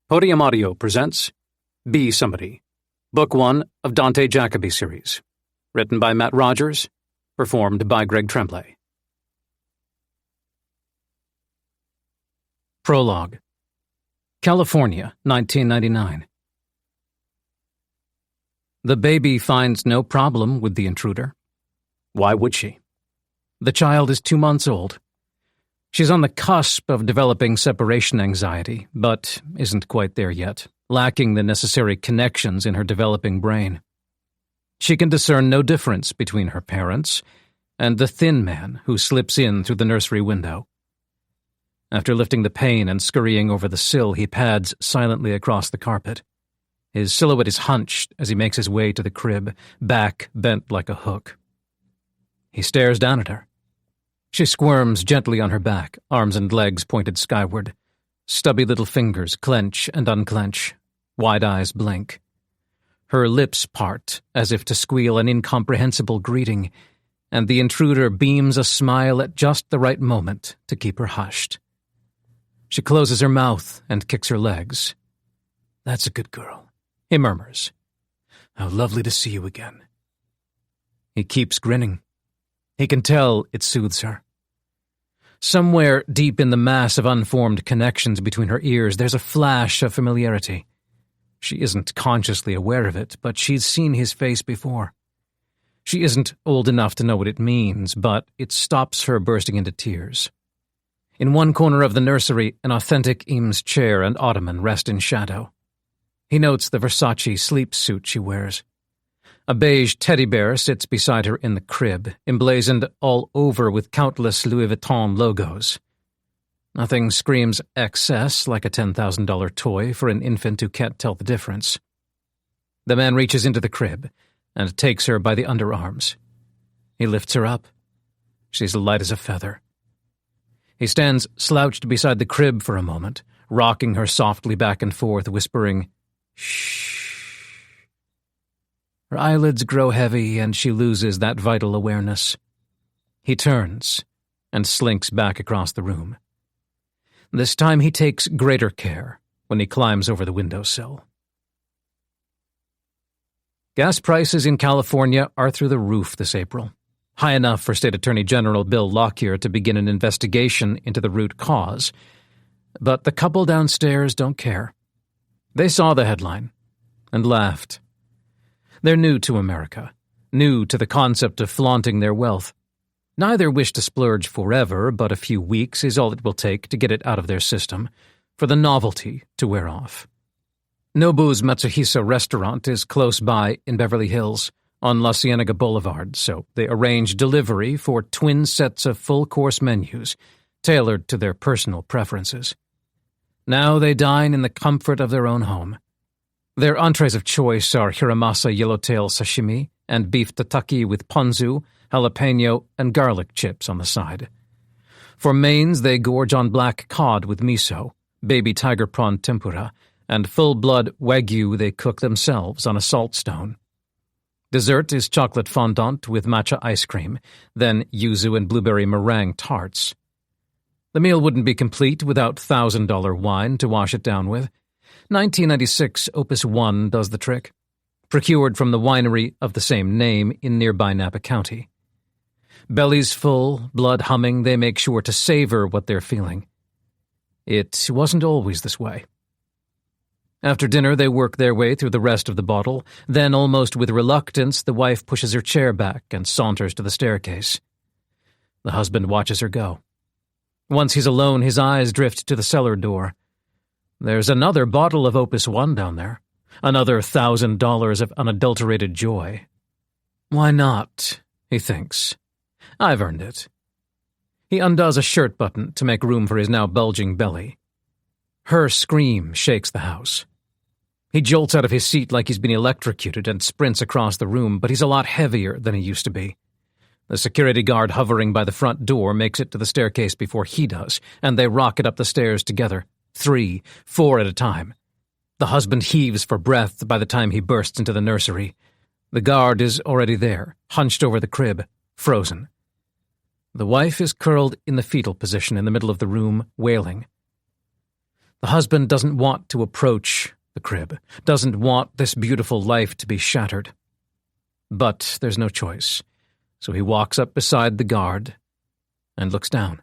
Podium Audio presents Be Somebody, Book 1 of Dante Jacobi series. Written by Matt Rogers, performed by Greg Tremblay. Prologue. California, 1999. The baby finds no problem with the intruder. Why would she? The child is 2 months old. She's on the cusp of developing separation anxiety, but isn't quite there yet, lacking the necessary connections in her developing brain. She can discern no difference between her parents and the thin man who slips in through the nursery window. After lifting the pane and scurrying over the sill, he pads silently across the carpet. His silhouette is hunched as he makes his way to the crib, back bent like a hook. He stares down at her. She squirms gently on her back, arms and legs pointed skyward. Stubby little fingers clench and unclench. Wide eyes blink. Her lips part, as if to squeal an incomprehensible greeting, and the intruder beams a smile at just the right moment to keep her hushed. She closes her mouth and kicks her legs. "That's a good girl," he murmurs. "How lovely to see you again." He keeps grinning. He can tell it soothes her. Somewhere deep in the mass of unformed connections between her ears, there's a flash of familiarity. She isn't consciously aware of it, but she's seen his face before. She isn't old enough to know what it means, but it stops her bursting into tears. In one corner of the nursery, an authentic Eames chair and ottoman rest in shadow. He notes the Versace sleep suit she wears. A beige teddy bear sits beside her in the crib, emblazoned all over with countless Louis Vuitton logos. Nothing screams excess like a $10,000 toy for an infant who can't tell the difference. The man reaches into the crib and takes her by the underarms. He lifts her up. She's light as a feather. He stands slouched beside the crib for a moment, rocking her softly back and forth, whispering, "Shh." Her eyelids grow heavy, and she loses that vital awareness. He turns and slinks back across the room. This time he takes greater care when he climbs over the windowsill. Gas prices in California are through the roof this April, high enough for State Attorney General Bill Lockyer to begin an investigation into the root cause. But the couple downstairs don't care. They saw the headline and laughed. They're new to America, new to the concept of flaunting their wealth. Neither wish to splurge forever, but a few weeks is all it will take to get it out of their system, for the novelty to wear off. Nobu's Matsuhisa restaurant is close by in Beverly Hills, on La Cienega Boulevard, so they arrange delivery for twin sets of full-course menus, tailored to their personal preferences. Now they dine in the comfort of their own home. Their entrees of choice are hiramasa yellowtail sashimi and beef tataki with ponzu, jalapeno, and garlic chips on the side. For mains, they gorge on black cod with miso, baby tiger prawn tempura, and full-blood wagyu they cook themselves on a salt stone. Dessert is chocolate fondant with matcha ice cream, then yuzu and blueberry meringue tarts. The meal wouldn't be complete without $1,000 wine to wash it down with. 1996 Opus 1 does the trick, procured from the winery of the same name in nearby Napa County. Bellies full, blood humming, they make sure to savor what they're feeling. It wasn't always this way. After dinner, they work their way through the rest of the bottle, then almost with reluctance, the wife pushes her chair back and saunters to the staircase. The husband watches her go. Once he's alone, his eyes drift to the cellar door. There's another bottle of Opus 1 down there. Another $1,000 of unadulterated joy. Why not, he thinks. I've earned it. He undoes a shirt button to make room for his now bulging belly. Her scream shakes the house. He jolts out of his seat like he's been electrocuted and sprints across the room, but he's a lot heavier than he used to be. The security guard hovering by the front door makes it to the staircase before he does, and they rocket up the stairs together. 3, 4 at a time. The husband heaves for breath by the time he bursts into the nursery. The guard is already there, hunched over the crib, frozen. The wife is curled in the fetal position in the middle of the room, wailing. The husband doesn't want to approach the crib, doesn't want this beautiful life to be shattered. But there's no choice, so he walks up beside the guard and looks down.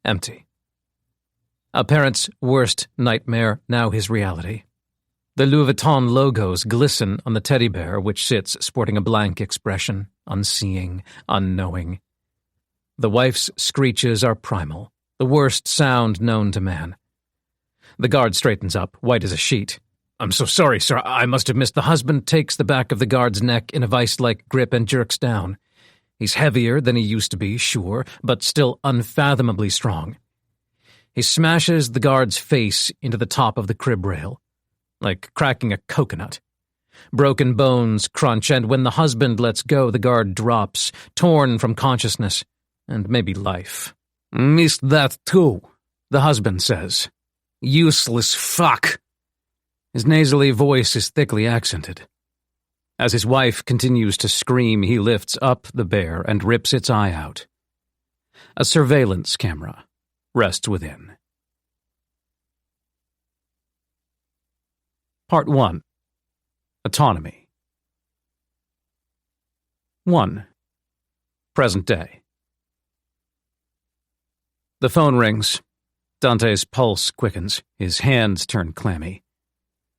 Empty. A parent's worst nightmare, now his reality. The Louis Vuitton logos glisten on the teddy bear, which sits sporting a blank expression, unseeing, unknowing. The wife's screeches are primal, the worst sound known to man. The guard straightens up, white as a sheet. "I'm so sorry, sir. I must have missed." The husband takes the back of the guard's neck in a vice-like grip and jerks down. He's heavier than he used to be, sure, but still unfathomably strong. He smashes the guard's face into the top of the crib rail, like cracking a coconut. Broken bones crunch, and when the husband lets go, the guard drops, torn from consciousness, and maybe life. "Missed that too," the husband says. "Useless fuck." His nasally voice is thickly accented. As his wife continues to scream, he lifts up the bear and rips its eye out. A surveillance camera rests within. Part 1. Autonomy. 1. Present day. The phone rings. Dante's pulse quickens. His hands turn clammy.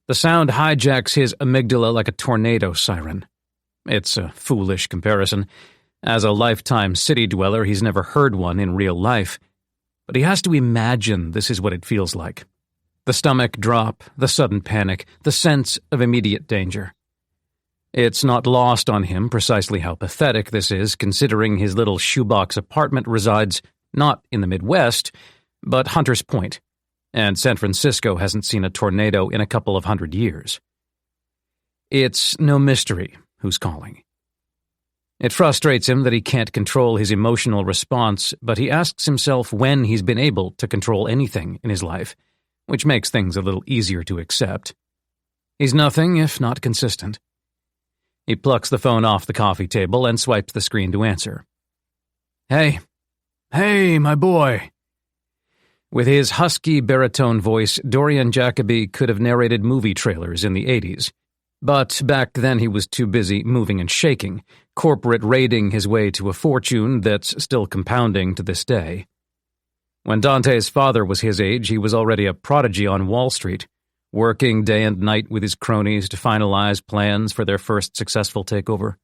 The sound hijacks his amygdala like a tornado siren. It's a foolish comparison. As a lifetime city dweller, he's never heard one in real life. But he has to imagine this is what it feels like. The stomach drop, the sudden panic, the sense of immediate danger. It's not lost on him precisely how pathetic this is, considering his little shoebox apartment resides not in the Midwest, but Hunters Point, and San Francisco hasn't seen a tornado in a couple of 100 years. It's no mystery who's calling. It frustrates him that he can't control his emotional response, but he asks himself when he's been able to control anything in his life, which makes things a little easier to accept. He's nothing if not consistent. He plucks the phone off the coffee table and swipes the screen to answer. "Hey. Hey, my boy." With his husky baritone voice, Dorian Jacobi could have narrated movie trailers in the 80s. But back then he was too busy moving and shaking, corporate raiding his way to a fortune that's still compounding to this day. When Dante's father was his age, he was already a prodigy on Wall Street, working day and night with his cronies to finalize plans for their first successful takeover.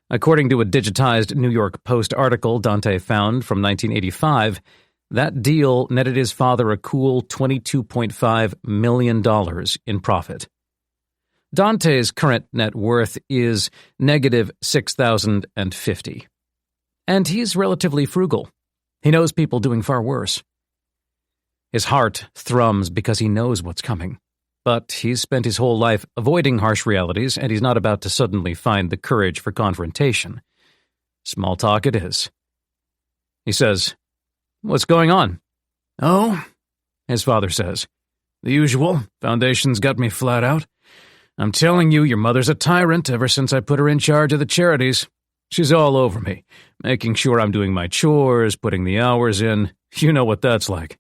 According to a digitized New York Post article Dante found from 1985, that deal netted his father a cool $22.5 million in profit. Dante's current net worth is negative $6,050. And he's relatively frugal. He knows people doing far worse. His heart thrums because he knows what's coming. But he's spent his whole life avoiding harsh realities, and he's not about to suddenly find the courage for confrontation. Small talk it is. He says, "What's going on?" "Oh," his father says, "the usual. Foundation's got me flat out. I'm telling you, your mother's a tyrant ever since I put her in charge of the charities. She's all over me, making sure I'm doing my chores, putting the hours in. You know what that's like."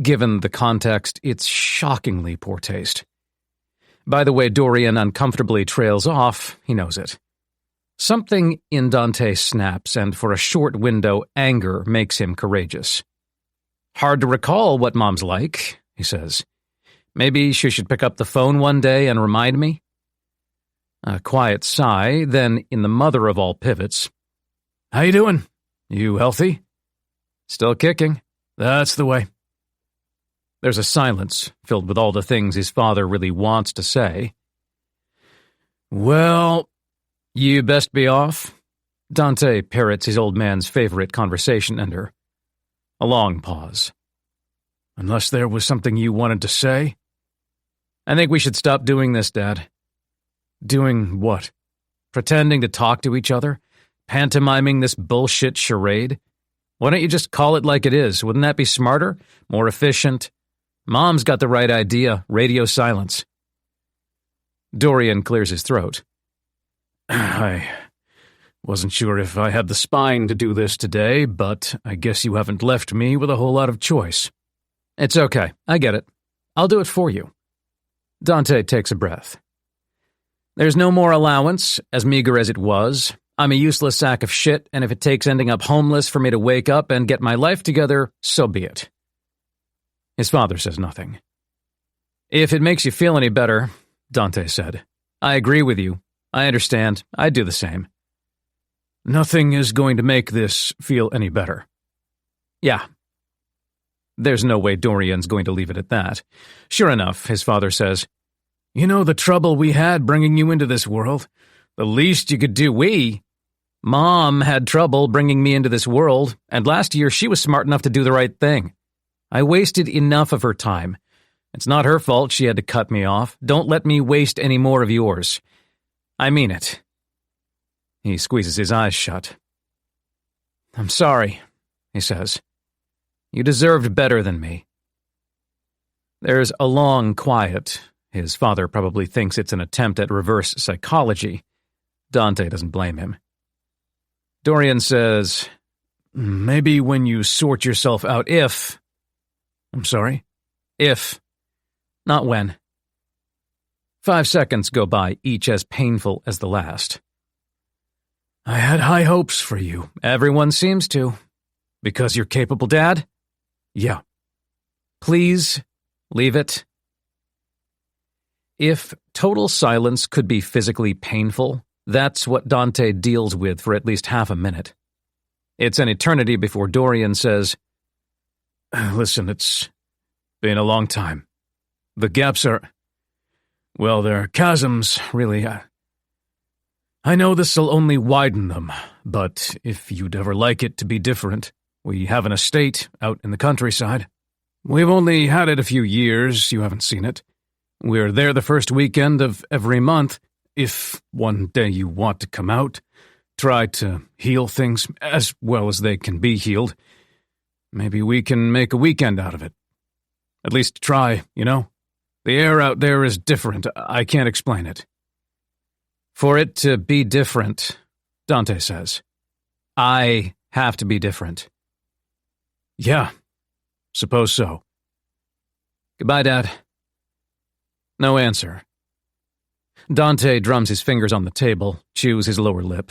Given the context, it's shockingly poor taste. By the way Dorian uncomfortably trails off, he knows it. Something in Dante snaps, and for a short window, anger makes him courageous. "Hard to recall what Mom's like," he says. "Maybe she should pick up the phone one day and remind me?" A quiet sigh, then in the mother of all pivots, "How you doing? You healthy?" "Still kicking." "That's the way." There's a silence filled with all the things his father really wants to say. "Well, you best be off." Dante parrots his old man's favorite conversation ender. A long pause. "Unless there was something you wanted to say?" "I think we should stop doing this, Dad." "Doing what? Pretending to talk to each other? Pantomiming this bullshit charade? Why don't you just call it like it is? Wouldn't that be smarter? More efficient? Mom's got the right idea. Radio silence." Dorian clears his throat. "I wasn't sure if I had the spine to do this today, but I guess you haven't left me with a whole lot of choice." It's okay. I get it. I'll do it for you. Dante takes a breath. There's no more allowance, as meager as it was. I'm a useless sack of shit, and if it takes ending up homeless for me to wake up and get my life together, so be it. His father says nothing. If it makes you feel any better, Dante said. I agree with you. I understand. I'd do the same. Nothing is going to make this feel any better. Yeah. There's no way Dorian's going to leave it at that. Sure enough, his father says, You know the trouble we had bringing you into this world? The least you could do, Mom had trouble bringing me into this world, and last year she was smart enough to do the right thing. I wasted enough of her time. It's not her fault she had to cut me off. Don't let me waste any more of yours. I mean it. He squeezes his eyes shut. I'm sorry, he says. You deserved better than me. There's a long quiet. His father probably thinks it's an attempt at reverse psychology. Dante doesn't blame him. Dorian says, Maybe when you sort yourself out if... I'm sorry? If. Not when. 5 seconds go by, each as painful as the last. I had high hopes for you. Everyone seems to. Because you're capable, Dad? Yeah. Please, leave it. If total silence could be physically painful, that's what Dante deals with for at least half a minute. It's an eternity before Dorian says, Listen, it's been a long time. The gaps are... Well, they're chasms, really. I know this'll only widen them, but if you'd ever like it to be different, we have an estate out in the countryside. We've only had it a few years, you haven't seen it. We're there the first weekend of every month. If one day you want to come out, try to heal things as well as they can be healed, maybe we can make a weekend out of it. At least try, you know? The air out there is different. I can't explain it. For it to be different, Dante says, I have to be different. Yeah, suppose so. Goodbye, Dad. No answer. Dante drums his fingers on the table, chews his lower lip.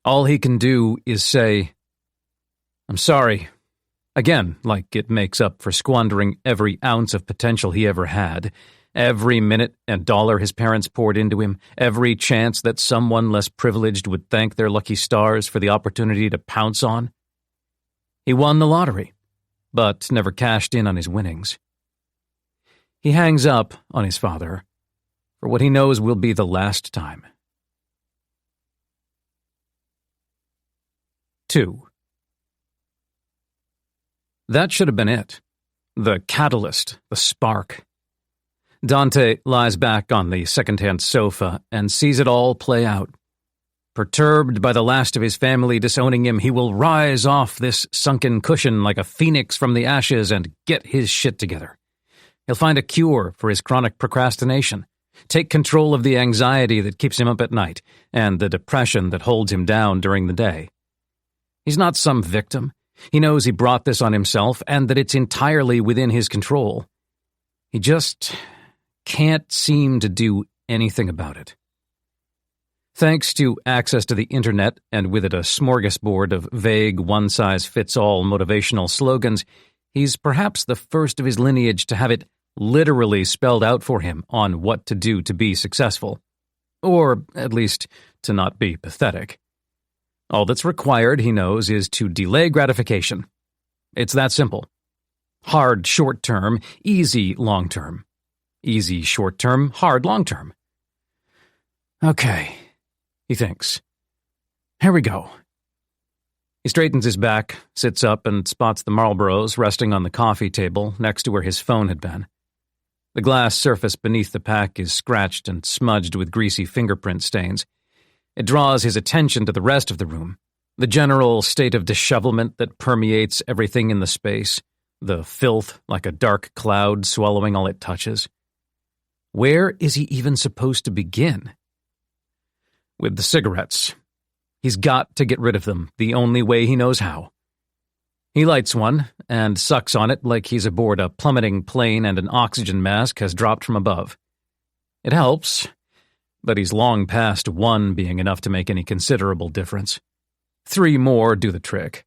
All he can do is say, I'm sorry. Again, like it makes up for squandering every ounce of potential he ever had, every minute and dollar his parents poured into him, every chance that someone less privileged would thank their lucky stars for the opportunity to pounce on. He won the lottery, but never cashed in on his winnings. He hangs up on his father for what he knows will be the last time. 2. That should have been it. The catalyst, the spark. Dante lies back on the second-hand sofa and sees it all play out. Perturbed by the last of his family disowning him, he will rise off this sunken cushion like a phoenix from the ashes and get his shit together. He'll find a cure for his chronic procrastination, take control of the anxiety that keeps him up at night and the depression that holds him down during the day. He's not some victim. He knows he brought this on himself and that it's entirely within his control. He just can't seem to do anything about it. Thanks to access to the internet and with it a smorgasbord of vague, one-size-fits-all motivational slogans, he's perhaps the first of his lineage to have it literally spelled out for him on what to do to be successful. Or, at least, to not be pathetic. All that's required, he knows, is to delay gratification. It's that simple. Hard short-term, easy long-term. Easy short-term, hard long-term. Okay, he thinks. Here we go. He straightens his back, sits up, and spots the Marlboros resting on the coffee table next to where his phone had been. The glass surface beneath the pack is scratched and smudged with greasy fingerprint stains. It draws his attention to the rest of the room, the general state of dishevelment that permeates everything in the space, the filth like a dark cloud swallowing all it touches. Where is he even supposed to begin? With the cigarettes. He's got to get rid of them, the only way he knows how. He lights one and sucks on it like he's aboard a plummeting plane and an oxygen mask has dropped from above. It helps, but he's long past one being enough to make any considerable difference. 3 more do the trick.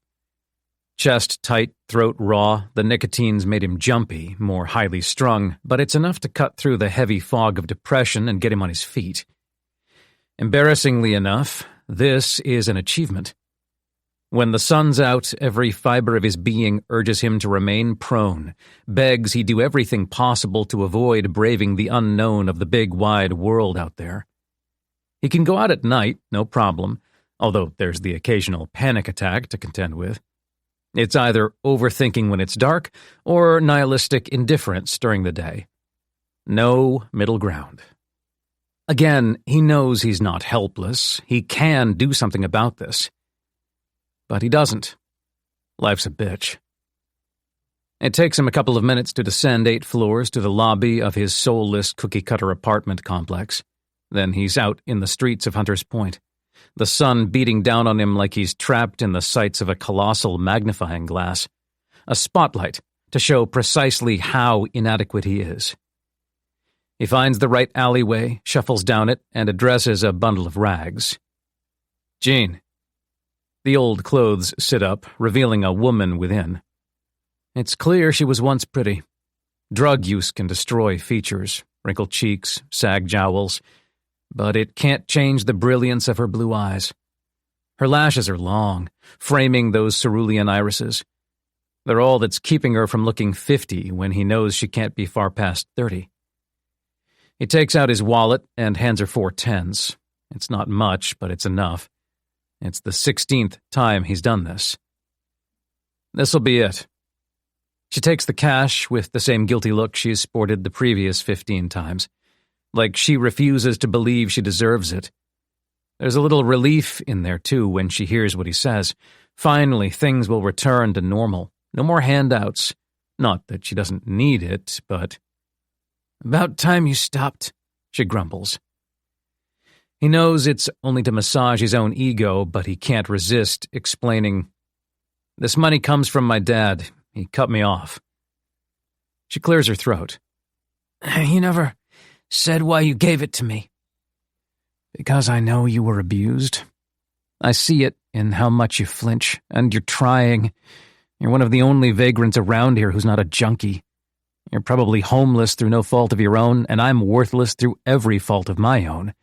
Chest tight, throat raw, the nicotine's made him jumpy, more highly strung, but it's enough to cut through the heavy fog of depression and get him on his feet. Embarrassingly enough, this is an achievement. When the sun's out, every fiber of his being urges him to remain prone, begs he do everything possible to avoid braving the unknown of the big wide world out there. He can go out at night, no problem, although there's the occasional panic attack to contend with. It's either overthinking when it's dark or nihilistic indifference during the day. No middle ground. Again, he knows he's not helpless. He can do something about this. But he doesn't. Life's a bitch. It takes him a couple of minutes to descend 8 floors to the lobby of his soulless cookie-cutter apartment complex. Then he's out in the streets of Hunters Point, the sun beating down on him like he's trapped in the sights of a colossal magnifying glass, a spotlight to show precisely how inadequate he is. He finds the right alleyway, shuffles down it, and addresses a bundle of rags. "Jean." The old clothes sit up, revealing a woman within. It's clear she was once pretty. Drug use can destroy features, wrinkled cheeks, sag jowls, but it can't change the brilliance of her blue eyes. Her lashes are long, framing those cerulean irises. They're all that's keeping her from looking 50 when he knows she can't be far past 30. He takes out his wallet and hands her 4 tens. It's not much, but it's enough. It's the 16th time he's done this. This'll be it. She takes the cash with the same guilty look she's sported the previous 15 times, like she refuses to believe she deserves it. There's a little relief in there, too, when she hears what he says. Finally, things will return to normal. No more handouts. Not that she doesn't need it, but... "About time you stopped," she grumbles. He knows it's only to massage his own ego, but he can't resist explaining, "This money comes from my dad. He cut me off." She clears her throat. "You never said why you gave it to me." "Because I know you were abused. I see it in how much you flinch, and you're trying. You're one of the only vagrants around here who's not a junkie. You're probably homeless through no fault of your own, and I'm worthless through every fault of my own.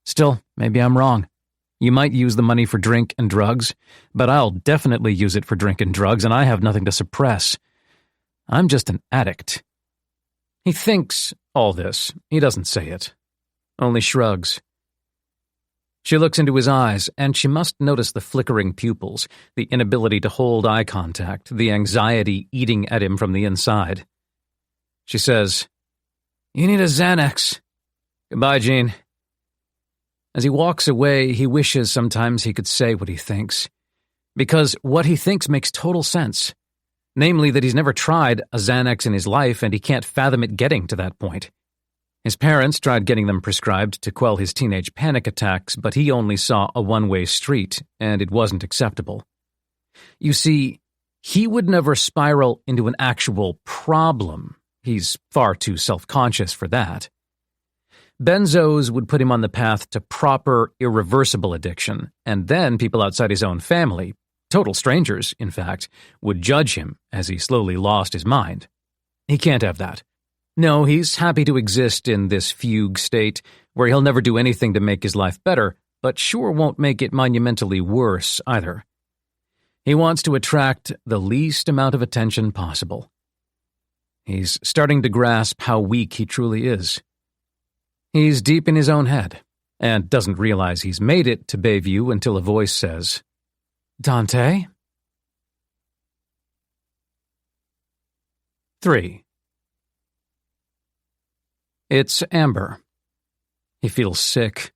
Still, maybe I'm wrong. You might use the money for drink and drugs, but I'll definitely use it for drink and drugs, and I have nothing to suppress. I'm just an addict." He thinks all this. He doesn't say it. Only shrugs. She looks into his eyes, and she must notice the flickering pupils, the inability to hold eye contact, the anxiety eating at him from the inside. She says, "You need a Xanax." "Goodbye, Jean." As he walks away, he wishes sometimes he could say what he thinks. Because what he thinks makes total sense. Namely that he's never tried a Xanax in his life and he can't fathom it getting to that point. His parents tried getting them prescribed to quell his teenage panic attacks, but he only saw a one-way street, and it wasn't acceptable. You see, he would never spiral into an actual problem. He's far too self-conscious for that. Benzos would put him on the path to proper, irreversible addiction, and then people outside his own family, total strangers, in fact, would judge him as he slowly lost his mind. He can't have that. No, he's happy to exist in this fugue state where he'll never do anything to make his life better, but sure won't make it monumentally worse either. He wants to attract the least amount of attention possible. He's starting to grasp how weak he truly is. He's deep in his own head, and doesn't realize he's made it to Bayview until a voice says, "Dante?" 3. It's Amber. He feels sick,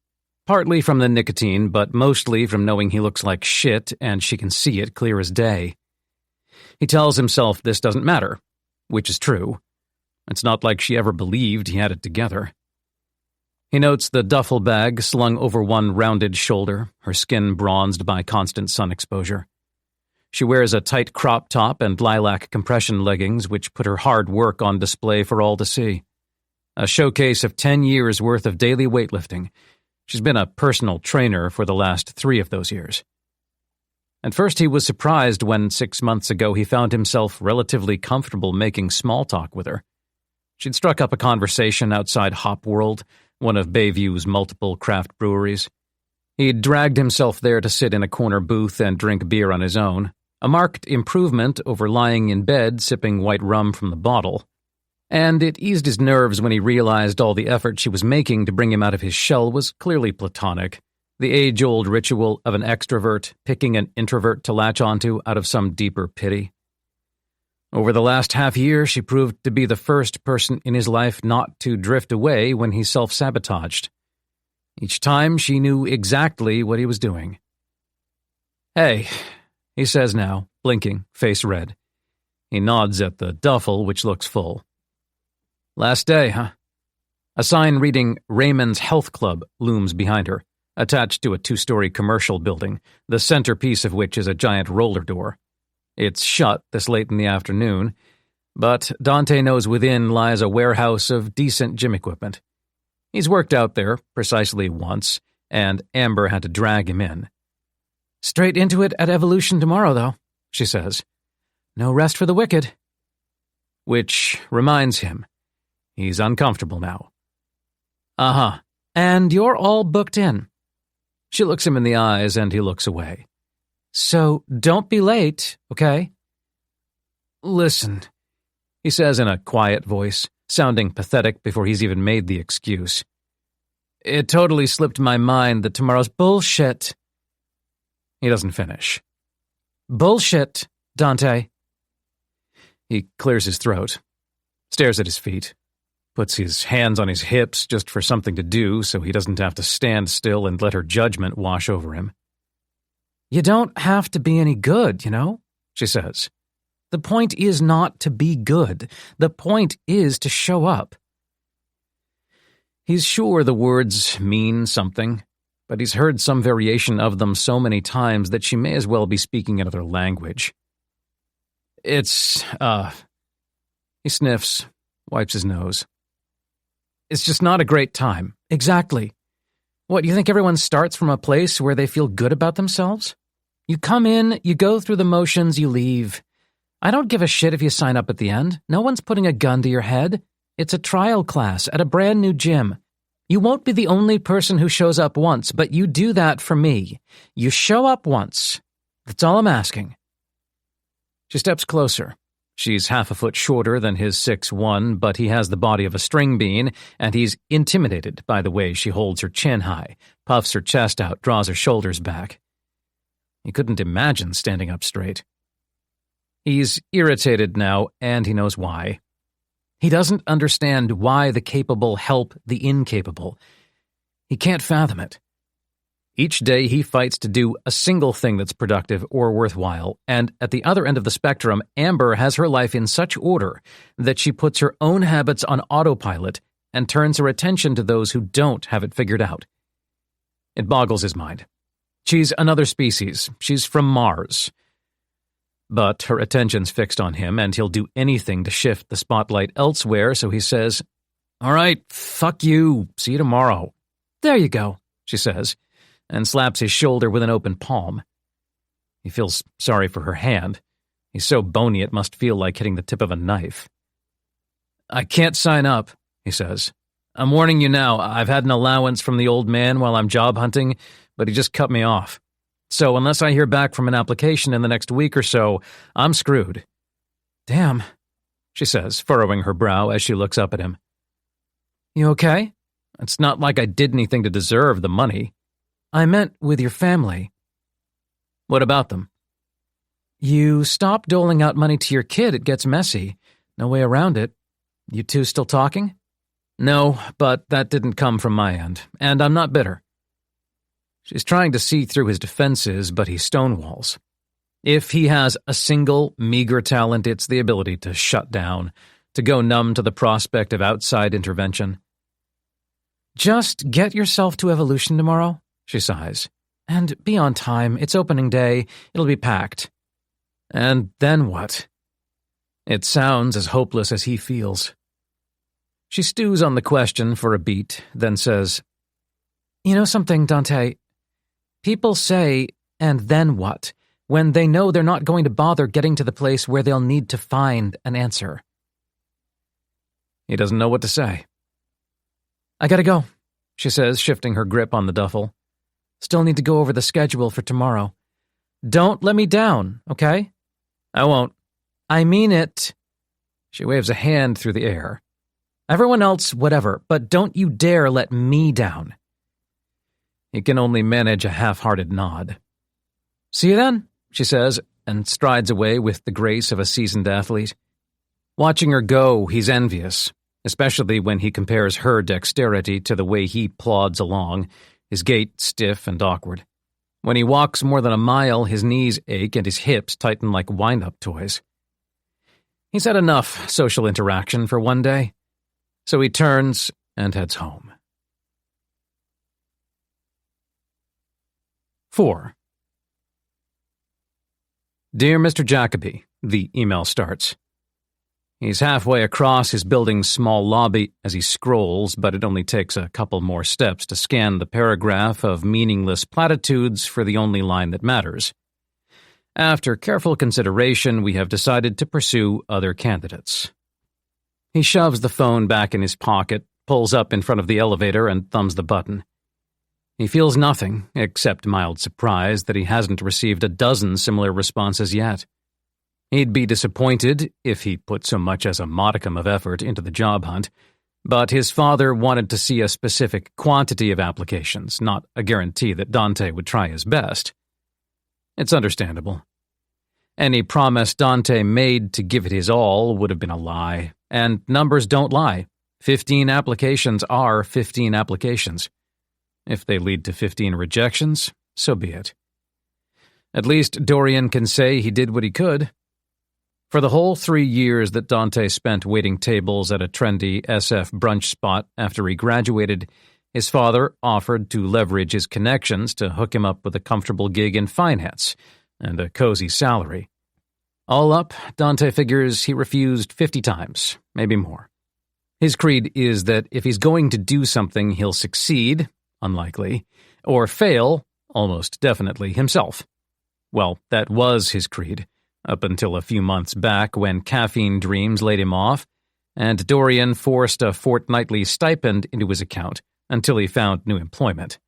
partly from the nicotine, but mostly from knowing he looks like shit and she can see it clear as day. He tells himself this doesn't matter, which is true. It's not like she ever believed he had it together. He notes the duffel bag slung over one rounded shoulder, her skin bronzed by constant sun exposure. She wears a tight crop top and lilac compression leggings which put her hard work on display for all to see. A showcase of 10 years' worth of daily weightlifting. She's been a personal trainer for the last 3 of those years. At first he was surprised when 6 months ago he found himself relatively comfortable making small talk with her. She'd struck up a conversation outside Hop World, one of Bayview's multiple craft breweries. He'd dragged himself there to sit in a corner booth and drink beer on his own, a marked improvement over lying in bed sipping white rum from the bottle. And it eased his nerves when he realized all the effort she was making to bring him out of his shell was clearly platonic, the age-old ritual of an extrovert picking an introvert to latch onto out of some deeper pity. Over the last half-year, she proved to be the first person in his life not to drift away when he self-sabotaged. Each time, she knew exactly what he was doing. "Hey," he says now, blinking, face red. He nods at the duffel, which looks full. "Last day, huh?" A sign reading Raymond's Health Club looms behind her, attached to a 2-story commercial building, the centerpiece of which is a giant roller door. It's shut this late in the afternoon, but Dante knows within lies a warehouse of decent gym equipment. He's worked out there precisely once, and Amber had to drag him in. "Straight into it at Evolution tomorrow, though," she says. "No rest for the wicked." Which reminds him, he's uncomfortable now. "Uh-huh. And you're all booked in." She looks him in the eyes, and he looks away. "So don't be late, okay?" "Listen," he says in a quiet voice, sounding pathetic before he's even made the excuse. "It totally slipped my mind that tomorrow's bullshit." He doesn't finish. "Bullshit, Dante." He clears his throat, stares at his feet, puts his hands on his hips just for something to do so he doesn't have to stand still and let her judgment wash over him. "You don't have to be any good, you know," she says. "The point is not to be good. The point is to show up." He's sure the words mean something, but he's heard some variation of them so many times that she may as well be speaking another language. It's, He sniffs, wipes his nose. "It's just not a great time." "Exactly. What, you think everyone starts from a place where they feel good about themselves? You come in, you go through the motions, you leave. I don't give a shit if you sign up at the end. No one's putting a gun to your head. It's a trial class at a brand new gym. You won't be the only person who shows up once, but you do that for me. You show up once. That's all I'm asking." She steps closer. She's half a foot shorter than his 6'1", but he has the body of a string bean, and he's intimidated by the way she holds her chin high, puffs her chest out, draws her shoulders back. He couldn't imagine standing up straight. He's irritated now, and he knows why. He doesn't understand why the capable help the incapable. He can't fathom it. Each day he fights to do a single thing that's productive or worthwhile, and at the other end of the spectrum, Amber has her life in such order that she puts her own habits on autopilot and turns her attention to those who don't have it figured out. It boggles his mind. She's another species. She's from Mars. But her attention's fixed on him, and he'll do anything to shift the spotlight elsewhere, so he says, "All right, fuck you. See you tomorrow." "There you go," she says, and slaps his shoulder with an open palm. He feels sorry for her hand. He's so bony it must feel like hitting the tip of a knife. "I can't sign up," he says. "I'm warning you now, I've had an allowance from the old man while I'm job hunting, but he just cut me off. So unless I hear back from an application in the next week or so, I'm screwed." "Damn," she says, furrowing her brow as she looks up at him. "You okay?" "It's not like I did anything to deserve the money." "I meant with your family." "What about them?" "You stop doling out money to your kid, it gets messy. No way around it. You two still talking?" "No, but that didn't come from my end, and I'm not bitter." She's trying to see through his defenses, but he stonewalls. If he has a single, meager talent, it's the ability to shut down, to go numb to the prospect of outside intervention. "Just get yourself to Evolution tomorrow," she sighs. "And be on time. It's opening day. It'll be packed." And then what? It sounds as hopeless as he feels. She stews on the question for a beat, then says, "You know something, Dante? People say, 'and then what?' when they know they're not going to bother getting to the place where they'll need to find an answer." He doesn't know what to say. "I gotta go," she says, shifting her grip on the duffel. "Still need to go over the schedule for tomorrow. Don't let me down, okay?" "I won't." "I mean it." She waves a hand through the air. "Everyone else, whatever, but don't you dare let me down." He can only manage a half-hearted nod. "See you then," she says, and strides away with the grace of a seasoned athlete. Watching her go, he's envious, especially when he compares her dexterity to the way he plods along, his gait stiff and awkward. When he walks more than a mile, his knees ache and his hips tighten like wind-up toys. He's had enough social interaction for one day, so he turns and heads home. 4. Dear Mr. Jacoby, the email starts. He's halfway across his building's small lobby as he scrolls, but it only takes a couple more steps to scan the paragraph of meaningless platitudes for the only line that matters. After careful consideration, we have decided to pursue other candidates. He shoves the phone back in his pocket, pulls up in front of the elevator, and thumbs the button. He feels nothing, except mild surprise that he hasn't received a dozen similar responses yet. He'd be disappointed if he put so much as a modicum of effort into the job hunt, but his father wanted to see a specific quantity of applications, not a guarantee that Dante would try his best. It's understandable. Any promise Dante made to give it his all would have been a lie, and numbers don't lie. 15 applications are 15 applications. If they lead to 15 rejections, so be it. At least Dorian can say he did what he could. For the whole 3 years that Dante spent waiting tables at a trendy SF brunch spot after he graduated, his father offered to leverage his connections to hook him up with a comfortable gig in finance and a cozy salary. All up, Dante figures he refused 50 times, maybe more. His creed is that if he's going to do something, he'll succeed, unlikely, or fail, almost definitely, himself. Well, that was his creed, up until a few months back when caffeine dreams laid him off, and Dorian forced a fortnightly stipend into his account until he found new employment.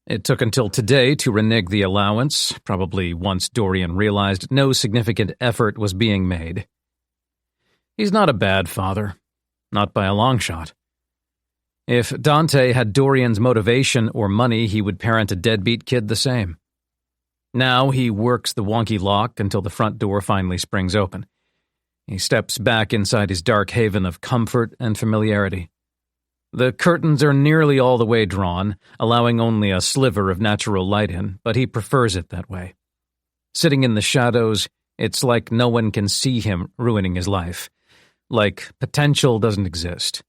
It took until today to renege the allowance, probably once Dorian realized no significant effort was being made. He's not a bad father, not by a long shot. If Dante had Dorian's motivation or money, he would parent a deadbeat kid the same. Now he works the wonky lock until the front door finally springs open. He steps back inside his dark haven of comfort and familiarity. The curtains are nearly all the way drawn, allowing only a sliver of natural light in, but he prefers it that way. Sitting in the shadows, it's like no one can see him ruining his life, like potential doesn't exist.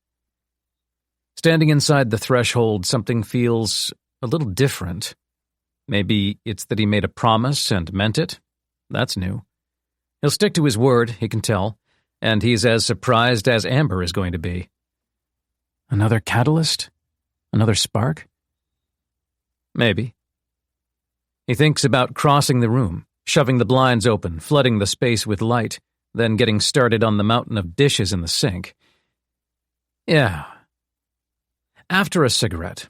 Standing inside the threshold, something feels a little different. Maybe it's that he made a promise and meant it. That's new. He'll stick to his word, he can tell, and he's as surprised as Amber is going to be. Another catalyst? Another spark? Maybe. He thinks about crossing the room, shoving the blinds open, flooding the space with light, then getting started on the mountain of dishes in the sink. Yeah. After a cigarette.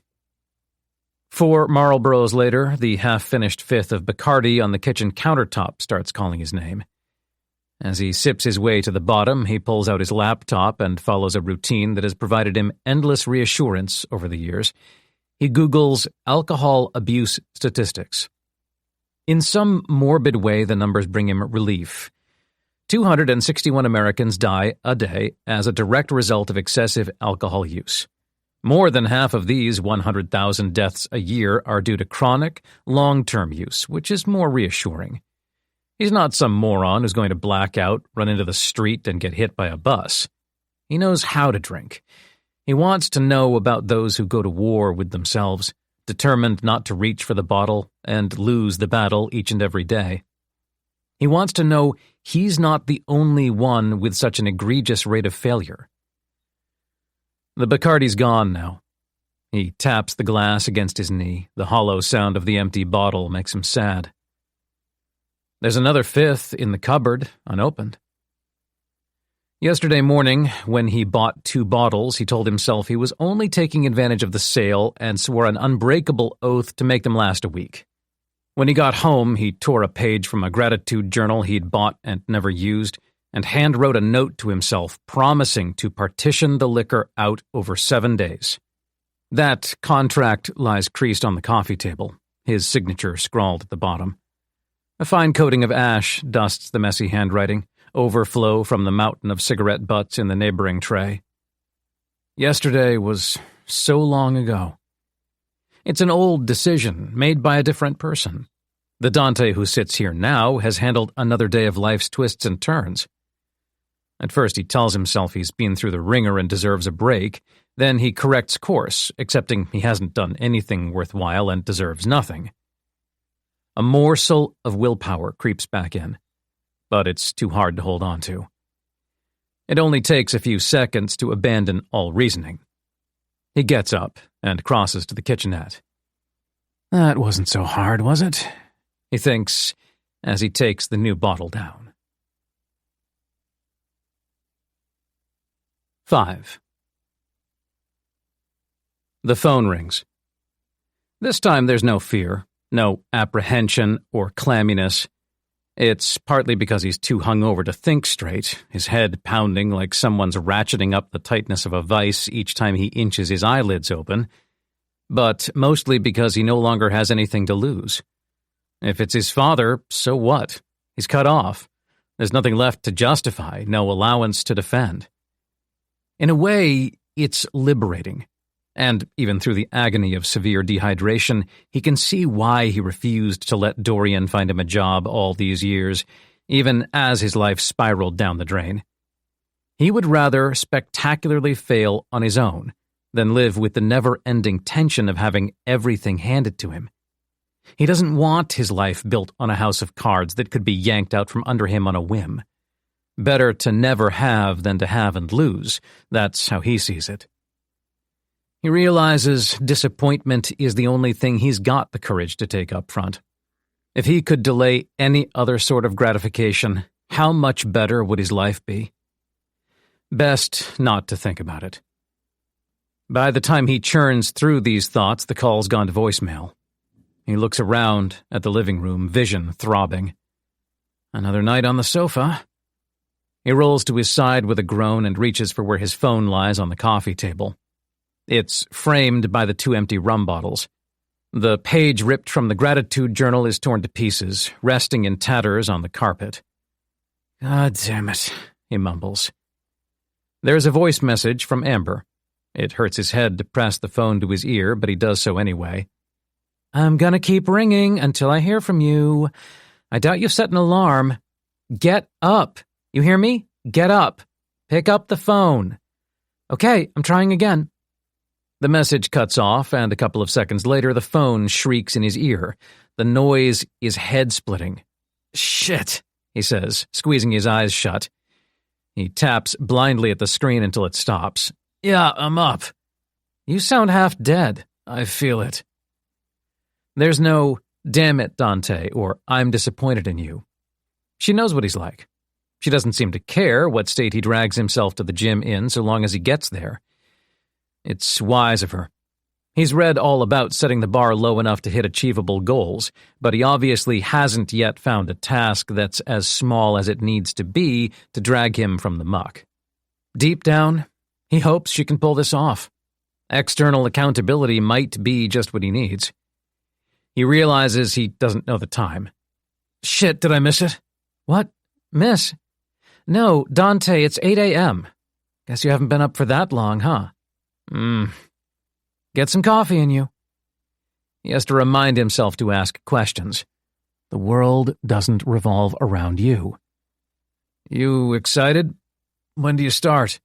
4 Marlboros later, the half-finished fifth of Bacardi on the kitchen countertop starts calling his name. As he sips his way to the bottom, he pulls out his laptop and follows a routine that has provided him endless reassurance over the years. He Googles alcohol abuse statistics. In some morbid way, the numbers bring him relief. 261 Americans die a day as a direct result of excessive alcohol use. More than half of these 100,000 deaths a year are due to chronic, long-term use, which is more reassuring. He's not some moron who's going to black out, run into the street, and get hit by a bus. He knows how to drink. He wants to know about those who go to war with themselves, determined not to reach for the bottle and lose the battle each and every day. He wants to know he's not the only one with such an egregious rate of failure. The Bacardi's gone now. He taps the glass against his knee. The hollow sound of the empty bottle makes him sad. There's another fifth in the cupboard, unopened. Yesterday morning, when he bought 2 bottles, he told himself he was only taking advantage of the sale and swore an unbreakable oath to make them last a week. When he got home, he tore a page from a gratitude journal he'd bought and never used, and hand-wrote a note to himself promising to partition the liquor out over 7 days. That contract lies creased on the coffee table, his signature scrawled at the bottom. A fine coating of ash dusts the messy handwriting, overflow from the mountain of cigarette butts in the neighboring tray. Yesterday was so long ago. It's an old decision made by a different person. The Dante who sits here now has handled another day of life's twists and turns. At first he tells himself he's been through the ringer and deserves a break. Then he corrects course, accepting he hasn't done anything worthwhile and deserves nothing. A morsel of willpower creeps back in, but it's too hard to hold on to. It only takes a few seconds to abandon all reasoning. He gets up and crosses to the kitchenette. That wasn't so hard, was it? He thinks as he takes the new bottle down. 5. The phone rings. This time there's no fear, no apprehension or clamminess. It's partly because he's too hungover to think straight, his head pounding like someone's ratcheting up the tightness of a vice each time he inches his eyelids open, but mostly because he no longer has anything to lose. If it's his father, so what? He's cut off. There's nothing left to justify, no allowance to defend. In a way, it's liberating. And even through the agony of severe dehydration, he can see why he refused to let Dorian find him a job all these years, even as his life spiraled down the drain. He would rather spectacularly fail on his own than live with the never-ending tension of having everything handed to him. He doesn't want his life built on a house of cards that could be yanked out from under him on a whim. Better to never have than to have and lose. That's how he sees it. He realizes disappointment is the only thing he's got the courage to take up front. If he could delay any other sort of gratification, how much better would his life be? Best not to think about it. By the time he churns through these thoughts, the call's gone to voicemail. He looks around at the living room, vision throbbing. Another night on the sofa. He rolls to his side with a groan and reaches for where his phone lies on the coffee table. It's framed by the 2 empty rum bottles. The page ripped from the gratitude journal is torn to pieces, resting in tatters on the carpet. God damn it, he mumbles. There's a voice message from Amber. It hurts his head to press the phone to his ear, but he does so anyway. I'm gonna keep ringing until I hear from you. I doubt you've set an alarm. Get up. You hear me? Get up. Pick up the phone. Okay, I'm trying again. The message cuts off, and a couple of seconds later, the phone shrieks in his ear. The noise is head-splitting. Shit, he says, squeezing his eyes shut. He taps blindly at the screen until it stops. Yeah, I'm up. You sound half dead. I feel it. There's no, damn it, Dante, or I'm disappointed in you. She knows what he's like. She doesn't seem to care what state he drags himself to the gym in so long as he gets there. It's wise of her. He's read all about setting the bar low enough to hit achievable goals, but he obviously hasn't yet found a task that's as small as it needs to be to drag him from the muck. Deep down, he hopes she can pull this off. External accountability might be just what he needs. He realizes he doesn't know the time. Shit, did I miss it? What? Miss? No, Dante, it's 8 a.m. Guess you haven't been up for that long, huh? Get some coffee in you. He has to remind himself to ask questions. The world doesn't revolve around you. You excited? When do you start?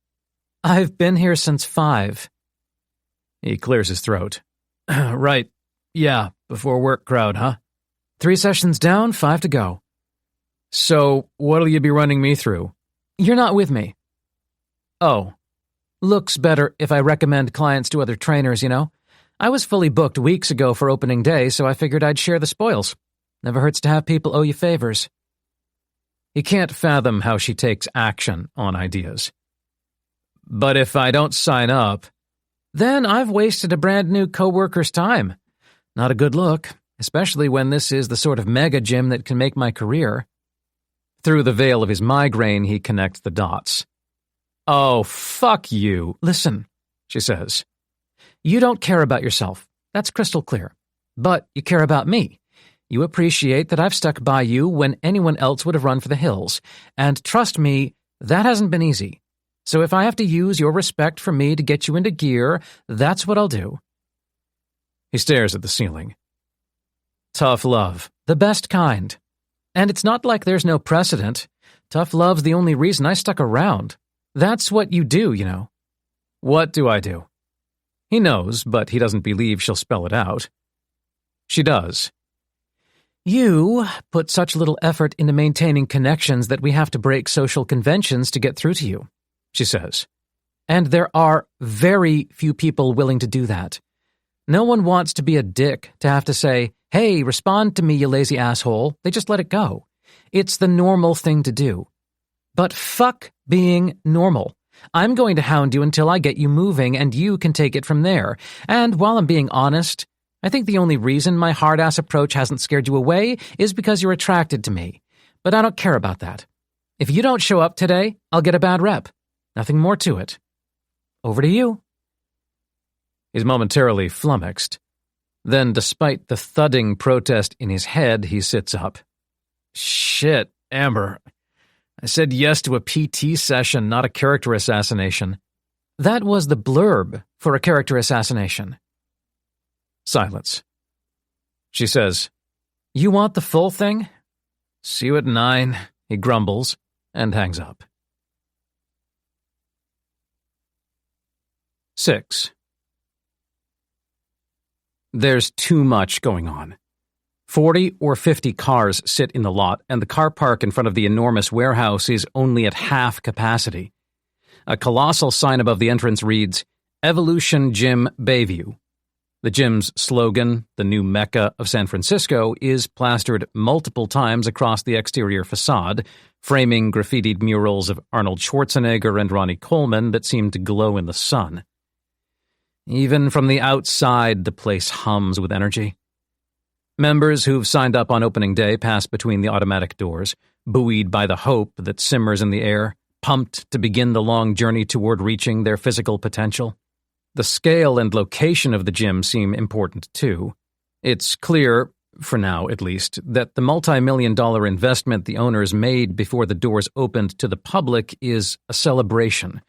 I've been here since 5. He clears his throat. Right. Yeah, before work crowd, huh? 3 sessions down, 5 to go. So, what'll you be running me through? You're not with me. Oh. Looks better if I recommend clients to other trainers, you know? I was fully booked weeks ago for opening day, so I figured I'd share the spoils. Never hurts to have people owe you favors. He can't fathom how she takes action on ideas. But if I don't sign up, then I've wasted a brand new coworker's time. Not a good look, especially when this is the sort of mega gym that can make my career. Through the veil of his migraine, he connects the dots. Oh, fuck you. Listen, she says. You don't care about yourself. That's crystal clear. But you care about me. You appreciate that I've stuck by you when anyone else would have run for the hills. And trust me, that hasn't been easy. So if I have to use your respect for me to get you into gear, that's what I'll do. He stares at the ceiling. Tough love. The best kind. And it's not like there's no precedent. Tough love's the only reason I stuck around. That's what you do, you know. What do I do? He knows, but he doesn't believe she'll spell it out. She does. You put such little effort into maintaining connections that we have to break social conventions to get through to you, she says. And there are very few people willing to do that. No one wants to be a dick to have to say, hey, respond to me, you lazy asshole. They just let it go. It's the normal thing to do. But fuck being normal. I'm going to hound you until I get you moving, and you can take it from there. And while I'm being honest, I think the only reason my hard-ass approach hasn't scared you away is because you're attracted to me. But I don't care about that. If you don't show up today, I'll get a bad rep. Nothing more to it. Over to you. He's momentarily flummoxed. Then, despite the thudding protest in his head, he sits up. Shit, Amber. I said yes to a PT session, not a character assassination. That was the blurb for a character assassination. Silence. She says, You want the full thing? See you at 9, he grumbles, and hangs up. 6. There's too much going on. 40 or 50 cars sit in the lot, and the car park in front of the enormous warehouse is only at half capacity. A colossal sign above the entrance reads, Evolution Gym Bayview. The gym's slogan, the new Mecca of San Francisco, is plastered multiple times across the exterior facade, framing graffitied murals of Arnold Schwarzenegger and Ronnie Coleman that seem to glow in the sun. Even from the outside, the place hums with energy. Members who've signed up on opening day pass between the automatic doors, buoyed by the hope that simmers in the air, pumped to begin the long journey toward reaching their physical potential. The scale and location of the gym seem important, too. It's clear, for now at least, that the multi-million-dollar investment the owners made before the doors opened to the public is a celebration,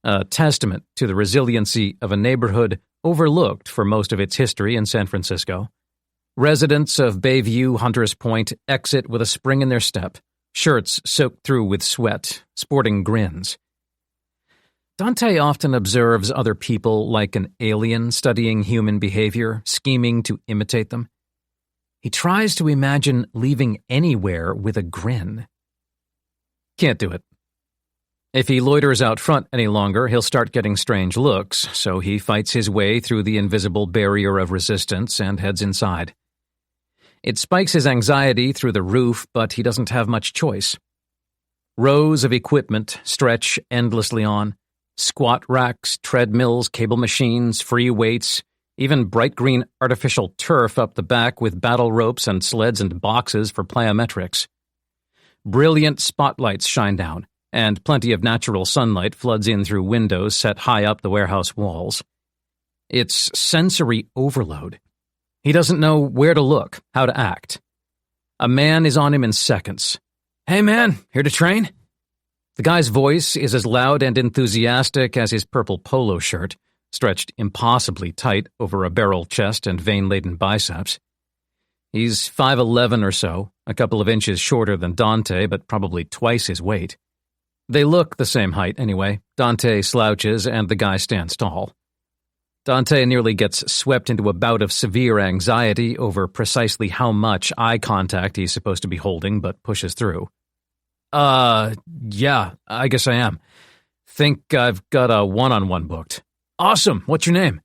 a testament to the resiliency of a neighborhood overlooked for most of its history in San Francisco. Residents of Bayview Hunters Point exit with a spring in their step, shirts soaked through with sweat, sporting grins. Dante often observes other people like an alien studying human behavior, scheming to imitate them. He tries to imagine leaving anywhere with a grin. Can't do it. If he loiters out front any longer, he'll start getting strange looks, so he fights his way through the invisible barrier of resistance and heads inside. It spikes his anxiety through the roof, but he doesn't have much choice. Rows of equipment stretch endlessly on. Squat racks, treadmills, cable machines, free weights, even bright green artificial turf up the back with battle ropes and sleds and boxes for plyometrics. Brilliant spotlights shine down, and plenty of natural sunlight floods in through windows set high up the warehouse walls. It's sensory overload. He doesn't know where to look, how to act. A man is on him in seconds. Hey man, here to train? The guy's voice is as loud and enthusiastic as his purple polo shirt, stretched impossibly tight over a barrel chest and vein-laden biceps. He's 5'11" or so, a couple of inches shorter than Dante, but probably twice his weight. They look the same height anyway. Dante slouches and the guy stands tall. Dante nearly gets swept into a bout of severe anxiety over precisely how much eye contact he's supposed to be holding, but pushes through. Yeah, I guess I am. Think I've got a one-on-one booked. Awesome, what's your name?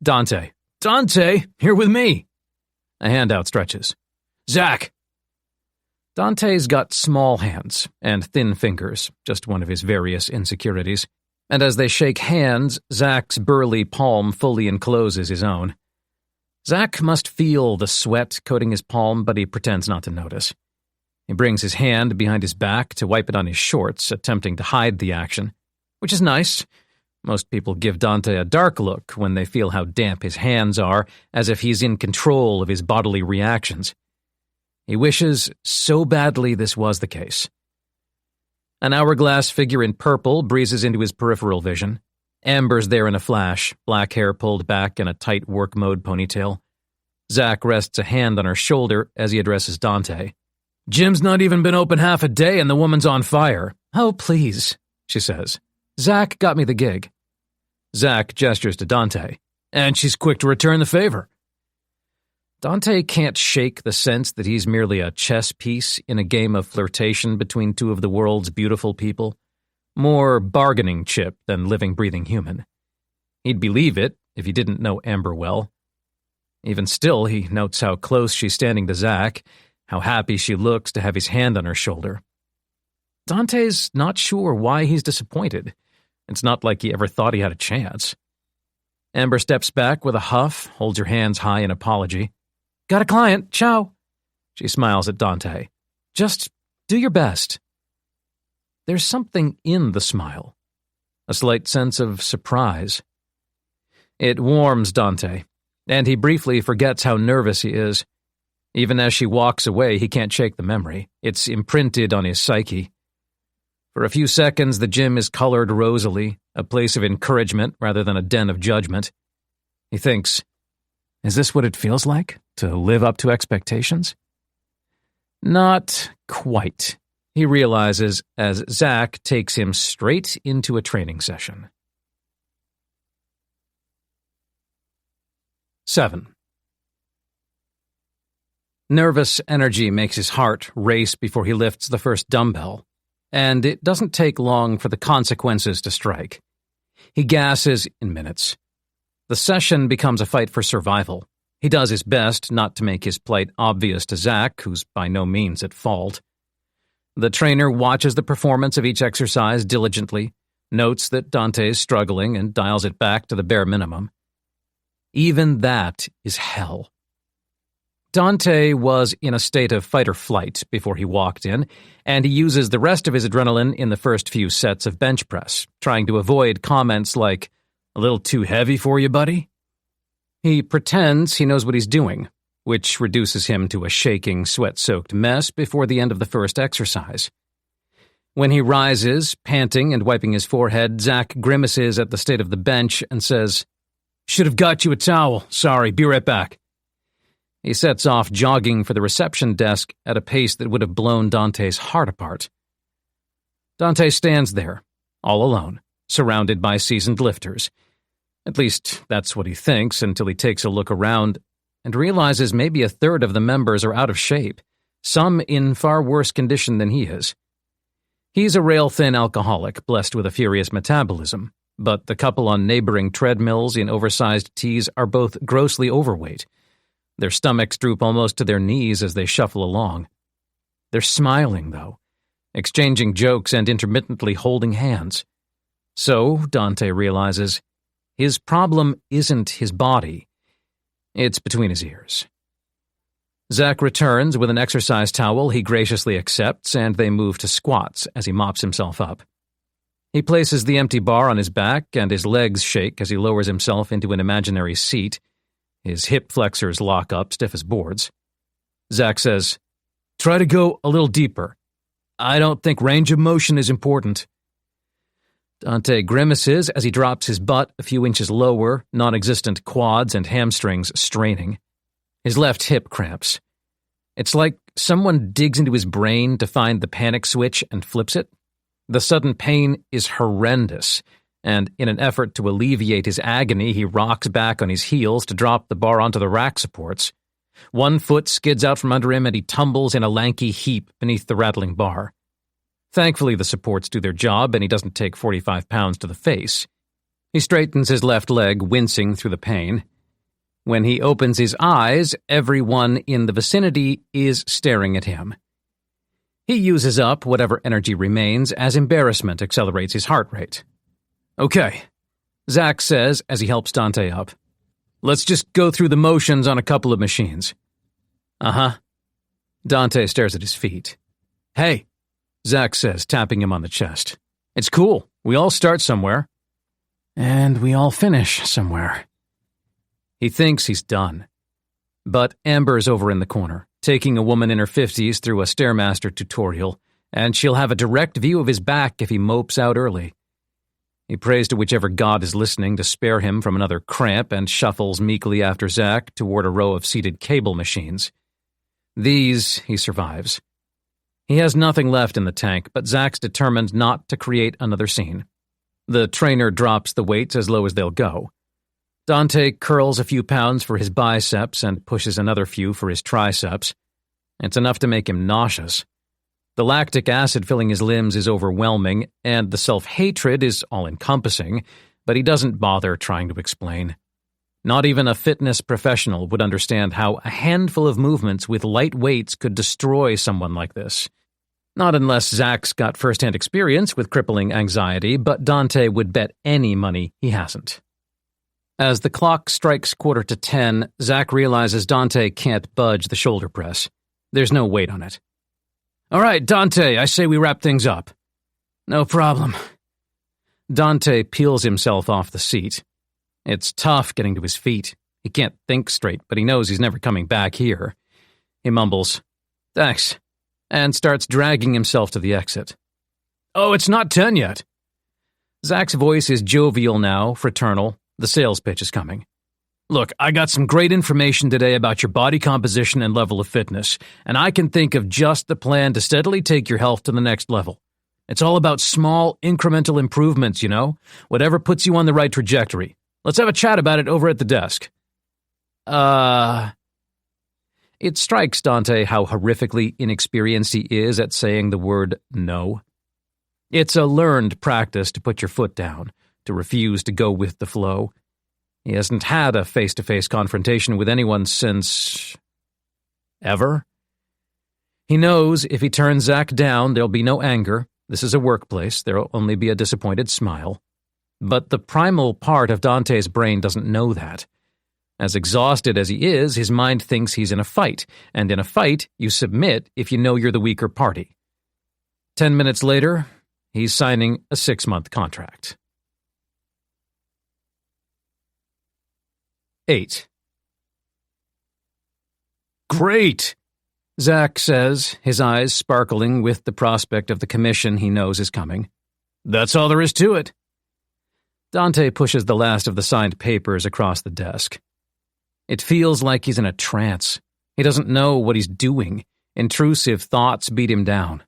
Dante. Dante, here with me. A hand outstretches. Zach. Dante's got small hands and thin fingers, just one of his various insecurities, and as they shake hands, Zach's burly palm fully encloses his own. Zach must feel the sweat coating his palm, but he pretends not to notice. He brings his hand behind his back to wipe it on his shorts, attempting to hide the action, which is nice. Most people give Dante a dark look when they feel how damp his hands are, as if he's in control of his bodily reactions. He wishes so badly this was the case. An hourglass figure in purple breezes into his peripheral vision. Amber's there in a flash, black hair pulled back in a tight work mode ponytail. Zach rests a hand on her shoulder as he addresses Dante. Gym's not even been open half a day and the woman's on fire. Oh, please, she says. Zach got me the gig. Zach gestures to Dante. And she's quick to return the favor. Dante can't shake the sense that he's merely a chess piece in a game of flirtation between two of the world's beautiful people. More bargaining chip than living, breathing human. He'd believe it if he didn't know Amber well. Even still, he notes how close she's standing to Zach, how happy she looks to have his hand on her shoulder. Dante's not sure why he's disappointed. It's not like he ever thought he had a chance. Amber steps back with a huff, holds her hands high in apology. Got a client, ciao. She smiles at Dante. Just do your best. There's something in the smile, a slight sense of surprise. It warms Dante, and he briefly forgets how nervous he is. Even as she walks away, he can't shake the memory. It's imprinted on his psyche. For a few seconds, the gym is colored rosily, a place of encouragement rather than a den of judgment. He thinks, is this what it feels like, to live up to expectations? Not quite, he realizes as Zach takes him straight into a training session. 7. Nervous energy makes his heart race before he lifts the first dumbbell, and it doesn't take long for the consequences to strike. He gasses in minutes. The session becomes a fight for survival. He does his best not to make his plight obvious to Zach, who's by no means at fault. The trainer watches the performance of each exercise diligently, notes that Dante's struggling, and dials it back to the bare minimum. Even that is hell. Dante was in a state of fight or flight before he walked in, and he uses the rest of his adrenaline in the first few sets of bench press, trying to avoid comments like, "A little too heavy for you, buddy?" He pretends he knows what he's doing, which reduces him to a shaking, sweat-soaked mess before the end of the first exercise. When he rises, panting and wiping his forehead, Zach grimaces at the state of the bench and says, "Should have got you a towel. Sorry, be right back." He sets off jogging for the reception desk at a pace that would have blown Dante's heart apart. Dante stands there, all alone, surrounded by seasoned lifters. At least, that's what he thinks until he takes a look around and realizes maybe a third of the members are out of shape, some in far worse condition than he is. He's a rail-thin alcoholic blessed with a furious metabolism, but the couple on neighboring treadmills in oversized tees are both grossly overweight. Their stomachs droop almost to their knees as they shuffle along. They're smiling, though, exchanging jokes and intermittently holding hands. So, Dante realizes, his problem isn't his body. It's between his ears. Zach returns with an exercise towel he graciously accepts, and they move to squats as he mops himself up. He places the empty bar on his back, and his legs shake as he lowers himself into an imaginary seat. His hip flexors lock up, stiff as boards. Zach says, "Try to go a little deeper. I don't think range of motion is important." Dante grimaces as he drops his butt a few inches lower, non-existent quads and hamstrings straining. His left hip cramps. It's like someone digs into his brain to find the panic switch and flips it. The sudden pain is horrendous, and in an effort to alleviate his agony, he rocks back on his heels to drop the bar onto the rack supports. One foot skids out from under him, and he tumbles in a lanky heap beneath the rattling bar. Thankfully, the supports do their job and he doesn't take 45 pounds to the face. He straightens his left leg, wincing through the pain. When he opens his eyes, everyone in the vicinity is staring at him. He uses up whatever energy remains as embarrassment accelerates his heart rate. "Okay," Zach says as he helps Dante up. "Let's just go through the motions on a couple of machines." "Uh-huh." Dante stares at his feet. "Hey," Zach says, tapping him on the chest. "It's cool. We all start somewhere. And we all finish somewhere." He thinks he's done. But Amber's over in the corner, taking a woman in her 50s through a Stairmaster tutorial, and she'll have a direct view of his back if he mopes out early. He prays to whichever god is listening to spare him from another cramp and shuffles meekly after Zach toward a row of seated cable machines. These he survives. He has nothing left in the tank, but Zach's determined not to create another scene. The trainer drops the weights as low as they'll go. Dante curls a few pounds for his biceps and pushes another few for his triceps. It's enough to make him nauseous. The lactic acid filling his limbs is overwhelming, and the self-hatred is all-encompassing, but he doesn't bother trying to explain. Not even a fitness professional would understand how a handful of movements with light weights could destroy someone like this. Not unless Zach's got first-hand experience with crippling anxiety, but Dante would bet any money he hasn't. As the clock strikes 9:45, Zach realizes Dante can't budge the shoulder press. There's no weight on it. "All right, Dante, I say we wrap things up." "No problem." Dante peels himself off the seat. It's tough getting to his feet. He can't think straight, but he knows he's never coming back here. He mumbles, "Thanks," and starts dragging himself to the exit. "Oh, it's not 10 yet." Zach's voice is jovial now, fraternal. The sales pitch is coming. "Look, I got some great information today about your body composition and level of fitness, and I can think of just the plan to steadily take your health to the next level. It's all about small, incremental improvements, you know? Whatever puts you on the right trajectory. Let's have a chat about it over at the desk." It strikes Dante how horrifically inexperienced he is at saying the word no. It's a learned practice to put your foot down, to refuse to go with the flow. He hasn't had a face-to-face confrontation with anyone since... ever? He knows if he turns Zach down, there'll be no anger. This is a workplace. There'll only be a disappointed smile. But the primal part of Dante's brain doesn't know that. As exhausted as he is, his mind thinks he's in a fight, and in a fight, you submit if you know you're the weaker party. 10 minutes later, he's signing a 6-month contract. 8. "Great," Zach says, his eyes sparkling with the prospect of the commission he knows is coming. "That's all there is to it." Dante pushes the last of the signed papers across the desk. It feels like he's in a trance. He doesn't know what he's doing. Intrusive thoughts beat him down.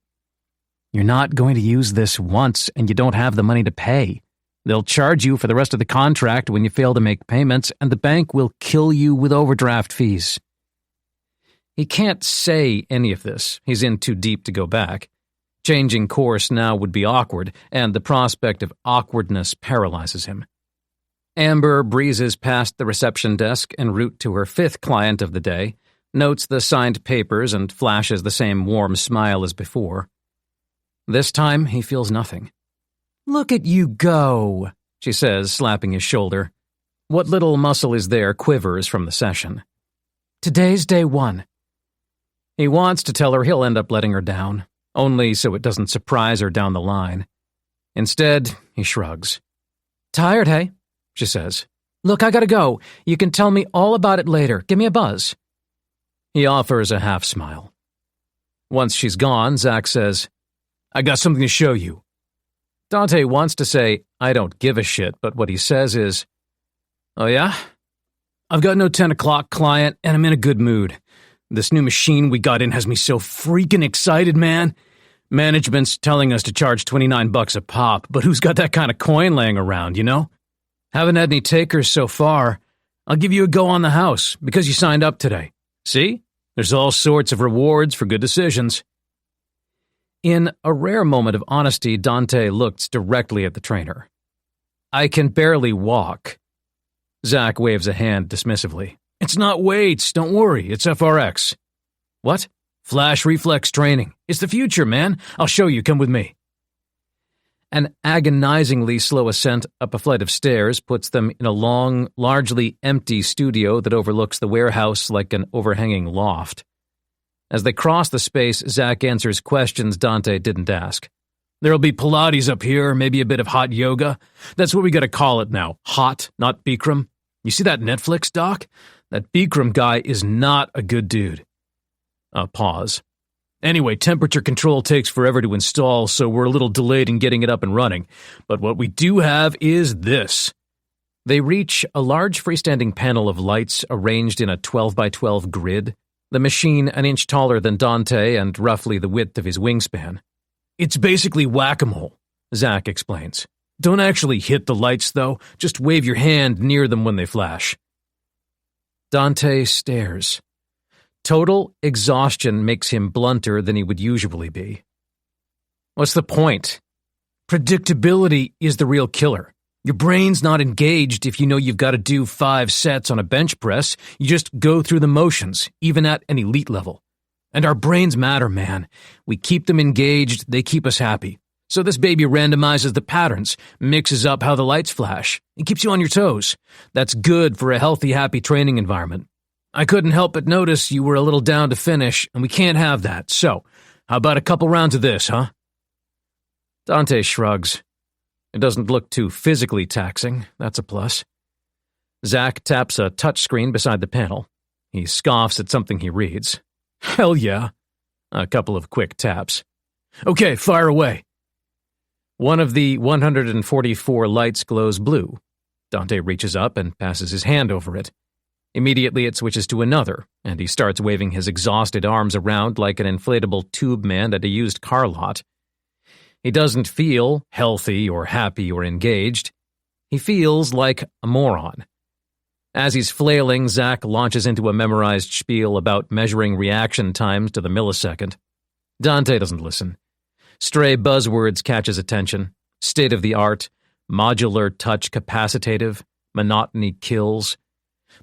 "You're not going to use this once, and you don't have the money to pay. They'll charge you for the rest of the contract when you fail to make payments, and the bank will kill you with overdraft fees." He can't say any of this. He's in too deep to go back. Changing course now would be awkward, and the prospect of awkwardness paralyzes him. Amber breezes past the reception desk en route to her 5th client of the day, notes the signed papers and flashes the same warm smile as before. This time, he feels nothing. "Look at you go," she says, slapping his shoulder. What little muscle is there quivers from the session. "Today's day 1. He wants to tell her he'll end up letting her down, only so it doesn't surprise her down the line. Instead, he shrugs. "Tired, hey?" she says. "Look, I gotta go. You can tell me all about it later. Give me a buzz." He offers a half-smile. Once she's gone, Zach says, "I got something to show you." Dante wants to say, "I don't give a shit," but what he says is, "Oh yeah? I've got no 10 o'clock client, and I'm in a good mood. This new machine we got in has me so freaking excited, man. Management's telling us to charge $29 a pop, but who's got that kind of coin laying around, you know? Haven't had any takers so far. I'll give you a go on the house, because you signed up today. See? There's all sorts of rewards for good decisions." In a rare moment of honesty, Dante looked directly at the trainer. I can barely walk. Zach waves a hand dismissively. It's not weights, don't worry, it's FRX. What? Flash reflex training. It's the future, man. I'll show you, come with me. An agonizingly slow ascent up a flight of stairs puts them in a long, largely empty studio that overlooks the warehouse like an overhanging loft. As they cross the space, Zach answers questions Dante didn't ask. There'll be Pilates up here, maybe a bit of hot yoga. That's what we gotta call it now. Hot, not Bikram. You see that Netflix doc? That Bikram guy is not a good dude. A pause. Anyway, temperature control takes forever to install, so we're a little delayed in getting it up and running. But what we do have is this. They reach a large freestanding panel of lights arranged in a 12 by 12 grid, the machine an inch taller than Dante and roughly the width of his wingspan. It's basically whack-a-mole, Zach explains. Don't actually hit the lights, though. Just wave your hand near them when they flash. Dante stares. Total exhaustion makes him blunter than he would usually be. What's the point? Predictability is the real killer. Your brain's not engaged if you know you've got to do 5 sets on a bench press. You just go through the motions, even at an elite level. And our brains matter, man. We keep them engaged, they keep us happy. So this baby randomizes the patterns, mixes up how the lights flash. It keeps you on your toes. That's good for a healthy, happy training environment. I couldn't help but notice you were a little down to finish, and we can't have that. So, how about a couple rounds of this, huh? Dante shrugs. It doesn't look too physically taxing. That's a plus. Zach taps a touchscreen beside the panel. He scoffs at something he reads. Hell yeah. A couple of quick taps. Okay, fire away. One of the 144 lights glows blue. Dante reaches up and passes his hand over it. Immediately it switches to another, and he starts waving his exhausted arms around like an inflatable tube man at a used car lot. He doesn't feel healthy or happy or engaged. He feels like a moron. As he's flailing, Zach launches into a memorized spiel about measuring reaction times to the millisecond. Dante doesn't listen. Stray buzzwords catch his attention. State-of-the-art, modular touch capacitative, monotony kills.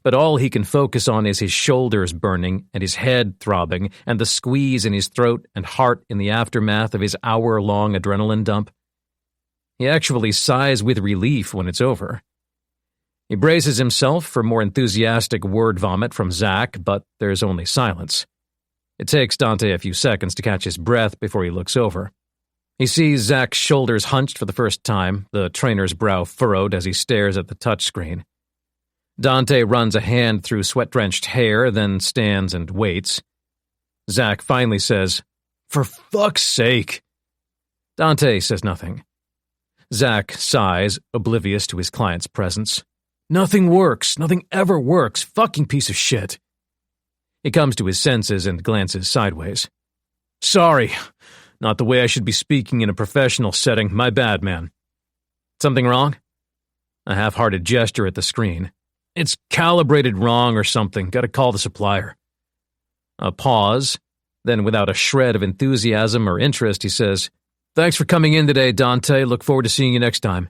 But all he can focus on is his shoulders burning and his head throbbing and the squeeze in his throat and heart in the aftermath of his hour-long adrenaline dump. He actually sighs with relief when it's over. He braces himself for more enthusiastic word vomit from Zach, but there's only silence. It takes Dante a few seconds to catch his breath before he looks over. He sees Zach's shoulders hunched for the first time, the trainer's brow furrowed as he stares at the touchscreen. Dante runs a hand through sweat-drenched hair, then stands and waits. Zach finally says, "For fuck's sake!" Dante says nothing. Zach sighs, oblivious to his client's presence. Nothing works. Nothing ever works. Fucking piece of shit. He comes to his senses and glances sideways. Sorry. Not the way I should be speaking in a professional setting. My bad, man. Something wrong? A half-hearted gesture at the screen. It's calibrated wrong or something. Gotta call the supplier. A pause. Then, without a shred of enthusiasm or interest, he says, Thanks for coming in today, Dante. Look forward to seeing you next time.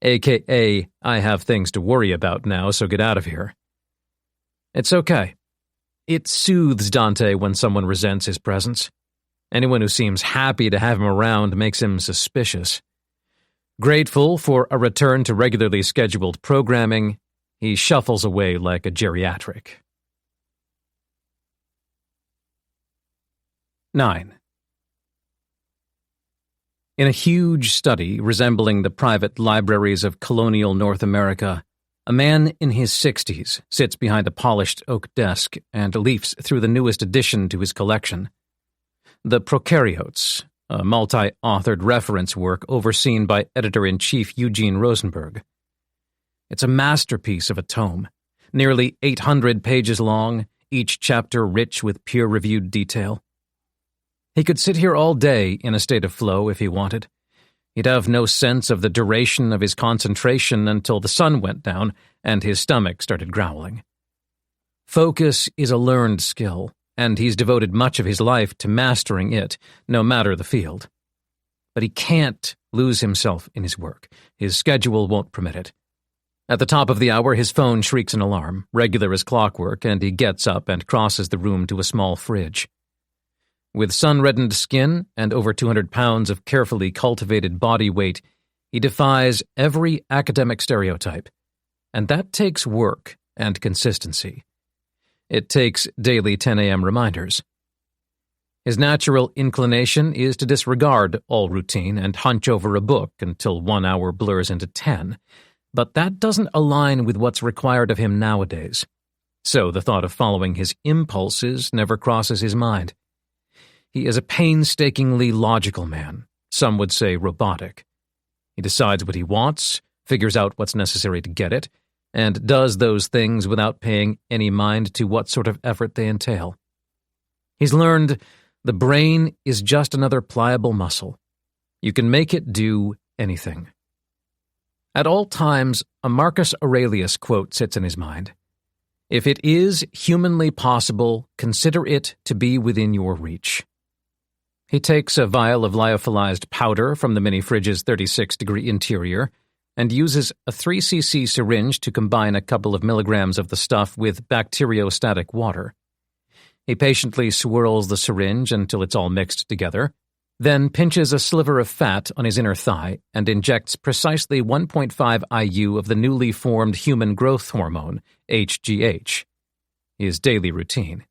AKA, I have things to worry about now, so get out of here. It's okay. It soothes Dante when someone resents his presence. Anyone who seems happy to have him around makes him suspicious. Grateful for a return to regularly scheduled programming, he shuffles away like a geriatric. 9. In a huge study resembling the private libraries of colonial North America, a man in his 60s sits behind a polished oak desk and leafs through the newest addition to his collection. The Prokaryotes, a multi-authored reference work overseen by Editor-in-Chief Eugene Rosenberg. It's a masterpiece of a tome, nearly 800 pages long, each chapter rich with peer-reviewed detail. He could sit here all day in a state of flow if he wanted. He'd have no sense of the duration of his concentration until the sun went down and his stomach started growling. Focus is a learned skill, and he's devoted much of his life to mastering it, no matter the field. But he can't lose himself in his work. His schedule won't permit it. At the top of the hour, his phone shrieks an alarm, regular as clockwork, and he gets up and crosses the room to a small fridge. With sun-reddened skin and over 200 pounds of carefully cultivated body weight, he defies every academic stereotype. And that takes work and consistency. It takes daily 10 a.m. reminders. His natural inclination is to disregard all routine and hunch over a book until 1 hour blurs into 10, but that doesn't align with what's required of him nowadays. So the thought of following his impulses never crosses his mind. He is a painstakingly logical man, some would say robotic. He decides what he wants, figures out what's necessary to get it, and does those things without paying any mind to what sort of effort they entail. He's learned the brain is just another pliable muscle. You can make it do anything. At all times, a Marcus Aurelius quote sits in his mind. If it is humanly possible, consider it to be within your reach. He takes a vial of lyophilized powder from the mini-fridge's 36-degree interior and uses a 3 cc syringe to combine a couple of milligrams of the stuff with bacteriostatic water. He patiently swirls the syringe until it's all mixed together, then pinches a sliver of fat on his inner thigh and injects precisely 1.5 IU of the newly formed human growth hormone, HGH. His daily routine.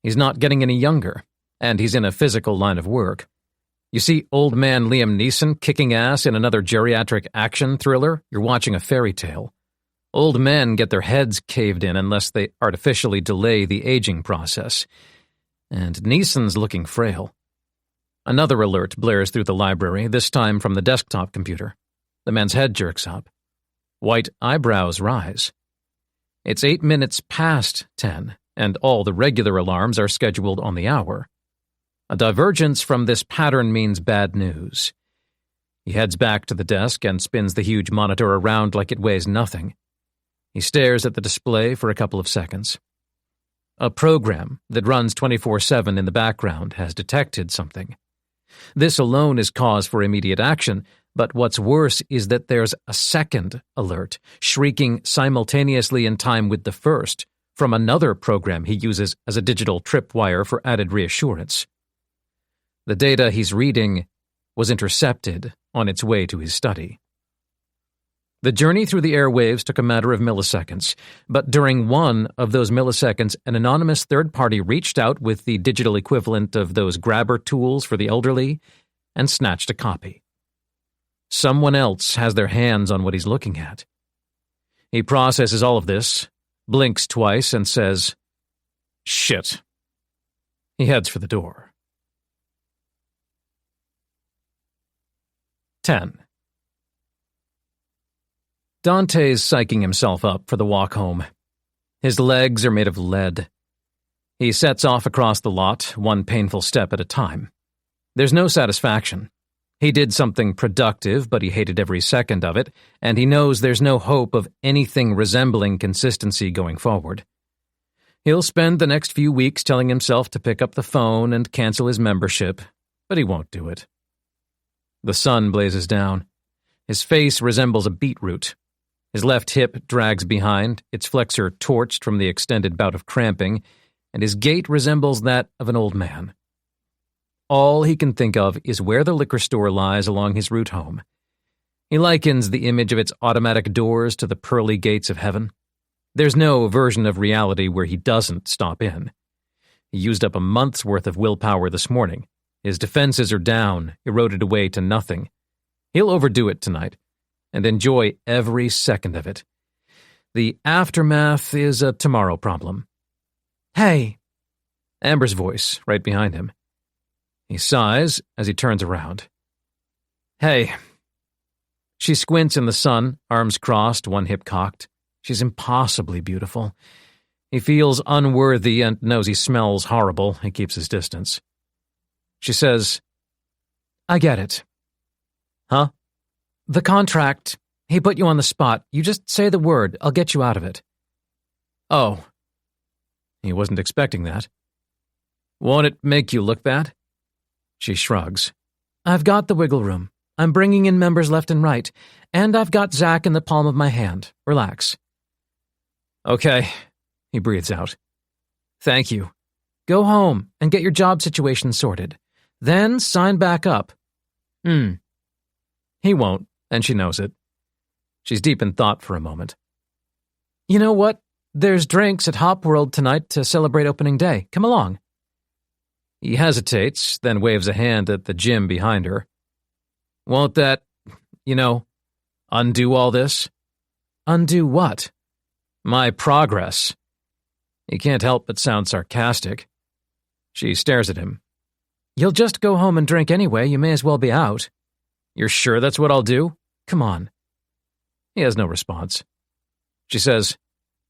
He's not getting any younger, and he's in a physical line of work. You see old man Liam Neeson kicking ass in another geriatric action thriller, you're watching a fairy tale. Old men get their heads caved in unless they artificially delay the aging process. And Neeson's looking frail. Another alert blares through the library, this time from the desktop computer. The man's head jerks up. White eyebrows rise. It's 8 minutes past 10, and all the regular alarms are scheduled on the hour. A divergence from this pattern means bad news. He heads back to the desk and spins the huge monitor around like it weighs nothing. He stares at the display for a couple of seconds. A program that runs 24/7 in the background has detected something. This alone is cause for immediate action, but what's worse is that there's a second alert, shrieking simultaneously in time with the first, from another program he uses as a digital tripwire for added reassurance. The data he's reading was intercepted on its way to his study. The journey through the airwaves took a matter of milliseconds, but during one of those milliseconds, an anonymous third party reached out with the digital equivalent of those grabber tools for the elderly and snatched a copy. Someone else has their hands on what he's looking at. He processes all of this, blinks twice, and says, "Shit." He heads for the door. 10. Dante's psyching himself up for the walk home. His legs are made of lead. He sets off across the lot, one painful step at a time. There's no satisfaction. He did something productive, but he hated every second of it, and he knows there's no hope of anything resembling consistency going forward. He'll spend the next few weeks telling himself to pick up the phone and cancel his membership, but he won't do it. The sun blazes down. His face resembles a beetroot. His left hip drags behind, its flexor torched from the extended bout of cramping, and his gait resembles that of an old man. All he can think of is where the liquor store lies along his route home. He likens the image of its automatic doors to the pearly gates of heaven. There's no version of reality where he doesn't stop in. He used up a month's worth of willpower this morning. His defenses are down, eroded away to nothing. He'll overdo it tonight, and enjoy every second of it. The aftermath is a tomorrow problem. "Hey!" Amber's voice, right behind him. He sighs as he turns around. "Hey." She squints in the sun, arms crossed, one hip cocked. She's impossibly beautiful. He feels unworthy and knows he smells horrible. He keeps his distance. She says, "I get it." "Huh?" "The contract. He put you on the spot. You just say the word. I'll get you out of it." "Oh." He wasn't expecting that. Won't it make you look bad? She shrugs. I've got the wiggle room. I'm bringing in members left and right, and I've got Zach in the palm of my hand. Relax. Okay, he breathes out. Thank you. Go home and get your job situation sorted. Then sign back up. He won't, and she knows it. She's deep in thought for a moment. You know what? There's drinks at Hop World tonight to celebrate opening day. Come along. He hesitates, then waves a hand at the gym behind her. Won't that, undo all this? Undo what? My progress. He can't help but sound sarcastic. She stares at him. You'll just go home and drink anyway. You may as well be out. You're sure that's what I'll do? Come on. He has no response. She says,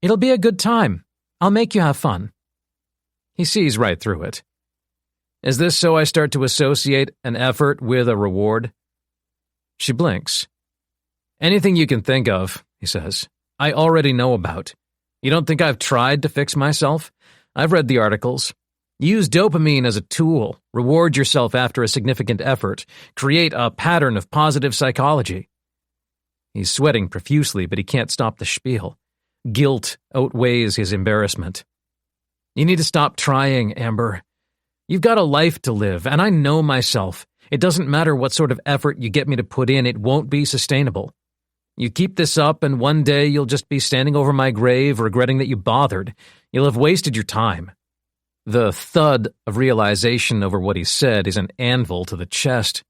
It'll be a good time. I'll make you have fun. He sees right through it. Is this so I start to associate an effort with a reward? She blinks. Anything you can think of, he says, I already know about. You don't think I've tried to fix myself? I've read the articles. Use dopamine as a tool. Reward yourself after a significant effort. Create a pattern of positive psychology. He's sweating profusely, but he can't stop the spiel. Guilt outweighs his embarrassment. You need to stop trying, Amber. You've got a life to live, and I know myself. It doesn't matter what sort of effort you get me to put in, it won't be sustainable. You keep this up, and one day you'll just be standing over my grave regretting that you bothered. You'll have wasted your time. The thud of realization over what he said is an anvil to the chest.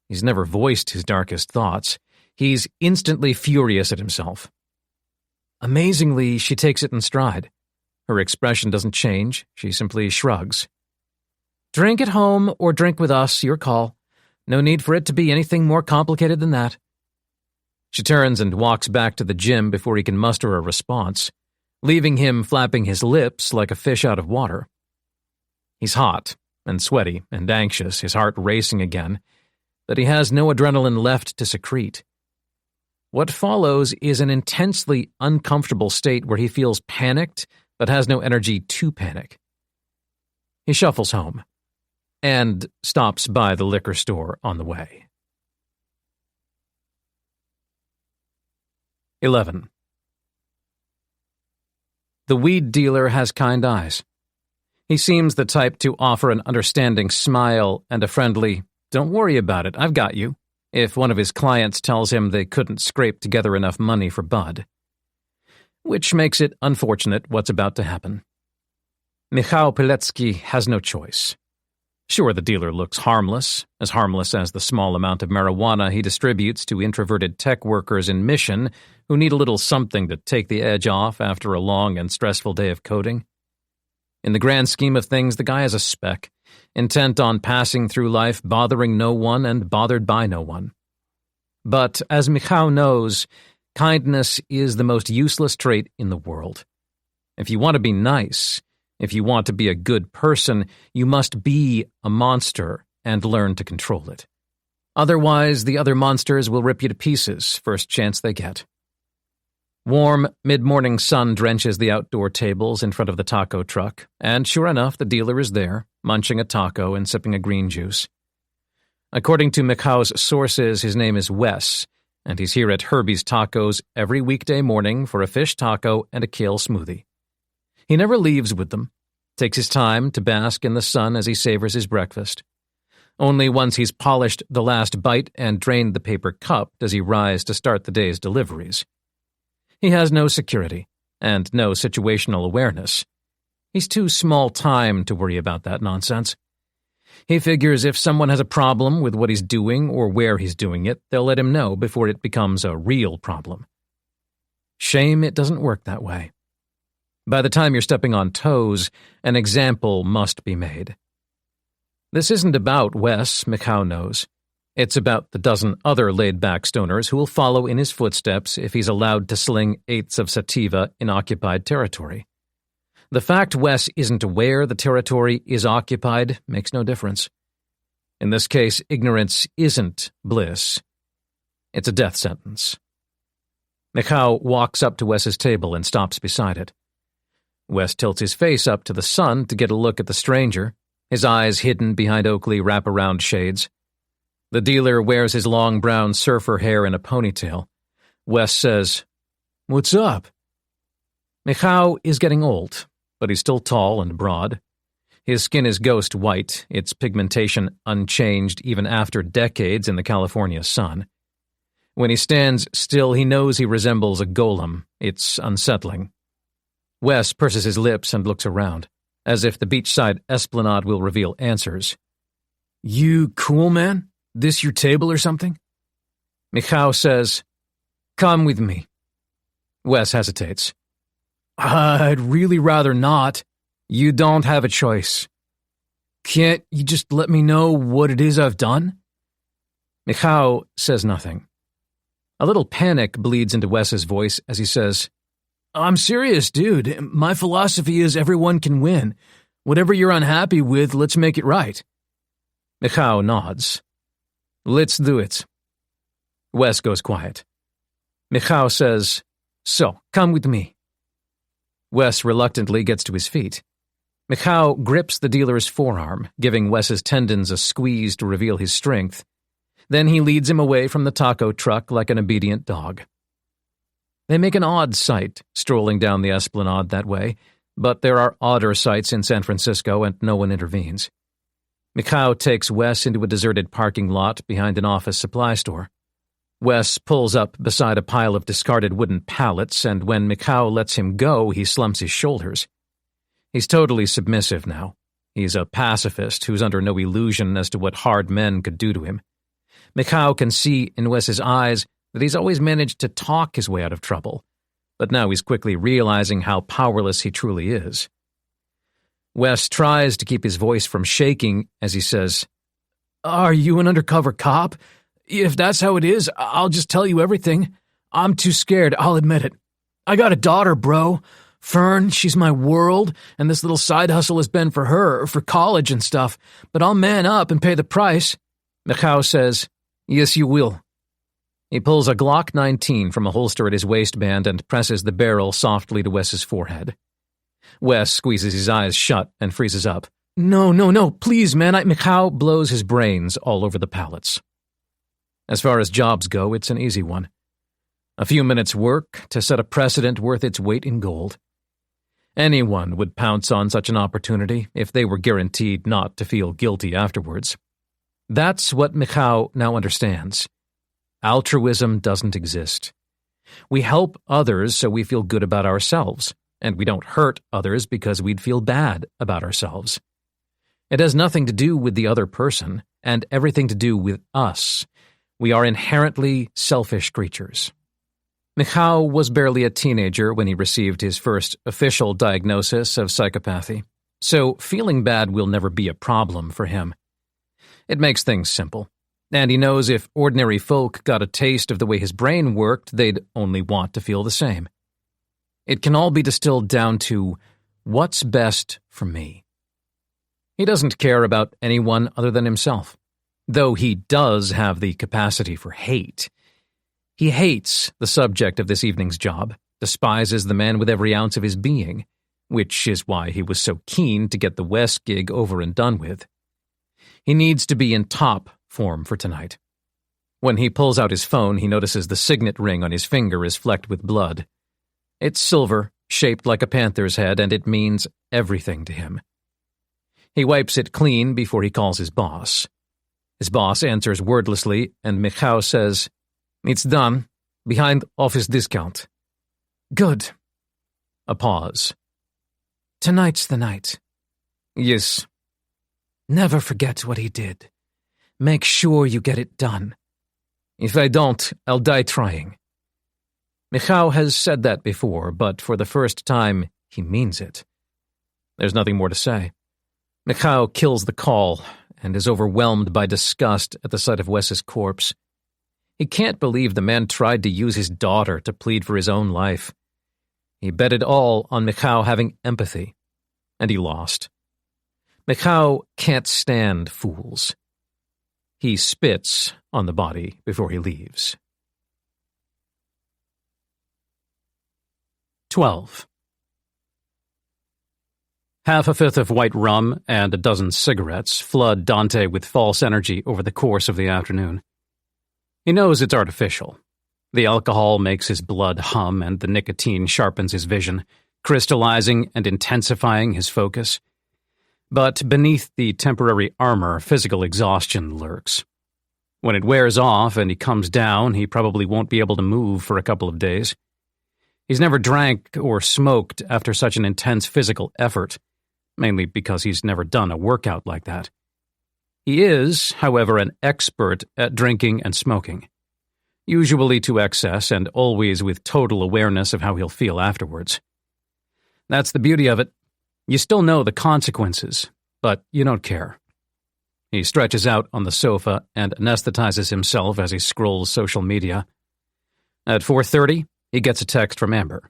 He's never voiced his darkest thoughts. He's instantly furious at himself. Amazingly, she takes it in stride. Her expression doesn't change. She simply shrugs. Drink at home or drink with us, your call. No need for it to be anything more complicated than that. She turns and walks back to the gym before he can muster a response, leaving him flapping his lips like a fish out of water. He's hot and sweaty and anxious, his heart racing again, but he has no adrenaline left to secrete. What follows is an intensely uncomfortable state where he feels panicked but has no energy to panic. He shuffles home and stops by the liquor store on the way. 11. The weed dealer has kind eyes. He seems the type to offer an understanding smile and a friendly, "Don't worry about it, I've got you," if one of his clients tells him they couldn't scrape together enough money for bud. Which makes it unfortunate what's about to happen. Michał Pilecki has no choice. Sure, the dealer looks harmless as the small amount of marijuana he distributes to introverted tech workers in Mission who need a little something to take the edge off after a long and stressful day of coding. In the grand scheme of things, the guy is a speck, intent on passing through life bothering no one and bothered by no one. But, as Michał knows, kindness is the most useless trait in the world. If you want to be nice, if you want to be a good person, you must be a monster and learn to control it. Otherwise, the other monsters will rip you to pieces first chance they get. Warm, mid-morning sun drenches the outdoor tables in front of the taco truck, and sure enough, the dealer is there, munching a taco and sipping a green juice. According to Michał's sources, his name is Wes, and he's here at Herbie's Tacos every weekday morning for a fish taco and a kale smoothie. He never leaves with them, takes his time to bask in the sun as he savors his breakfast. Only once he's polished the last bite and drained the paper cup does he rise to start the day's deliveries. He has no security and no situational awareness. He's too small time to worry about that nonsense. He figures if someone has a problem with what he's doing or where he's doing it, they'll let him know before it becomes a real problem. Shame it doesn't work that way. By the time you're stepping on toes, an example must be made. This isn't about Wes, Michał knows. It's about the dozen other laid-back stoners who will follow in his footsteps if he's allowed to sling eighths of sativa in occupied territory. The fact Wes isn't aware the territory is occupied makes no difference. In this case, ignorance isn't bliss. It's a death sentence. Michał walks up to Wes's table and stops beside it. Wes tilts his face up to the sun to get a look at the stranger, his eyes hidden behind Oakley wraparound shades. The dealer wears his long brown surfer hair in a ponytail. Wes says, "What's up?" Michał is getting old, but he's still tall and broad. His skin is ghost white, its pigmentation unchanged even after decades in the California sun. When he stands still, he knows he resembles a golem. It's unsettling. Wes purses his lips and looks around, as if the beachside esplanade will reveal answers. "You cool, man? This your table or something?" Michał says, "Come with me." Wes hesitates. "I'd really rather not." "You don't have a choice." "Can't you just let me know what it is I've done?" Michał says nothing. A little panic bleeds into Wes's voice as he says, "I'm serious, dude. My philosophy is everyone can win. Whatever you're unhappy with, let's make it right." Michał nods. "Let's do it." Wes goes quiet. Michał says, "So, come with me." Wes reluctantly gets to his feet. Michał grips the dealer's forearm, giving Wes's tendons a squeeze to reveal his strength. Then he leads him away from the taco truck like an obedient dog. They make an odd sight, strolling down the esplanade that way, but there are odder sights in San Francisco and no one intervenes. Michał takes Wes into a deserted parking lot behind an office supply store. Wes pulls up beside a pile of discarded wooden pallets, and when Michał lets him go, he slumps his shoulders. He's totally submissive now. He's a pacifist who's under no illusion as to what hard men could do to him. Michał can see in Wes's eyes that he's always managed to talk his way out of trouble, but now he's quickly realizing how powerless he truly is. Wes tries to keep his voice from shaking as he says, "Are you an undercover cop? If that's how it is, I'll just tell you everything. I'm too scared, I'll admit it. I got a daughter, bro. Fern, she's my world, and this little side hustle has been for her, for college and stuff, but I'll man up and pay the price." Michał says, "Yes, you will." He pulls a Glock 19 from a holster at his waistband and presses the barrel softly to Wes's forehead. Wes squeezes his eyes shut and freezes up. No, please, man, Michał blows his brains all over the pallets. As far as jobs go, it's an easy one. A few minutes' work to set a precedent worth its weight in gold. Anyone would pounce on such an opportunity if they were guaranteed not to feel guilty afterwards. That's what Michał now understands. Altruism doesn't exist. We help others so we feel good about ourselves, and we don't hurt others because we'd feel bad about ourselves. It has nothing to do with the other person, and everything to do with us. We are inherently selfish creatures. Michał was barely a teenager when he received his first official diagnosis of psychopathy, so feeling bad will never be a problem for him. It makes things simple, and he knows if ordinary folk got a taste of the way his brain worked, they'd only want to feel the same. It can all be distilled down to, what's best for me? He doesn't care about anyone other than himself, though he does have the capacity for hate. He hates the subject of this evening's job, despises the man with every ounce of his being, which is why he was so keen to get the Wes gig over and done with. He needs to be in top form for tonight. When he pulls out his phone, he notices the signet ring on his finger is flecked with blood. It's silver, shaped like a panther's head, and it means everything to him. He wipes it clean before he calls his boss. His boss answers wordlessly, and Michał says, "It's done. Behind office discount." "Good." A pause. "Tonight's the night." "Yes." "Never forget what he did. Make sure you get it done." "If I don't, I'll die trying." Michał has said that before, but for the first time, he means it. There's nothing more to say. Michał kills the call and is overwhelmed by disgust at the sight of Wes's corpse. He can't believe the man tried to use his daughter to plead for his own life. He bet it all on Michał having empathy, and he lost. Michał can't stand fools. He spits on the body before he leaves. 12. Half a fifth of white rum and a dozen cigarettes flood Dante with false energy over the course of the afternoon. He knows it's artificial. The alcohol makes his blood hum and the nicotine sharpens his vision, crystallizing and intensifying his focus. But beneath the temporary armor, physical exhaustion lurks. When it wears off and he comes down, he probably won't be able to move for a couple of days. He's never drank or smoked after such an intense physical effort, mainly because he's never done a workout like that. He is, however, an expert at drinking and smoking, usually to excess and always with total awareness of how he'll feel afterwards. That's the beauty of it. You still know the consequences, but you don't care. He stretches out on the sofa and anesthetizes himself as he scrolls social media. At 4:30, he gets a text from Amber.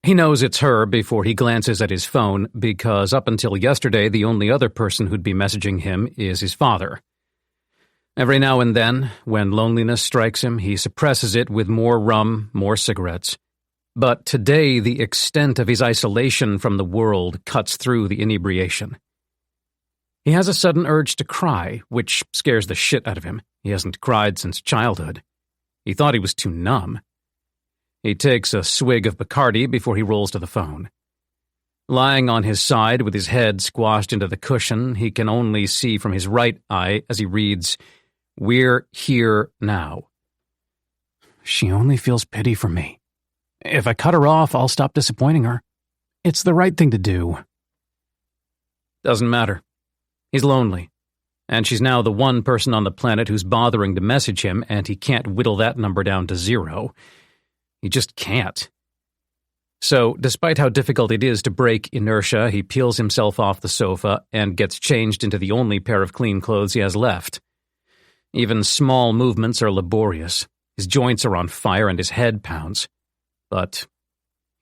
He knows it's her before he glances at his phone because up until yesterday, the only other person who'd be messaging him is his father. Every now and then, when loneliness strikes him, he suppresses it with more rum, more cigarettes. But today, the extent of his isolation from the world cuts through the inebriation. He has a sudden urge to cry, which scares the shit out of him. He hasn't cried since childhood. He thought he was too numb. He takes a swig of Bacardi before he rolls to the phone. Lying on his side with his head squashed into the cushion, he can only see from his right eye as he reads, "We're here now." She only feels pity for me. If I cut her off, I'll stop disappointing her. It's the right thing to do. Doesn't matter. He's lonely. And she's now the one person on the planet who's bothering to message him, and he can't whittle that number down to 0. He just can't. So, despite how difficult it is to break inertia, he peels himself off the sofa and gets changed into the only pair of clean clothes he has left. Even small movements are laborious. His joints are on fire and his head pounds. But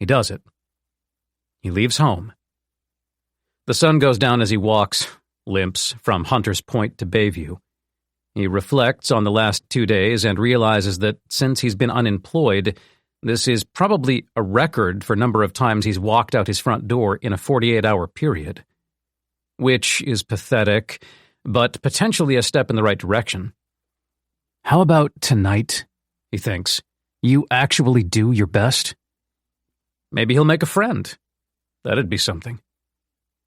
he does it. He leaves home. The sun goes down as he walks, limps, from Hunter's Point to Bayview. He reflects on the last 2 days and realizes that since he's been unemployed, this is probably a record for number of times he's walked out his front door in a 48-hour period. Which is pathetic, but potentially a step in the right direction. How about tonight, he thinks, you actually do your best? Maybe he'll make a friend. That'd be something.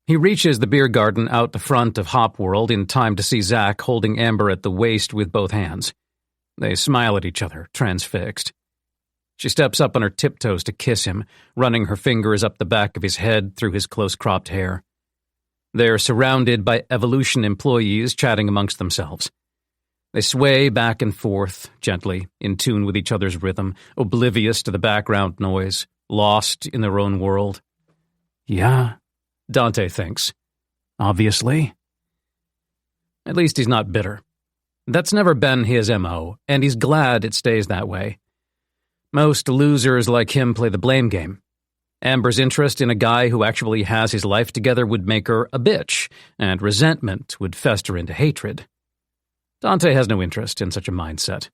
He reaches the beer garden out the front of Hop World in time to see Zach holding Amber at the waist with both hands. They smile at each other, transfixed. She steps up on her tiptoes to kiss him, running her fingers up the back of his head through his close-cropped hair. They're surrounded by Evolution employees chatting amongst themselves. They sway back and forth, gently, in tune with each other's rhythm, oblivious to the background noise, lost in their own world. Yeah, Dante thinks. Obviously. At least he's not bitter. That's never been his MO, and he's glad it stays that way. Most losers like him play the blame game. Amber's interest in a guy who actually has his life together would make her a bitch, and resentment would fester into hatred. Dante has no interest in such a mindset.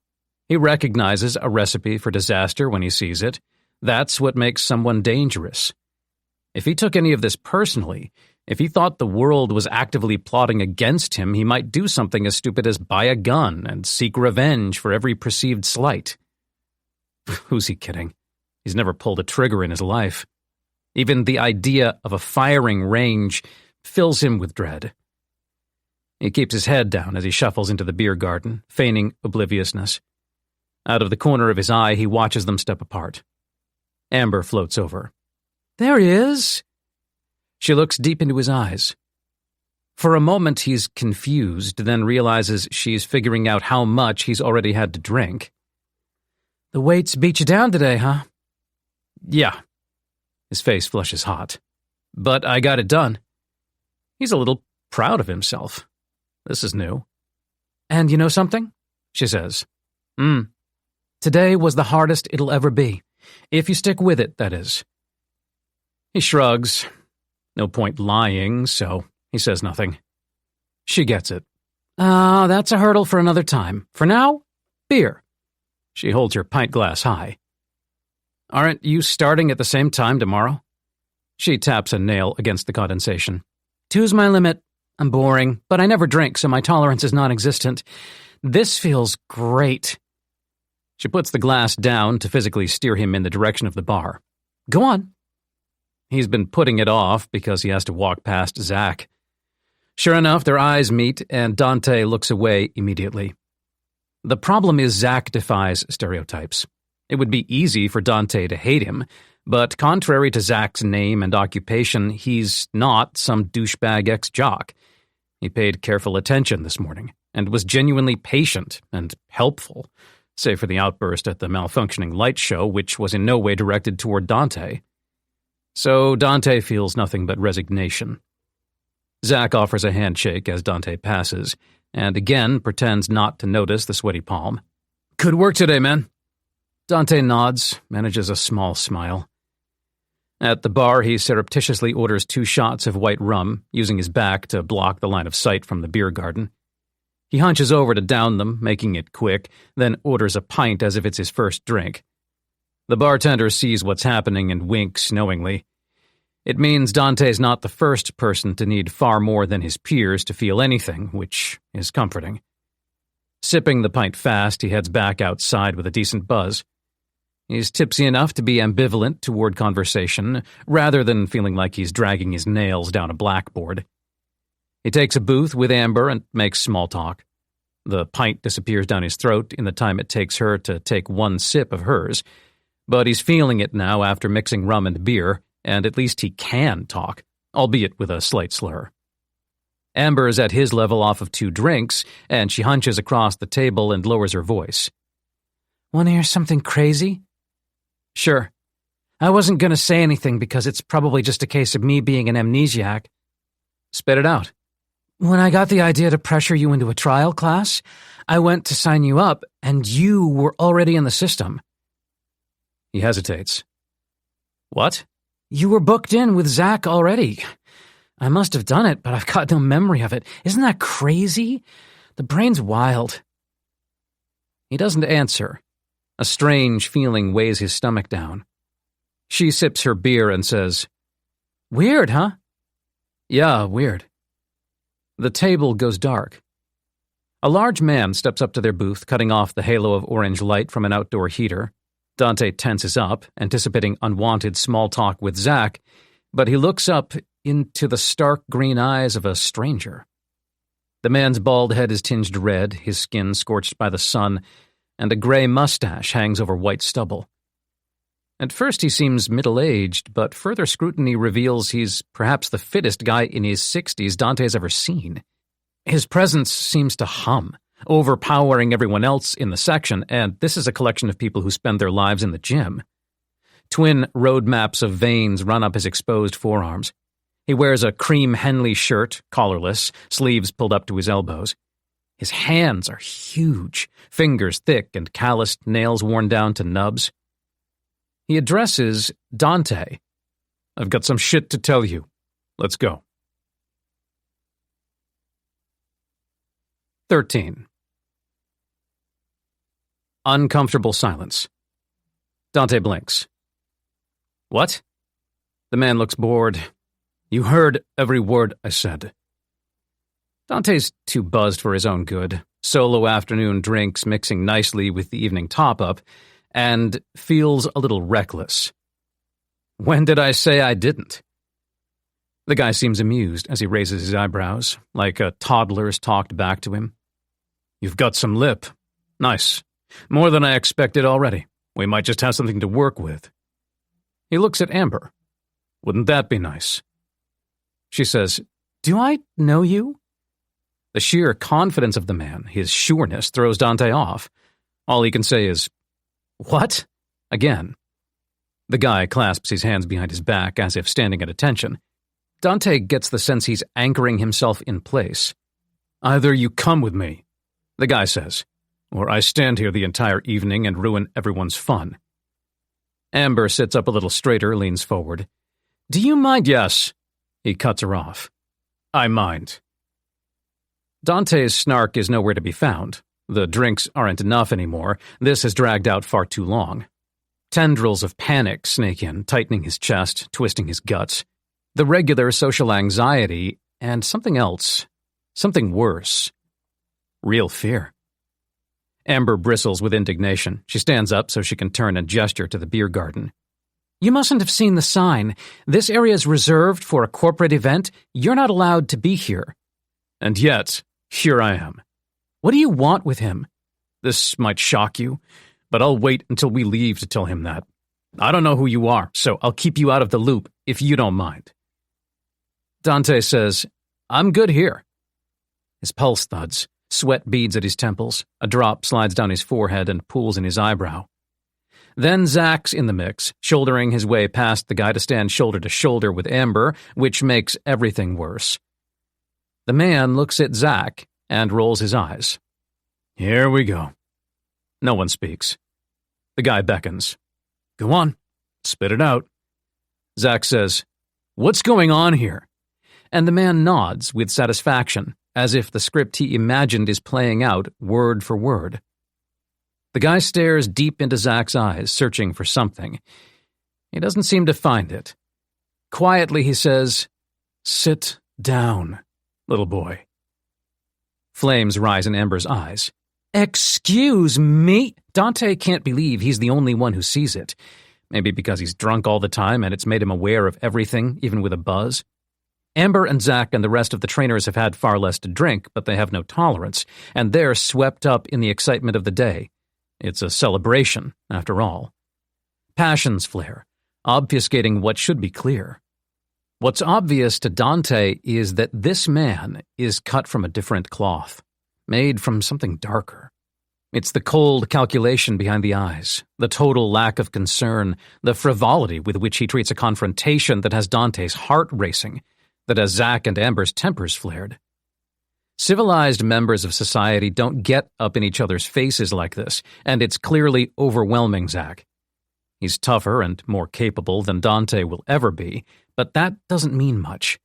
He recognizes a recipe for disaster when he sees it. That's what makes someone dangerous. If he took any of this personally, if he thought the world was actively plotting against him, he might do something as stupid as buy a gun and seek revenge for every perceived slight. Who's he kidding? He's never pulled a trigger in his life. Even the idea of a firing range fills him with dread. He keeps his head down as he shuffles into the beer garden, feigning obliviousness. Out of the corner of his eye, he watches them step apart. Amber floats over. There he is! She looks deep into his eyes. For a moment, he's confused, then realizes she's figuring out how much he's already had to drink. The weights beat you down today, huh? Yeah. His face flushes hot. But I got it done. He's a little proud of himself. This is new. And you know something? She says. Today was the hardest it'll ever be. If you stick with it, that is. He shrugs. No point lying, so he says nothing. She gets it. That's a hurdle for another time. For now, beer. She holds her pint glass high. Aren't you starting at the same time tomorrow? She taps a nail against the condensation. 2's my limit. I'm boring, but I never drink, so my tolerance is non-existent. This feels great. She puts the glass down to physically steer him in the direction of the bar. Go on. He's been putting it off because he has to walk past Zach. Sure enough, their eyes meet, and Dante looks away immediately. The problem is Zach defies stereotypes. It would be easy for Dante to hate him, but contrary to Zach's name and occupation, he's not some douchebag ex-jock. He paid careful attention this morning, and was genuinely patient and helpful, save for the outburst at the malfunctioning light show, which was in no way directed toward Dante. So Dante feels nothing but resignation. Zach offers a handshake as Dante passes, and again pretends not to notice the sweaty palm. Good work today, man. Dante nods, manages a small smile. At the bar, he surreptitiously orders 2 shots of white rum, using his back to block the line of sight from the beer garden. He hunches over to down them, making it quick, then orders a pint as if it's his first drink. The bartender sees what's happening and winks knowingly. It means Dante's not the first person to need far more than his peers to feel anything, which is comforting. Sipping the pint fast, he heads back outside with a decent buzz. He's tipsy enough to be ambivalent toward conversation, rather than feeling like he's dragging his nails down a blackboard. He takes a booth with Amber and makes small talk. The pint disappears down his throat in the time it takes her to take 1 sip of hers, but he's feeling it now after mixing rum and beer, and at least he can talk, albeit with a slight slur. Amber is at his level off of 2 drinks, and she hunches across the table and lowers her voice. Want to hear something crazy? Sure. I wasn't going to say anything because it's probably just a case of me being an amnesiac. Spit it out. When I got the idea to pressure you into a trial class, I went to sign you up, and you were already in the system. He hesitates. What? You were booked in with Zach already. I must have done it, but I've got no memory of it. Isn't that crazy? The brain's wild. He doesn't answer. A strange feeling weighs his stomach down. She sips her beer and says, Weird, huh? Yeah, weird. The table goes dark. A large man steps up to their booth, cutting off the halo of orange light from an outdoor heater. Dante tenses up, anticipating unwanted small talk with Zach, but he looks up into the stark green eyes of a stranger. The man's bald head is tinged red, his skin scorched by the sun, and a gray mustache hangs over white stubble. At first he seems middle-aged, but further scrutiny reveals he's perhaps the fittest guy in his 60s Dante's ever seen. His presence seems to hum, overpowering everyone else in the section, and this is a collection of people who spend their lives in the gym. Twin road maps of veins run up his exposed forearms. He wears a cream Henley shirt, collarless, sleeves pulled up to his elbows. His hands are huge, fingers thick and calloused, nails worn down to nubs. He addresses Dante. I've got some shit to tell you. Let's go. 13. Uncomfortable silence. Dante blinks. What? The man looks bored. You heard every word I said. Dante's too buzzed for his own good, solo afternoon drinks mixing nicely with the evening top-up, and feels a little reckless. When did I say I didn't? The guy seems amused as he raises his eyebrows, like a toddler's talked back to him. You've got some lip. Nice. More than I expected already. We might just have something to work with. He looks at Amber. Wouldn't that be nice? She says, Do I know you? The sheer confidence of the man, his sureness, throws Dante off. All he can say is, What? Again. The guy clasps his hands behind his back as if standing at attention. Dante gets the sense he's anchoring himself in place. Either you come with me, the guy says, or I stand here the entire evening and ruin everyone's fun. Amber sits up a little straighter, leans forward. Do you mind? Yes. He cuts her off. I mind. Dante's snark is nowhere to be found. The drinks aren't enough anymore. This has dragged out far too long. Tendrils of panic snake in, tightening his chest, twisting his guts. The regular social anxiety, and something else. Something worse. Real fear. Amber bristles with indignation. She stands up so she can turn and gesture to the beer garden. You mustn't have seen the sign. This area is reserved for a corporate event. You're not allowed to be here. And yet, here I am. What do you want with him? This might shock you, but I'll wait until we leave to tell him that. I don't know who you are, so I'll keep you out of the loop if you don't mind. Dante says, I'm good here. His pulse thuds. Sweat beads at his temples. A drop slides down his forehead and pools in his eyebrow. Then Zach's in the mix, shouldering his way past the guy to stand shoulder to shoulder with Amber, which makes everything worse. The man looks at Zach and rolls his eyes. Here we go. No one speaks. The guy beckons. Go on, spit it out. Zach says, What's going on here? And the man nods with satisfaction, as if the script he imagined is playing out word for word. The guy stares deep into Zach's eyes, searching for something. He doesn't seem to find it. Quietly he says, Sit down, little boy. Flames rise in Amber's eyes. Excuse me? Dante can't believe he's the only one who sees it. Maybe because he's drunk all the time and it's made him aware of everything, even with a buzz. Amber and Zach and the rest of the trainers have had far less to drink, but they have no tolerance, and they're swept up in the excitement of the day. It's a celebration, after all. Passions flare, obfuscating what should be clear. What's obvious to Dante is that this man is cut from a different cloth, made from something darker. It's the cold calculation behind the eyes, the total lack of concern, the frivolity with which he treats a confrontation that has Dante's heart racing, that has Zach and Amber's tempers flared. Civilized members of society don't get up in each other's faces like this, and it's clearly overwhelming Zach. He's tougher and more capable than Dante will ever be, but that doesn't mean much.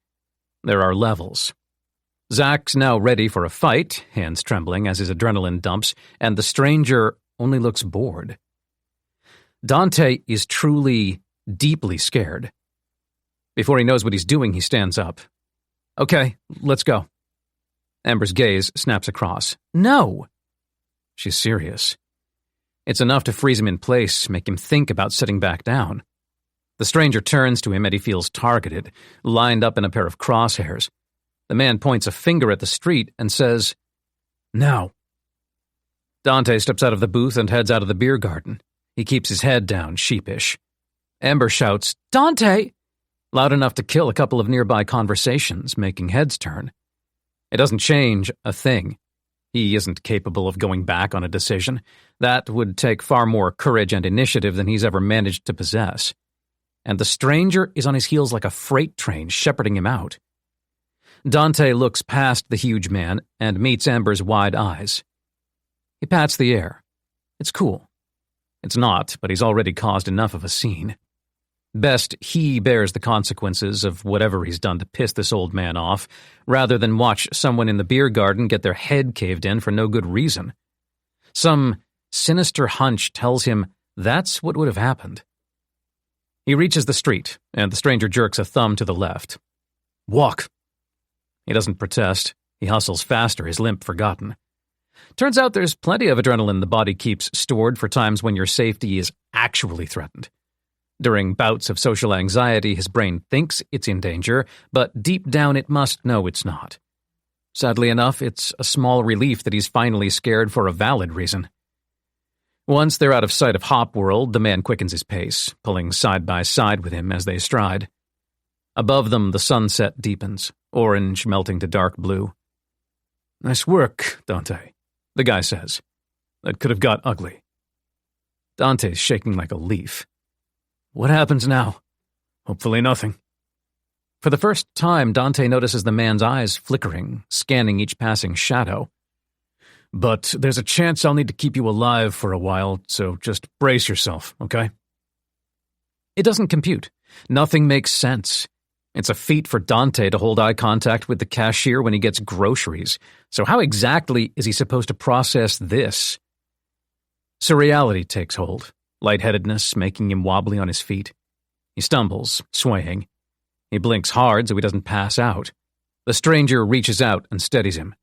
There are levels. Zach's now ready for a fight, hands trembling as his adrenaline dumps, and the stranger only looks bored. Dante is truly, deeply scared. Before he knows what he's doing, he stands up. Okay, let's go. Amber's gaze snaps across. No! She's serious. It's enough to freeze him in place, make him think about sitting back down. The stranger turns to him and he feels targeted, lined up in a pair of crosshairs. The man points a finger at the street and says, Now. Dante steps out of the booth and heads out of the beer garden. He keeps his head down, sheepish. Amber shouts, Dante! Loud enough to kill a couple of nearby conversations, making heads turn. It doesn't change a thing. He isn't capable of going back on a decision. That would take far more courage and initiative than he's ever managed to possess. And the stranger is on his heels like a freight train, shepherding him out. Dante looks past the huge man and meets Amber's wide eyes. He pats the air. It's cool. It's not, but he's already caused enough of a scene. Best he bears the consequences of whatever he's done to piss this old man off, rather than watch someone in the beer garden get their head caved in for no good reason. Some sinister hunch tells him that's what would have happened. He reaches the street, and the stranger jerks a thumb to the left. Walk. He doesn't protest. He hustles faster, his limp forgotten. Turns out there's plenty of adrenaline the body keeps stored for times when your safety is actually threatened. During bouts of social anxiety, his brain thinks it's in danger, but deep down it must know it's not. Sadly enough, it's a small relief that he's finally scared for a valid reason. Once they're out of sight of Hop World, the man quickens his pace, pulling side by side with him as they stride. Above them, the sunset deepens, orange melting to dark blue. Nice work, Dante, the guy says. That could have got ugly. Dante's shaking like a leaf. What happens now? Hopefully nothing. For the first time, Dante notices the man's eyes flickering, scanning each passing shadow. But there's a chance I'll need to keep you alive for a while, so just brace yourself, okay? It doesn't compute. Nothing makes sense. It's a feat for Dante to hold eye contact with the cashier when he gets groceries, so how exactly is he supposed to process this? Surreality takes hold. lightheadedness making him wobbly on his feet. He stumbles, swaying. He blinks hard so he doesn't pass out. The stranger reaches out and steadies him.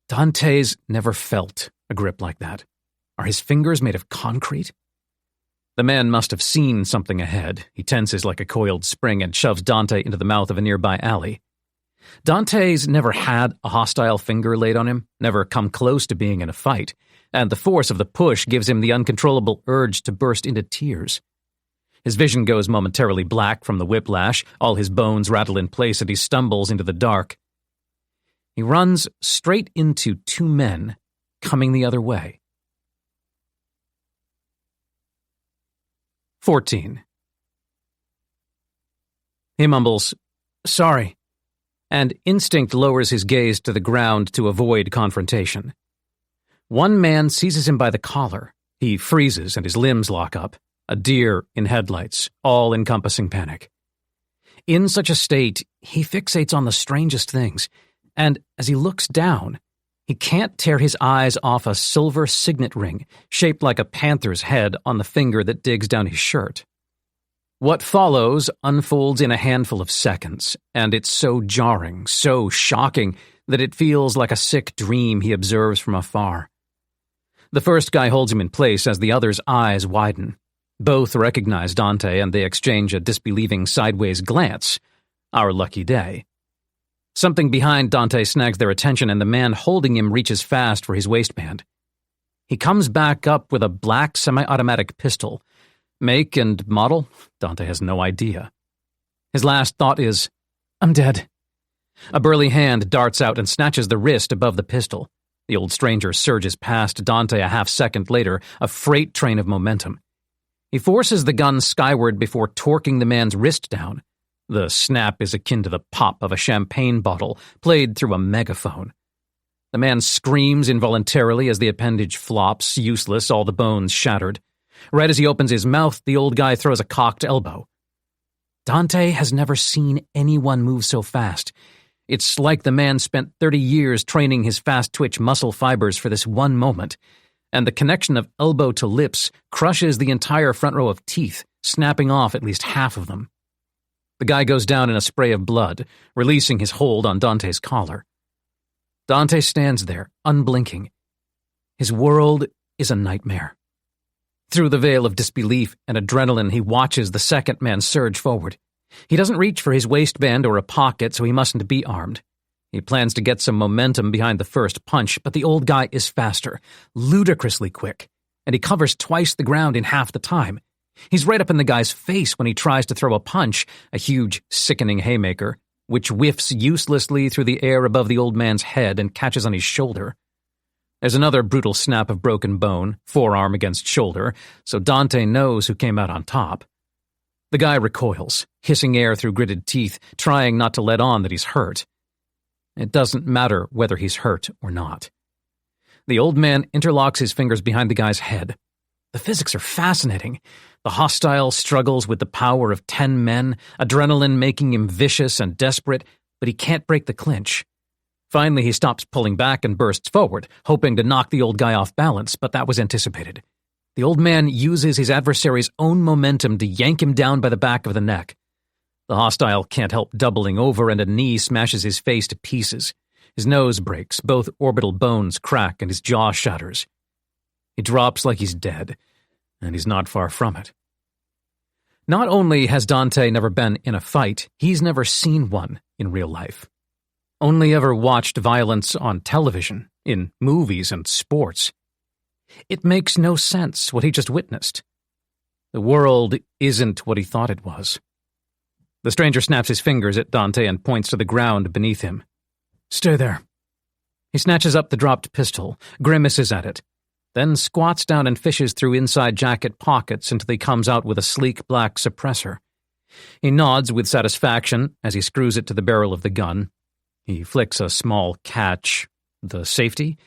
Dante's never felt a grip like that. Are his fingers made of concrete? The man must have seen something ahead. He tenses like a coiled spring and shoves Dante into the mouth of a nearby alley. Dante's never had a hostile finger laid on him, never come close to being in a fight, and the force of the push gives him the uncontrollable urge to burst into tears. His vision goes momentarily black from the whiplash, all his bones rattle in place, and he stumbles into the dark. He runs straight into two men coming the other way. 14. He mumbles, "Sorry," and instinct lowers his gaze to the ground to avoid confrontation. One man seizes him by the collar. He freezes and his limbs lock up. A deer in headlights, all-encompassing panic. In such a state, he fixates on the strangest things, and as he looks down, he can't tear his eyes off a silver signet ring shaped like a panther's head on the finger that digs down his shirt. What follows unfolds in a handful of seconds, and it's so jarring, so shocking, that it feels like a sick dream he observes from afar. The first guy holds him in place as the other's eyes widen. Both recognize Dante, and they exchange a disbelieving sideways glance. Our lucky day. Something behind Dante snags their attention, and the man holding him reaches fast for his waistband. He comes back up with a black semi-automatic pistol. Make and model? Dante has no idea. His last thought is, "I'm dead." A burly hand darts out and snatches the wrist above the pistol. The old stranger surges past Dante a half-second later, a freight train of momentum. He forces the gun skyward before torquing the man's wrist down. The snap is akin to the pop of a champagne bottle played through a megaphone. The man screams involuntarily as the appendage flops, useless, all the bones shattered. Right as he opens his mouth, the old guy throws a cocked elbow. Dante has never seen anyone move so fast. It's like the man spent 30 years training his fast-twitch muscle fibers for this one moment, and the connection of elbow to lips crushes the entire front row of teeth, snapping off at least half of them. The guy goes down in a spray of blood, releasing his hold on Dante's collar. Dante stands there, unblinking. His world is a nightmare. Through the veil of disbelief and adrenaline, he watches the second man surge forward. He doesn't reach for his waistband or a pocket, so he mustn't be armed. He plans to get some momentum behind the first punch, but the old guy is faster, ludicrously quick, and he covers twice the ground in half the time. He's right up in the guy's face when he tries to throw a punch, a huge, sickening haymaker, which whiffs uselessly through the air above the old man's head and catches on his shoulder. There's another brutal snap of broken bone, forearm against shoulder, so Dante knows who came out on top. The guy recoils, hissing air through gritted teeth, trying not to let on that he's hurt. It doesn't matter whether he's hurt or not. The old man interlocks his fingers behind the guy's head. The physics are fascinating. The hostile struggles with the power of 10 men, adrenaline making him vicious and desperate, but he can't break the clinch. Finally, he stops pulling back and bursts forward, hoping to knock the old guy off balance, but that was anticipated. The old man uses his adversary's own momentum to yank him down by the back of the neck. The hostile can't help doubling over, and a knee smashes his face to pieces. His nose breaks, both orbital bones crack, and his jaw shatters. He drops like he's dead, and he's not far from it. Not only has Dante never been in a fight, he's never seen one in real life. Only ever watched violence on television, in movies and sports. It makes no sense what he just witnessed. The world isn't what he thought it was. The stranger snaps his fingers at Dante and points to the ground beneath him. "Stay there." He snatches up the dropped pistol, grimaces at it, then squats down and fishes through inside jacket pockets until he comes out with a sleek black suppressor. He nods with satisfaction as he screws it to the barrel of the gun. He flicks a small catch, the safety,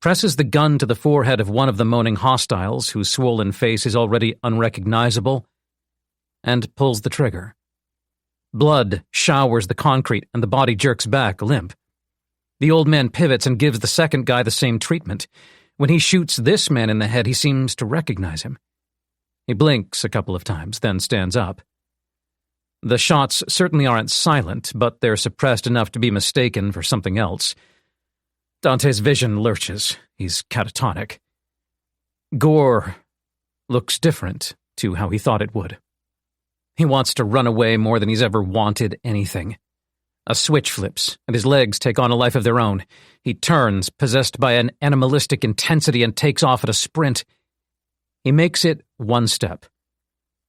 presses the gun to the forehead of one of the moaning hostiles, whose swollen face is already unrecognizable, and pulls the trigger. Blood showers the concrete, and the body jerks back, limp. The old man pivots and gives the second guy the same treatment. When he shoots this man in the head, he seems to recognize him. He blinks a couple of times, then stands up. The shots certainly aren't silent, but they're suppressed enough to be mistaken for something else. Dante's vision lurches. He's catatonic. Gore looks different to how he thought it would. He wants to run away more than he's ever wanted anything. A switch flips, and his legs take on a life of their own. He turns, possessed by an animalistic intensity, and takes off at a sprint. He makes it one step.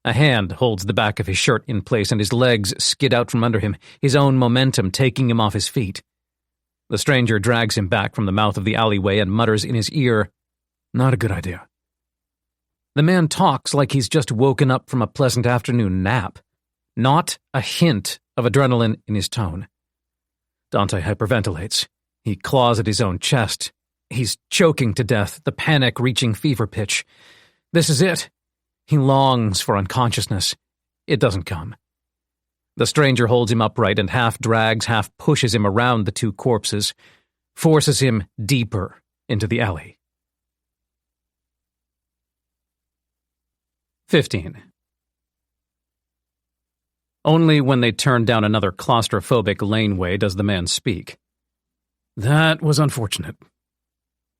A hand holds the back of his shirt in place, and his legs skid out from under him, his own momentum taking him off his feet. The stranger drags him back from the mouth of the alleyway and mutters in his ear, "Not a good idea." The man talks like he's just woken up from a pleasant afternoon nap. Not a hint of adrenaline in his tone. Dante hyperventilates. He claws at his own chest. He's choking to death, the panic reaching fever pitch. This is it. He longs for unconsciousness. It doesn't come. The stranger holds him upright and half drags, half pushes him around the two corpses, forces him deeper into the alley. 15. Only when they turn down another claustrophobic laneway does the man speak. "That was unfortunate."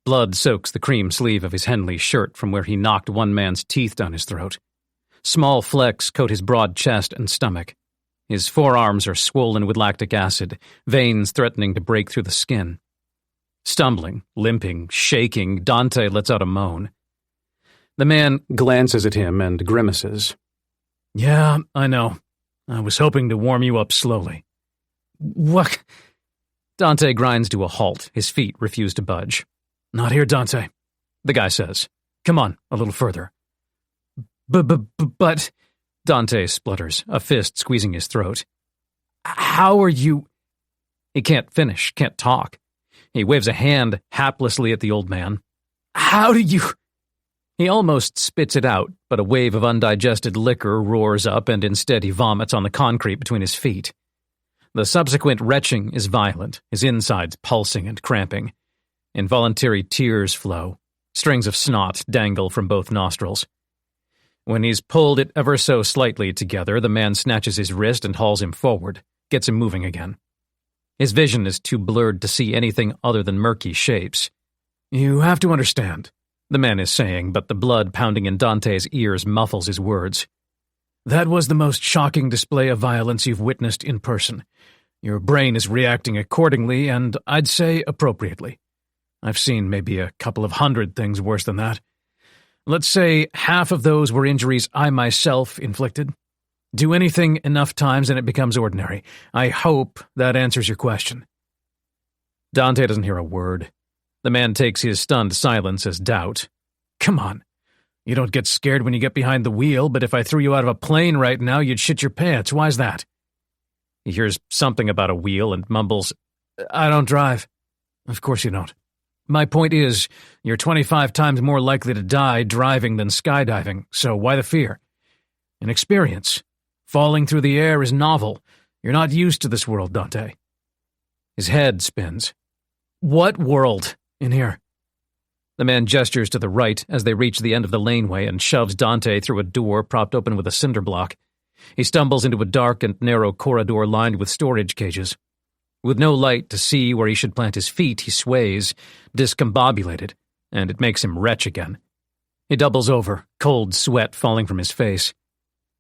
Blood soaks the cream sleeve of his Henley shirt from where he knocked one man's teeth down his throat. Small flecks coat his broad chest and stomach. His forearms are swollen with lactic acid, veins threatening to break through the skin. Stumbling, limping, shaking, Dante lets out a moan. The man glances at him and grimaces. "Yeah, I know. I was hoping to warm you up slowly." "What?" Dante grinds to a halt. His feet refuse to budge. "Not here, Dante," the guy says. "Come on, a little further." But... Dante splutters, a fist squeezing his throat. "How are you—" He can't finish, can't talk. He waves a hand haplessly at the old man. "How do you—" He almost spits it out, but a wave of undigested liquor roars up and instead he vomits on the concrete between his feet. The subsequent retching is violent, his insides pulsing and cramping. Involuntary tears flow. Strings of snot dangle from both nostrils. When he's pulled it ever so slightly together, the man snatches his wrist and hauls him forward, gets him moving again. His vision is too blurred to see anything other than murky shapes. "You have to understand," the man is saying, but the blood pounding in Dante's ears muffles his words. "That was the most shocking display of violence you've witnessed in person. Your brain is reacting accordingly, and I'd say appropriately. I've seen maybe a couple of hundred things worse than that. Let's say half of those were injuries I myself inflicted. Do anything enough times and it becomes ordinary. I hope that answers your question." Dante doesn't hear a word. The man takes his stunned silence as doubt. "Come on. You don't get scared when you get behind the wheel, but if I threw you out of a plane right now, you'd shit your pants. Why's that?" He hears something about a wheel and mumbles, "I don't drive." "Of course you don't. My point is, you're 25 times more likely to die driving than skydiving, so why the fear? An experience. Falling through the air is novel. You're not used to this world, Dante." His head spins. "What world? In here?" The man gestures to the right as they reach the end of the laneway and shoves Dante through a door propped open with a cinder block. He stumbles into a dark and narrow corridor lined with storage cages. With no light to see where he should plant his feet, he sways, discombobulated, and it makes him retch again. He doubles over, cold sweat falling from his face.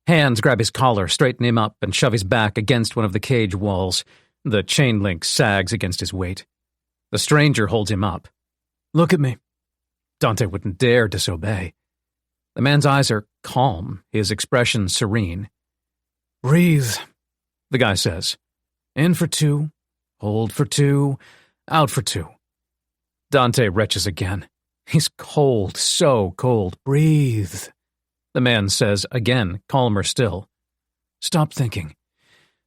Hands grab his collar, straighten him up, and shove his back against one of the cage walls. The chain link sags against his weight. The stranger holds him up. "Look at me." Dante wouldn't dare disobey. The man's eyes are calm, his expression serene. "Breathe," the guy says. "In for 2. Hold for 2, out for 2. Dante retches again. He's cold, so cold. "Breathe," the man says again, calmer still. "Stop thinking.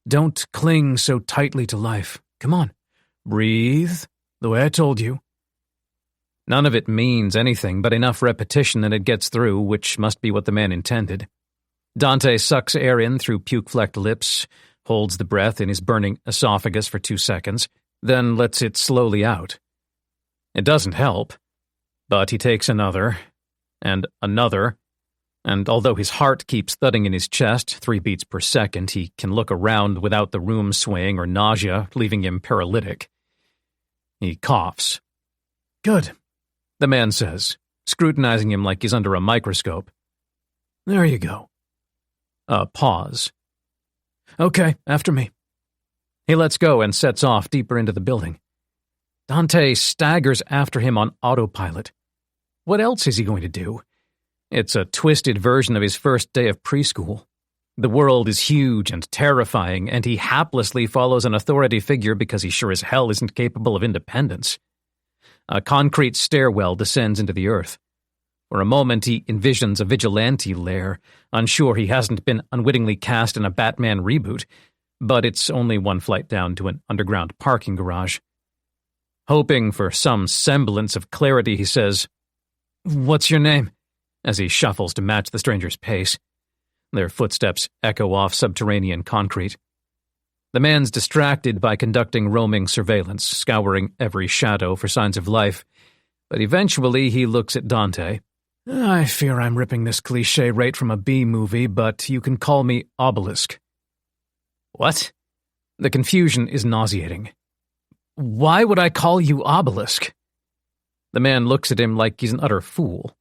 Don't cling so tightly to life. Come on. Breathe, the way I told you." None of it means anything but enough repetition that it gets through, which must be what the man intended. Dante sucks air in through puke-flecked lips, holds the breath in his burning esophagus for 2 seconds, then lets it slowly out. It doesn't help, but he takes another, and And although his heart keeps thudding in his chest, 3 beats per second, he can look around without the room swaying or nausea, leaving him paralytic. He coughs. "Good," the man says, scrutinizing him like he's under a microscope. "There you go." A pause. "Okay, after me." He lets go and sets off deeper into the building. Dante staggers after him on autopilot. What else is he going to do? It's a twisted version of his first day of preschool. The world is huge and terrifying, and he haplessly follows an authority figure because he sure as hell isn't capable of independence. A concrete stairwell descends into the earth. For a moment he envisions a vigilante lair, unsure he hasn't been unwittingly cast in a Batman reboot, but it's only 1 flight down to an underground parking garage. Hoping for some semblance of clarity, he says, "What's your name?" as he shuffles to match the stranger's pace. Their footsteps echo off subterranean concrete. The man's distracted by conducting roaming surveillance, scouring every shadow for signs of life, but eventually he looks at Dante. "I fear I'm ripping this cliché right from a B-movie, but you can call me Obelisk." "What?" The confusion is nauseating. "Why would I call you Obelisk?" The man looks at him like he's an utter fool.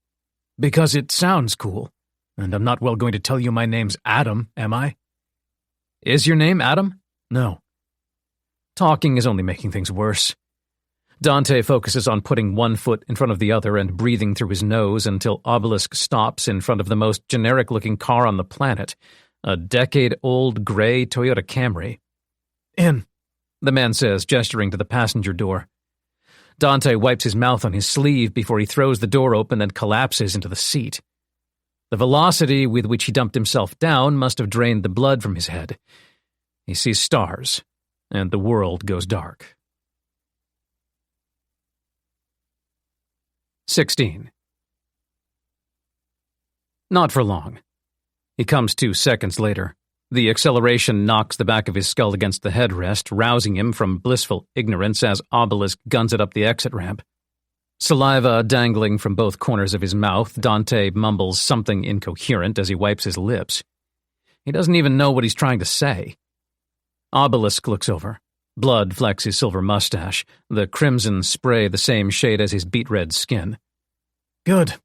"Because it sounds cool, and I'm not well going to tell you my name's Adam, am I?" "Is your name Adam?" "No." Talking is only making things worse. Dante focuses on putting 1 foot in front of the other and breathing through his nose until Obelisk stops in front of the most generic-looking car on the planet, a decade-old gray Toyota Camry. "In," the man says, gesturing to the passenger door. Dante wipes his mouth on his sleeve before he throws the door open and collapses into the seat. The velocity with which he dumped himself down must have drained the blood from his head. He sees stars, and the world goes dark. 16. Not for long. He comes to seconds later. The acceleration knocks the back of his skull against the headrest, rousing him from blissful ignorance as Obelisk guns it up the exit ramp. Saliva dangling from both corners of his mouth, Dante mumbles something incoherent as he wipes his lips. He doesn't even know what he's trying to say. Obelisk looks over. Blood flecks his silver mustache, the crimson spray the same shade as his beet-red skin. "Good.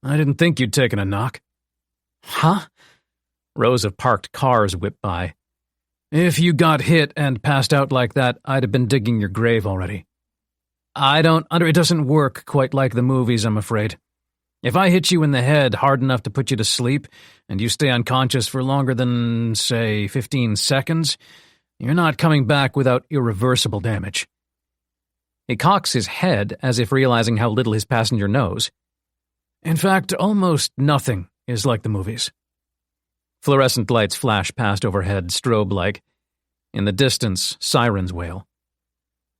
I didn't think you'd taken a knock." "Huh?" Rows of parked cars whip by. "If you got hit and passed out like that, I'd have been digging your grave already." It doesn't work quite like the movies, I'm afraid. If I hit you in the head hard enough to put you to sleep, and you stay unconscious for longer than, say, 15 seconds, you're not coming back without irreversible damage." He cocks his head as if realizing how little his passenger knows. "In fact, almost nothing is like the movies." Fluorescent lights flash past overhead, strobe-like. In the distance, sirens wail.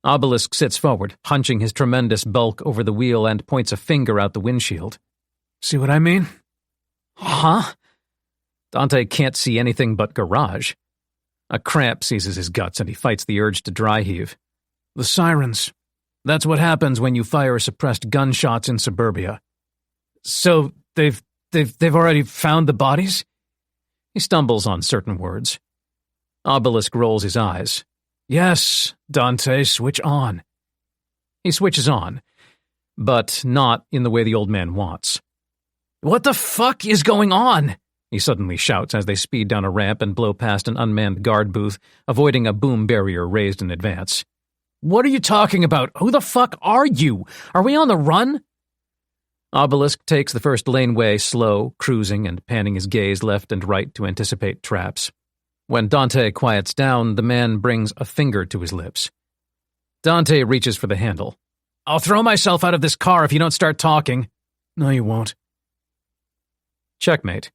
Obelisk sits forward, hunching his tremendous bulk over the wheel and points a finger out the windshield. "See what I mean?" "Huh?" Dante can't see anything but garage. A cramp seizes his guts and he fights the urge to dry heave. "The sirens. That's what happens when you fire suppressed gunshots in suburbia." "So they've already found the bodies?" He stumbles on certain words. Obelisk rolls his eyes. "Yes, Dante, switch on." He switches on, but not in the way the old man wants. "What the fuck is going on?" he suddenly shouts as they speed down a ramp and blow past an unmanned guard booth, avoiding a boom barrier raised in advance. "What are you talking about? Who the fuck are you? Are we on the run?" Obelisk takes the first laneway slow, cruising and panning his gaze left and right to anticipate traps. When Dante quiets down, the man brings a finger to his lips. Dante reaches for the handle. "I'll throw myself out of this car if you don't start talking." "No, you won't." Checkmate.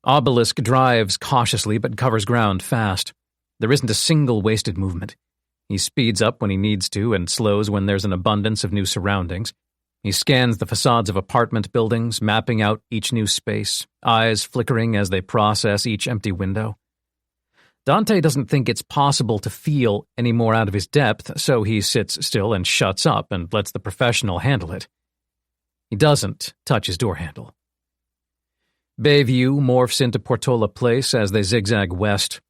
Obelisk drives cautiously but covers ground fast. There isn't a single wasted movement. He speeds up when he needs to and slows when there's an abundance of new surroundings. He scans the facades of apartment buildings, mapping out each new space, eyes flickering as they process each empty window. Dante doesn't think it's possible to feel any more out of his depth, so he sits still and shuts up and lets the professional handle it. He doesn't touch his door handle. Bayview morphs into Portola Place as they zigzag west.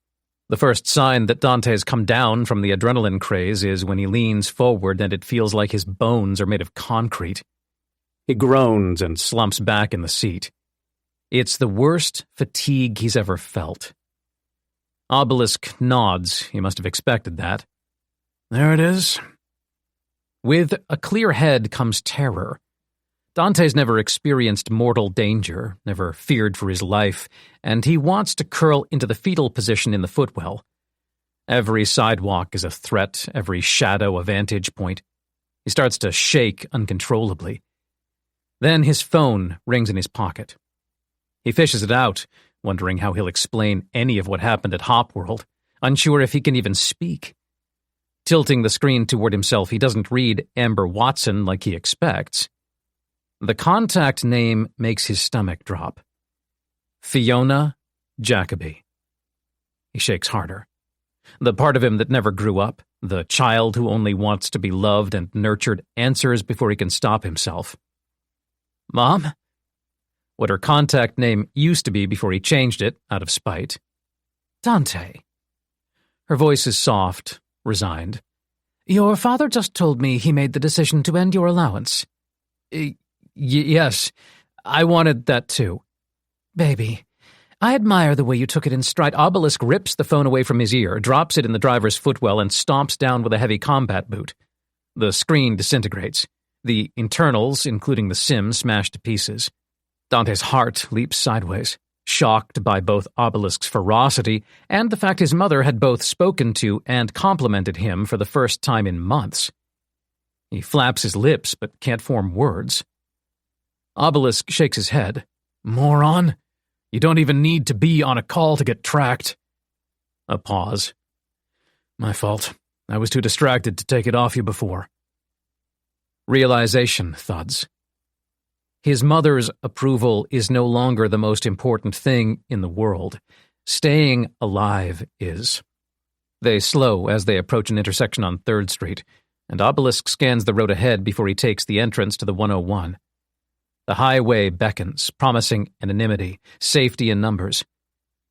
The first sign that Dante's come down from the adrenaline craze is when he leans forward and it feels like his bones are made of concrete. He groans and slumps back in the seat. It's the worst fatigue he's ever felt. Obelisk nods. He must have expected that. There it is. With a clear head comes terror. Dante's never experienced mortal danger, never feared for his life, and he wants to curl into the fetal position in the footwell. Every sidewalk is a threat, every shadow a vantage point. He starts to shake uncontrollably. Then his phone rings in his pocket. He fishes it out, wondering how he'll explain any of what happened at Hopworld, unsure if he can even speak. Tilting the screen toward himself, he doesn't read Amber Watson like he expects. The contact name makes his stomach drop. Fiona Jacoby. He shakes harder. The part of him that never grew up, the child who only wants to be loved and nurtured, answers before he can stop himself. Mom? What her contact name used to be before he changed it, out of spite. Dante. Her voice is soft, resigned. Your father just told me he made the decision to end your allowance. Yes, I wanted that too. Baby, I admire the way you took it in stride. Obelisk rips the phone away from his ear, drops it in the driver's footwell, and stomps down with a heavy combat boot. The screen disintegrates. The internals, including the SIM, smash to pieces. Dante's heart leaps sideways, shocked by both Obelisk's ferocity and the fact his mother had both spoken to and complimented him for the first time in months. He flaps his lips but can't form words. Obelisk shakes his head. Moron! You don't even need to be on a call to get tracked. A pause. My fault. I was too distracted to take it off you before. Realization thuds. His mother's approval is no longer the most important thing in the world. Staying alive is. They slow as they approach an intersection on 3rd Street, and Obelisk scans the road ahead before he takes the entrance to the 101. The highway beckons, promising anonymity, safety in numbers.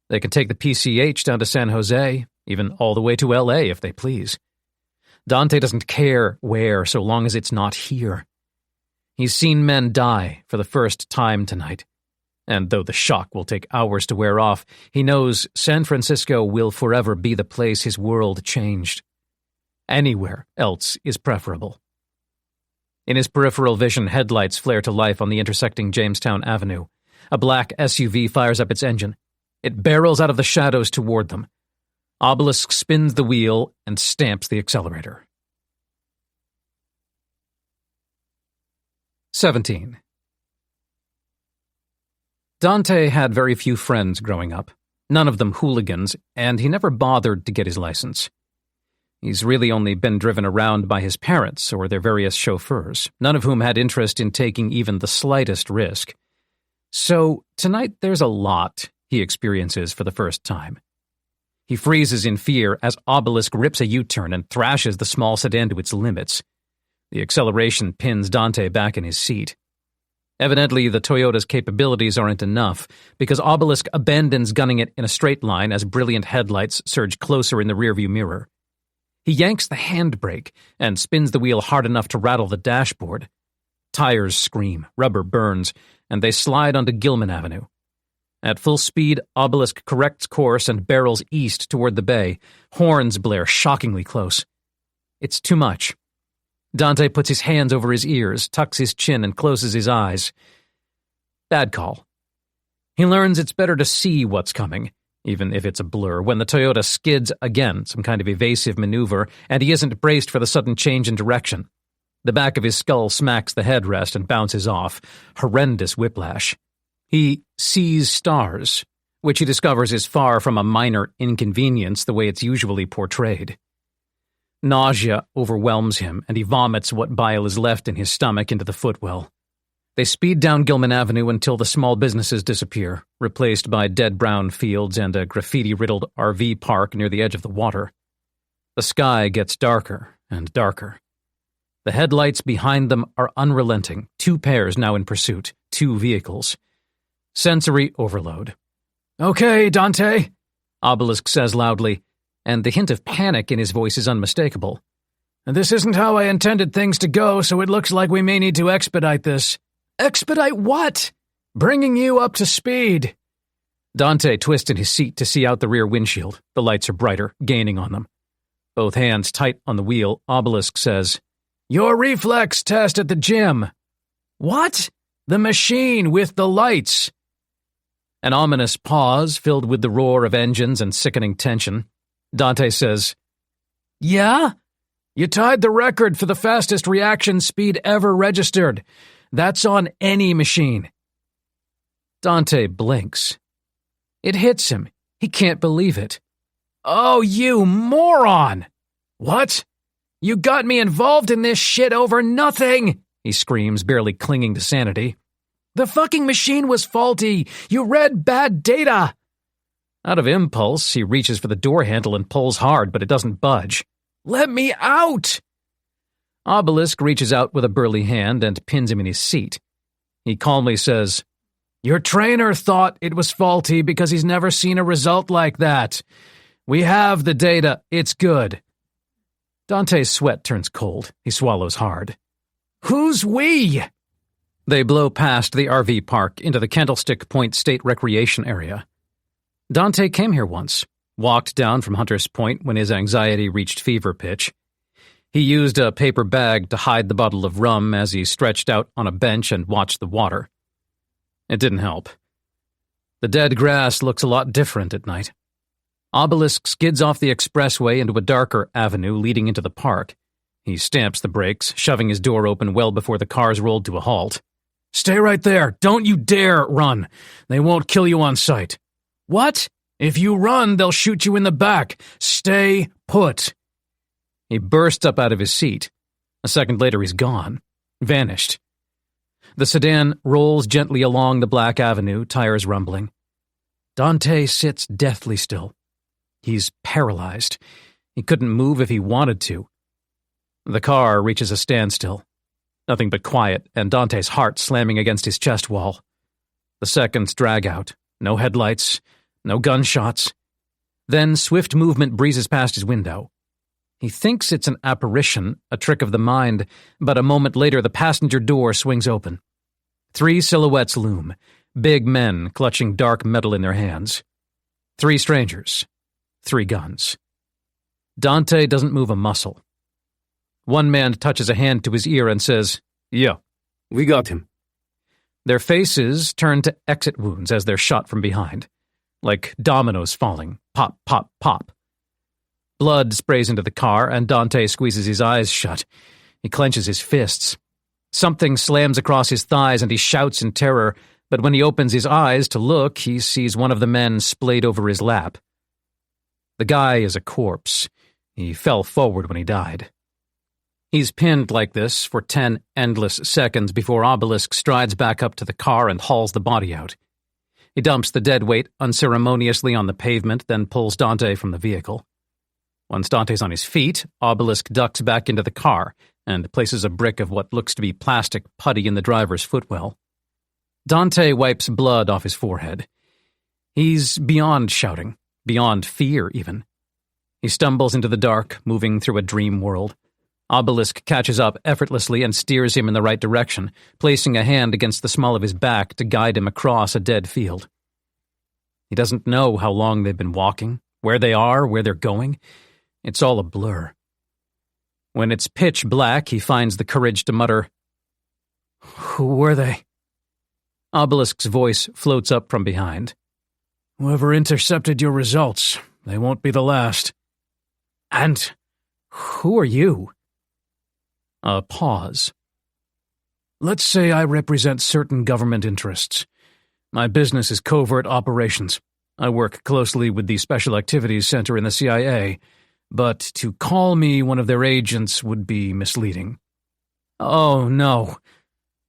They can take the PCH down to San Jose, even all the way to L.A. if they please. Dante doesn't care where so long as it's not here. He's seen men die for the first time tonight, and though the shock will take hours to wear off, he knows San Francisco will forever be the place his world changed. Anywhere else is preferable. In his peripheral vision, headlights flare to life on the intersecting Jamestown Avenue. A black SUV fires up its engine. It barrels out of the shadows toward them. Obelisk spins the wheel and stamps the accelerator. 17. Dante had very few friends growing up, none of them hooligans, and he never bothered to get his license. He's really only been driven around by his parents or their various chauffeurs, none of whom had interest in taking even the slightest risk. So tonight there's a lot he experiences for the first time. He freezes in fear as Obelisk rips a U-turn and thrashes the small sedan to its limits. The acceleration pins Dante back in his seat. Evidently, the Toyota's capabilities aren't enough, because Obelisk abandons gunning it in a straight line as brilliant headlights surge closer in the rearview mirror. He yanks the handbrake and spins the wheel hard enough to rattle the dashboard. Tires scream, rubber burns, and they slide onto Gilman Avenue. At full speed, Obelisk corrects course and barrels east toward the bay. Horns blare shockingly close. It's too much. Dante puts his hands over his ears, tucks his chin, and closes his eyes. Bad call. He learns it's better to see what's coming, even if it's a blur, when the Toyota skids again, some kind of evasive maneuver, and he isn't braced for the sudden change in direction. The back of his skull smacks the headrest and bounces off. Horrendous whiplash. He sees stars, which he discovers is far from a minor inconvenience the way it's usually portrayed. Nausea overwhelms him, and he vomits what bile is left in his stomach into the footwell. They speed down Gilman Avenue until the small businesses disappear, replaced by dead brown fields and a graffiti-riddled RV park near the edge of the water. The sky gets darker and darker. The headlights behind them are unrelenting, 2 pairs now in pursuit, 2 vehicles. Sensory overload. "Okay, Dante," Obelisk says loudly, and the hint of panic in his voice is unmistakable. "This isn't how I intended things to go, so it looks like we may need to expedite this." "Expedite what?" "Bringing you up to speed." Dante twists in his seat to see out the rear windshield. The lights are brighter, gaining on them. Both hands tight on the wheel, Obelisk says, "Your reflex test at the gym." "What?" "The machine with the lights." An ominous pause filled with the roar of engines and sickening tension. Dante says, "Yeah? You tied the record for the fastest reaction speed ever registered. That's on any machine." Dante blinks. It hits him. He can't believe it. "Oh, you moron!" "What? You got me involved in this shit over nothing!" he screams, barely clinging to sanity. "The fucking machine was faulty! You read bad data!" Out of impulse, he reaches for the door handle and pulls hard, but it doesn't budge. "Let me out!" Obelisk reaches out with a burly hand and pins him in his seat. He calmly says, "Your trainer thought it was faulty because he's never seen a result like that. We have the data. It's good." Dante's sweat turns cold. He swallows hard. "Who's we?" They blow past the RV park into the Candlestick Point State Recreation Area. Dante came here once, walked down from Hunter's Point when his anxiety reached fever pitch. He used a paper bag to hide the bottle of rum as he stretched out on a bench and watched the water. It didn't help. The dead grass looks a lot different at night. Obelisk skids off the expressway into a darker avenue leading into the park. He stamps the brakes, shoving his door open well before the cars rolled to a halt. "Stay right there. Don't you dare run. They won't kill you on sight." "What?" "If you run, they'll shoot you in the back. Stay put." He bursts up out of his seat. A second later, he's gone. Vanished. The sedan rolls gently along the black avenue, tires rumbling. Dante sits deathly still. He's paralyzed. He couldn't move if he wanted to. The car reaches a standstill. Nothing but quiet, and Dante's heart slamming against his chest wall. The seconds drag out. No headlights, no gunshots. Then swift movement breezes past his window. He thinks it's an apparition, a trick of the mind, but a moment later the passenger door swings open. 3 silhouettes loom, big men clutching dark metal in their hands. 3 strangers, 3 guns. Dante doesn't move a muscle. One man touches a hand to his ear and says, "Yeah, we got him." Their faces turn to exit wounds as they're shot from behind, like dominoes falling, pop, pop, pop. Blood sprays into the car, and Dante squeezes his eyes shut. He clenches his fists. Something slams across his thighs, and he shouts in terror, but when he opens his eyes to look, he sees one of the men splayed over his lap. The guy is a corpse. He fell forward when he died. He's pinned like this for 10 endless seconds before Obelisk strides back up to the car and hauls the body out. He dumps the dead weight unceremoniously on the pavement, then pulls Dante from the vehicle. Once Dante's on his feet, Obelisk ducks back into the car and places a brick of what looks to be plastic putty in the driver's footwell. Dante wipes blood off his forehead. He's beyond shouting, beyond fear even. He stumbles into the dark, moving through a dream world. Obelisk catches up effortlessly and steers him in the right direction, placing a hand against the small of his back to guide him across a dead field. He doesn't know how long they've been walking, where they are, where they're going. It's all a blur. When it's pitch black, he finds the courage to mutter, "Who were they?" Obelisk's voice floats up from behind. "Whoever intercepted your results, they won't be the last." "And who are you?" A pause. "Let's say I represent certain government interests. My business is covert operations. I work closely with the Special Activities Center in the CIA, but to call me one of their agents would be misleading." "Oh, no."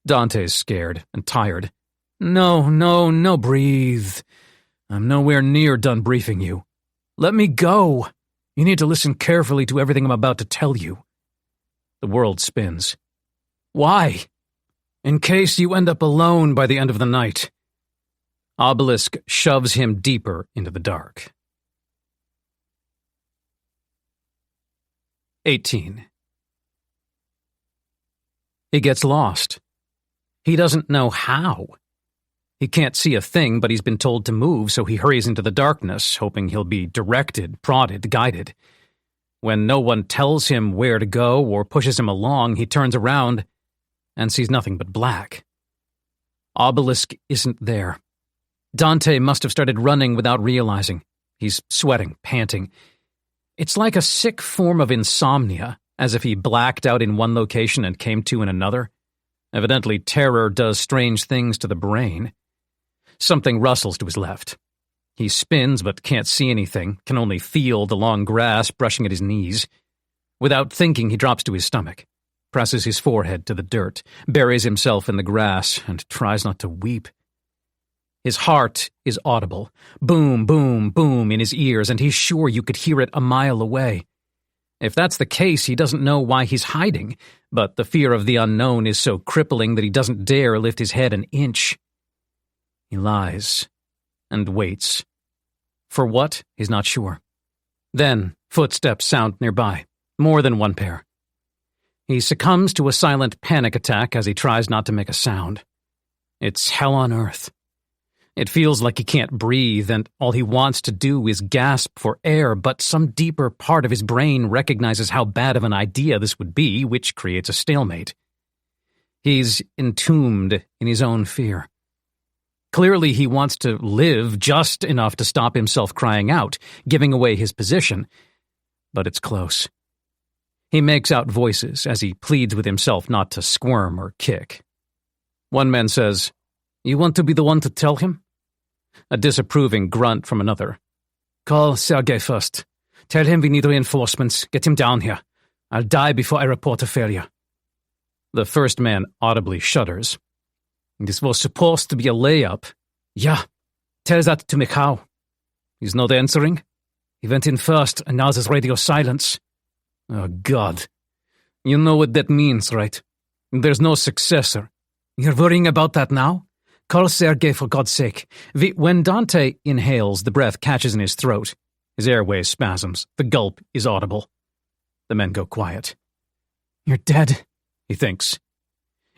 Dante's scared and tired. No, breathe. I'm nowhere near done briefing you. Let me go. You need to listen carefully to everything I'm about to tell you." The world spins. "Why?" "In case you end up alone by the end of the night." Obelisk shoves him deeper into the dark. 18. He gets lost. He doesn't know how. He can't see a thing, but he's been told to move, so he hurries into the darkness, hoping he'll be directed, prodded, guided. When no one tells him where to go or pushes him along, he turns around and sees nothing but black. Obelisk isn't there. Dante must have started running without realizing. He's sweating, panting. It's like a sick form of insomnia, as if he blacked out in one location and came to in another. Evidently, terror does strange things to the brain. Something rustles to his left. He spins but can't see anything, can only feel the long grass brushing at his knees. Without thinking, he drops to his stomach, presses his forehead to the dirt, buries himself in the grass, and tries not to weep. His heart is audible. Boom, boom, boom in his ears, and he's sure you could hear it a mile away. If that's the case, he doesn't know why he's hiding, but the fear of the unknown is so crippling that he doesn't dare lift his head an inch. He lies and waits. For what, he's not sure. Then, footsteps sound nearby, more than one pair. He succumbs to a silent panic attack as he tries not to make a sound. It's hell on earth. It feels like he can't breathe, and all he wants to do is gasp for air, but some deeper part of his brain recognizes how bad of an idea this would be, which creates a stalemate. He's entombed in his own fear. Clearly, he wants to live just enough to stop himself crying out, giving away his position. But it's close. He makes out voices as he pleads with himself not to squirm or kick. One man says, "You want to be the one to tell him?" A disapproving grunt from another. "Call Sergei first. Tell him we need reinforcements. Get him down here. I'll die before I report a failure." The first man audibly shudders. "This was supposed to be a layup." "Yeah, tell that to Mikhail." "He's not answering?" "He went in first, and now there's radio silence." "Oh, God. You know what that means, right? There's no successor." "You're worrying about that now? Call Sergei, for God's sake." When Dante inhales, the breath catches in his throat. His airways spasms. The gulp is audible. The men go quiet. "You're dead," he thinks.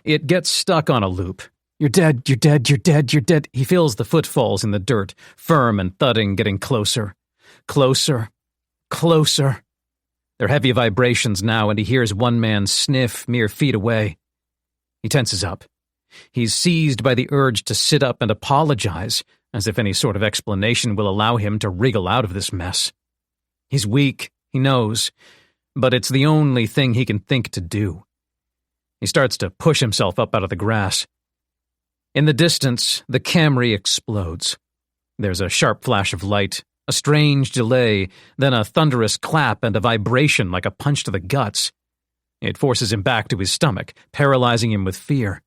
It gets stuck on a loop. "You're dead, you're dead, you're dead, you're dead." He feels the footfalls in the dirt, firm and thudding, getting closer. Closer. Closer. They're heavy vibrations now, and he hears one man sniff mere feet away. He tenses up. He's seized by the urge to sit up and apologize, as if any sort of explanation will allow him to wriggle out of this mess. He's weak, he knows, but it's the only thing he can think to do. He starts to push himself up out of the grass. In the distance, the Camry explodes. There's a sharp flash of light, a strange delay, then a thunderous clap and a vibration like a punch to the guts. It forces him back to his stomach, paralyzing him with fear.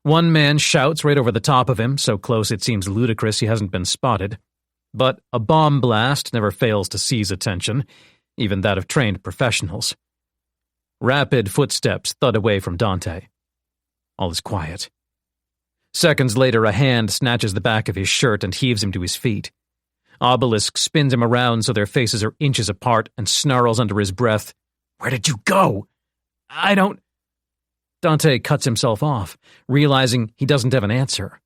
One man shouts right over the top of him, so close it seems ludicrous he hasn't been spotted. But a bomb blast never fails to seize attention, even that of trained professionals. Rapid footsteps thud away from Dante. All is quiet. Seconds later, a hand snatches the back of his shirt and heaves him to his feet. Obelisk spins him around so their faces are inches apart and snarls under his breath, "Where did you go?" "I don't—" Dante cuts himself off, realizing he doesn't have an answer.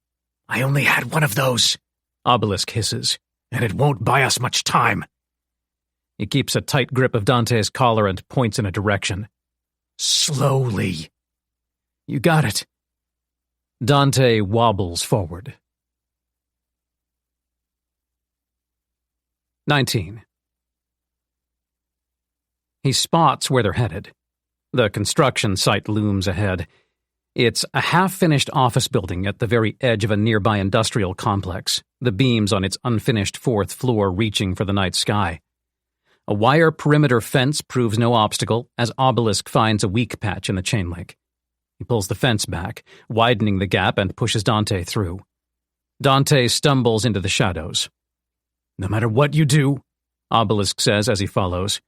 "I only had one of those," Obelisk hisses, "and it won't buy us much time." He keeps a tight grip of Dante's collar and points in a direction. "Slowly." "You got it." Dante wobbles forward. 19. He spots where they're headed. The construction site looms ahead. It's a half-finished office building at the very edge of a nearby industrial complex, the beams on its unfinished fourth floor reaching for the night sky. A wire perimeter fence proves no obstacle as Obelisk finds a weak patch in the chain link. He pulls the fence back, widening the gap, and pushes Dante through. Dante stumbles into the shadows. "No matter what you do," Obelisk says as he follows,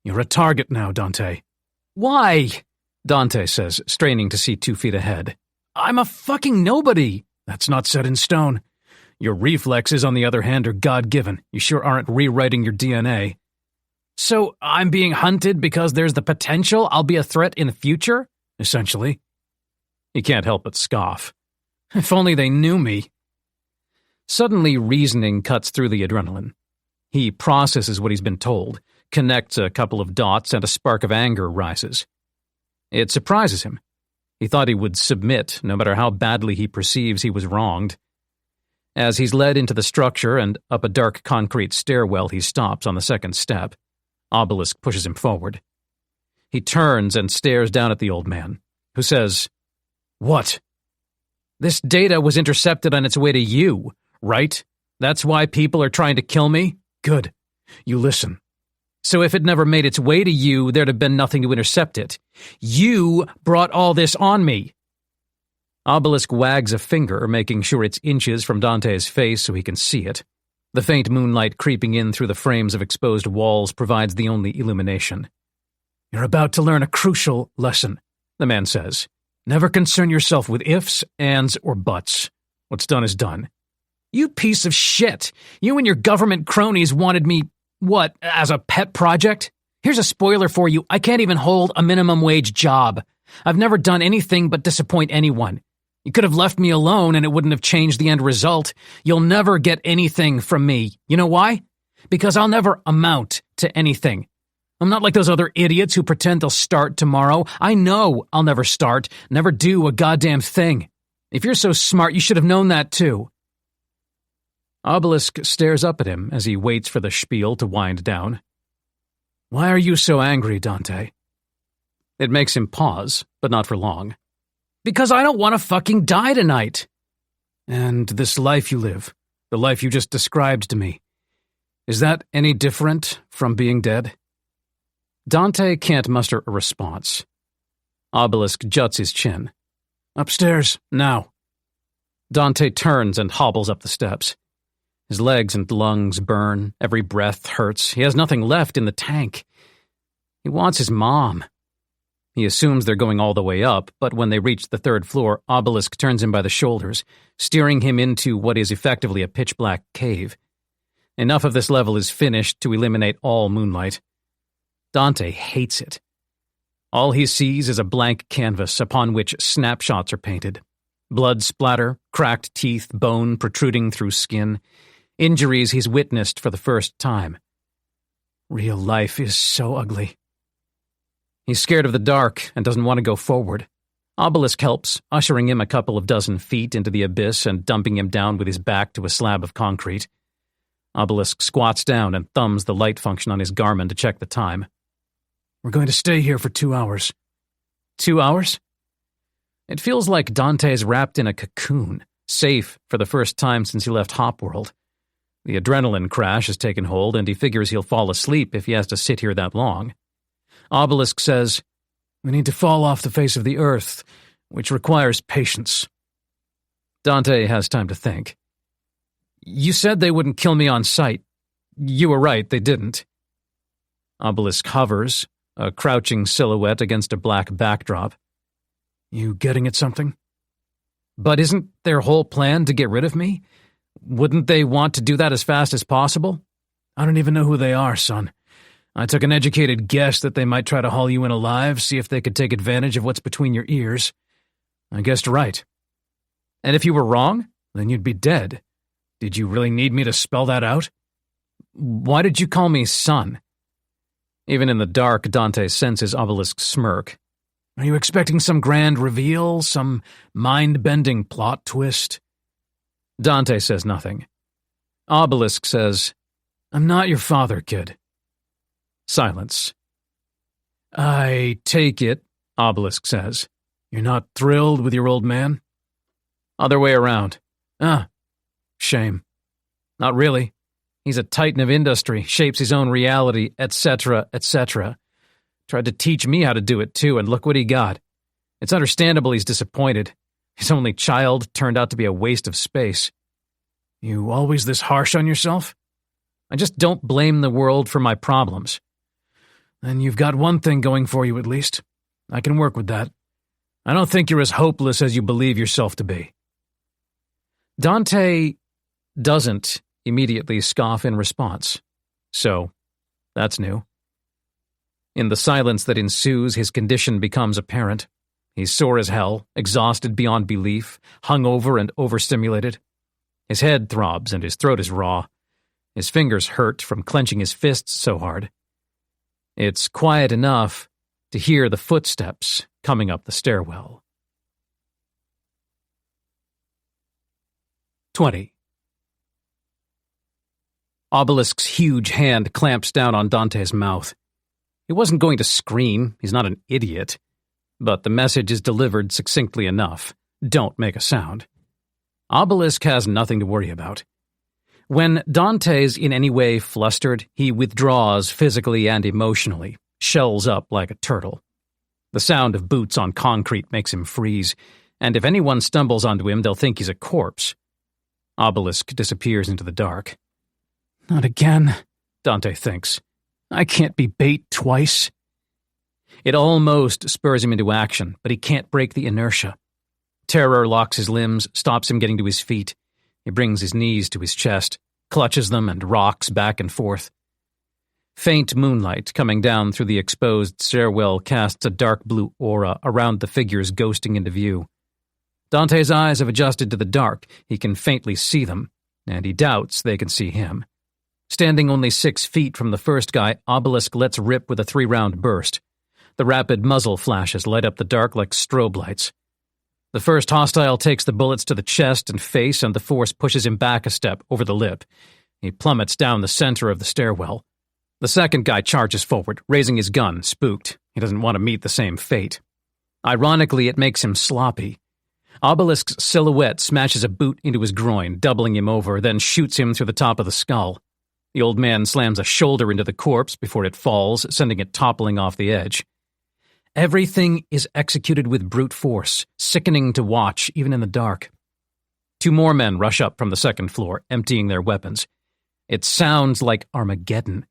"you're a target now, Dante." "Why?" Dante says, straining to see 2 feet ahead. "I'm a fucking nobody." "That's not set in stone. Your reflexes, on the other hand, are God-given. You sure aren't rewriting your DNA. So I'm being hunted because there's the potential I'll be a threat in the future? Essentially. He can't help but scoff. If only they knew me. Suddenly, reasoning cuts through the adrenaline. He processes what he's been told, connects a couple of dots, and a spark of anger rises. It surprises him. He thought he would submit, no matter how badly he perceives he was wronged. As he's led into the structure and up a dark concrete stairwell, he stops on the second step. Obelisk pushes him forward. He turns and stares down at the old man, who says, "What? This data was intercepted on its way to you, right? That's why people are trying to kill me? Good. You listen. So if it never made its way to you, there'd have been nothing to intercept it. You brought all this on me." Obelisk wags a finger, making sure it's inches from Dante's face so he can see it. The faint moonlight creeping in through the frames of exposed walls provides the only illumination. "You're about to learn a crucial lesson," the man says. "Never concern yourself with ifs, ands, or buts. What's done is done." "You piece of shit! You and your government cronies wanted me, what, as a pet project? Here's a spoiler for you. I can't even hold a minimum wage job. I've never done anything but disappoint anyone. You could have left me alone and it wouldn't have changed the end result. You'll never get anything from me. You know why? Because I'll never amount to anything. I'm not like those other idiots who pretend they'll start tomorrow. I know I'll never start, never do a goddamn thing. If you're so smart, you should have known that too." Obelisk stares up at him as he waits for the spiel to wind down. "Why are you so angry, Dante?" It makes him pause, but not for long. "Because I don't want to fucking die tonight." "And this life you live, the life you just described to me, is that any different from being dead?" Dante can't muster a response. Obelisk juts his chin. "Upstairs, now." Dante turns and hobbles up the steps. His legs and lungs burn, every breath hurts. He has nothing left in the tank. He wants his mom. He assumes they're going all the way up, but when they reach the third floor, Obelisk turns him by the shoulders, steering him into what is effectively a pitch-black cave. Enough of this level is finished to eliminate all moonlight. Dante hates it. All he sees is a blank canvas upon which snapshots are painted. Blood splatter, cracked teeth, bone protruding through skin. Injuries he's witnessed for the first time. Real life is so ugly. He's scared of the dark and doesn't want to go forward. Obelisk helps, ushering him a couple of dozen feet into the abyss and dumping him down with his back to a slab of concrete. Obelisk squats down and thumbs the light function on his Garmin to check the time. "We're going to stay here for 2 hours." 2 hours? It feels like Dante's wrapped in a cocoon, safe for the first time since he left Hopworld. The adrenaline crash has taken hold, and he figures he'll fall asleep if he has to sit here that long. Obelisk says, "We need to fall off the face of the earth, which requires patience." Dante has time to think. "You said they wouldn't kill me on sight. You were right, they didn't." Obelisk hovers, a crouching silhouette against a black backdrop. "You getting at something?" "But isn't their whole plan to get rid of me? Wouldn't they want to do that as fast as possible?" "I don't even know who they are, son. I took an educated guess that they might try to haul you in alive, see if they could take advantage of what's between your ears. I guessed right. And if you were wrong, then you'd be dead. Did you really need me to spell that out? Why did you call me son?" Even in the dark, Dante senses Obelisk's smirk. "Are you expecting some grand reveal, some mind-bending plot twist?" Dante says nothing. Obelisk says, "I'm not your father, kid." Silence. "I take it," Obelisk says, "you're not thrilled with your old man?" "Other way around." "Ah, shame." "Not really. He's a titan of industry, shapes his own reality, etc., etc. Tried to teach me how to do it too, and look what he got. It's understandable he's disappointed. His only child turned out to be a waste of space." "You always this harsh on yourself?" "I just don't blame the world for my problems." "Then you've got one thing going for you at least. I can work with that. I don't think you're as hopeless as you believe yourself to be." Dante doesn't immediately scoff in response. So, that's new. In the silence that ensues, his condition becomes apparent. He's sore as hell, exhausted beyond belief, hungover and overstimulated. His head throbs and his throat is raw. His fingers hurt from clenching his fists so hard. It's quiet enough to hear the footsteps coming up the stairwell. 20. Obelisk's huge hand clamps down on Dante's mouth. He wasn't going to scream, he's not an idiot, but the message is delivered succinctly enough. Don't make a sound. Obelisk has nothing to worry about. When Dante's in any way flustered, he withdraws physically and emotionally, shells up like a turtle. The sound of boots on concrete makes him freeze, and if anyone stumbles onto him, they'll think he's a corpse. Obelisk disappears into the dark. Not again, Dante thinks. I can't be bait twice. It almost spurs him into action, but he can't break the inertia. Terror locks his limbs, stops him getting to his feet. He brings his knees to his chest, clutches them, and rocks back and forth. Faint moonlight coming down through the exposed stairwell casts a dark blue aura around the figures ghosting into view. Dante's eyes have adjusted to the dark. He can faintly see them, and he doubts they can see him. Standing only 6 feet from the first guy, Obelisk lets rip with a 3-round burst. The rapid muzzle flashes light up the dark like strobe lights. The first hostile takes the bullets to the chest and face, and the force pushes him back a step over the lip. He plummets down the center of the stairwell. The second guy charges forward, raising his gun, spooked. He doesn't want to meet the same fate. Ironically, it makes him sloppy. Obelisk's silhouette smashes a boot into his groin, doubling him over, then shoots him through the top of the skull. The old man slams a shoulder into the corpse before it falls, sending it toppling off the edge. Everything is executed with brute force, sickening to watch, even in the dark. 2 more men rush up from the second floor, emptying their weapons. It sounds like Armageddon.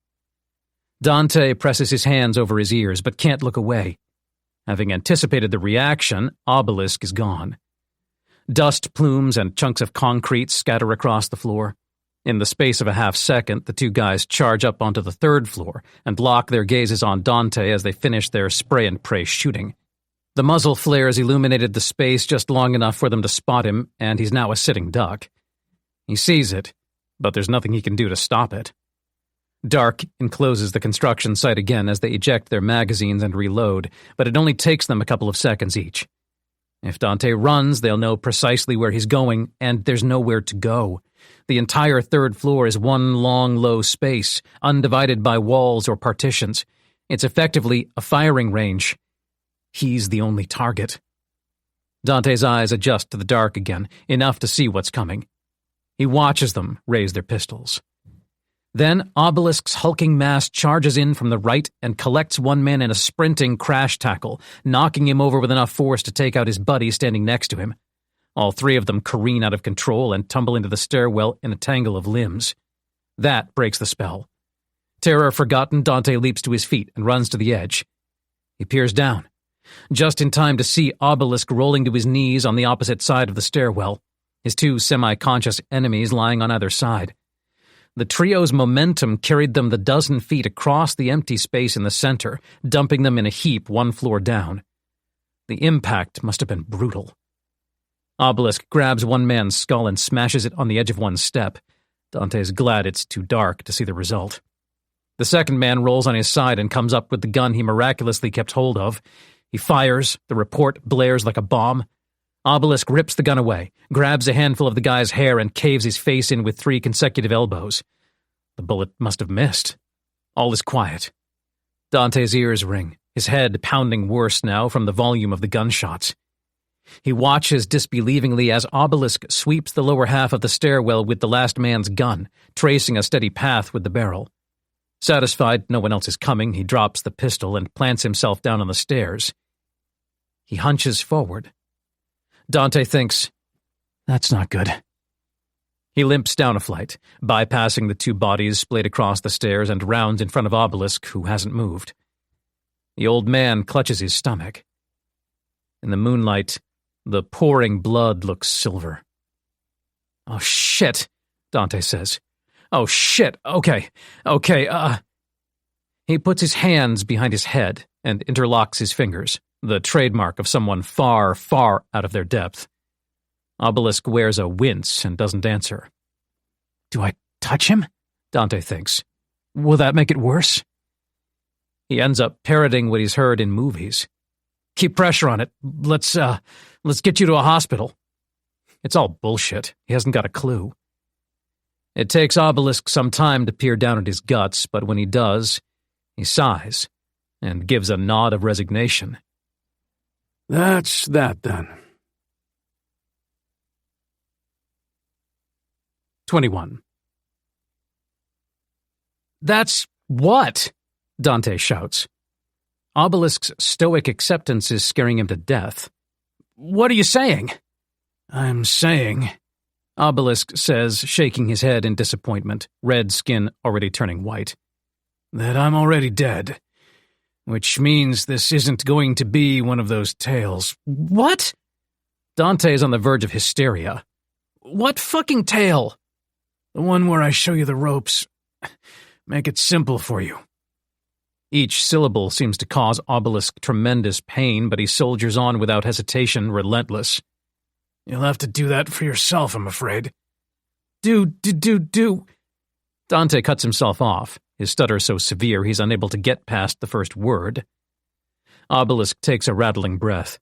Dante presses his hands over his ears, but can't look away. Having anticipated the reaction, Obelisk is gone. Dust plumes and chunks of concrete scatter across the floor. In the space of a half-second, the 2 guys charge up onto the 3rd floor and lock their gazes on Dante as they finish their spray-and-pray shooting. The muzzle flares illuminated the space just long enough for them to spot him, and he's now a sitting duck. He sees it, but there's nothing he can do to stop it. Dark encloses the construction site again as they eject their magazines and reload, but it only takes them a couple of seconds each. If Dante runs, they'll know precisely where he's going, and there's nowhere to go. The entire 3rd floor is one long, low space, undivided by walls or partitions. It's effectively a firing range. He's the only target. Dante's eyes adjust to the dark again, enough to see what's coming. He watches them raise their pistols. Then Obelisk's hulking mass charges in from the right and collects one man in a sprinting crash tackle, knocking him over with enough force to take out his buddy standing next to him. All 3 of them careen out of control and tumble into the stairwell in a tangle of limbs. That breaks the spell. Terror forgotten, Dante leaps to his feet and runs to the edge. He peers down, just in time to see Obelisk rolling to his knees on the opposite side of the stairwell, his 2 semi-conscious enemies lying on either side. The trio's momentum carried them the dozen feet across the empty space in the center, dumping them in a heap 1 floor down. The impact must have been brutal. Obelisk grabs one man's skull and smashes it on the edge of one step. Dante's glad it's too dark to see the result. The second man rolls on his side and comes up with the gun he miraculously kept hold of. He fires, the report blares like a bomb. Obelisk rips the gun away, grabs a handful of the guy's hair and caves his face in with 3 consecutive elbows. The bullet must have missed. All is quiet. Dante's ears ring, his head pounding worse now from the volume of the gunshots. He watches disbelievingly as Obelisk sweeps the lower half of the stairwell with the last man's gun, tracing a steady path with the barrel. Satisfied no one else is coming, he drops the pistol and plants himself down on the stairs. He hunches forward. Dante thinks, that's not good. He limps down a flight, bypassing the 2 bodies splayed across the stairs and rounds in front of Obelisk, who hasn't moved. The old man clutches his stomach. In the moonlight, the pouring blood looks silver. Oh, shit! Dante says. Oh, shit, okay. He puts his hands behind his head and interlocks his fingers, the trademark of someone far, far out of their depth. Obelisk wears a wince and doesn't answer. Do I touch him? Dante thinks. Will that make it worse? He ends up parroting what he's heard in movies. Keep pressure on it. Let's get you to a hospital. It's all bullshit. He hasn't got a clue. It takes Obelisk some time to peer down at his guts, but when he does, he sighs and gives a nod of resignation. That's that, then. 21. That's what? Dante shouts. Obelisk's stoic acceptance is scaring him to death. What are you saying? I'm saying, Obelisk says, shaking his head in disappointment, red skin already turning white, that I'm already dead, which means this isn't going to be one of those tales. What? Dante is on the verge of hysteria. What fucking tale? The one where I show you the ropes. Make it simple for you. Each syllable seems to cause Obelisk tremendous pain, but he soldiers on without hesitation, relentless. You'll have to do that for yourself, I'm afraid. Do. Dante cuts himself off, his stutter so severe he's unable to get past the first word. Obelisk takes a rattling breath.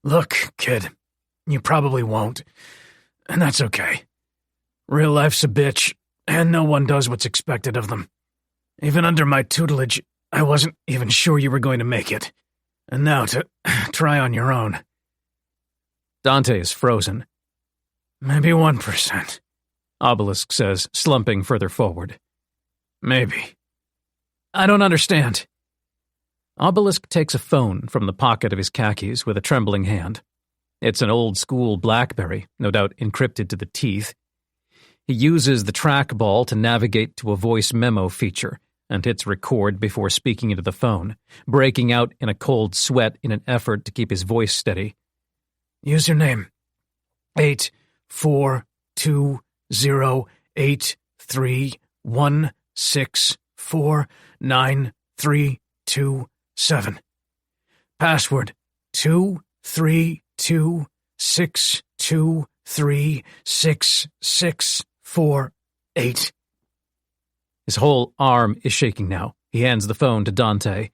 Look, kid, you probably won't, and that's okay. Real life's a bitch, and no one does what's expected of them. Even under my tutelage, I wasn't even sure you were going to make it. And now to try on your own. Dante is frozen. Maybe 1%, Obelisk says, slumping further forward. Maybe. I don't understand. Obelisk takes a phone from the pocket of his khakis with a trembling hand. It's an old-school BlackBerry, no doubt encrypted to the teeth. He uses the trackball to navigate to a voice memo feature and hits record before speaking into the phone, breaking out in a cold sweat in an effort to keep his voice steady. Username 842083216493327. Password 23226636648. His whole arm is shaking now. He hands the phone to Dante.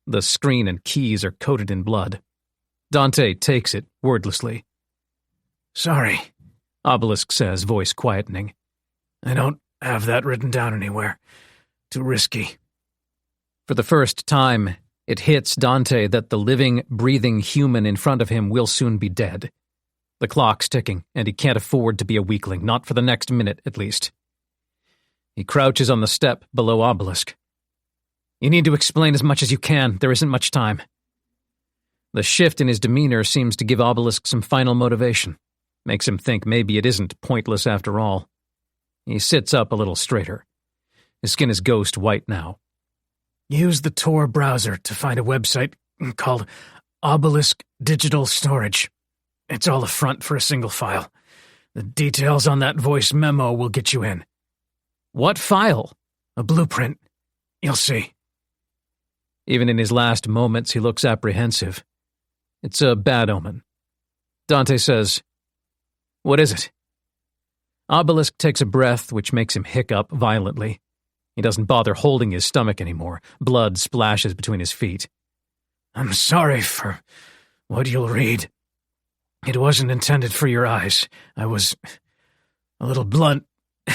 The screen and keys are coated in blood. Dante takes it wordlessly. Sorry, Obelisk says, voice quietening. I don't have that written down anywhere. Too risky. For the first time, it hits Dante that the living, breathing human in front of him will soon be dead. The clock's ticking, and he can't afford to be a weakling, not for the next minute, at least. He crouches on the step below Obelisk. You need to explain as much as you can. There isn't much time. The shift in his demeanor seems to give Obelisk some final motivation. Makes him think maybe it isn't pointless after all. He sits up a little straighter. His skin is ghost white now. Use the Tor browser to find a website called Obelisk Digital Storage. It's all a front for a single file. The details on that voice memo will get you in. What file? A blueprint. You'll see. Even in his last moments, he looks apprehensive. It's a bad omen. Dante says, What is it? Obelisk takes a breath which makes him hiccup violently. He doesn't bother holding his stomach anymore. Blood splashes between his feet. I'm sorry for what you'll read. It wasn't intended for your eyes. I was a little blunt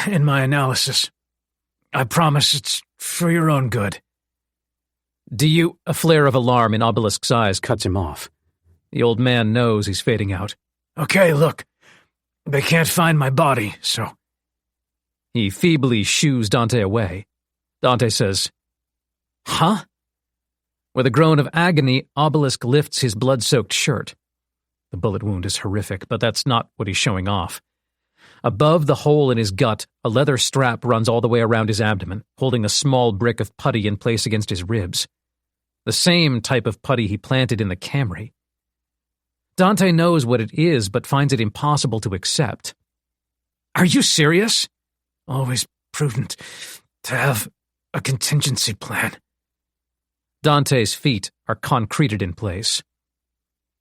in my analysis. I promise it's for your own good. A flare of alarm in Obelisk's eyes cuts him off. The old man knows he's fading out. Okay, look. They can't find my body, so... He feebly shoos Dante away. Dante says, Huh? With a groan of agony, Obelisk lifts his blood-soaked shirt. The bullet wound is horrific, but that's not what he's showing off. Above the hole in his gut, a leather strap runs all the way around his abdomen, holding a small brick of putty in place against his ribs. The same type of putty he planted in the Camry. Dante knows what it is, but finds it impossible to accept. Are you serious? always prudent to have a contingency plan. Dante's feet are concreted in place.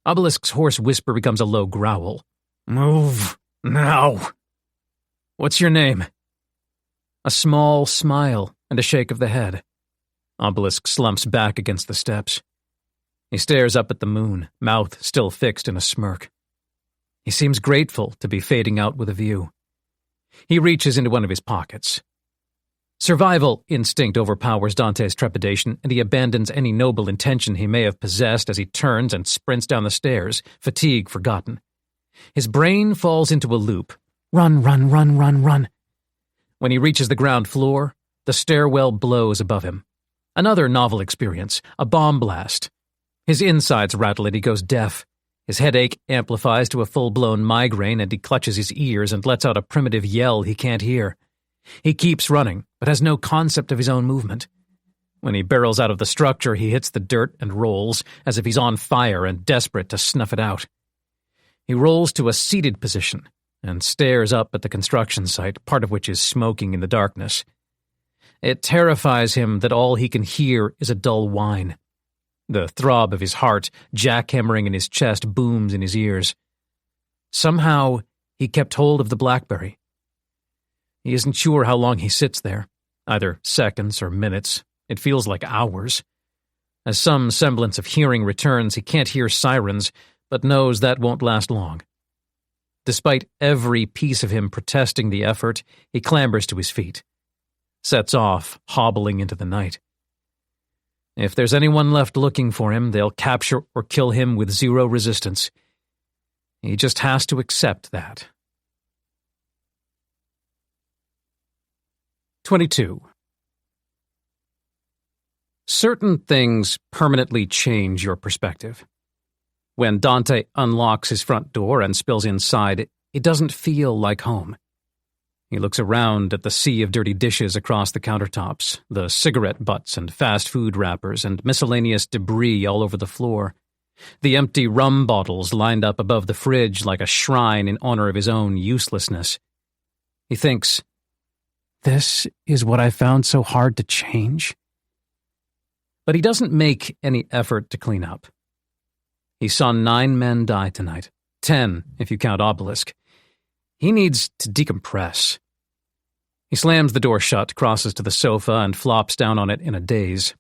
Obelisk's hoarse whisper becomes a low growl. Move, now. What's your name? A small smile and a shake of the head. Obelisk slumps back against the steps. He stares up at the moon, mouth still fixed in a smirk. He seems grateful to be fading out with a view. He reaches into one of his pockets. Survival instinct overpowers Dante's trepidation, and he abandons any noble intention he may have possessed as he turns and sprints down the stairs, fatigue forgotten. His brain falls into a loop. Run, run, run, run, run. When he reaches the ground floor, the stairwell blows above him. Another novel experience, a bomb blast. His insides rattle and he goes deaf. His headache amplifies to a full-blown migraine and he clutches his ears and lets out a primitive yell he can't hear. He keeps running, but has no concept of his own movement. When he barrels out of the structure, he hits the dirt and rolls as if he's on fire and desperate to snuff it out. He rolls to a seated position and stares up at the construction site, part of which is smoking in the darkness. It terrifies him that all he can hear is a dull whine. The throb of his heart, jackhammering in his chest, booms in his ears. Somehow, he kept hold of the BlackBerry. He isn't sure how long he sits there, either seconds or minutes. It feels like hours. As some semblance of hearing returns, he can't hear sirens, but knows that won't last long. Despite every piece of him protesting the effort, he clambers to his feet. Sets off, hobbling into the night. If there's anyone left looking for him, they'll capture or kill him with zero resistance. He just has to accept that. 22. Certain things permanently change your perspective. When Dante unlocks his front door and spills inside, it doesn't feel like home. He looks around at the sea of dirty dishes across the countertops, the cigarette butts and fast food wrappers and miscellaneous debris all over the floor, the empty rum bottles lined up above the fridge like a shrine in honor of his own uselessness. He thinks, this is what I found so hard to change? But he doesn't make any effort to clean up. He saw 9 men die tonight, 10 if you count Obelisk. He needs to decompress. He slams the door shut, crosses to the sofa, and flops down on it in a daze.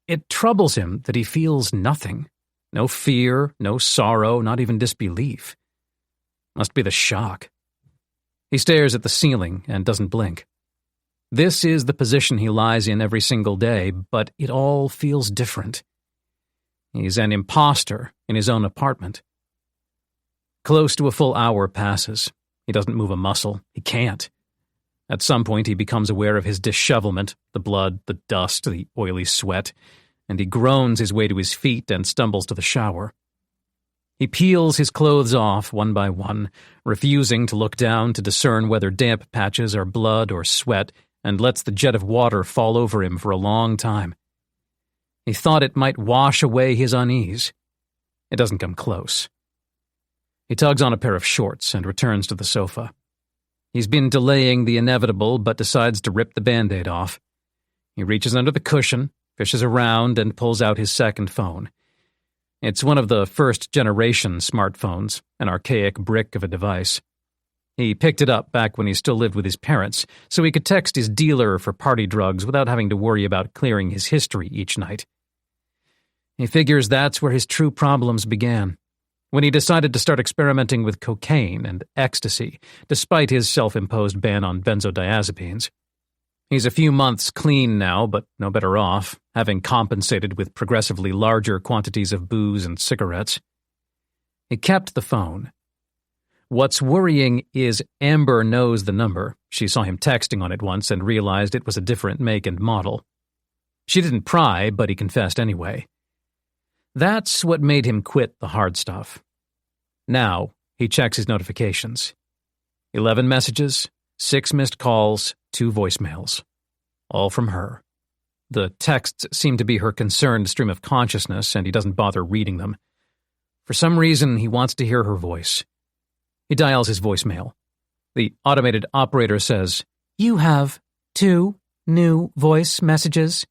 It troubles him that he feels nothing. No fear, no sorrow, not even disbelief. Must be the shock. He stares at the ceiling and doesn't blink. This is the position he lies in every single day, but it all feels different. He's an imposter in his own apartment. Close to a full hour passes. He doesn't move a muscle. He can't. At some point, he becomes aware of his dishevelment, the blood, the dust, the oily sweat, and he groans his way to his feet and stumbles to the shower. He peels his clothes off one by one, refusing to look down to discern whether damp patches are blood or sweat, and lets the jet of water fall over him for a long time. He thought it might wash away his unease. It doesn't come close. He tugs on a pair of shorts and returns to the sofa. He's been delaying the inevitable, but decides to rip the Band-Aid off. He reaches under the cushion, fishes around, and pulls out his second phone. It's one of the first-generation smartphones, an archaic brick of a device. He picked it up back when he still lived with his parents, so he could text his dealer for party drugs without having to worry about clearing his history each night. He figures that's where his true problems began, when he decided to start experimenting with cocaine and ecstasy, despite his self-imposed ban on benzodiazepines. He's a few months clean now, but no better off, having compensated with progressively larger quantities of booze and cigarettes. He kept the phone. What's worrying is Amber knows the number. She saw him texting on it once and realized it was a different make and model. She didn't pry, but he confessed anyway. That's what made him quit the hard stuff. Now, he checks his notifications. 11 messages, 6 missed calls, 2 voicemails. All from her. The texts seem to be her concerned stream of consciousness, and he doesn't bother reading them. For some reason, he wants to hear her voice. He dials his voicemail. The automated operator says, You have 2 new voice messages,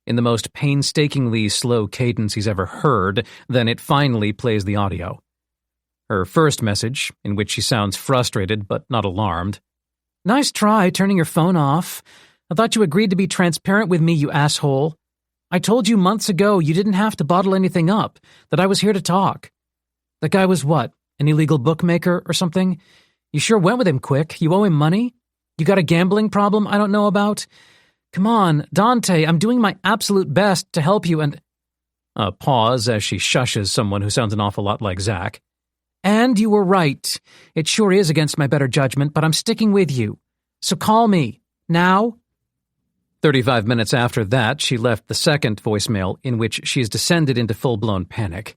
in the most painstakingly slow cadence he's ever heard. Then it finally plays the audio. Her first message, in which she sounds frustrated but not alarmed. Nice try turning your phone off. I thought you agreed to be transparent with me, you asshole. I told you months ago you didn't have to bottle anything up, that I was here to talk. The guy was what, an illegal bookmaker or something? You sure went with him quick. You owe him money? You got a gambling problem I don't know about? Come on, Dante, I'm doing my absolute best to help you and... A pause as she shushes someone who sounds an awful lot like Zach. And you were right. It sure is against my better judgment, but I'm sticking with you. So call me. Now? 35 minutes after that, she left the second voicemail, in which she has descended into full-blown panic.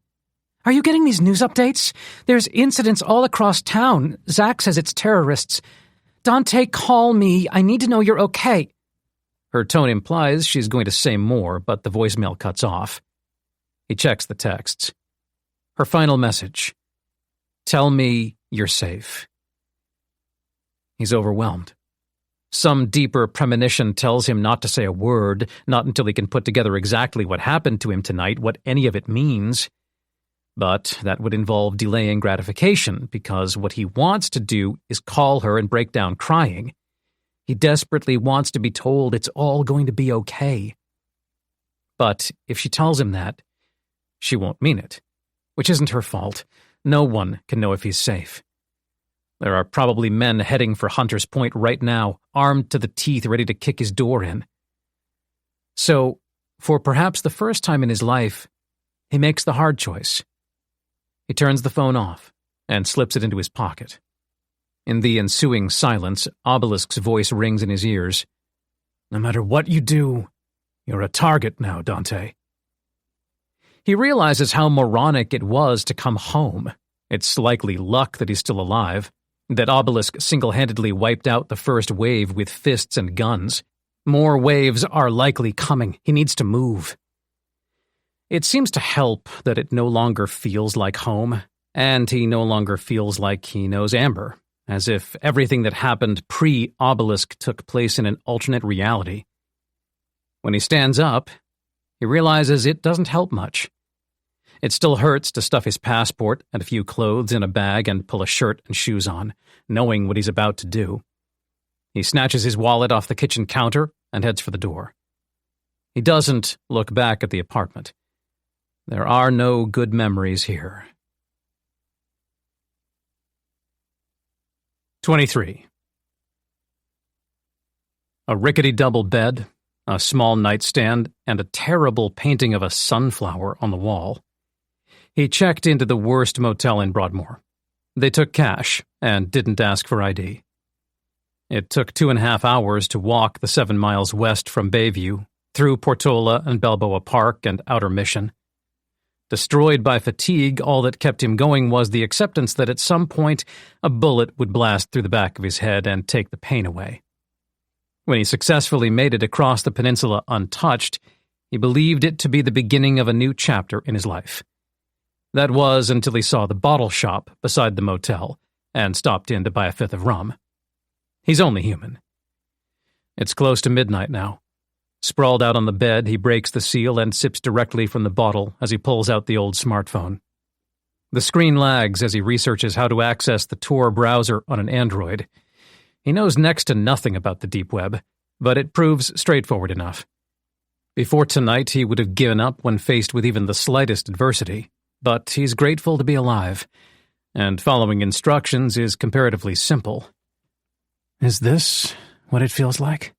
Are you getting these news updates? There's incidents all across town. Zach says it's terrorists. Dante, call me. I need to know you're okay. Her tone implies she's going to say more, but the voicemail cuts off. He checks the texts. Her final message. Tell me you're safe. He's overwhelmed. Some deeper premonition tells him not to say a word, not until he can put together exactly what happened to him tonight, what any of it means. But that would involve delaying gratification, because what he wants to do is call her and break down crying. He desperately wants to be told it's all going to be okay. But if she tells him that, she won't mean it, which isn't her fault. No one can know if he's safe. There are probably men heading for Hunter's Point right now, armed to the teeth, ready to kick his door in. So, for perhaps the first time in his life, he makes the hard choice. He turns the phone off and slips it into his pocket. In the ensuing silence, Obelisk's voice rings in his ears. No matter what you do, you're a target now, Dante. He realizes how moronic it was to come home. It's likely luck that he's still alive, that Obelisk single-handedly wiped out the first wave with fists and guns. More waves are likely coming. He needs to move. It seems to help that it no longer feels like home, and he no longer feels like he knows Amber, as if everything that happened pre-Obelisk took place in an alternate reality. When he stands up, he realizes it doesn't help much. It still hurts to stuff his passport and a few clothes in a bag and pull a shirt and shoes on, knowing what he's about to do. He snatches his wallet off the kitchen counter and heads for the door. He doesn't look back at the apartment. There are no good memories here. 23. A rickety double bed, a small nightstand, and a terrible painting of a sunflower on the wall. He checked into the worst motel in Broadmoor. They took cash and didn't ask for ID. It took 2.5 hours to walk the 7 miles west from Bayview, through Portola and Balboa Park and Outer Mission. Destroyed by fatigue, all that kept him going was the acceptance that at some point a bullet would blast through the back of his head and take the pain away. When he successfully made it across the peninsula untouched, he believed it to be the beginning of a new chapter in his life. That was until he saw the bottle shop beside the motel and stopped in to buy a fifth of rum. He's only human. It's close to midnight now. Sprawled out on the bed, he breaks the seal and sips directly from the bottle as he pulls out the old smartphone. The screen lags as he researches how to access the Tor browser on an Android. He knows next to nothing about the deep web, but it proves straightforward enough. Before tonight, he would have given up when faced with even the slightest adversity, but he's grateful to be alive, and following instructions is comparatively simple. Is this what it feels like?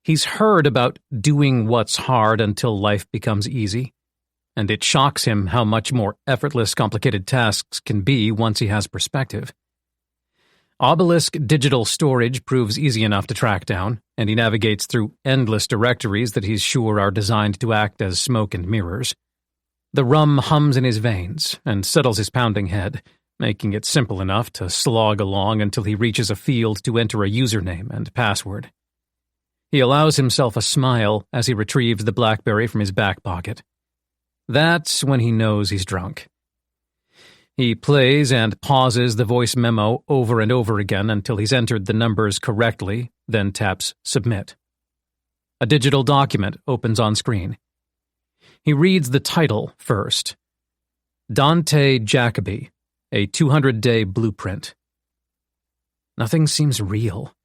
He's heard about doing what's hard until life becomes easy, and it shocks him how much more effortless complicated tasks can be once he has perspective. Obelisk digital storage proves easy enough to track down, and he navigates through endless directories that he's sure are designed to act as smoke and mirrors. The rum hums in his veins and settles his pounding head, making it simple enough to slog along until he reaches a field to enter a username and password. He allows himself a smile as he retrieves the BlackBerry from his back pocket. That's when he knows he's drunk. He plays and pauses the voice memo over and over again until he's entered the numbers correctly, then taps Submit. A digital document opens on screen. He reads the title first. Dante Jacobi, a 200-day blueprint. Nothing seems real.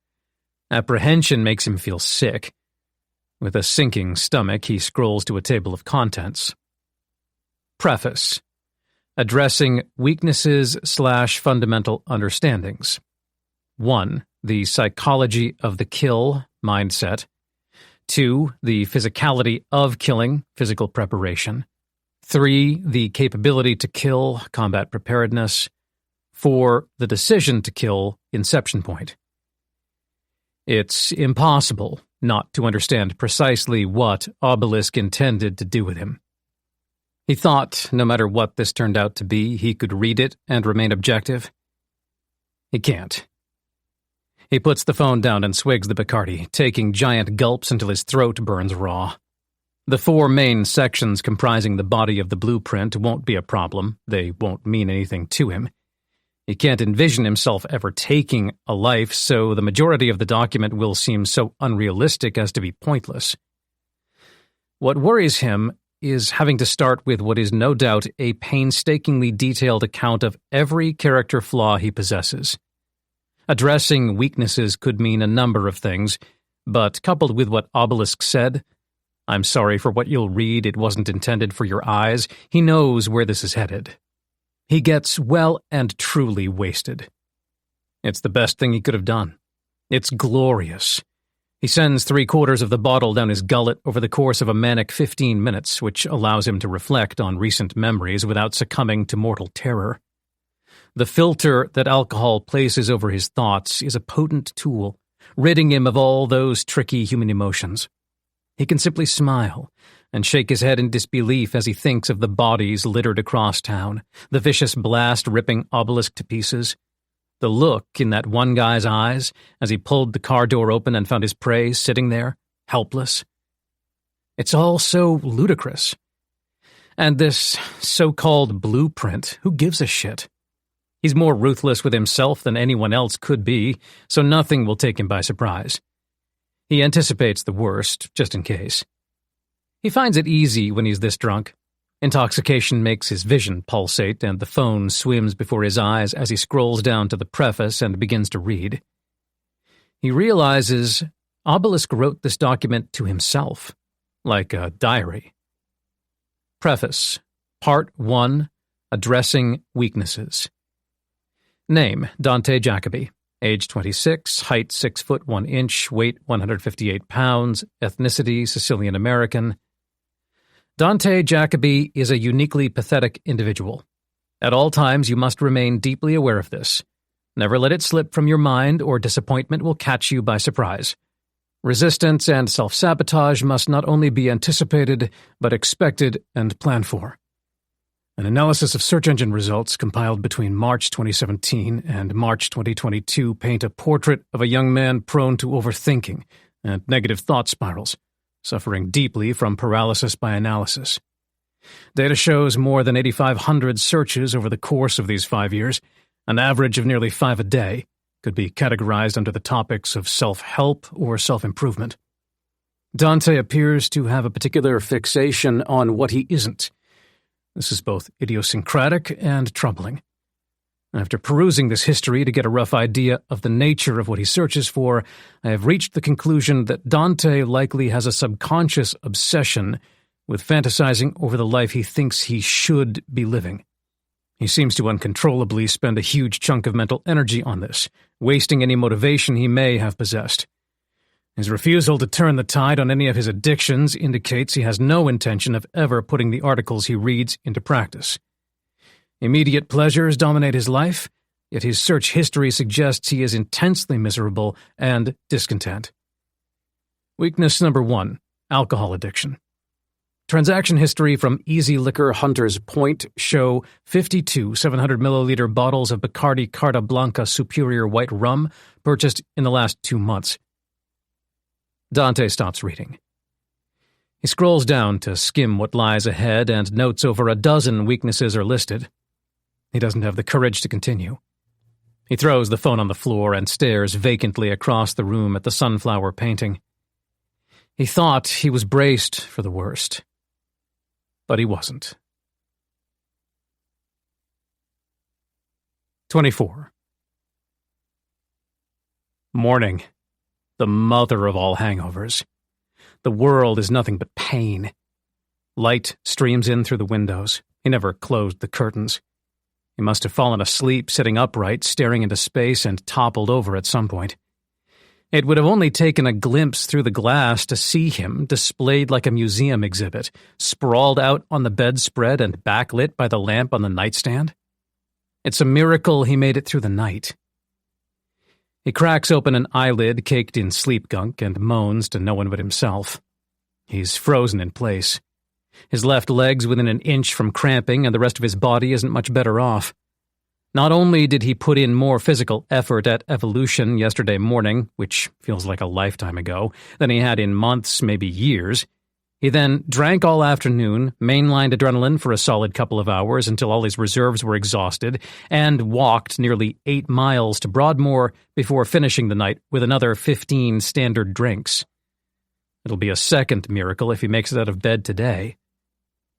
Apprehension makes him feel sick. With a sinking stomach, he scrolls to a table of contents. Preface. Addressing weaknesses/fundamental understandings. 1. The psychology of the kill, mindset. 2. The physicality of killing, physical preparation. 3. The capability to kill, combat preparedness. 4. The decision to kill, inception point. It's impossible not to understand precisely what Obelisk intended to do with him. He thought, no matter what this turned out to be, he could read it and remain objective. He can't. He puts the phone down and swigs the Bacardi, taking giant gulps until his throat burns raw. The 4 main sections comprising the body of the blueprint won't be a problem. They won't mean anything to him. He can't envision himself ever taking a life, so the majority of the document will seem so unrealistic as to be pointless. What worries him is having to start with what is no doubt a painstakingly detailed account of every character flaw he possesses. Addressing weaknesses could mean a number of things, but coupled with what Obelisk said, "I'm sorry for what you'll read, it wasn't intended for your eyes," he knows where this is headed. He gets well and truly wasted. It's the best thing he could have done. It's glorious. He sends 3/4 of the bottle down his gullet over the course of a manic 15 minutes, which allows him to reflect on recent memories without succumbing to mortal terror. The filter that alcohol places over his thoughts is a potent tool, ridding him of all those tricky human emotions. He can simply smile and shake his head in disbelief as he thinks of the bodies littered across town, the vicious blast ripping Obelisk to pieces, the look in that one guy's eyes as he pulled the car door open and found his prey sitting there, helpless. It's all so ludicrous. And this so-called blueprint, who gives a shit? He's more ruthless with himself than anyone else could be, so nothing will take him by surprise. He anticipates the worst, just in case. He finds it easy when he's this drunk. Intoxication makes his vision pulsate, and the phone swims before his eyes as he scrolls down to the preface and begins to read. He realizes Obelisk wrote this document to himself, like a diary. Preface. Part 1. Addressing weaknesses. Name, Dante Jacobi. Age 26, height 6 foot 1 inch, weight 158 pounds, ethnicity Sicilian American. Dante Jacobi is a uniquely pathetic individual. At all times, you must remain deeply aware of this. Never let it slip from your mind, or disappointment will catch you by surprise. Resistance and self-sabotage must not only be anticipated, but expected and planned for. An analysis of search engine results compiled between March 2017 and March 2022 paint a portrait of a young man prone to overthinking and negative thought spirals, suffering deeply from paralysis by analysis. Data shows more than 8,500 searches over the course of these 5 years, an average of nearly 5 a day, could be categorized under the topics of self-help or self-improvement. Dante appears to have a particular fixation on what he isn't. This is both idiosyncratic and troubling. After perusing this history to get a rough idea of the nature of what he searches for, I have reached the conclusion that Dante likely has a subconscious obsession with fantasizing over the life he thinks he should be living. He seems to uncontrollably spend a huge chunk of mental energy on this, wasting any motivation he may have possessed. His refusal to turn the tide on any of his addictions indicates he has no intention of ever putting the articles he reads into practice. Immediate pleasures dominate his life, yet his search history suggests he is intensely miserable and discontent. Weakness number 1, alcohol addiction. Transaction history from Easy Liquor Hunter's Point show 52 700-milliliter bottles of Bacardi Carta Blanca Superior White Rum purchased in the last 2 months. Dante stops reading. He scrolls down to skim what lies ahead and notes over a dozen weaknesses are listed. He doesn't have the courage to continue. He throws the phone on the floor and stares vacantly across the room at the sunflower painting. He thought he was braced for the worst, but he wasn't. 24. Morning. The mother of all hangovers. The world is nothing but pain. Light streams in through the windows. He never closed the curtains. He must have fallen asleep sitting upright, staring into space, and toppled over at some point. It would have only taken a glimpse through the glass to see him, displayed like a museum exhibit, sprawled out on the bedspread and backlit by the lamp on the nightstand. It's a miracle he made it through the night. He cracks open an eyelid caked in sleep gunk and moans to no one but himself. He's frozen in place. His left leg's within an inch from cramping, and the rest of his body isn't much better off. Not only did he put in more physical effort at evolution yesterday morning, which feels like a lifetime ago, than he had in months, maybe years, he then drank all afternoon, mainlined adrenaline for a solid couple of hours until all his reserves were exhausted, and walked nearly 8 miles to Broadmoor before finishing the night with another 15 standard drinks. It'll be a second miracle if he makes it out of bed today.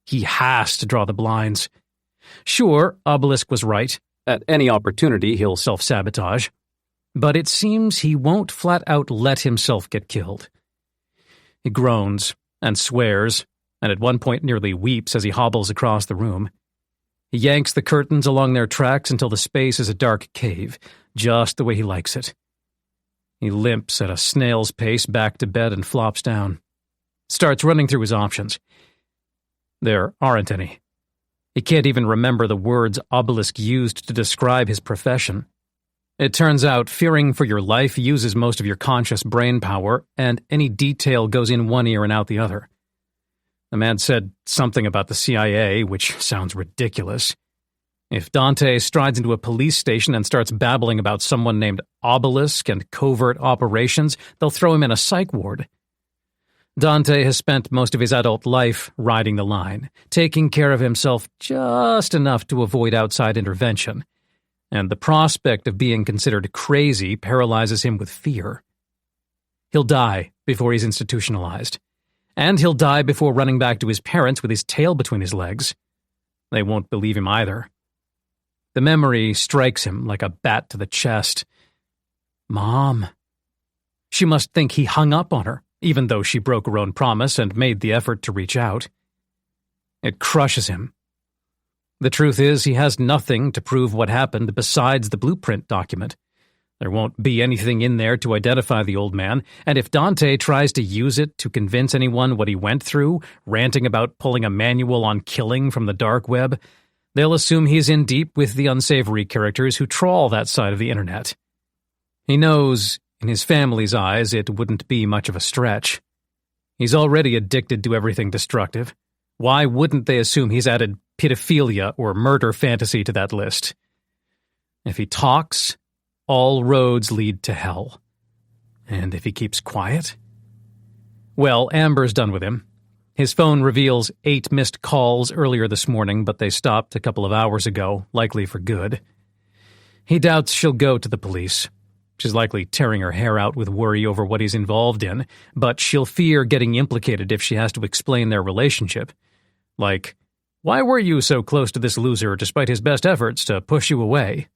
He has to draw the blinds. Sure, Obelisk was right. At any opportunity, he'll self-sabotage. But it seems he won't flat-out let himself get killed. He groans and swears, and at one point nearly weeps as he hobbles across the room. He yanks the curtains along their tracks until the space is a dark cave, just the way he likes it. He limps at a snail's pace back to bed and flops down. Starts running through his options. There aren't any. He can't even remember the words Obelisk used to describe his profession. It turns out fearing for your life uses most of your conscious brain power, and any detail goes in one ear and out the other. The man said something about the CIA, which sounds ridiculous. If Dante strides into a police station and starts babbling about someone named Obelisk and covert operations, they'll throw him in a psych ward. Dante has spent most of his adult life riding the line, taking care of himself just enough to avoid outside intervention, and the prospect of being considered crazy paralyzes him with fear. He'll die before he's institutionalized, and he'll die before running back to his parents with his tail between his legs. They won't believe him either. The memory strikes him like a bat to the chest. Mom. She must think he hung up on her, even though she broke her own promise and made the effort to reach out. It crushes him. The truth is, he has nothing to prove what happened besides the blueprint document. There won't be anything in there to identify the old man, and if Dante tries to use it to convince anyone what he went through, ranting about pulling a manual on killing from the dark web, they'll assume he's in deep with the unsavory characters who trawl that side of the internet. He knows, in his family's eyes, it wouldn't be much of a stretch. He's already addicted to everything destructive. Why wouldn't they assume he's added pedophilia or murder fantasy to that list? If he talks, all roads lead to hell. And if he keeps quiet? Well, Amber's done with him. His phone reveals 8 missed calls earlier this morning, but they stopped a couple of hours ago, likely for good. He doubts she'll go to the police. She's likely tearing her hair out with worry over what he's involved in, but she'll fear getting implicated if she has to explain their relationship. Like, why were you so close to this loser despite his best efforts to push you away?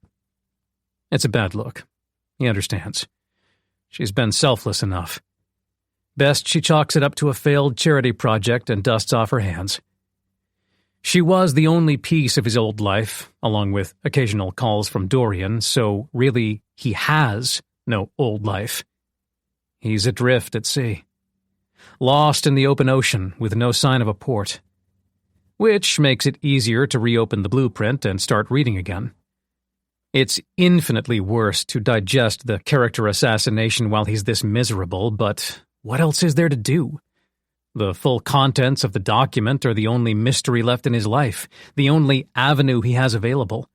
It's a bad look. He understands. She's been selfless enough. Best she chalks it up to a failed charity project and dusts off her hands. She was the only piece of his old life, along with occasional calls from Dorian, so really he has no old life. He's adrift at sea, lost in the open ocean with no sign of a port, which makes it easier to reopen the blueprint and start reading again. It's infinitely worse to digest the character assassination while he's this miserable, but what else is there to do? The full contents of the document are the only mystery left in his life, the only avenue he has available.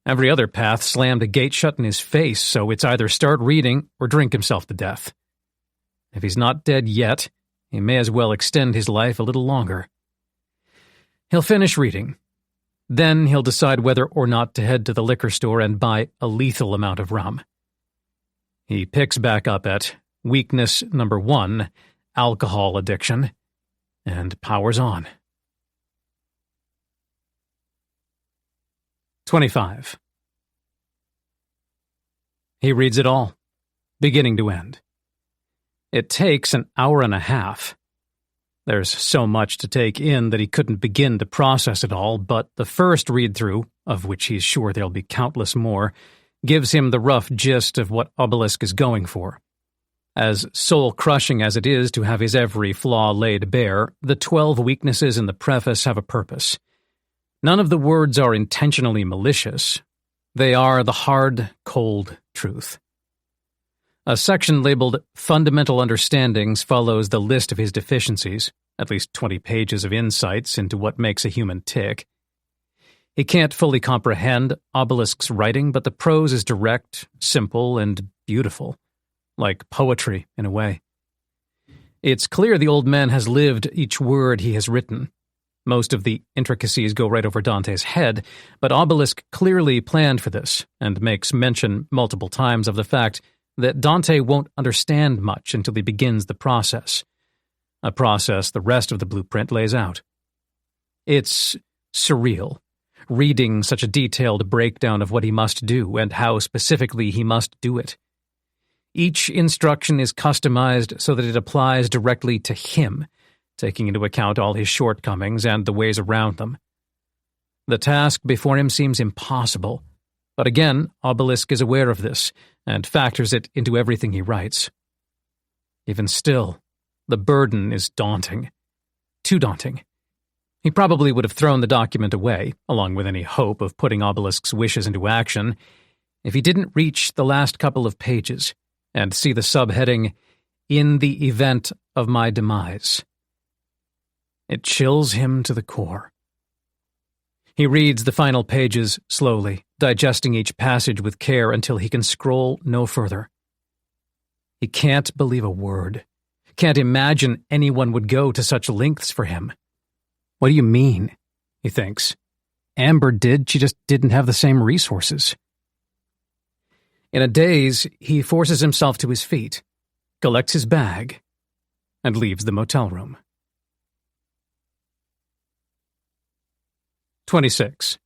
Every other path slammed a gate shut in his face, so it's either start reading or drink himself to death. If he's not dead yet, he may as well extend his life a little longer. He'll finish reading. Then he'll decide whether or not to head to the liquor store and buy a lethal amount of rum. He picks back up at weakness number 1, alcohol addiction, and powers on. 25. He reads it all, beginning to end. It takes an hour and a half. There's so much to take in that he couldn't begin to process it all, but the first read-through, of which he's sure there'll be countless more, gives him the rough gist of what Obelisk is going for. As soul-crushing as it is to have his every flaw laid bare, the 12 weaknesses in the preface have a purpose. None of the words are intentionally malicious. They are the hard, cold truth. A section labeled Fundamental Understandings follows the list of his deficiencies, at least 20 pages of insights into what makes a human tick. He can't fully comprehend Obelisk's writing, but the prose is direct, simple, and beautiful, like poetry in a way. It's clear the old man has lived each word he has written. Most of the intricacies go right over Dante's head, but Obelisk clearly planned for this, and makes mention multiple times of the fact that Dante won't understand much until he begins the process, a process the rest of the blueprint lays out. It's surreal, reading such a detailed breakdown of what he must do and how specifically he must do it. Each instruction is customized so that it applies directly to him, taking into account all his shortcomings and the ways around them. The task before him seems impossible, but again, Obelisk is aware of this and factors it into everything he writes. Even still, the burden is daunting. Too daunting. He probably would have thrown the document away, along with any hope of putting Obelisk's wishes into action, if he didn't reach the last couple of pages and see the subheading, In the Event of My Demise. It chills him to the core. He reads the final pages slowly, digesting each passage with care until he can scroll no further. He can't believe a word. Can't imagine anyone would go to such lengths for him. What do you mean? He thinks. Amber did, she just didn't have the same resources. In a daze, he forces himself to his feet, collects his bag, and leaves the motel room. 26.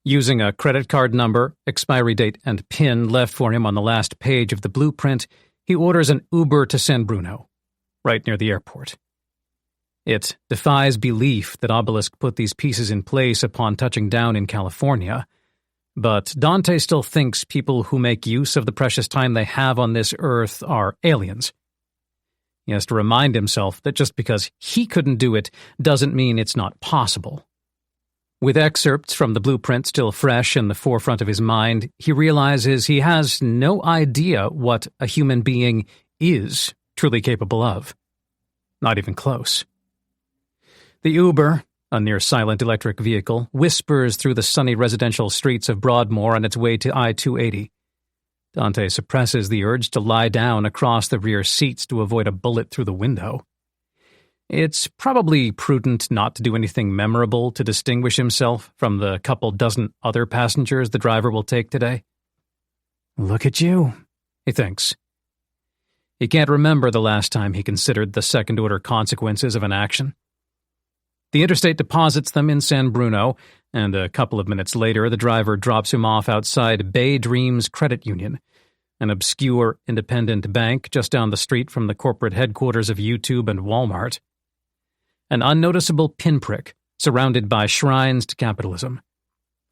Using a credit card number, expiry date, and PIN left for him on the last page of the blueprint, he orders an Uber to San Bruno, right near the airport. It defies belief that Obelisk put these pieces in place upon touching down in California, but Dante still thinks people who make use of the precious time they have on this earth are aliens. He has to remind himself that just because he couldn't do it doesn't mean it's not possible. With excerpts from the blueprint still fresh in the forefront of his mind, he realizes he has no idea what a human being is truly capable of. Not even close. The Uber, a near-silent electric vehicle, whispers through the sunny residential streets of Broadmoor on its way to I-280. Dante suppresses the urge to lie down across the rear seats to avoid a bullet through the window. It's probably prudent not to do anything memorable to distinguish himself from the couple dozen other passengers the driver will take today. Look at you, he thinks. He can't remember the last time he considered the second-order consequences of an action. The interstate deposits them in San Bruno, and a couple of minutes later the driver drops him off outside Bay Dreams Credit Union, an obscure independent bank just down the street from the corporate headquarters of YouTube and Walmart. An unnoticeable pinprick, surrounded by shrines to capitalism.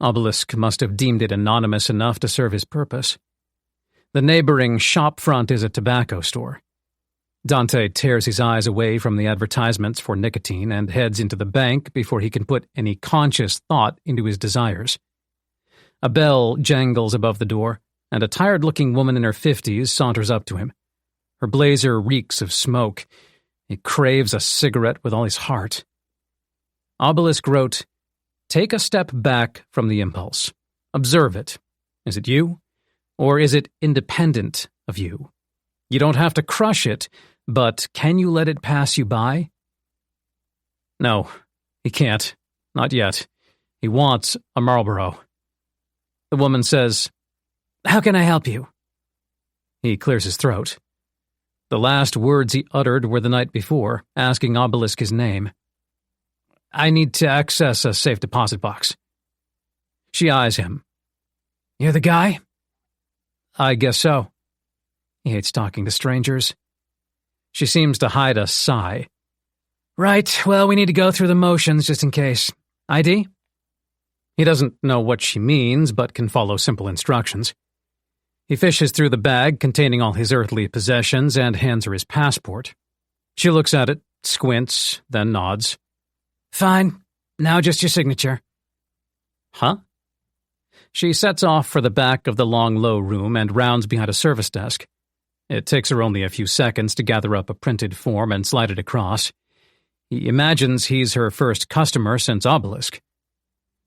Obelisk must have deemed it anonymous enough to serve his purpose. The neighboring shop front is a tobacco store. Dante tears his eyes away from the advertisements for nicotine and heads into the bank before he can put any conscious thought into his desires. A bell jangles above the door, and a tired-looking woman in her 50s saunters up to him. Her blazer reeks of smoke. He craves a cigarette with all his heart. Obelisk wrote, "Take a step back from the impulse. Observe it. Is it you? Or is it independent of you? You don't have to crush it, but can you let it pass you by?" No, he can't. Not yet. He wants a Marlboro. The woman says, "How can I help you?" He clears his throat. The last words he uttered were the night before, asking Obelisk his name. "I need to access a safe deposit box." She eyes him. "You're the guy?" "I guess so." He hates talking to strangers. She seems to hide a sigh. "Right, well, we need to go through the motions just in case. ID?" He doesn't know what she means, but can follow simple instructions. He fishes through the bag containing all his earthly possessions and hands her his passport. She looks at it, squints, then nods. "Fine. Now just your signature." "Huh?" She sets off for the back of the long, low room and rounds behind a service desk. It takes her only a few seconds to gather up a printed form and slide it across. He imagines he's her first customer since Obelisk.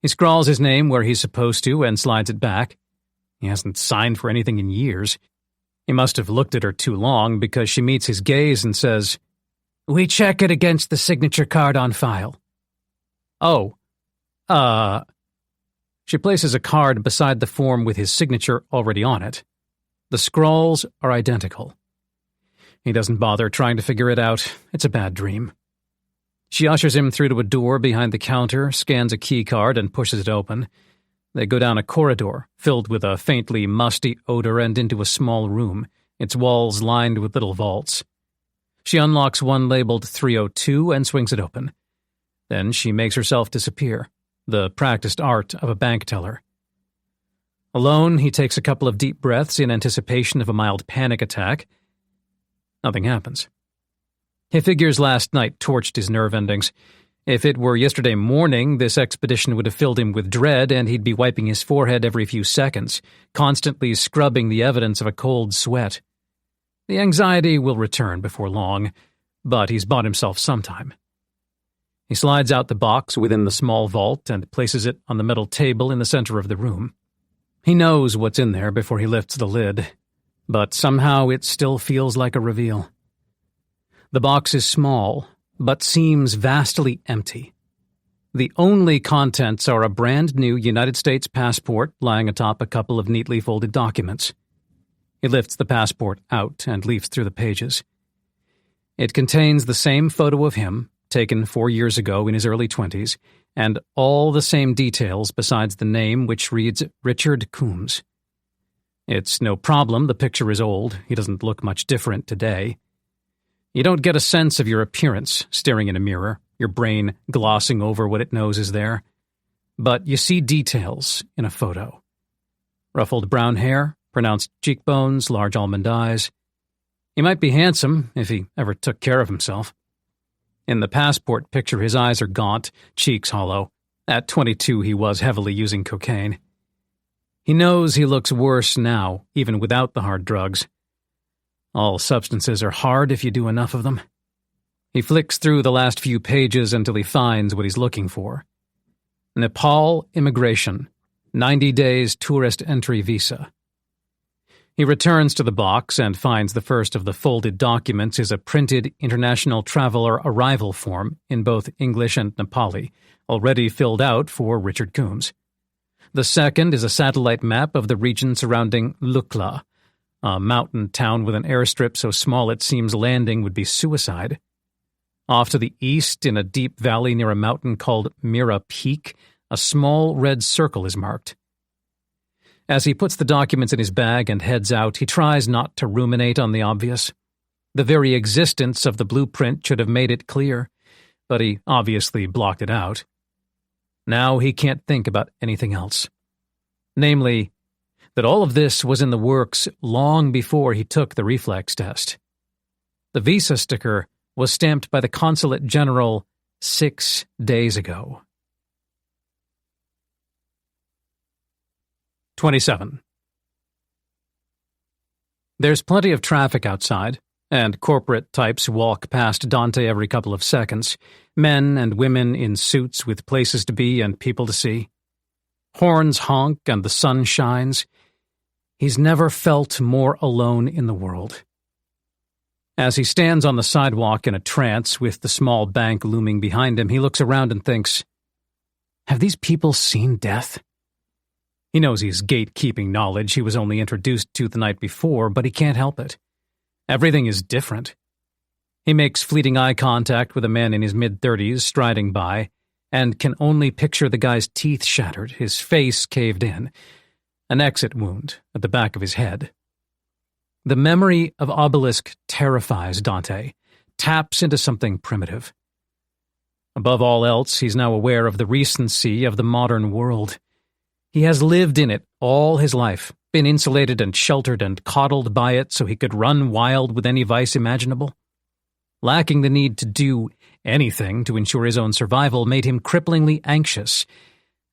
He scrawls his name where he's supposed to and slides it back. He hasn't signed for anything in years. He must have looked at her too long because she meets his gaze and says, "We check it against the signature card on file." "Oh, She places a card beside the form with his signature already on it. The scrawls are identical. He doesn't bother trying to figure it out. It's a bad dream. She ushers him through to a door behind the counter, scans a key card, and pushes it open. They go down a corridor, filled with a faintly musty odor, and into a small room, its walls lined with little vaults. She unlocks one labeled 302 and swings it open. Then she makes herself disappear, the practiced art of a bank teller. Alone, he takes a couple of deep breaths in anticipation of a mild panic attack. Nothing happens. He figures last night torched his nerve endings. If it were yesterday morning, this expedition would have filled him with dread, and he'd be wiping his forehead every few seconds, constantly scrubbing the evidence of a cold sweat. The anxiety will return before long, but he's bought himself some time. He slides out the box within the small vault and places it on the metal table in the center of the room. He knows what's in there before he lifts the lid, but somehow it still feels like a reveal. The box is small, but seems vastly empty. The only contents are a brand-new United States passport lying atop a couple of neatly folded documents. He lifts the passport out and leafs through the pages. It contains the same photo of him, taken 4 years ago in his early 20s, and all the same details besides the name, which reads Richard Coombs. It's no problem, the picture is old. He doesn't look much different today. You don't get a sense of your appearance staring in a mirror, your brain glossing over what it knows is there. But you see details in a photo. Ruffled brown hair, pronounced cheekbones, large almond eyes. He might be handsome if he ever took care of himself. In the passport picture, his eyes are gaunt, cheeks hollow. At 22, he was heavily using cocaine. He knows he looks worse now, even without the hard drugs. All substances are hard if you do enough of them. He flicks through the last few pages until he finds what he's looking for. Nepal Immigration, 90 days tourist entry visa. He returns to the box and finds the first of the folded documents is a printed International Traveler Arrival Form in both English and Nepali, already filled out for Richard Coombs. The second is a satellite map of the region surrounding Lukla, a mountain town with an airstrip so small it seems landing would be suicide. Off to the east, in a deep valley near a mountain called Mira Peak, a small red circle is marked. As he puts the documents in his bag and heads out, he tries not to ruminate on the obvious. The very existence of the blueprint should have made it clear, but he obviously blocked it out. Now he can't think about anything else. Namely, that all of this was in the works long before he took the reflex test. The visa sticker was stamped by the Consulate General 6 days ago. 27. There's plenty of traffic outside, and corporate types walk past Dante every couple of seconds, men and women in suits with places to be and people to see. Horns honk and the sun shines. He's never felt more alone in the world. As he stands on the sidewalk in a trance with the small bank looming behind him, he looks around and thinks, Have these people seen death? He knows he's gatekeeping knowledge he was only introduced to the night before, but he can't help it. Everything is different. He makes fleeting eye contact with a man in his mid-30s striding by, and can only picture the guy's teeth shattered, his face caved in, an exit wound at the back of his head. The memory of Obelisk terrifies Dante, taps into something primitive. Above all else, he's now aware of the recency of the modern world. He has lived in it all his life, been insulated and sheltered and coddled by it so he could run wild with any vice imaginable. Lacking the need to do anything to ensure his own survival made him cripplingly anxious,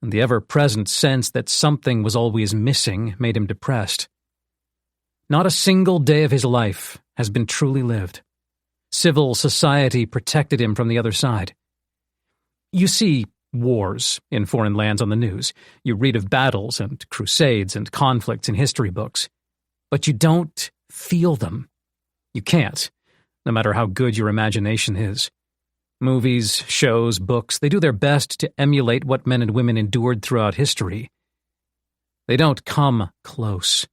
and the ever-present sense that something was always missing made him depressed. Not a single day of his life has been truly lived. Civil society protected him from the other side. You see wars in foreign lands on the news. You read of battles and crusades and conflicts in history books. But you don't feel them. You can't, no matter how good your imagination is. Movies, shows, books, they do their best to emulate what men and women endured throughout history. They don't come close.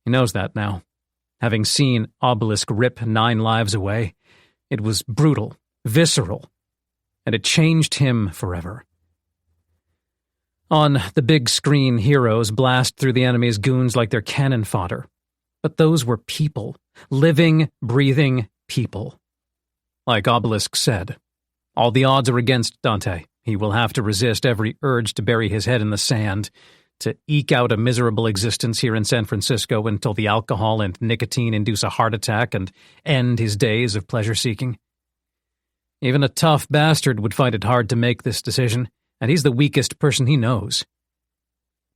He knows that now. Having seen Obelisk rip 9 lives away, it was brutal, visceral, and it changed him forever. On the big screen, heroes blast through the enemy's goons like they're cannon fodder. But those were people, living, breathing people. Like Obelisk said, all the odds are against Dante. He will have to resist every urge to bury his head in the sand, to eke out a miserable existence here in San Francisco until the alcohol and nicotine induce a heart attack and end his days of pleasure-seeking. Even a tough bastard would find it hard to make this decision, and he's the weakest person he knows.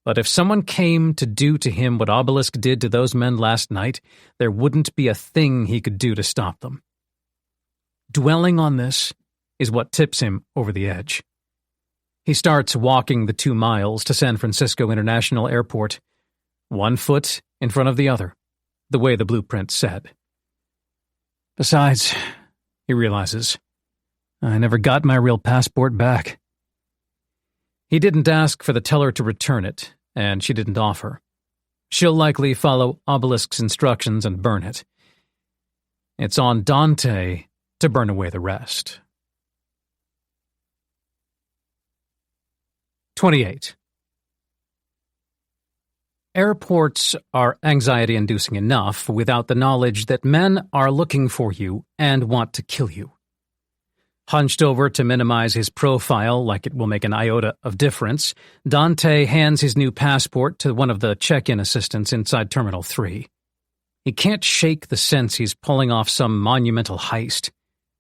But if someone came to do to him what Obelisk did to those men last night, there wouldn't be a thing he could do to stop them. Dwelling on this is what tips him over the edge. He starts walking the 2 miles to San Francisco International Airport, 1 foot in front of the other, the way the blueprint said. Besides, he realizes, I never got my real passport back. He didn't ask for the teller to return it, and she didn't offer. She'll likely follow Obelisk's instructions and burn it. It's on Dante to burn away the rest. 28. Airports are anxiety-inducing enough without the knowledge that men are looking for you and want to kill you. Hunched over to minimize his profile like it will make an iota of difference, Dante hands his new passport to one of the check-in assistants inside Terminal 3. He can't shake the sense he's pulling off some monumental heist.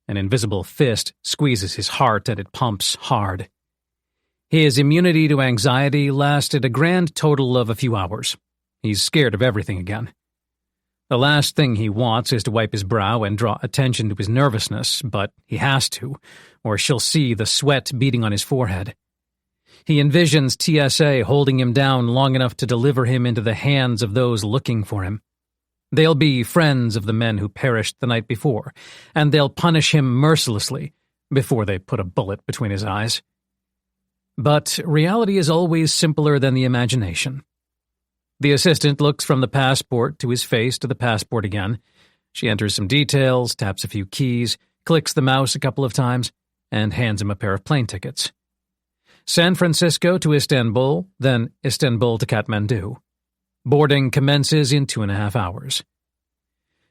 An invisible fist squeezes his heart and it pumps hard. His immunity to anxiety lasted a grand total of a few hours. He's scared of everything again. The last thing he wants is to wipe his brow and draw attention to his nervousness, but he has to, or she'll see the sweat beating on his forehead. He envisions TSA holding him down long enough to deliver him into the hands of those looking for him. They'll be friends of the men who perished the night before, and they'll punish him mercilessly before they put a bullet between his eyes. But reality is always simpler than the imagination. The assistant looks from the passport to his face to the passport again. She enters some details, taps a few keys, clicks the mouse a couple of times, and hands him a pair of plane tickets. San Francisco to Istanbul, then Istanbul to Kathmandu. Boarding commences in 2.5 hours.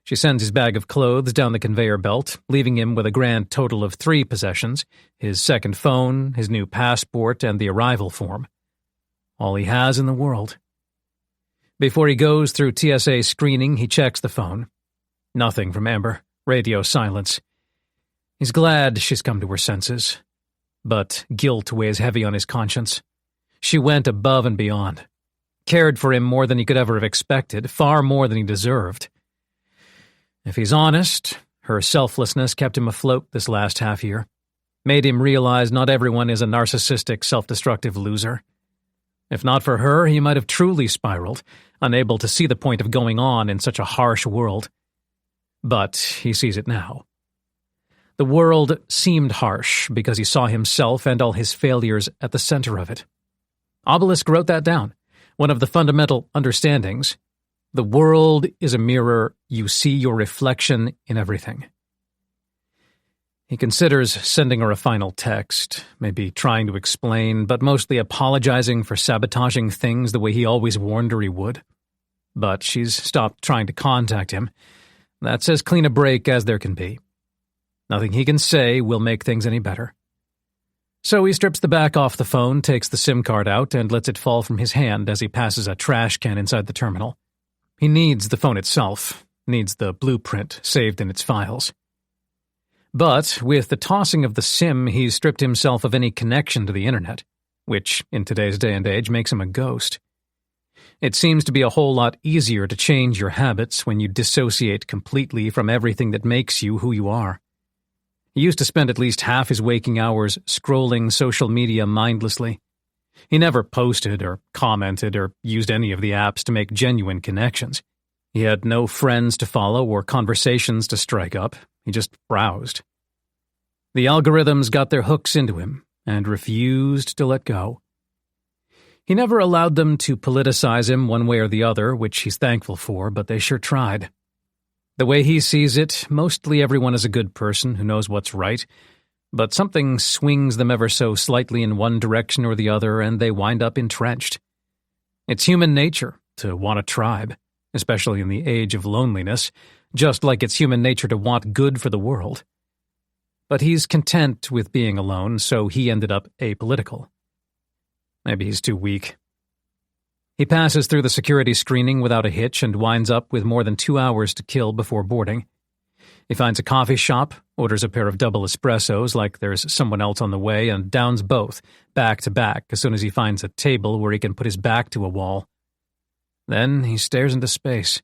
She sends his bag of clothes down the conveyor belt, leaving him with a grand total of 3 possessions, his second phone, his new passport, and the arrival form. All he has in the world. Before he goes through TSA screening, he checks the phone. Nothing from Amber. Radio silence. He's glad she's come to her senses. But guilt weighs heavy on his conscience. She went above and beyond. Cared for him more than he could ever have expected, far more than he deserved. If he's honest, her selflessness kept him afloat this last half year. Made him realize not everyone is a narcissistic, self-destructive loser. If not for her, he might have truly spiraled, unable to see the point of going on in such a harsh world. But he sees it now. The world seemed harsh because he saw himself and all his failures at the center of it. Obelisk wrote that down, one of the fundamental understandings. The world is a mirror, you see your reflection in everything. He considers sending her a final text, maybe trying to explain, but mostly apologizing for sabotaging things the way he always warned her he would. But she's stopped trying to contact him. That's as clean a break as there can be. Nothing he can say will make things any better. So he strips the back off the phone, takes the SIM card out, and lets it fall from his hand as he passes a trash can inside the terminal. He needs the phone itself, needs the blueprint saved in its files. But with the tossing of the SIM, he's stripped himself of any connection to the internet, which, in today's day and age, makes him a ghost. It seems to be a whole lot easier to change your habits when you dissociate completely from everything that makes you who you are. He used to spend at least half his waking hours scrolling social media mindlessly. He never posted or commented or used any of the apps to make genuine connections. He had no friends to follow or conversations to strike up. He just browsed. The algorithms got their hooks into him and refused to let go. He never allowed them to politicize him one way or the other, which he's thankful for, but they sure tried. The way he sees it, mostly everyone is a good person who knows what's right, but something swings them ever so slightly in one direction or the other, and they wind up entrenched. It's human nature to want a tribe, especially in the age of loneliness, just like it's human nature to want good for the world. But he's content with being alone, so he ended up apolitical. Maybe he's too weak. He passes through the security screening without a hitch and winds up with more than 2 hours to kill before boarding. He finds a coffee shop, orders a pair of double espressos like there's someone else on the way, and downs both, back to back, as soon as he finds a table where he can put his back to a wall. Then he stares into space.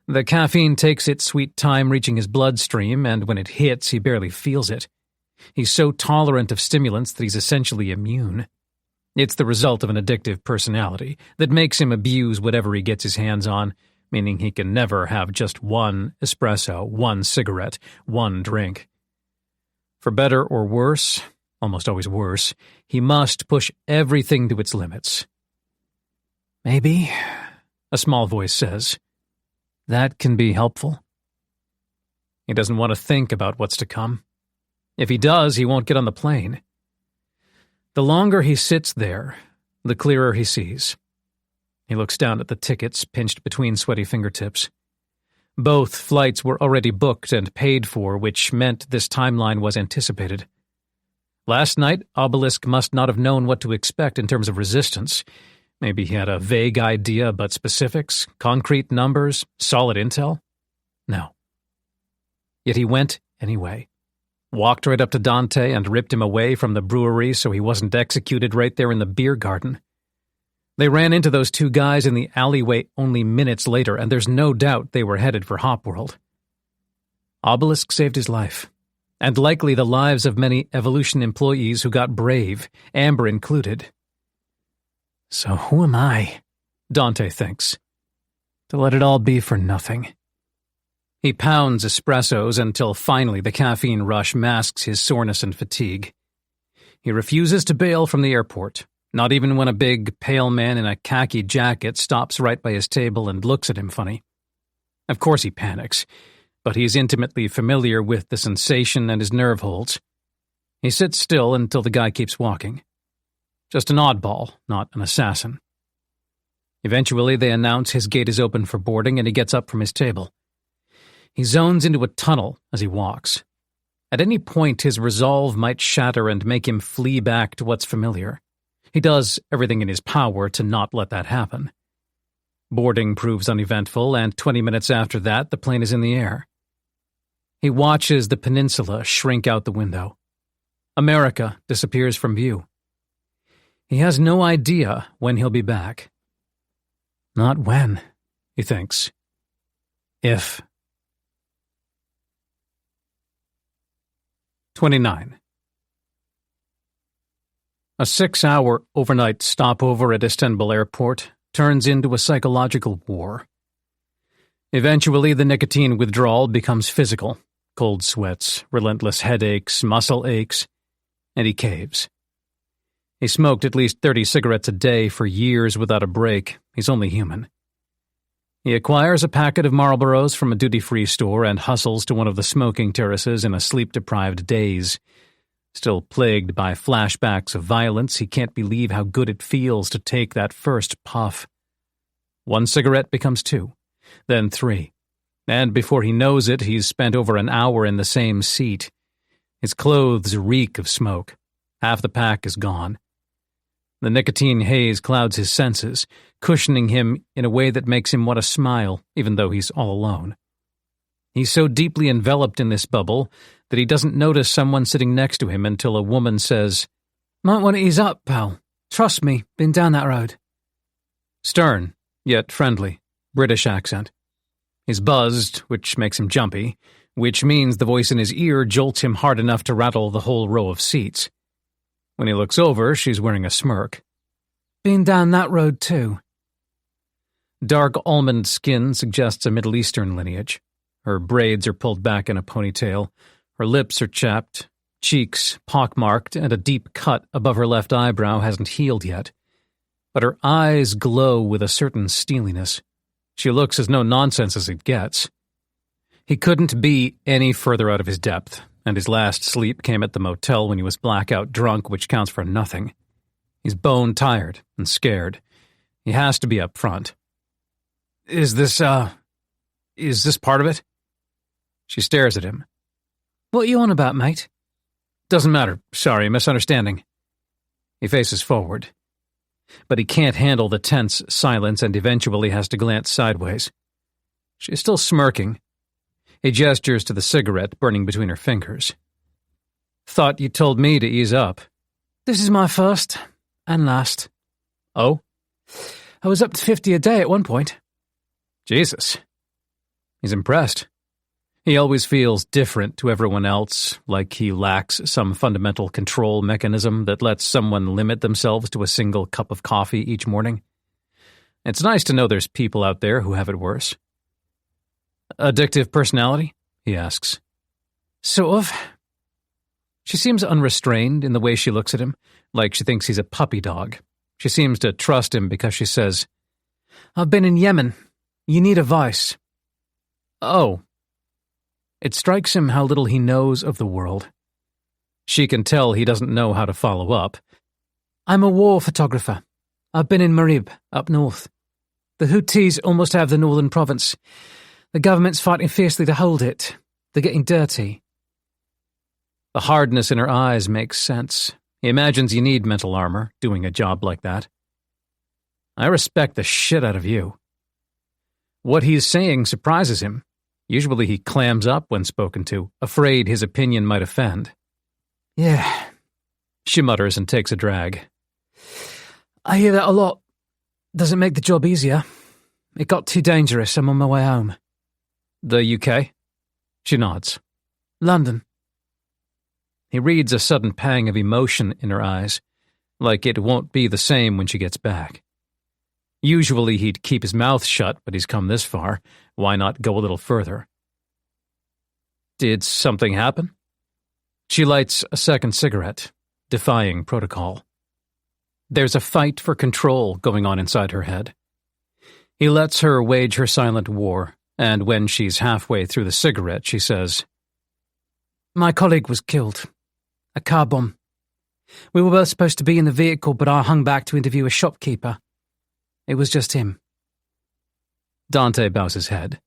The caffeine takes its sweet time reaching his bloodstream, and when it hits, he barely feels it. He's so tolerant of stimulants that he's essentially immune. It's the result of an addictive personality that makes him abuse whatever he gets his hands on, meaning he can never have just one espresso, one cigarette, one drink. For better or worse, almost always worse, he must push everything to its limits. Maybe, a small voice says, that can be helpful. He doesn't want to think about what's to come. If he does, he won't get on the plane. The longer he sits there, the clearer he sees. He looks down at the tickets pinched between sweaty fingertips. Both flights were already booked and paid for, which meant this timeline was anticipated. Last night, Obelisk must not have known what to expect in terms of resistance. Maybe he had a vague idea, but specifics, concrete numbers, solid intel? No. Yet he went anyway. Walked right up to Dante and ripped him away from the brewery so he wasn't executed right there in the beer garden. They ran into those two guys in the alleyway only minutes later, and there's no doubt they were headed for Hopworld. Obelisk saved his life, and likely the lives of many Evolution employees who got brave, Amber included. So who am I, Dante thinks, to let it all be for nothing? He pounds espressos until finally the caffeine rush masks his soreness and fatigue. He refuses to bail from the airport, not even when a big, pale man in a khaki jacket stops right by his table and looks at him funny. Of course he panics, but he's intimately familiar with the sensation and his nerve holds. He sits still until the guy keeps walking. Just an oddball, not an assassin. Eventually they announce his gate is open for boarding and he gets up from his table. He zones into a tunnel as he walks. At any point, his resolve might shatter and make him flee back to what's familiar. He does everything in his power to not let that happen. Boarding proves uneventful, and 20 minutes after that, the plane is in the air. He watches the peninsula shrink out the window. America disappears from view. He has no idea when he'll be back. Not when, he thinks. If. 29. A 6-hour overnight stopover at Istanbul Airport turns into a psychological war. Eventually, the nicotine withdrawal becomes physical, Cold sweats, relentless headaches, muscle aches, and he caves. He smoked at least 30 cigarettes a day for years without a break. He's only human. He acquires a packet of Marlboros from a duty-free store and hustles to one of the smoking terraces in a sleep-deprived daze. Still plagued by flashbacks of violence, he can't believe how good it feels to take that first puff. 1 cigarette becomes 2, then 3. And before he knows it, he's spent over an hour in the same seat. His clothes reek of smoke. Half the pack is gone. The nicotine haze clouds his senses, cushioning him in a way that makes him want to smile, even though he's all alone. He's so deeply enveloped in this bubble that he doesn't notice someone sitting next to him until a woman says, "Might want to ease up, pal. Trust me, been down that road." Stern, yet friendly, British accent. He's buzzed, which makes him jumpy, which means the voice in his ear jolts him hard enough to rattle the whole row of seats. When he looks over, she's wearing a smirk. "Been down that road too." Dark almond skin suggests a Middle Eastern lineage. Her braids are pulled back in a ponytail. Her lips are chapped, cheeks pockmarked, and a deep cut above her left eyebrow hasn't healed yet. But her eyes glow with a certain steeliness. She looks as no nonsense as it gets. He couldn't be any further out of his depth, and his last sleep came at the motel when he was blackout drunk, which counts for nothing. He's bone-tired and scared. He has to be up front. Is this part of it?" She stares at him. "What are you on about, mate?" "Doesn't matter. Sorry, misunderstanding." He faces forward. But he can't handle the tense silence and eventually has to glance sideways. She's still smirking. He gestures to the cigarette burning between her fingers. "Thought you told me to ease up." "This is my first and last." "Oh?" "I was up to 50 a day at one point." Jesus. He's impressed. He always feels different to everyone else, like he lacks some fundamental control mechanism that lets someone limit themselves to a single cup of coffee each morning. It's nice to know there's people out there who have it worse. "Addictive personality?" he asks. "Sort of." She seems unrestrained in the way she looks at him, like she thinks he's a puppy dog. She seems to trust him because she says, "I've been in Yemen. You need advice." "Oh." It strikes him how little he knows of the world. She can tell he doesn't know how to follow up. "I'm a war photographer. I've been in Marib, up north. The Houthis almost have the northern province. The government's fighting fiercely to hold it. They're getting dirty." The hardness in her eyes makes sense. He imagines you need mental armor doing a job like that. "I respect the shit out of you." What he's saying surprises him. Usually he clams up when spoken to, afraid his opinion might offend. "Yeah," she mutters and takes a drag. "I hear that a lot. Doesn't make the job easier. It got too dangerous. I'm on my way home." "The UK?" She nods. "London." He reads a sudden pang of emotion in her eyes, like it won't be the same when she gets back. Usually he'd keep his mouth shut, but he's come this far. Why not go a little further? "Did something happen?" She lights a second cigarette, defying protocol. There's a fight for control going on inside her head. He lets her wage her silent war, and when she's halfway through the cigarette, she says, "My colleague was killed. A car bomb. We were both supposed to be in the vehicle, but I hung back to interview a shopkeeper. It was just him." Dante bows his head.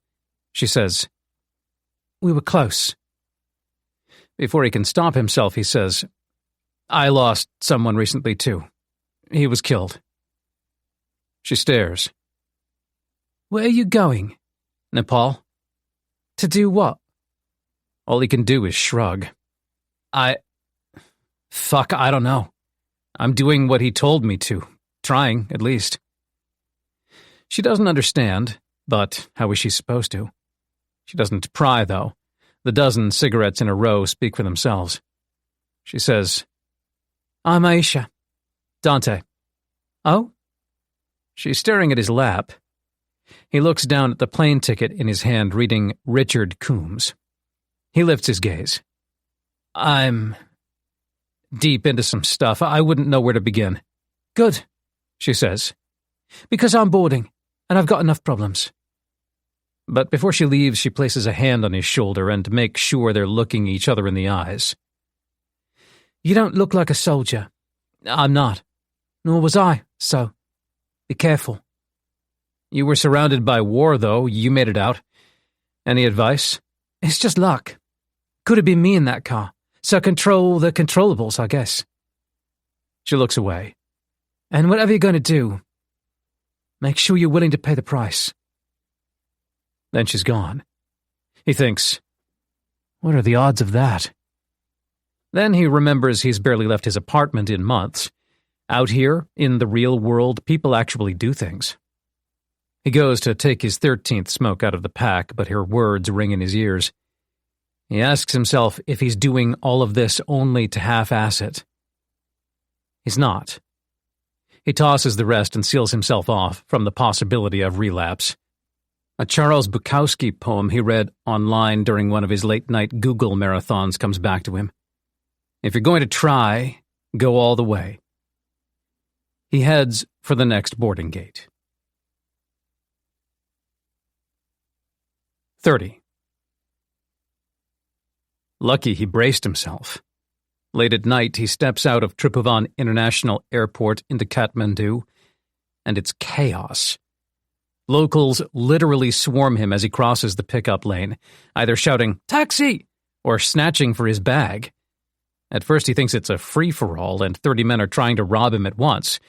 She says, "We were close." Before he can stop himself, he says, "I lost someone recently, too. He was killed." She stares. "Where are you going?" "Nepal." "To do what?" All he can do is shrug. I don't know. I'm doing what he told me to. Trying, at least." She doesn't understand, but how is she supposed to? She doesn't pry, though. The dozen cigarettes in a row speak for themselves. She says, "I'm Aisha." "Dante." "Oh?" She's staring at his lap. He looks down at the plane ticket in his hand, reading Richard Coombs. He lifts his gaze. I'm deep into some stuff. I wouldn't know where to begin. Good, she says. Because I'm boarding, and I've got enough problems. But before she leaves, she places a hand on his shoulder and makes sure they're looking each other in the eyes. You don't look like a soldier. I'm not. Nor was I, so be careful. You were surrounded by war, though. You made it out. Any advice? It's just luck. Could have been me in that car, so control the controllables, I guess. She looks away. And whatever you're going to do, make sure you're willing to pay the price. Then she's gone. He thinks, what are the odds of that? Then he remembers he's barely left his apartment in months. Out here, in the real world, people actually do things. He goes to take his 13th smoke out of the pack, but her words ring in his ears. He asks himself if he's doing all of this only to half-ass it. He's not. He tosses the rest and seals himself off from the possibility of relapse. A Charles Bukowski poem he read online during one of his late-night Google marathons comes back to him. If you're going to try, go all the way. He heads for the next boarding gate. 30. Lucky he braced himself. Late at night, he steps out of Tribhuvan International Airport into Kathmandu, and it's chaos. Locals literally swarm him as he crosses the pickup lane, either shouting, "Taxi!" or snatching for his bag. At first he thinks it's a free-for-all and 30 men are trying to rob him at once.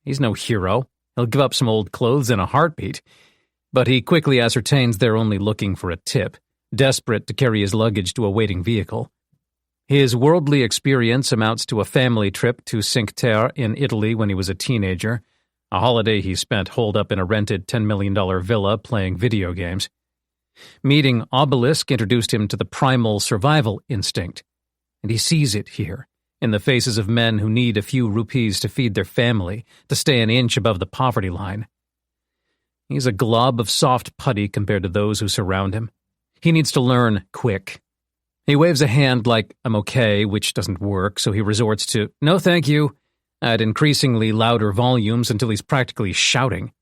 He's no hero. He'll give up some old clothes in a heartbeat. But he quickly ascertains they're only looking for a tip, desperate to carry his luggage to a waiting vehicle. His worldly experience amounts to a family trip to Cinque Terre in Italy when he was a teenager, a holiday he spent holed up in a rented $10 million villa playing video games. Meeting Obelisk introduced him to the primal survival instinct, and he sees it here, in the faces of men who need a few rupees to feed their family, to stay an inch above the poverty line. He's a glob of soft putty compared to those who surround him. He needs to learn quick. He waves a hand like, "I'm okay," which doesn't work, so he resorts to, "No thank you," at increasingly louder volumes until he's practically shouting.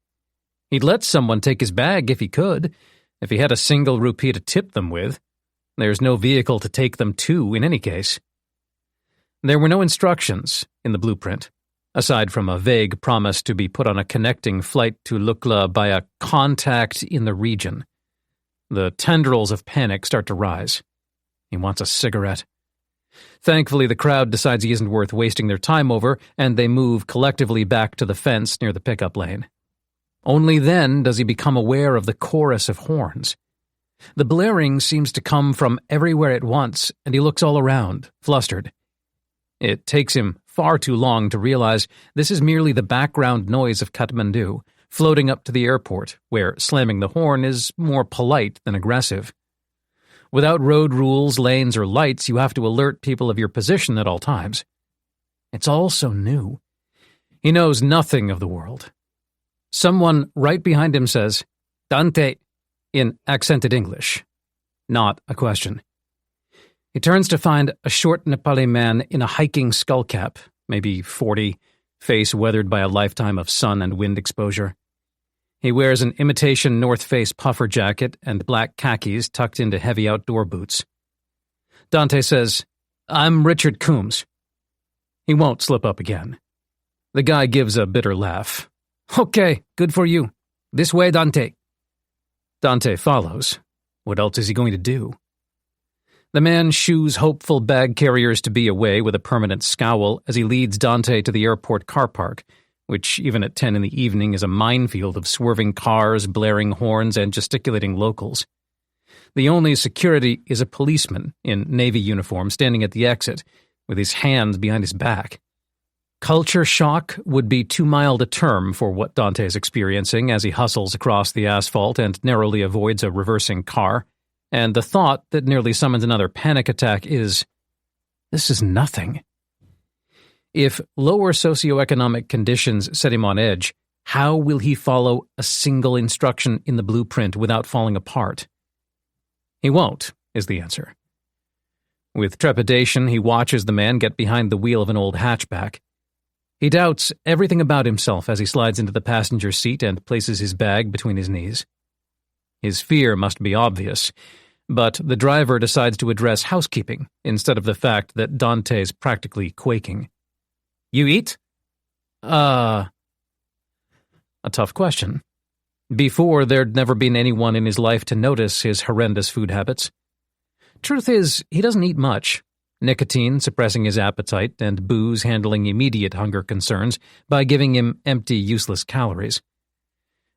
He'd let someone take his bag if he could, if he had a single rupee to tip them with. There's no vehicle to take them to in any case. There were no instructions in the blueprint, aside from a vague promise to be put on a connecting flight to Lukla by a contact in the region. The tendrils of panic start to rise. He wants a cigarette. Thankfully, the crowd decides he isn't worth wasting their time over, and they move collectively back to the fence near the pickup lane. Only then does he become aware of the chorus of horns. The blaring seems to come from everywhere at once, and he looks all around, flustered. It takes him far too long to realize this is merely the background noise of Kathmandu, floating up to the airport, where slamming the horn is more polite than aggressive. Without road rules, lanes, or lights, you have to alert people of your position at all times. It's all so new. He knows nothing of the world. Someone right behind him says, "Dante," in accented English. Not a question. He turns to find a short Nepali man in a hiking skullcap, maybe 40, face weathered by a lifetime of sun and wind exposure. He wears an imitation North Face puffer jacket and black khakis tucked into heavy outdoor boots. Dante says, "I'm Richard Coombs." He won't slip up again. The guy gives a bitter laugh. "Okay, good for you. This way, Dante." Dante follows. What else is he going to do? The man shoos hopeful bag carriers to be away with a permanent scowl as he leads Dante to the airport car park, which even at 10 in the evening is a minefield of swerving cars, blaring horns, and gesticulating locals. The only security is a policeman in Navy uniform standing at the exit, with his hands behind his back. Culture shock would be too mild a term for what Dante is experiencing as he hustles across the asphalt and narrowly avoids a reversing car, and the thought that nearly summons another panic attack is, this is nothing. If lower socioeconomic conditions set him on edge, how will he follow a single instruction in the blueprint without falling apart? He won't, is the answer. With trepidation, he watches the man get behind the wheel of an old hatchback. He doubts everything about himself as he slides into the passenger seat and places his bag between his knees. His fear must be obvious, but the driver decides to address housekeeping instead of the fact that Dante's practically quaking. "You eat?" A tough question. Before, there'd never been anyone in his life to notice his horrendous food habits. Truth is, he doesn't eat much. Nicotine suppressing his appetite and booze handling immediate hunger concerns by giving him empty, useless calories.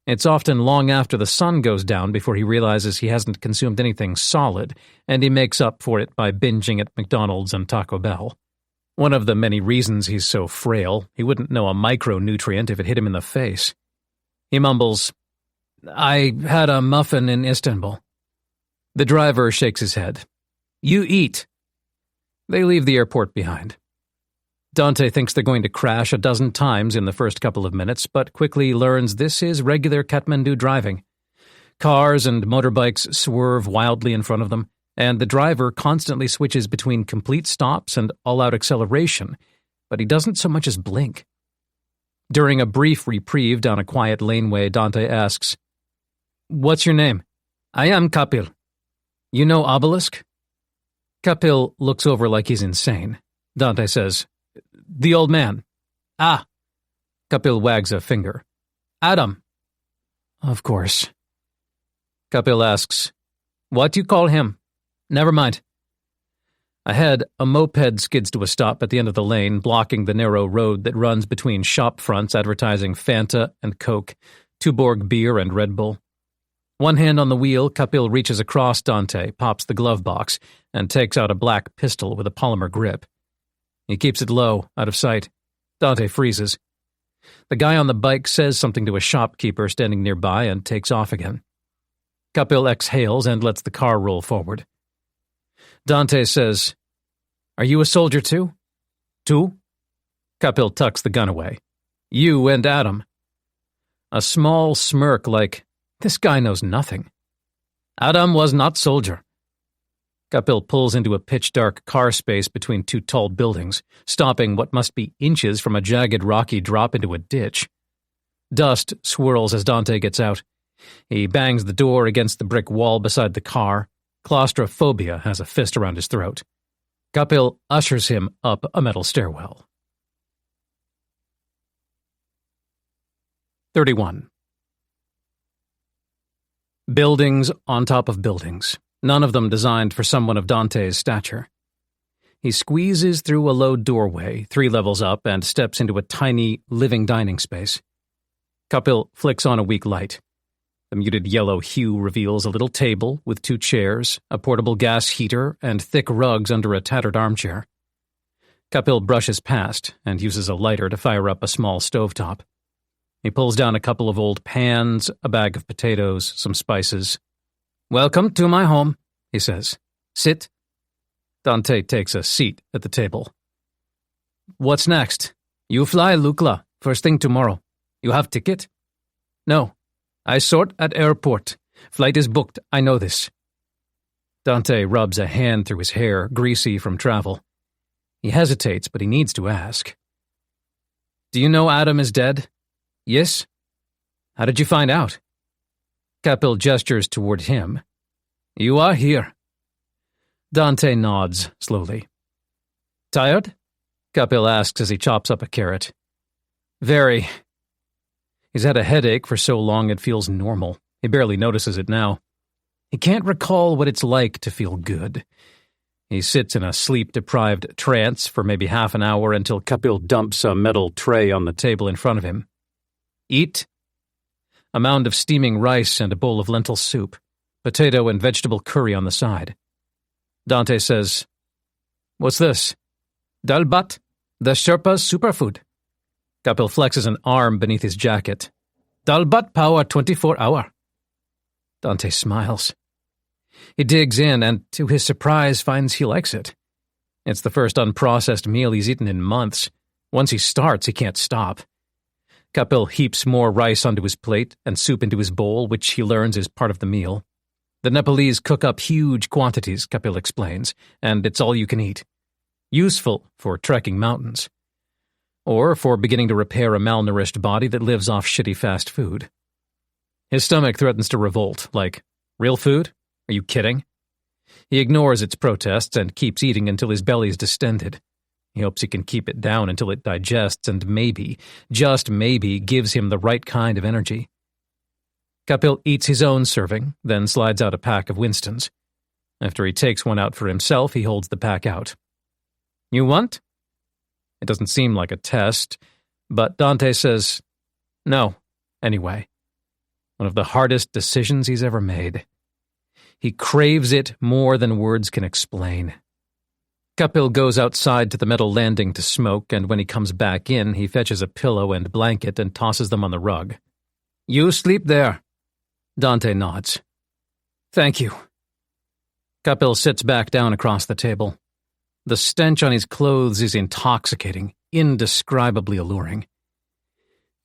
It's often long after the sun goes down before he realizes he hasn't consumed anything solid, and he makes up for it by binging at McDonald's and Taco Bell. One of the many reasons he's so frail, he wouldn't know a micronutrient if it hit him in the face. He mumbles, "I had a muffin in Istanbul." The driver shakes his head. "You eat." They leave the airport behind. Dante thinks they're going to crash a dozen times in the first couple of minutes, but quickly learns this is regular Kathmandu driving. Cars and motorbikes swerve wildly in front of them, and the driver constantly switches between complete stops and all-out acceleration, but he doesn't so much as blink. During a brief reprieve down a quiet laneway, Dante asks, "What's your name?" "I am Kapil." "You know Obelisk?" Kapil looks over like he's insane. Dante says, "The old man." "Ah." Kapil wags a finger. "Adam." "Of course." Kapil asks, "What do you call him?" "Never mind." Ahead, a moped skids to a stop at the end of the lane, blocking the narrow road that runs between shop fronts advertising Fanta and Coke, Tuborg beer and Red Bull. One hand on the wheel, Kapil reaches across Dante, pops the glove box, and takes out a black pistol with a polymer grip. He keeps it low, out of sight. Dante freezes. The guy on the bike says something to a shopkeeper standing nearby and takes off again. Kapil exhales and lets the car roll forward. Dante says, "Are you a soldier too?" "Too?" Kapil tucks the gun away. "You and Adam." A small smirk like, this guy knows nothing. "Adam was not soldier." Kapil pulls into a pitch-dark car space between two tall buildings, stopping what must be inches from a jagged rocky drop into a ditch. Dust swirls as Dante gets out. He bangs the door against the brick wall beside the car. Claustrophobia has a fist around his throat. Kapil ushers him up a metal stairwell. 31. Buildings on top of buildings, none of them designed for someone of Dante's stature. He squeezes through a low doorway, 3 levels up, and steps into a tiny, living dining space. Kapil flicks on a weak light. The muted yellow hue reveals a little table with 2 chairs, a portable gas heater, and thick rugs under a tattered armchair. Kapil brushes past and uses a lighter to fire up a small stovetop. He pulls down a couple of old pans, a bag of potatoes, some spices. "Welcome to my home," he says. "Sit." Dante takes a seat at the table. "What's next?" "You fly Lukla, first thing tomorrow. You have ticket?" "No. I sort at airport. Flight is booked, I know this." Dante rubs a hand through his hair, greasy from travel. He hesitates, but he needs to ask. "Do you know Adam is dead?" "Yes." "How did you find out?" Kapil gestures toward him. "You are here." Dante nods slowly. "Tired?" Kapil asks as he chops up a carrot. "Very." He's had a headache for so long it feels normal. He barely notices it now. He can't recall what it's like to feel good. He sits in a sleep-deprived trance for maybe half an hour until Kapil dumps a metal tray on the table in front of him. "Eat." A mound of steaming rice and a bowl of lentil soup, potato and vegetable curry on the side. Dante says, "What's this?" "Dal bhat, the Sherpa's superfood." Kapil flexes an arm beneath his jacket. "Dal bhat power 24-hour." Dante smiles. He digs in and, to his surprise, finds he likes it. It's the first unprocessed meal he's eaten in months. Once he starts, he can't stop. Kapil heaps more rice onto his plate and soup into his bowl, which he learns is part of the meal. The Nepalese cook up huge quantities, Kapil explains, and it's all you can eat. Useful for trekking mountains. Or for beginning to repair a malnourished body that lives off shitty fast food. His stomach threatens to revolt, like, real food? Are you kidding? He ignores its protests and keeps eating until his belly's distended. He hopes he can keep it down until it digests and maybe, just maybe, gives him the right kind of energy. Kapil eats his own serving, then slides out a pack of Winstons. After he takes one out for himself, he holds the pack out. You want? It doesn't seem like a test, but Dante says, no, anyway. One of the hardest decisions he's ever made. He craves it more than words can explain. Kapil goes outside to the metal landing to smoke, and when he comes back in, he fetches a pillow and blanket and tosses them on the rug. You sleep there. Dante nods. Thank you. Kapil sits back down across the table. The stench on his clothes is intoxicating, indescribably alluring.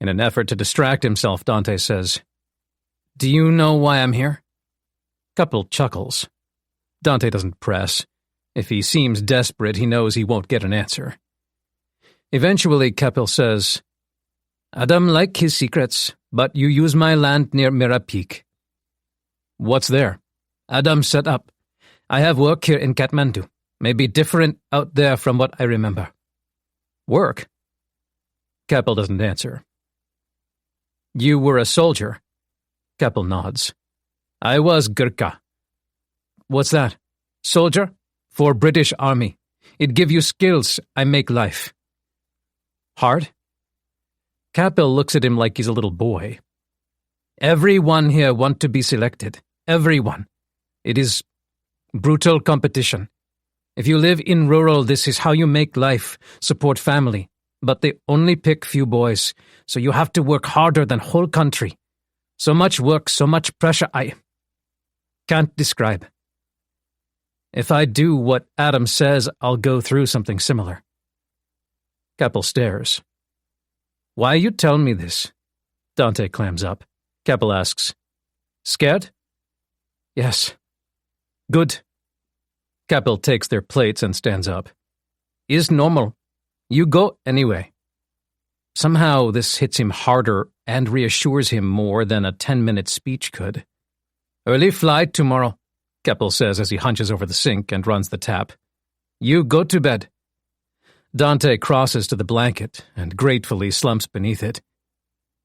In an effort to distract himself, Dante says, Do you know why I'm here? Kapil chuckles. Dante doesn't press. If he seems desperate, he knows he won't get an answer. Eventually, Kapil says, Adam like his secrets, but you use my land near Mira Peak. What's there? Adam set up. I have work here in Kathmandu. Maybe different out there from what I remember. Work? Kapil doesn't answer. You were a soldier? Kapil nods. I was Gurkha. What's that? Soldier? For British Army. It give you skills, I make life. Hard? Kapil looks at him like he's a little boy. Everyone here want to be selected. Everyone. It is brutal competition. If you live in rural, this is how you make life, support family. But they only pick few boys, so you have to work harder than whole country. So much work, so much pressure, I can't describe. If I do what Adam says, I'll go through something similar. Kapil stares. Why you tell me this? Dante clams up. Kapil asks, Scared? Yes. Good. Kapil takes their plates and stands up. Is normal. You go anyway. Somehow this hits him harder and reassures him more than a 10-minute speech could. Early flight tomorrow, Kapil says as he hunches over the sink and runs the tap. You go to bed. Dante crosses to the blanket and gratefully slumps beneath it.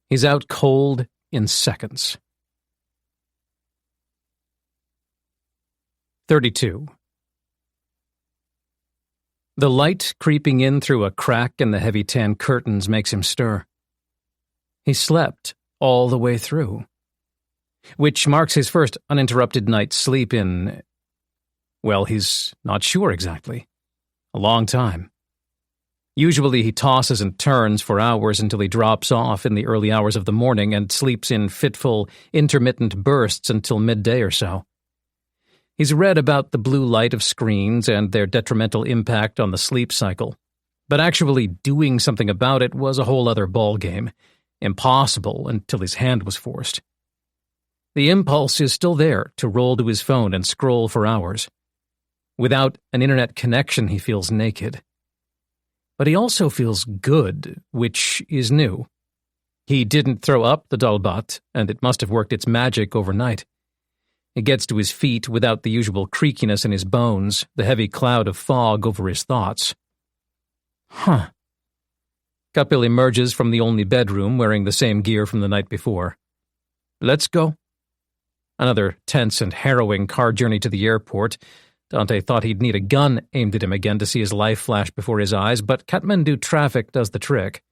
He's out cold in seconds. 32. The light creeping in through a crack in the heavy tan curtains makes him stir. He slept all the way through, which marks his first uninterrupted night's sleep in, well, he's not sure exactly. A long time. Usually he tosses and turns for hours until he drops off in the early hours of the morning and sleeps in fitful, intermittent bursts until midday or so. He's read about the blue light of screens and their detrimental impact on the sleep cycle, but actually doing something about it was a whole other ballgame, impossible until his hand was forced. The impulse is still there to roll to his phone and scroll for hours. Without an internet connection, he feels naked. But he also feels good, which is new. He didn't throw up the dalbat, and it must have worked its magic overnight. He gets to his feet without the usual creakiness in his bones, the heavy cloud of fog over his thoughts. Kapil emerges from the only bedroom wearing the same gear from the night before. Let's go. Another tense and harrowing car journey to the airport. Dante thought he'd need a gun aimed at him again to see his life flash before his eyes, but Kathmandu traffic does the trick.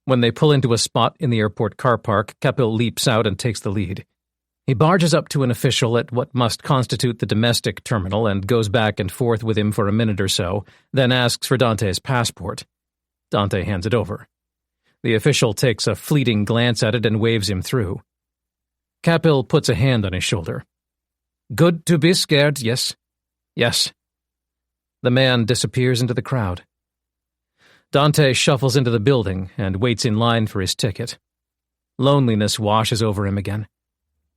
When they pull into a spot in the airport car park, Kapil leaps out and takes the lead. He barges up to an official at what must constitute the domestic terminal and goes back and forth with him for a minute or so, then asks for Dante's passport. Dante hands it over. The official takes a fleeting glance at it and waves him through. Kapil puts a hand on his shoulder. Good to be scared, yes? Yes. The man disappears into the crowd. Dante shuffles into the building and waits in line for his ticket. Loneliness washes over him again.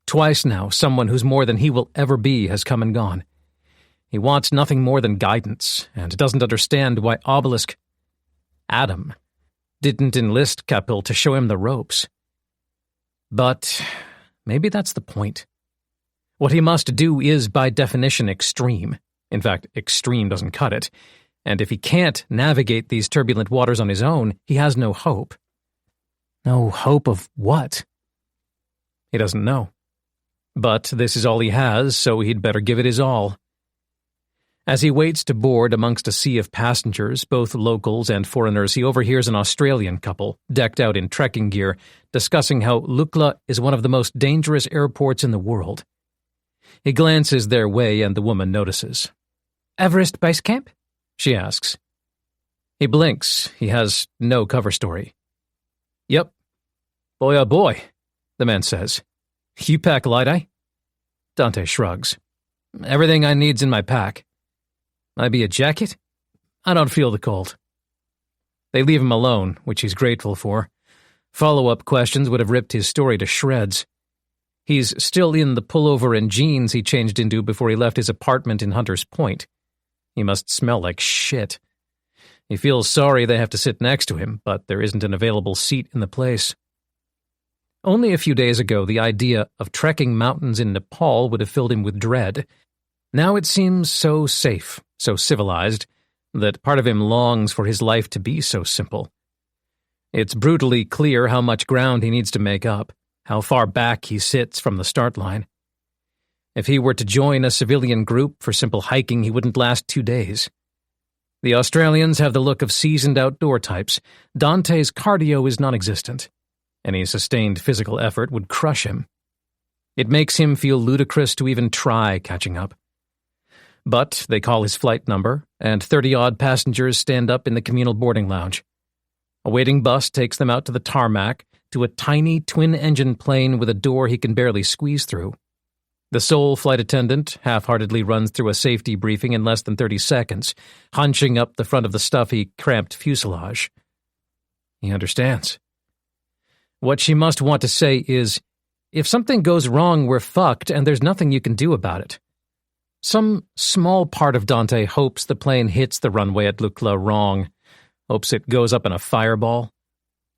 Twice now, someone who's more than he will ever be has come and gone. He wants nothing more than guidance, and doesn't understand why Obelisk, Adam, didn't enlist Capil to show him the ropes. But maybe that's the point. What he must do is, by definition, extreme. In fact, extreme doesn't cut it. And if he can't navigate these turbulent waters on his own, he has no hope. No hope of what? He doesn't know. But this is all he has, so he'd better give it his all. As he waits to board amongst a sea of passengers, both locals and foreigners, he overhears an Australian couple, decked out in trekking gear, discussing how Lukla is one of the most dangerous airports in the world. He glances their way and the woman notices. "Everest Base Camp?" she asks. He blinks. He has no cover story. "Yep. Boy, oh boy," the man says. "You pack light, eh?" Dante shrugs. "Everything I need's in my pack. Might be a jacket? I don't feel the cold." They leave him alone, which he's grateful for. Follow-up questions would have ripped his story to shreds. He's still in the pullover and jeans he changed into before he left his apartment in Hunters Point. He must smell like shit. He feels sorry they have to sit next to him, but there isn't an available seat in the place. Only a few days ago, the idea of trekking mountains in Nepal would have filled him with dread. Now it seems so safe, so civilized, that part of him longs for his life to be so simple. It's brutally clear how much ground he needs to make up, how far back he sits from the start line. If he were to join a civilian group for simple hiking, he wouldn't last 2 days. The Australians have the look of seasoned outdoor types. Dante's cardio is non-existent. Any sustained physical effort would crush him. It makes him feel ludicrous to even try catching up. But they call his flight number, and 30-odd passengers stand up in the communal boarding lounge. A waiting bus takes them out to the tarmac, to a tiny twin-engine plane with a door he can barely squeeze through. The sole flight attendant half-heartedly runs through a safety briefing in less than 30 seconds, hunching up the front of the stuffy, cramped fuselage. He understands. What she must want to say is, if something goes wrong, we're fucked, and there's nothing you can do about it. Some small part of Dante hopes the plane hits the runway at Lukla wrong, hopes it goes up in a fireball.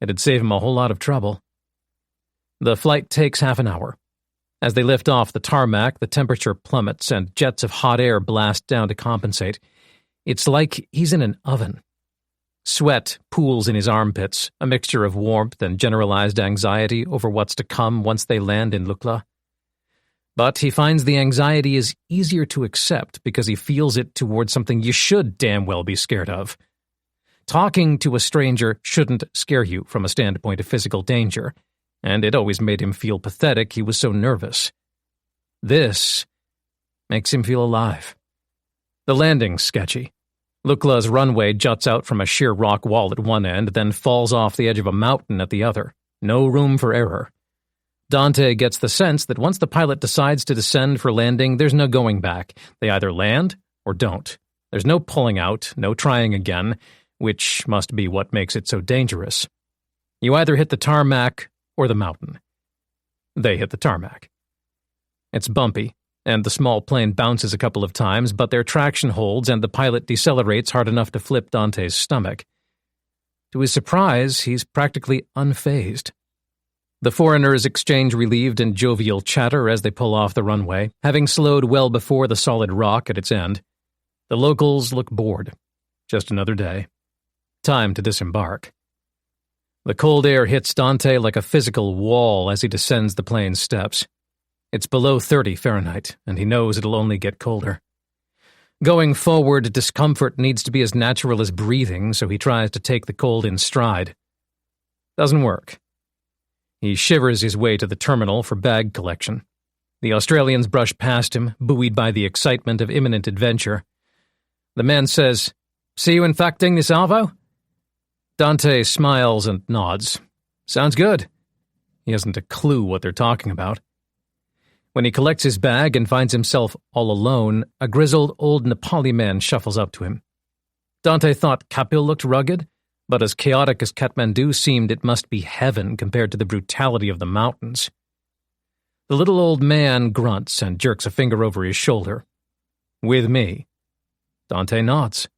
It'd save him a whole lot of trouble. The flight takes half an hour. As they lift off the tarmac, the temperature plummets and jets of hot air blast down to compensate. It's like he's in an oven. Sweat pools in his armpits, a mixture of warmth and generalized anxiety over what's to come once they land in Lukla. But he finds the anxiety is easier to accept because he feels it towards something you should damn well be scared of. Talking to a stranger shouldn't scare you from a standpoint of physical danger, and it always made him feel pathetic he was so nervous. This makes him feel alive. The landing's sketchy. Lukla's runway juts out from a sheer rock wall at one end, then falls off the edge of a mountain at the other. No room for error. Dante gets the sense that once the pilot decides to descend for landing, there's no going back. They either land or don't. There's no pulling out, no trying again, which must be what makes it so dangerous. You either hit the tarmac or the mountain. They hit the tarmac. It's bumpy, and the small plane bounces a couple of times, but their traction holds and the pilot decelerates hard enough to flip Dante's stomach. To his surprise, he's practically unfazed. The foreigners exchange relieved and jovial chatter as they pull off the runway, having slowed well before the solid rock at its end. The locals look bored. Just another day. Time to disembark. The cold air hits Dante like a physical wall as he descends the plane's steps. It's below 30 Fahrenheit, and he knows it'll only get colder. Going forward, discomfort needs to be as natural as breathing, so he tries to take the cold in stride. Doesn't work. He shivers his way to the terminal for bag collection. The Australians brush past him, buoyed by the excitement of imminent adventure. The man says, "See you infecting the salvo?" Dante smiles and nods. Sounds good. He hasn't a clue what they're talking about. When he collects his bag and finds himself all alone, a grizzled old Nepali man shuffles up to him. Dante thought Kapil looked rugged, but as chaotic as Kathmandu seemed, it must be heaven compared to the brutality of the mountains. The little old man grunts and jerks a finger over his shoulder. With me. Dante nods.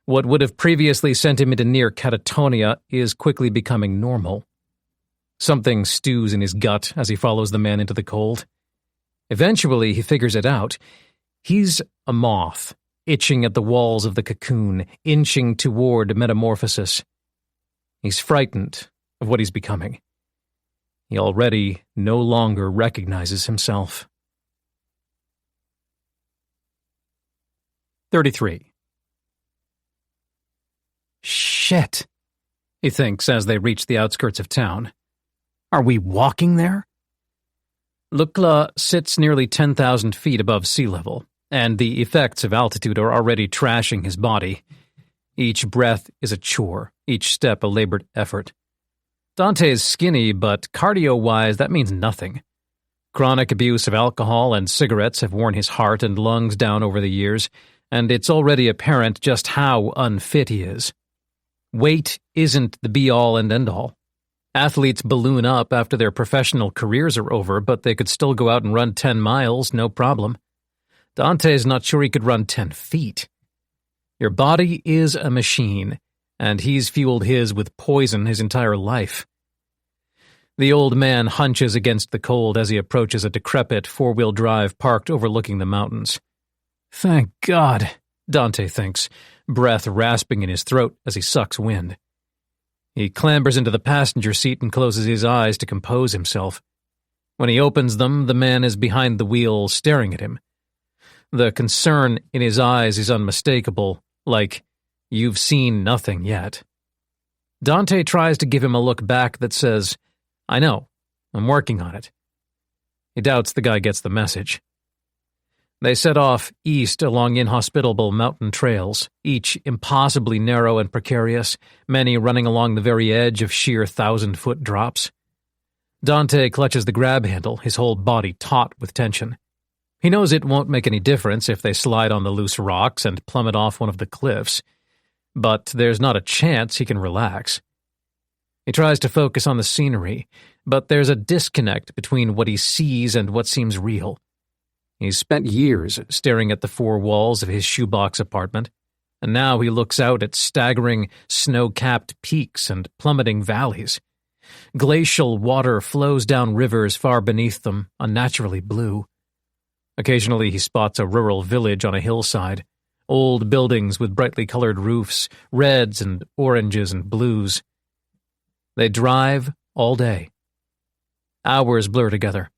What would have previously sent him into near catatonia is quickly becoming normal. Something stews in his gut as he follows the man into the cold. Eventually, he figures it out. He's a moth, itching at the walls of the cocoon, inching toward metamorphosis. He's frightened of what he's becoming. He already no longer recognizes himself. 33. Shit, he thinks as they reach the outskirts of town. Are we walking there? Lukla sits nearly 10,000 feet above sea level, and the effects of altitude are already trashing his body. Each breath is a chore, each step a labored effort. Dante is skinny, but cardio-wise that means nothing. Chronic abuse of alcohol and cigarettes have worn his heart and lungs down over the years, and it's already apparent just how unfit he is. Weight isn't the be-all and end-all. Athletes balloon up after their professional careers are over, but they could still go out and run 10 miles, no problem. Dante's not sure he could run 10 feet. Your body is a machine, and he's fueled his with poison his entire life. The old man hunches against the cold as he approaches a decrepit four-wheel drive parked overlooking the mountains. Thank God, Dante thinks, breath rasping in his throat as he sucks wind. He clambers into the passenger seat and closes his eyes to compose himself. When he opens them, the man is behind the wheel staring at him. The concern in his eyes is unmistakable, like, you've seen nothing yet. Dante tries to give him a look back that says, I know, I'm working on it. He doubts the guy gets the message. They set off east along inhospitable mountain trails, each impossibly narrow and precarious, many running along the very edge of sheer 1,000-foot drops. Dante clutches the grab handle, his whole body taut with tension. He knows it won't make any difference if they slide on the loose rocks and plummet off one of the cliffs, but there's not a chance he can relax. He tries to focus on the scenery, but there's a disconnect between what he sees and what seems real. He's spent years staring at the four walls of his shoebox apartment, and now he looks out at staggering, snow-capped peaks and plummeting valleys. Glacial water flows down rivers far beneath them, unnaturally blue. Occasionally he spots a rural village on a hillside, old buildings with brightly colored roofs, reds and oranges and blues. They drive all day. Hours blur together.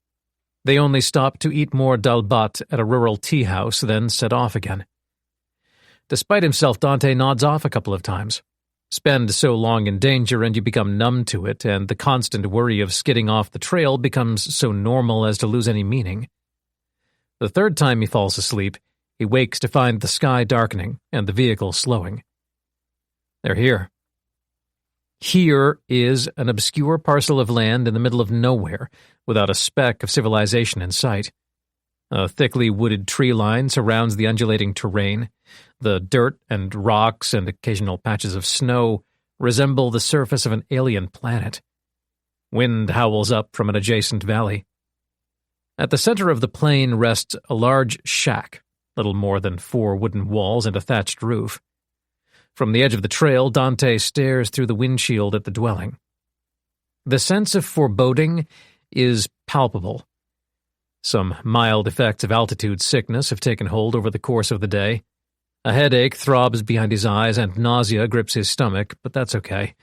They only stop to eat more dalbat at a rural tea house, then set off again. Despite himself, Dante nods off a couple of times. Spend so long in danger and you become numb to it, and the constant worry of skidding off the trail becomes so normal as to lose any meaning. The third time he falls asleep, he wakes to find the sky darkening and the vehicle slowing. They're here. Here is an obscure parcel of land in the middle of nowhere, without a speck of civilization in sight. A thickly wooded tree line surrounds the undulating terrain. The dirt and rocks and occasional patches of snow resemble the surface of an alien planet. Wind howls up from an adjacent valley. At the center of the plain rests a large shack, little more than 4 wooden walls and a thatched roof. From the edge of the trail, Dante stares through the windshield at the dwelling. The sense of foreboding is palpable. Some mild effects of altitude sickness have taken hold over the course of the day. A headache throbs behind his eyes and nausea grips his stomach, but that's okay.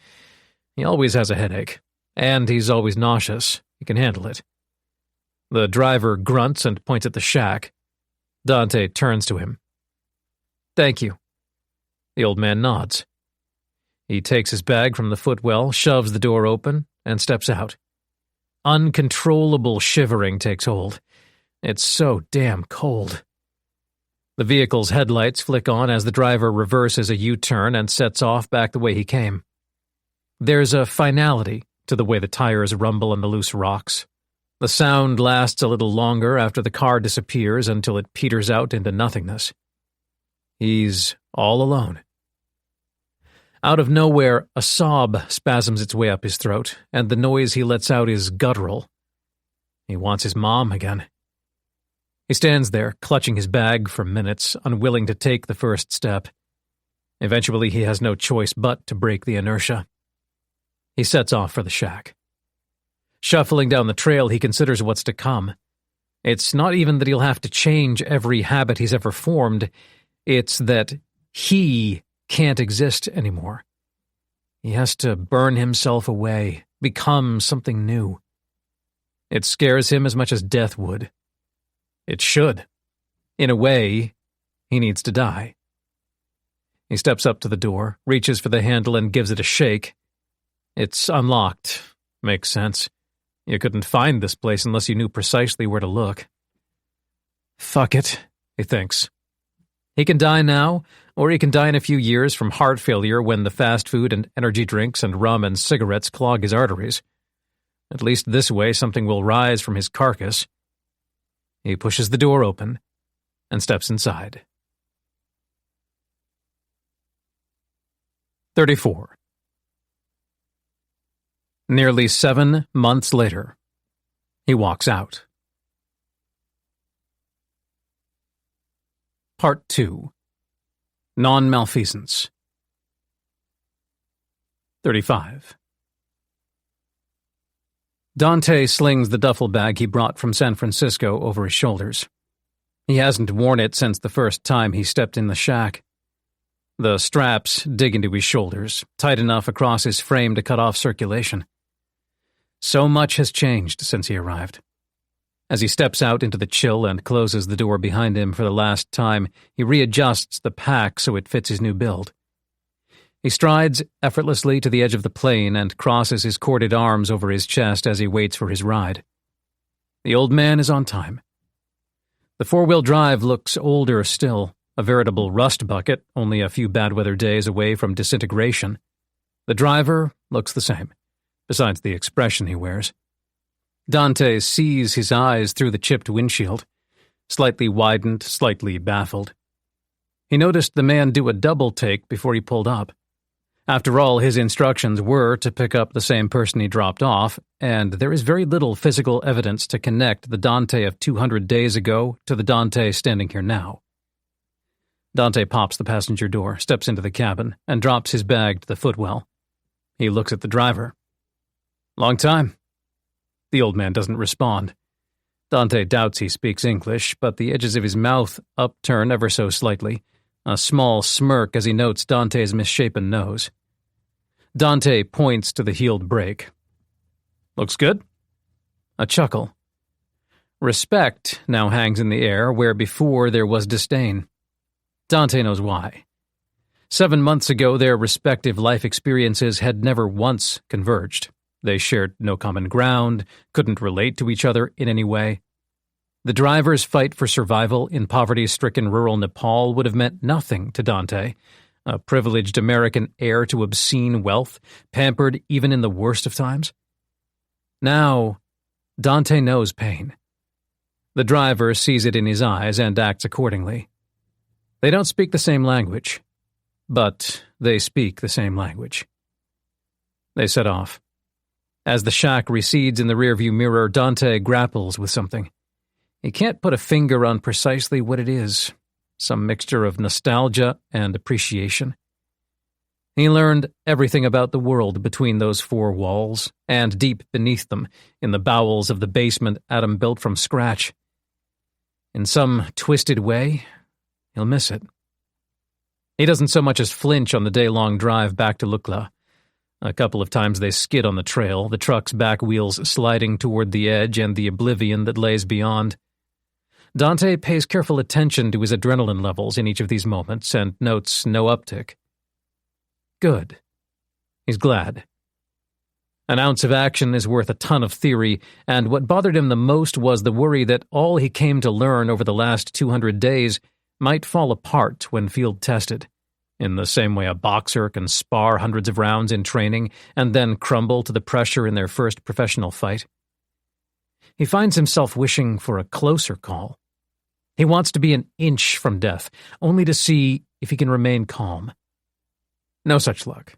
He always has a headache, and he's always nauseous. He can handle it. The driver grunts and points at the shack. Dante turns to him. Thank you. The old man nods. He takes his bag from the footwell, shoves the door open, and steps out. Uncontrollable shivering takes hold. It's so damn cold. The vehicle's headlights flick on as the driver reverses a U-turn and sets off back the way he came. There's a finality to the way the tires rumble on the loose rocks. The sound lasts a little longer after the car disappears until it peters out into nothingness. He's all alone. Out of nowhere, a sob spasms its way up his throat, and the noise he lets out is guttural. He wants his mom again. He stands there, clutching his bag for minutes, unwilling to take the first step. Eventually, he has no choice but to break the inertia. He sets off for the shack. Shuffling down the trail, he considers what's to come. It's not even that he'll have to change every habit he's ever formed. It's that he can't exist anymore. He has to burn himself away, become something new. It scares him as much as death would. It should. In a way, he needs to die. He steps up to the door, reaches for the handle, and gives it a shake. It's unlocked. Makes sense. You couldn't find this place unless you knew precisely where to look. Fuck it, he thinks. He can die now, or he can die in a few years from heart failure when the fast food and energy drinks and rum and cigarettes clog his arteries. At least this way something will rise from his carcass. He pushes the door open and steps inside. 34. Nearly 7 months later, he walks out. Part 2. Non-malfeasance. 35. Dante slings the duffel bag he brought from San Francisco over his shoulders. He hasn't worn it since the first time he stepped in the shack. The straps dig into his shoulders, tight enough across his frame to cut off circulation. So much has changed since he arrived. As he steps out into the chill and closes the door behind him for the last time, he readjusts the pack so it fits his new build. He strides effortlessly to the edge of the plane and crosses his corded arms over his chest as he waits for his ride. The old man is on time. The four-wheel drive looks older still, a veritable rust bucket, only a few bad weather days away from disintegration. The driver looks the same, besides the expression he wears. Dante sees his eyes through the chipped windshield, slightly widened, slightly baffled. He noticed the man do a double take before he pulled up. After all, his instructions were to pick up the same person he dropped off, and there is very little physical evidence to connect the Dante of 200 days ago to the Dante standing here now. Dante pops the passenger door, steps into the cabin, and drops his bag to the footwell. He looks at the driver. "Long time." The old man doesn't respond. Dante doubts he speaks English, but the edges of his mouth upturn ever so slightly, a small smirk as he notes Dante's misshapen nose. Dante points to the heeled brake. "Looks good?" A chuckle. Respect now hangs in the air where before there was disdain. Dante knows why. 7 months ago, their respective life experiences had never once converged. They shared no common ground, couldn't relate to each other in any way. The driver's fight for survival in poverty-stricken rural Nepal would have meant nothing to Dante, a privileged American heir to obscene wealth, pampered even in the worst of times. Now, Dante knows pain. The driver sees it in his eyes and acts accordingly. They don't speak the same language, but they speak the same language. They set off. As the shack recedes in the rearview mirror, Dante grapples with something. He can't put a finger on precisely what it is, some mixture of nostalgia and appreciation. He learned everything about the world between those four walls, and deep beneath them, in the bowels of the basement Adam built from scratch. In some twisted way, he'll miss it. He doesn't so much as flinch on the day-long drive back to Lukla. A couple of times they skid on the trail, the truck's back wheels sliding toward the edge and the oblivion that lays beyond. Dante pays careful attention to his adrenaline levels in each of these moments and notes no uptick. Good. He's glad. An ounce of action is worth a ton of theory, and what bothered him the most was the worry that all he came to learn over the last 200 days might fall apart when field-tested, in the same way a boxer can spar hundreds of rounds in training and then crumble to the pressure in their first professional fight. He finds himself wishing for a closer call. He wants to be an inch from death, only to see if he can remain calm. No such luck.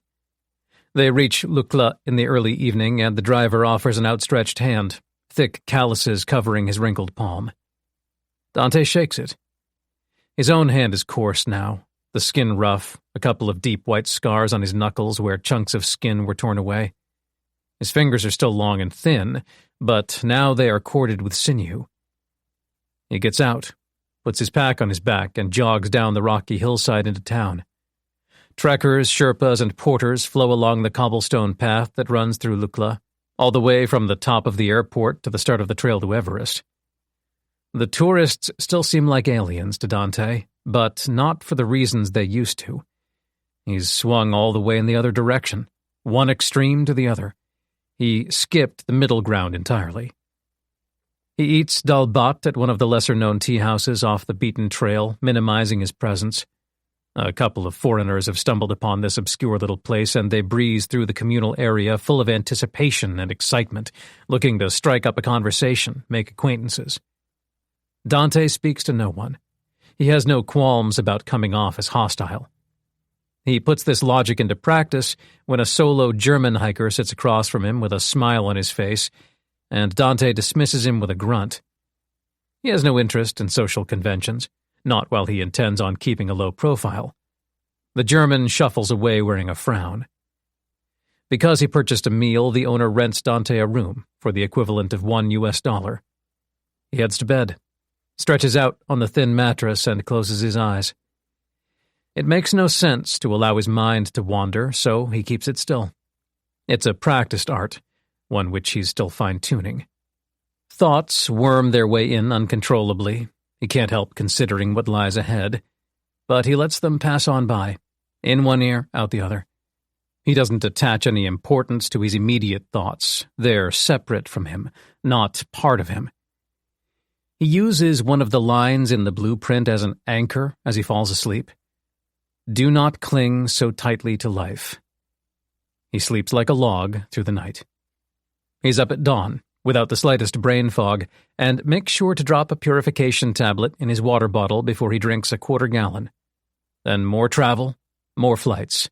They reach Lukla in the early evening, and the driver offers an outstretched hand. thick calluses covering his wrinkled palm. Dante shakes it. His own hand is coarse now, the skin rough, a couple of deep white scars on his knuckles where chunks of skin were torn away. His fingers are still long and thin, but now they are corded with sinew. He gets out, puts his pack on his back, and jogs down the rocky hillside into town. Trekkers, Sherpas, and porters flow along the cobblestone path that runs through Lukla, all the way from the top of the airport to the start of the trail to Everest. The tourists still seem like aliens to Dante, but not for the reasons they used to. He's swung all the way in the other direction, one extreme to the other. He skipped the middle ground entirely. He eats dalbat at one of the lesser-known tea houses off the beaten trail, minimizing his presence. A couple of foreigners have stumbled upon this obscure little place, and they breeze through the communal area full of anticipation and excitement, looking to strike up a conversation, make acquaintances. Dante speaks to no one. He has no qualms about coming off as hostile. He puts this logic into practice when a solo German hiker sits across from him with a smile on his face, and Dante dismisses him with a grunt. He has no interest in social conventions, not while he intends on keeping a low profile. The German shuffles away wearing a frown. Because he purchased a meal, the owner rents Dante a room for the equivalent of $1. He heads to bed, stretches out on the thin mattress, and closes his eyes. It makes no sense to allow his mind to wander, so he keeps it still. It's a practiced art, one which he's still fine-tuning. Thoughts worm their way in uncontrollably. He can't help considering what lies ahead, but he lets them pass on by, in one ear, out the other. He doesn't attach any importance to his immediate thoughts. They're separate from him, not part of him. He uses one of the lines in the blueprint as an anchor as he falls asleep. Do not cling so tightly to life. He sleeps like a log through the night. He's up at dawn, without the slightest brain fog, and makes sure to drop a purification tablet in his water bottle before he drinks a quarter gallon. Then more travel, more flights.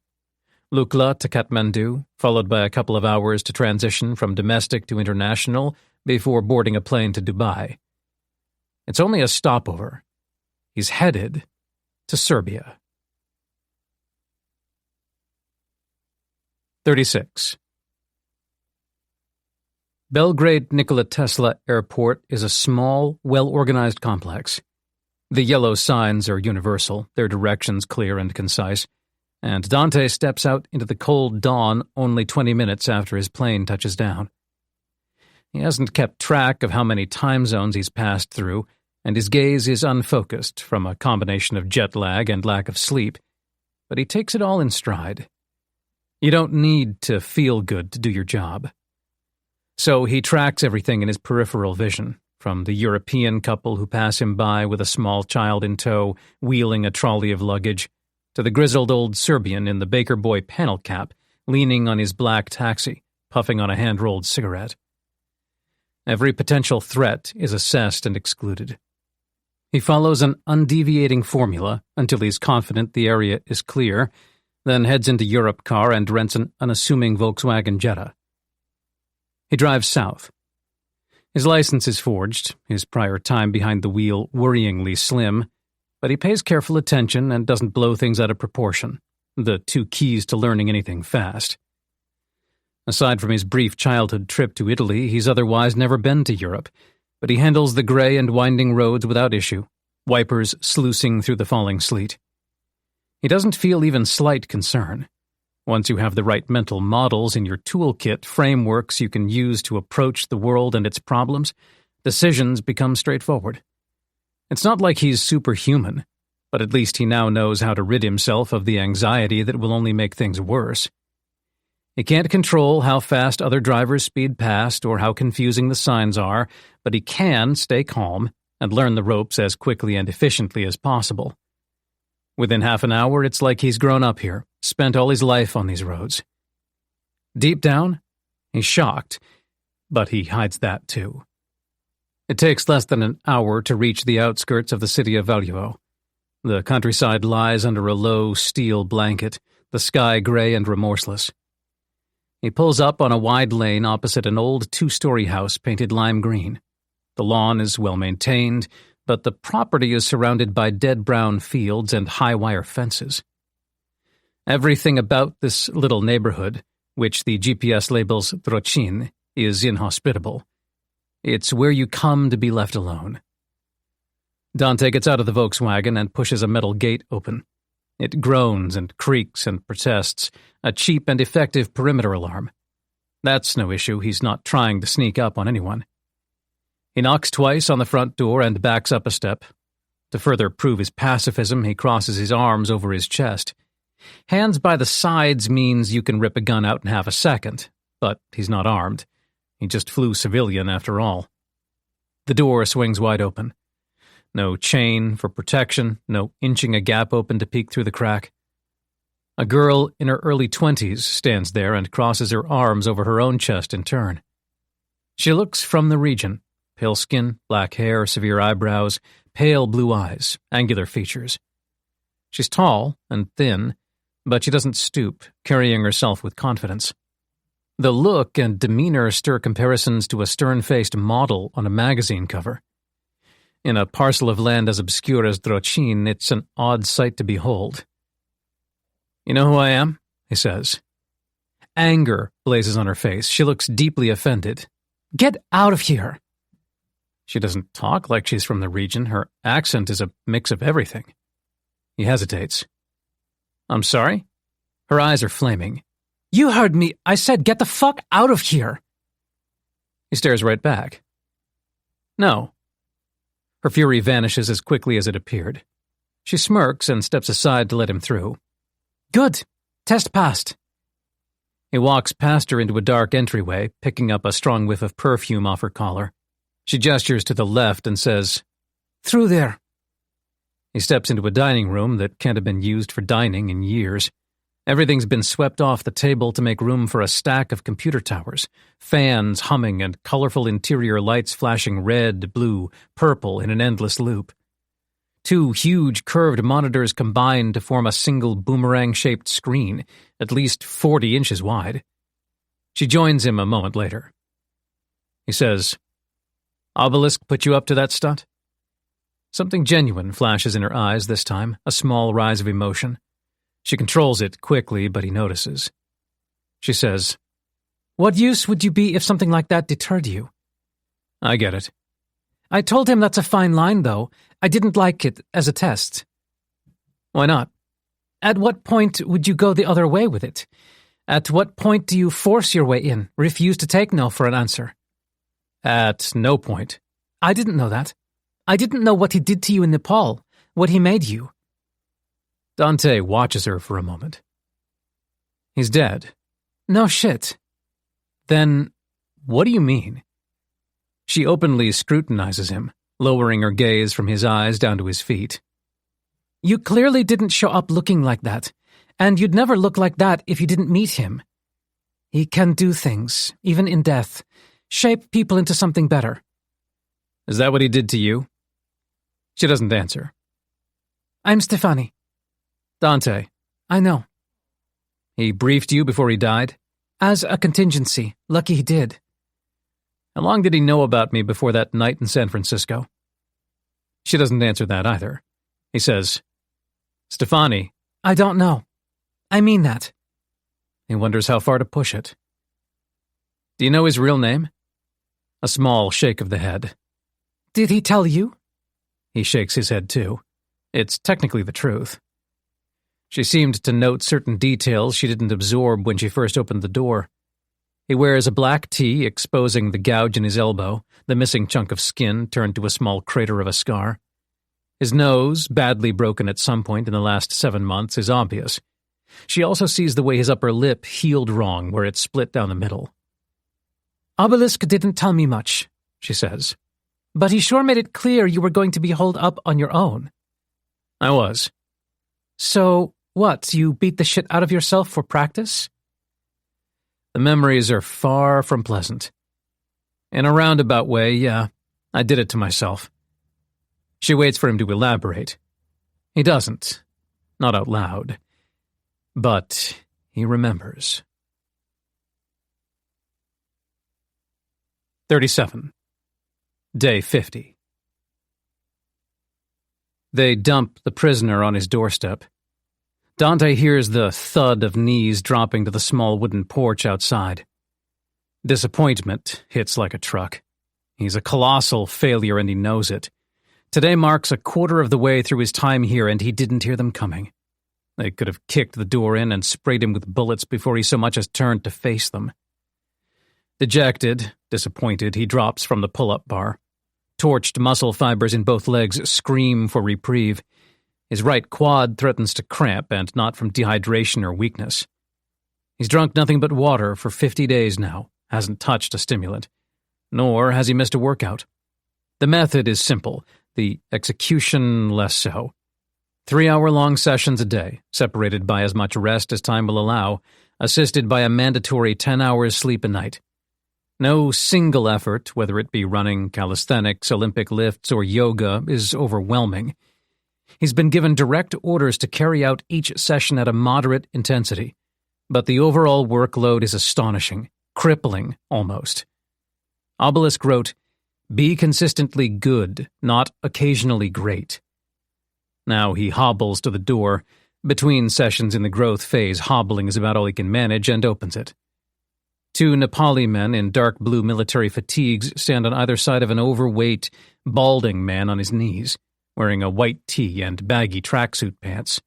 Lukla to Kathmandu, followed by a couple of hours to transition from domestic to international before boarding a plane to Dubai. It's only a stopover. He's headed to Serbia. 36. Belgrade Nikola Tesla Airport is a small, well-organized complex. The yellow signs are universal, their directions clear and concise, and Dante steps out into the cold dawn only 20 minutes after his plane touches down. He hasn't kept track of how many time zones he's passed through, and his gaze is unfocused from a combination of jet lag and lack of sleep, but he takes it all in stride. You don't need to feel good to do your job. So he tracks everything in his peripheral vision, from the European couple who pass him by with a small child in tow, wheeling a trolley of luggage, to the grizzled old Serbian in the baker boy panel cap, leaning on his black taxi, puffing on a hand-rolled cigarette. Every potential threat is assessed and excluded. He follows an undeviating formula until he's confident the area is clear, then heads into Europcar and rents an unassuming Volkswagen Jetta. He drives south. His license is forged, his prior time behind the wheel worryingly slim, but he pays careful attention and doesn't blow things out of proportion, the two keys to learning anything fast. Aside from his brief childhood trip to Italy, he's otherwise never been to Europe, but he handles the gray and winding roads without issue, wipers sluicing through the falling sleet. He doesn't feel even slight concern. Once you have the right mental models in your toolkit, frameworks you can use to approach the world and its problems, decisions become straightforward. It's not like he's superhuman, but at least he now knows how to rid himself of the anxiety that will only make things worse. He can't control how fast other drivers speed past or how confusing the signs are, but he can stay calm and learn the ropes as quickly and efficiently as possible. Within half an hour, it's like he's grown up here, spent all his life on these roads. Deep down, he's shocked, but he hides that too. It takes less than an hour to reach the outskirts of the city of Valjevo. The countryside lies under a low steel blanket, the sky gray and remorseless. He pulls up on a wide lane opposite an old two-story house painted lime green. The lawn is well maintained, but the property is surrounded by dead brown fields and high-wire fences. Everything about this little neighborhood, which the GPS labels Drochin, is inhospitable. It's where you come to be left alone. Dante gets out of the Volkswagen and pushes a metal gate open. It groans and creaks and protests, a cheap and effective perimeter alarm. That's no issue, he's not trying to sneak up on anyone. He knocks twice on the front door and backs up a step. To further prove his pacifism, he crosses his arms over his chest. Hands by the sides means you can rip a gun out in half a second, but he's not armed. He just flew civilian after all. The door swings wide open. No chain for protection, no inching a gap open to peek through the crack. A girl in her early 20s stands there and crosses her arms over her own chest in turn. She looks from the region. Pale skin, black hair, severe eyebrows, pale blue eyes, angular features. She's tall and thin, but she doesn't stoop, carrying herself with confidence. The look and demeanor stir comparisons to a stern-faced model on a magazine cover. In a parcel of land as obscure as Drochin, it's an odd sight to behold. "You know who I am?" he says. Anger blazes on her face. She looks deeply offended. "Get out of here!" She doesn't talk like she's from the region. Her accent is a mix of everything. He hesitates. "I'm sorry?" Her eyes are flaming. "You heard me. I said get the fuck out of here." He stares right back. "No." Her fury vanishes as quickly as it appeared. She smirks and steps aside to let him through. "Good. Test passed." He walks past her into a dark entryway, picking up a strong whiff of perfume off her collar. She gestures to the left and says, "Through there." He steps into a dining room that can't have been used for dining in years. Everything's been swept off the table to make room for a stack of computer towers, fans humming and colorful interior lights flashing red, blue, purple in an endless loop. 2 huge curved monitors combine to form a single boomerang-shaped screen, at least 40 inches wide. She joins him a moment later. He says, "Obelisk put you up to that stunt?" Something genuine flashes in her eyes this time, a small rise of emotion. She controls it quickly, but he notices. She says, "What use would you be if something like that deterred you?" "I get it." "I told him that's a fine line, though. I didn't like it as a test." "Why not?" "At what point would you go the other way with it? At what point do you force your way in, refuse to take no for an answer?" "At no point." "I didn't know that. I didn't know what he did to you in Nepal, what he made you." Dante watches her for a moment. "He's dead." "No shit." "Then, what do you mean?" She openly scrutinizes him, lowering her gaze from his eyes down to his feet. "You clearly didn't show up looking like that, and you'd never look like that if you didn't meet him. He can do things, even in death, shape people into something better." "Is that what he did to you?" She doesn't answer. "I'm Stefani." "Dante." "I know." "He briefed you before he died?" "As a contingency. Lucky he did." "How long did he know about me before that night in San Francisco?" She doesn't answer that either. He says, "Stefani." "I don't know. I mean that." He wonders how far to push it. "Do you know his real name?" A small shake of the head. "Did he tell you?" He shakes his head too. It's technically the truth. She seemed to note certain details she didn't absorb when she first opened the door. He wears a black tee exposing the gouge in his elbow, the missing chunk of skin turned to a small crater of a scar. His nose, badly broken at some point in the last 7 months, is obvious. She also sees the way his upper lip healed wrong where it split down the middle. "Obelisk didn't tell me much," she says. "But he sure made it clear you were going to be holed up on your own." "I was." "So, what, you beat the shit out of yourself for practice?" The memories are far from pleasant. In a roundabout way, yeah, I did it to myself. She waits for him to elaborate. He doesn't. Not out loud. But he remembers. 37. Day 50. They dump the prisoner on his doorstep. Dante hears the thud of knees dropping to the small wooden porch outside. Disappointment hits like a truck. He's a colossal failure and he knows it. Today marks a quarter of the way through his time here and he didn't hear them coming. They could have kicked the door in and sprayed him with bullets before he so much as turned to face them. Dejected, disappointed, he drops from the pull-up bar. Torched muscle fibers in both legs scream for reprieve. His right quad threatens to cramp, and not from dehydration or weakness. He's drunk nothing but water for 50 days now, hasn't touched a stimulant. Nor has he missed a workout. The method is simple, the execution less so. 3-hour-long sessions a day, separated by as much rest as time will allow, assisted by a mandatory 10 hours sleep a night. No single effort, whether it be running, calisthenics, Olympic lifts, or yoga, is overwhelming. He's been given direct orders to carry out each session at a moderate intensity, but the overall workload is astonishing, crippling almost. Obelisk wrote, "Be consistently good, not occasionally great." Now he hobbles to the door. Between sessions in the growth phase, hobbling is about all he can manage, and opens it. 2 Nepali men in dark blue military fatigues stand on either side of an overweight, balding man on his knees, wearing a white tee and baggy tracksuit pants.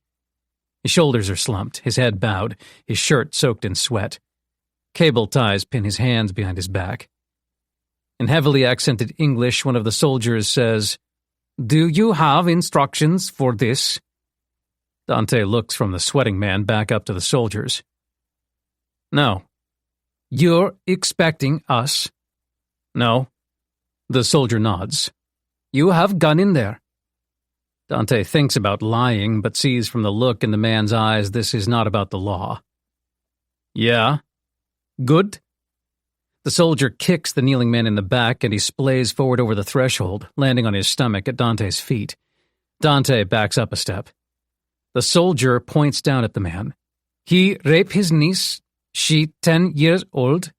His shoulders are slumped, his head bowed, his shirt soaked in sweat. Cable ties pin his hands behind his back. In heavily accented English, one of the soldiers says, "Do you have instructions for this?" Dante looks from the sweating man back up to the soldiers. "No." "You're expecting us?" "No." The soldier nods. "You have gun in there." Dante thinks about lying, but sees from the look in the man's eyes this is not about the law. "Yeah." "Good." The soldier kicks the kneeling man in the back and he splays forward over the threshold, landing on his stomach at Dante's feet. Dante backs up a step. The soldier points down at the man. "He raped his niece. She 10 years old.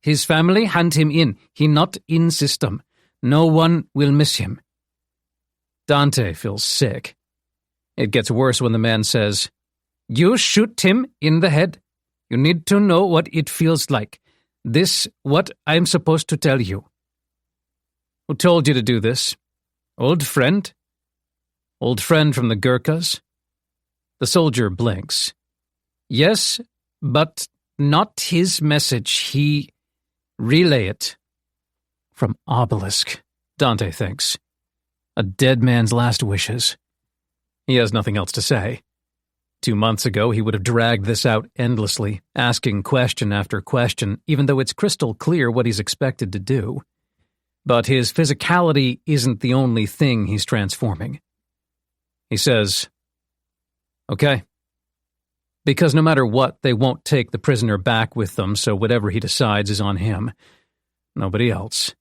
His family hand him in. He not in system. No one will miss him." Dante feels sick. It gets worse when the man says, "You shoot him in the head. You need to know what it feels like. This what I'm supposed to tell you." "Who told you to do this?" "Old friend." "Old friend from the Gurkhas?" The soldier blinks. "Yes, but not his message. He relay it." From Obelisk, Dante thinks. A dead man's last wishes. He has nothing else to say. 2 months ago, he would have dragged this out endlessly, asking question after question, even though it's crystal clear what he's expected to do. But his physicality isn't the only thing he's transforming. He says, "Okay." Because no matter what, they won't take the prisoner back with them, so whatever he decides is on him. Nobody else.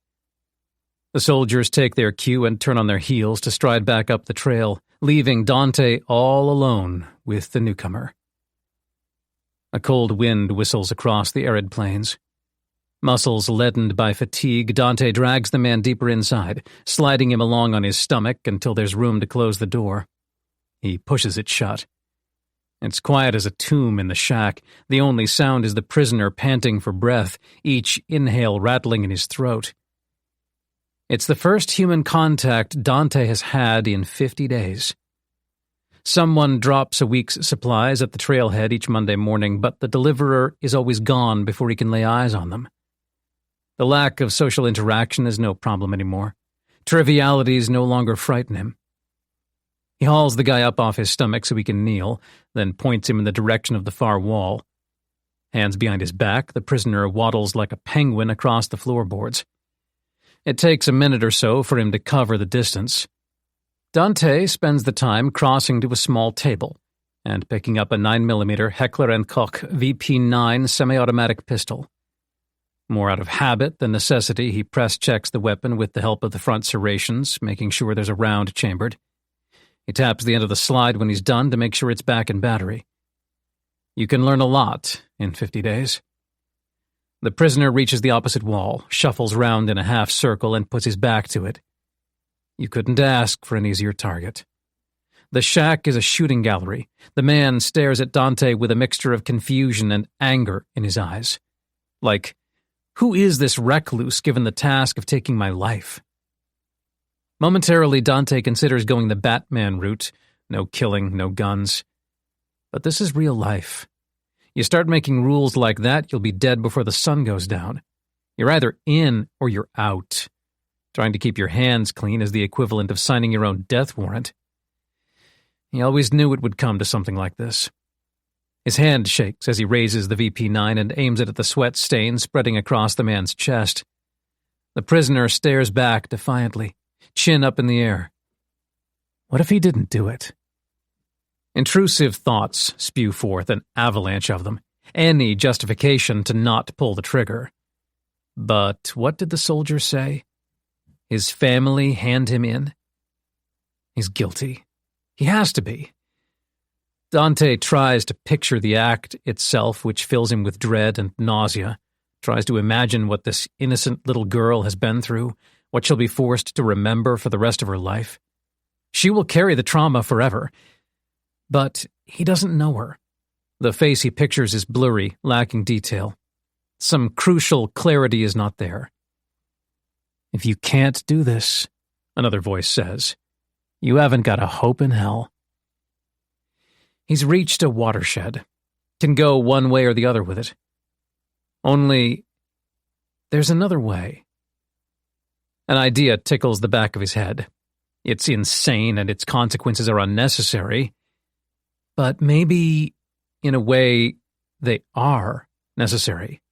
The soldiers take their cue and turn on their heels to stride back up the trail, leaving Dante all alone with the newcomer. A cold wind whistles across the arid plains. Muscles leadened by fatigue, Dante drags the man deeper inside, sliding him along on his stomach until there's room to close the door. He pushes it shut. It's quiet as a tomb in the shack. The only sound is the prisoner panting for breath, each inhale rattling in his throat. It's the first human contact Dante has had in 50 days. Someone drops a week's supplies at the trailhead each Monday morning, but the deliverer is always gone before he can lay eyes on them. The lack of social interaction is no problem anymore. Trivialities no longer frighten him. He hauls the guy up off his stomach so he can kneel, then points him in the direction of the far wall. Hands behind his back, the prisoner waddles like a penguin across the floorboards. It takes a minute or so for him to cover the distance. Dante spends the time crossing to a small table and picking up a 9mm Heckler & Koch VP9 semi-automatic pistol. More out of habit than necessity, he press-checks the weapon with the help of the front serrations, making sure there's a round chambered. He taps the end of the slide when he's done to make sure it's back in battery. You can learn a lot in 50 days. The prisoner reaches the opposite wall, shuffles round in a half circle, and puts his back to it. You couldn't ask for an easier target. The shack is a shooting gallery. The man stares at Dante with a mixture of confusion and anger in his eyes. Like, who is this recluse given the task of taking my life? Momentarily, Dante considers going the Batman route. No killing, no guns. But this is real life. You start making rules like that, you'll be dead before the sun goes down. You're either in or you're out. Trying to keep your hands clean is the equivalent of signing your own death warrant. He always knew it would come to something like this. His hand shakes as he raises the VP9 and aims it at the sweat stain spreading across the man's chest. The prisoner stares back defiantly, chin up in the air. What if he didn't do it? Intrusive thoughts spew forth, an avalanche of them. Any justification to not pull the trigger. But what did the soldier say? His family hand him in? He's guilty. He has to be. Dante tries to picture the act itself, which fills him with dread and nausea, tries to imagine what this innocent little girl has been through, what she'll be forced to remember for the rest of her life. She will carry the trauma forever. But he doesn't know her. The face he pictures is blurry, lacking detail. Some crucial clarity is not there. If you can't do this, another voice says, you haven't got a hope in hell. He's reached a watershed. Can go one way or the other with it. Only, there's another way. An idea tickles the back of his head. It's insane and its consequences are unnecessary. But maybe, in a way, they are necessary.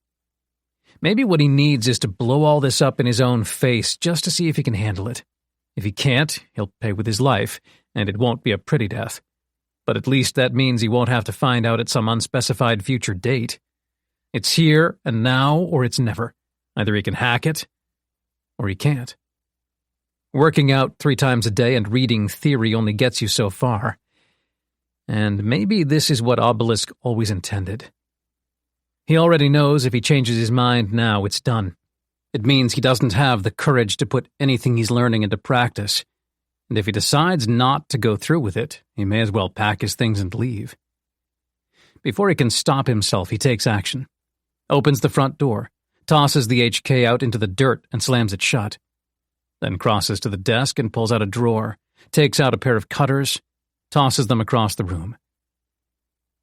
Maybe what he needs is to blow all this up in his own face just to see if he can handle it. If he can't, he'll pay with his life, and it won't be a pretty death. But at least that means he won't have to find out at some unspecified future date. It's here and now, or it's never. Either he can hack it, or he can't. Working out 3 times a day and reading theory only gets you so far. And maybe this is what Obelisk always intended. He already knows if he changes his mind now, it's done. It means he doesn't have the courage to put anything he's learning into practice. And if he decides not to go through with it, he may as well pack his things and leave. Before he can stop himself, he takes action. Opens the front door, tosses the HK out into the dirt and slams it shut. Then crosses to the desk and pulls out a drawer, takes out a pair of cutters, tosses them across the room.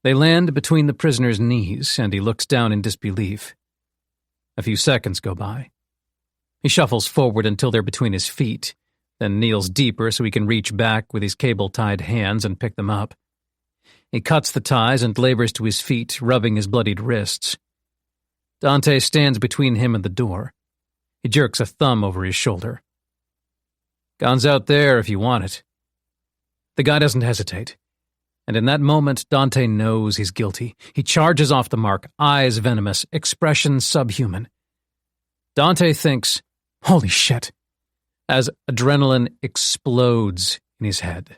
They land between the prisoner's knees, and he looks down in disbelief. A few seconds go by. He shuffles forward until they're between his feet, then kneels deeper so he can reach back with his cable-tied hands and pick them up. He cuts the ties and labors to his feet, rubbing his bloodied wrists. Dante stands between him and the door. He jerks a thumb over his shoulder. Gun's out there if you want it. The guy doesn't hesitate. And in that moment, Dante knows he's guilty. He charges off the mark, eyes venomous, expression subhuman. Dante thinks, holy shit, as adrenaline explodes in his head.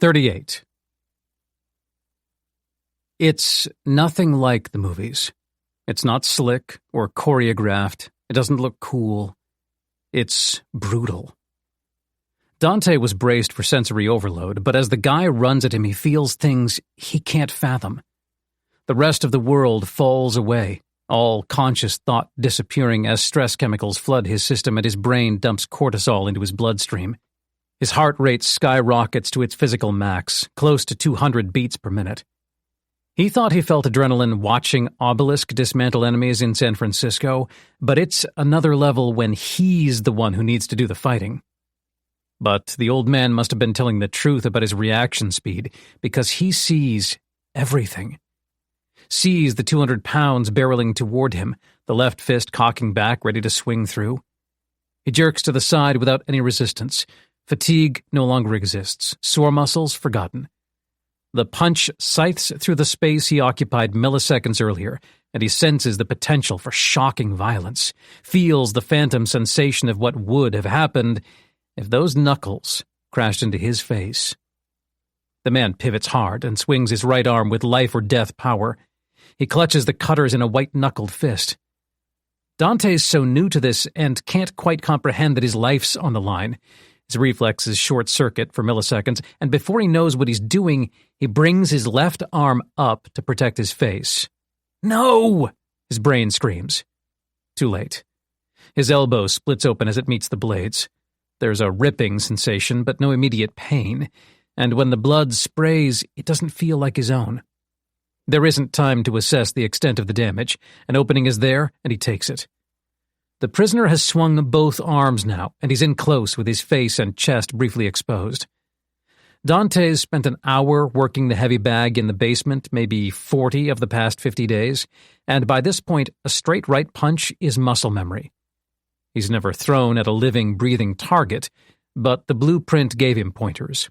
38. It's nothing like the movies. It's not slick or choreographed. It doesn't look cool. It's brutal. Dante was braced for sensory overload, but as the guy runs at him, he feels things he can't fathom. The rest of the world falls away, all conscious thought disappearing as stress chemicals flood his system and his brain dumps cortisol into his bloodstream. His heart rate skyrockets to its physical max, close to 200 beats per minute. He thought he felt adrenaline watching Obelisk dismantle enemies in San Francisco, but it's another level when he's the one who needs to do the fighting. But the old man must have been telling the truth about his reaction speed, because he sees everything. Sees the 200 pounds barreling toward him, the left fist cocking back, ready to swing through. He jerks to the side without any resistance. Fatigue no longer exists. Sore muscles forgotten. The punch scythes through the space he occupied milliseconds earlier, and he senses the potential for shocking violence, feels the phantom sensation of what would have happened if those knuckles crashed into his face. The man pivots hard and swings his right arm with life-or-death power. He clutches the cutters in a white-knuckled fist. Dante's so new to this and can't quite comprehend that his life's on the line. His reflexes short-circuit for milliseconds, and before he knows what he's doing, he brings his left arm up to protect his face. "No!" his brain screams. Too late. His elbow splits open as it meets the blades. There's a ripping sensation, but no immediate pain, and when the blood sprays, it doesn't feel like his own. There isn't time to assess the extent of the damage. An opening is there, and he takes it. The prisoner has swung both arms now, and he's in close with his face and chest briefly exposed. Dante's spent an hour working the heavy bag in the basement, maybe 40 of the past 50 days, and by this point, a straight right punch is muscle memory. He's never thrown at a living, breathing target, but the blueprint gave him pointers.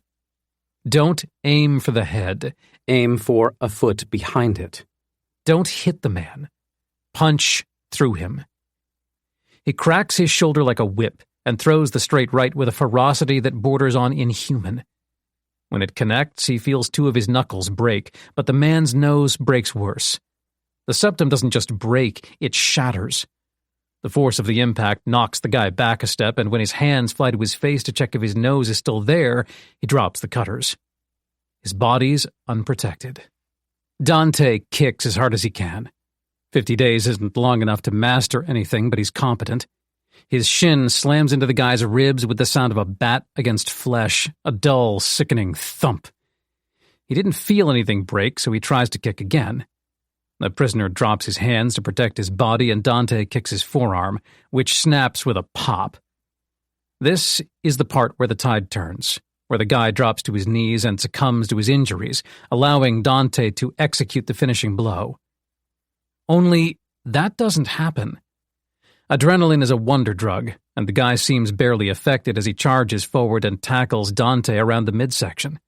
Don't aim for the head. Aim for a foot behind it. Don't hit the man. Punch through him. He cracks his shoulder like a whip and throws the straight right with a ferocity that borders on inhuman. When it connects, he feels two of his knuckles break, but the man's nose breaks worse. The septum doesn't just break, it shatters. The force of the impact knocks the guy back a step, and when his hands fly to his face to check if his nose is still there, he drops the cutters. His body's unprotected. Dante kicks as hard as he can. 50 days isn't long enough to master anything, but he's competent. His shin slams into the guy's ribs with the sound of a bat against flesh, a dull, sickening thump. He didn't feel anything break, so he tries to kick again. The prisoner drops his hands to protect his body, and Dante kicks his forearm, which snaps with a pop. This is the part where the tide turns, where the guy drops to his knees and succumbs to his injuries, allowing Dante to execute the finishing blow. Only that doesn't happen. Adrenaline is a wonder drug, and the guy seems barely affected as he charges forward and tackles Dante around the midsection.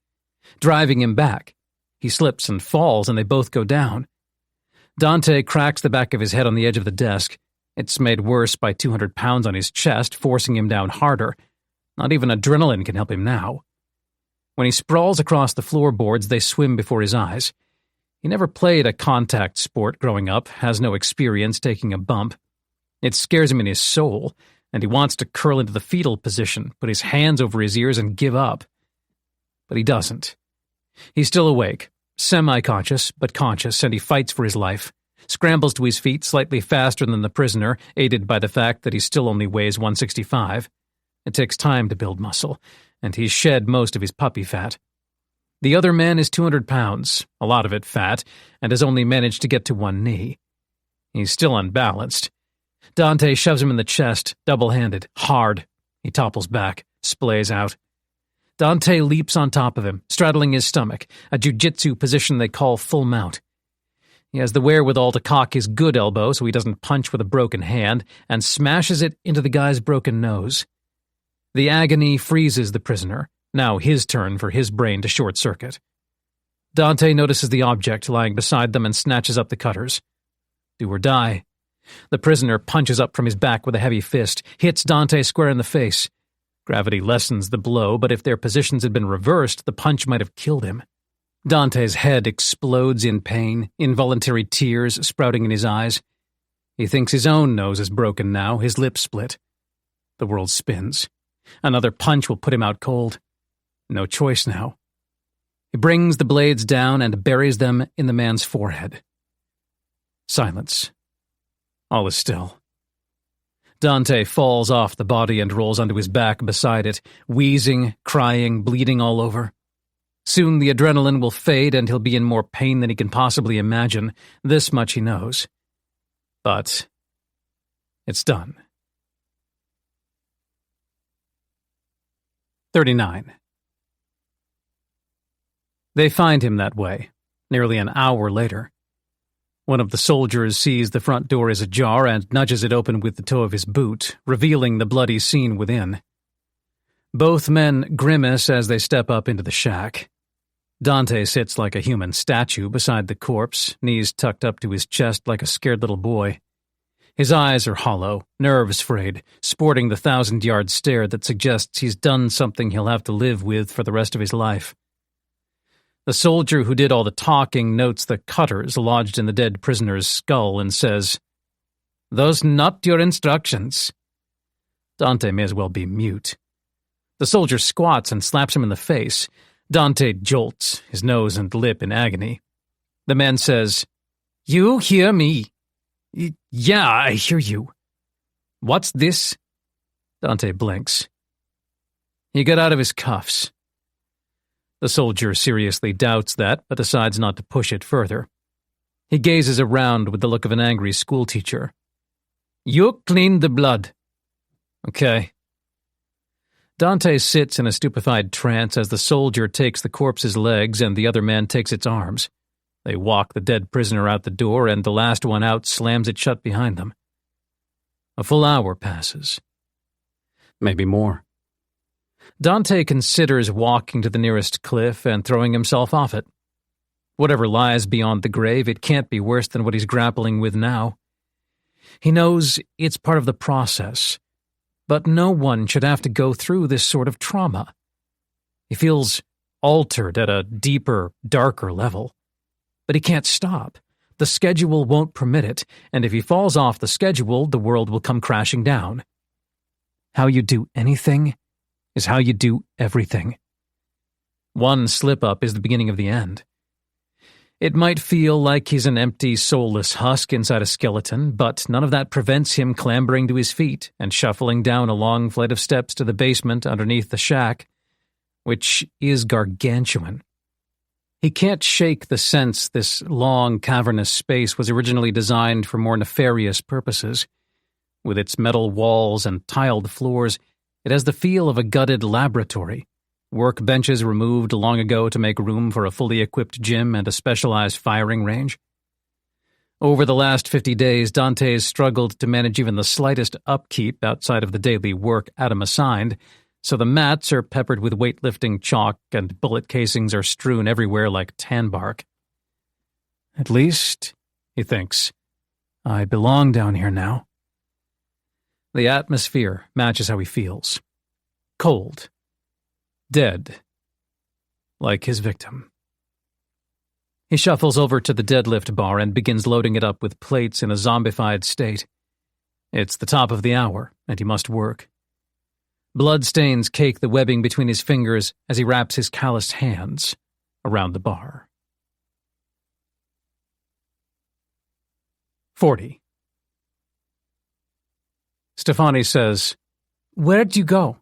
Driving him back, he slips and falls, and they both go down. Dante cracks the back of his head on the edge of the desk. It's made worse by 200 pounds on his chest, forcing him down harder. Not even adrenaline can help him now. When he sprawls across the floorboards, they swim before his eyes. He never played a contact sport growing up, has no experience taking a bump. It scares him in his soul, and he wants to curl into the fetal position, put his hands over his ears, and give up. But he doesn't. He's still awake, semi-conscious, but conscious, and he fights for his life, scrambles to his feet slightly faster than the prisoner, aided by the fact that he still only weighs 165. It takes time to build muscle, and he's shed most of his puppy fat. The other man is 200 pounds, a lot of it fat, and has only managed to get to one knee. He's still unbalanced. Dante shoves him in the chest, double-handed, hard. He topples back, splays out. Dante leaps on top of him, straddling his stomach, a jiu-jitsu position they call full mount. He has the wherewithal to cock his good elbow so he doesn't punch with a broken hand, and smashes it into the guy's broken nose. The agony freezes the prisoner, now his turn for his brain to short-circuit. Dante notices the object lying beside them and snatches up the cutters. Do or die. The prisoner punches up from his back with a heavy fist, hits Dante square in the face. Gravity lessens the blow, but if their positions had been reversed, the punch might have killed him. Dante's head explodes in pain, involuntary tears sprouting in his eyes. He thinks his own nose is broken now, his lips split. The world spins. Another punch will put him out cold. No choice now. He brings the blades down and buries them in the man's forehead. Silence. All is still. Dante falls off the body and rolls onto his back beside it, wheezing, crying, bleeding all over. Soon the adrenaline will fade and he'll be in more pain than he can possibly imagine. This much he knows. But it's done. 39. They find him that way, nearly an hour later. One of the soldiers sees the front door is ajar and nudges it open with the toe of his boot, revealing the bloody scene within. Both men grimace as they step up into the shack. Dante sits like a human statue beside the corpse, knees tucked up to his chest like a scared little boy. His eyes are hollow, nerves frayed, sporting the 1,000-yard stare that suggests he's done something he'll have to live with for the rest of his life. The soldier who did all the talking notes the cutters lodged in the dead prisoner's skull and says, "Those not your instructions." Dante may as well be mute. The soldier squats and slaps him in the face. Dante jolts, his nose and lip in agony. The man says, "You hear me?" "Yeah, I hear you." "What's this?" Dante blinks. He got out of his cuffs. The soldier seriously doubts that, but decides not to push it further. He gazes around with the look of an angry schoolteacher. "You cleaned the blood." "Okay." Dante sits in a stupefied trance as the soldier takes the corpse's legs and the other man takes its arms. They walk the dead prisoner out the door, and the last one out slams it shut behind them. A full hour passes. Maybe more. Dante considers walking to the nearest cliff and throwing himself off it. Whatever lies beyond the grave, it can't be worse than what he's grappling with now. He knows it's part of the process, but no one should have to go through this sort of trauma. He feels altered at a deeper, darker level. But he can't stop. The schedule won't permit it, and if he falls off the schedule, the world will come crashing down. How you do anything is how you do everything. One slip-up is the beginning of the end. It might feel like he's an empty, soulless husk inside a skeleton, but none of that prevents him clambering to his feet and shuffling down a long flight of steps to the basement underneath the shack, which is gargantuan. He can't shake the sense this long, cavernous space was originally designed for more nefarious purposes. With its metal walls and tiled floors, it has the feel of a gutted laboratory, workbenches removed long ago to make room for a fully equipped gym and a specialized firing range. Over the last 50 days, Dante's struggled to manage even the slightest upkeep outside of the daily work Adam assigned, so the mats are peppered with weightlifting chalk and bullet casings are strewn everywhere like tan bark. At least, he thinks, I belong down here now. The atmosphere matches how he feels. Cold. Dead. Like his victim. He shuffles over to the deadlift bar and begins loading it up with plates in a zombified state. It's the top of the hour, and he must work. Bloodstains cake the webbing between his fingers as he wraps his calloused hands around the bar. 40. Stefani says, "Where'd you go?"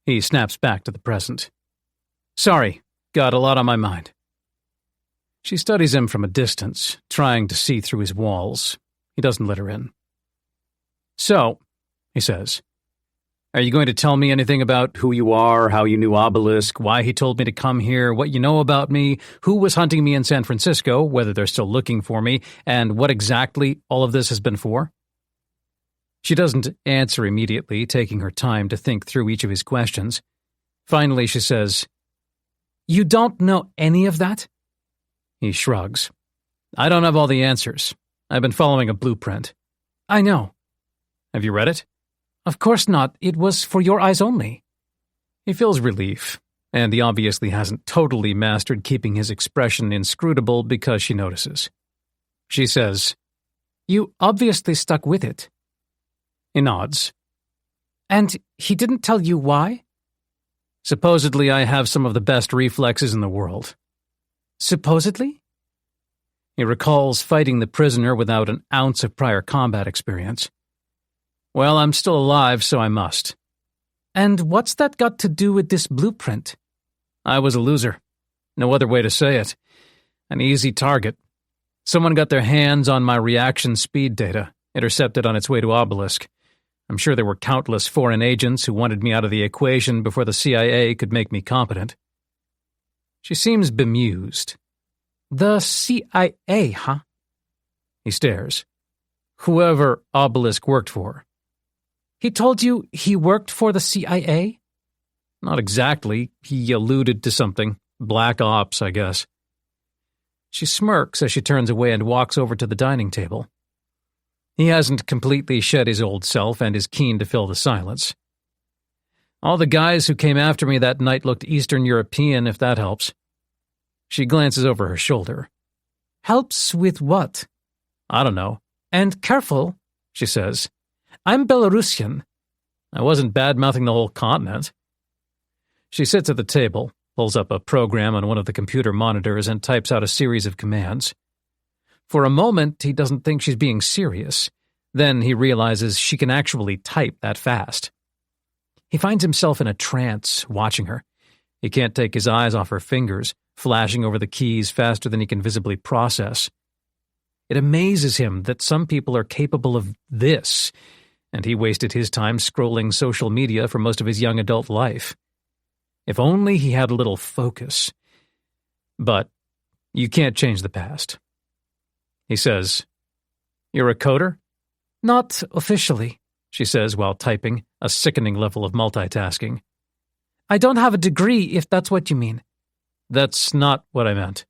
He snaps back to the present. "Sorry, got a lot on my mind." She studies him from a distance, trying to see through his walls. He doesn't let her in. "So," he says, "are you going to tell me anything about who you are, how you knew Obelisk, why he told me to come here, what you know about me, who was hunting me in San Francisco, whether they're still looking for me, and what exactly all of this has been for?" She doesn't answer immediately, taking her time to think through each of his questions. Finally, she says, "You don't know any of that?" He shrugs. "I don't have all the answers. I've been following a blueprint." "I know." "Have you read it?" "Of course not. It was for your eyes only." He feels relief, and he obviously hasn't totally mastered keeping his expression inscrutable because she notices. She says, "You obviously stuck with it." He nods. "And he didn't tell you why?" "Supposedly I have some of the best reflexes in the world." "Supposedly?" He recalls fighting the prisoner without an ounce of prior combat experience. "Well, I'm still alive, so I must." "And what's that got to do with this blueprint?" "I was a loser. No other way to say it. An easy target. Someone got their hands on my reaction speed data, intercepted on its way to Obelisk. I'm sure there were countless foreign agents who wanted me out of the equation before the CIA could make me competent." She seems bemused. "The CIA, huh?" He stares. "Whoever Obelisk worked for." "He told you he worked for the CIA?" "Not exactly. He alluded to something. Black Ops, I guess." She smirks as she turns away and walks over to the dining table. He hasn't completely shed his old self and is keen to fill the silence. "All the guys who came after me that night looked Eastern European, if that helps." She glances over her shoulder. Helps with what? I don't know. And careful, she says. I'm Belarusian. I wasn't bad-mouthing the whole continent. She sits at the table, pulls up a program on one of the computer monitors, and types out a series of commands. For a moment, he doesn't think she's being serious. Then he realizes she can actually type that fast. He finds himself in a trance, watching her. He can't take his eyes off her fingers, flashing over the keys faster than he can visibly process. It amazes him that some people are capable of this, and he wasted his time scrolling social media for most of his young adult life. If only he had a little focus. But you can't change the past. He says, You're a coder? Not officially, she says while typing, a sickening level of multitasking. I don't have a degree, if that's what you mean. That's not what I meant.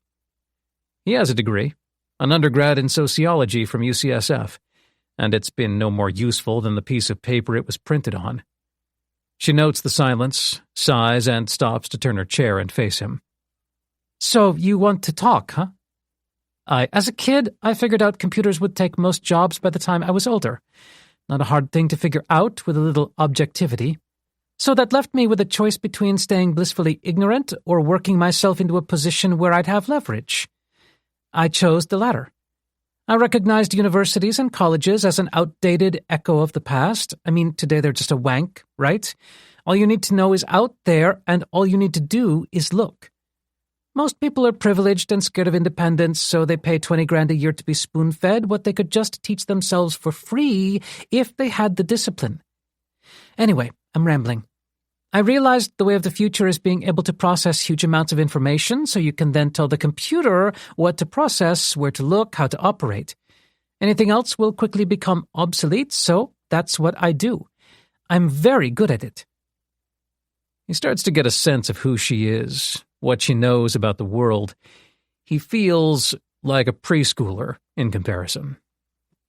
He has a degree, an undergrad in sociology from UCSF, and it's been no more useful than the piece of paper it was printed on. She notes the silence, sighs, and stops to turn her chair and face him. So you want to talk, huh? As a kid, I figured out computers would take most jobs by the time I was older. Not a hard thing to figure out with a little objectivity. So that left me with a choice between staying blissfully ignorant or working myself into a position where I'd have leverage. I chose the latter. I recognized universities and colleges as an outdated echo of the past. I mean, today they're just a wank, right? All you need to know is out there, and all you need to do is look. Most people are privileged and scared of independence, so they pay $20,000 a year to be spoon-fed what they could just teach themselves for free if they had the discipline. Anyway, I'm rambling. I realized the way of the future is being able to process huge amounts of information so you can then tell the computer what to process, where to look, how to operate. Anything else will quickly become obsolete, so that's what I do. I'm very good at it. He starts to get a sense of who she is, what she knows about the world. He feels like a preschooler in comparison.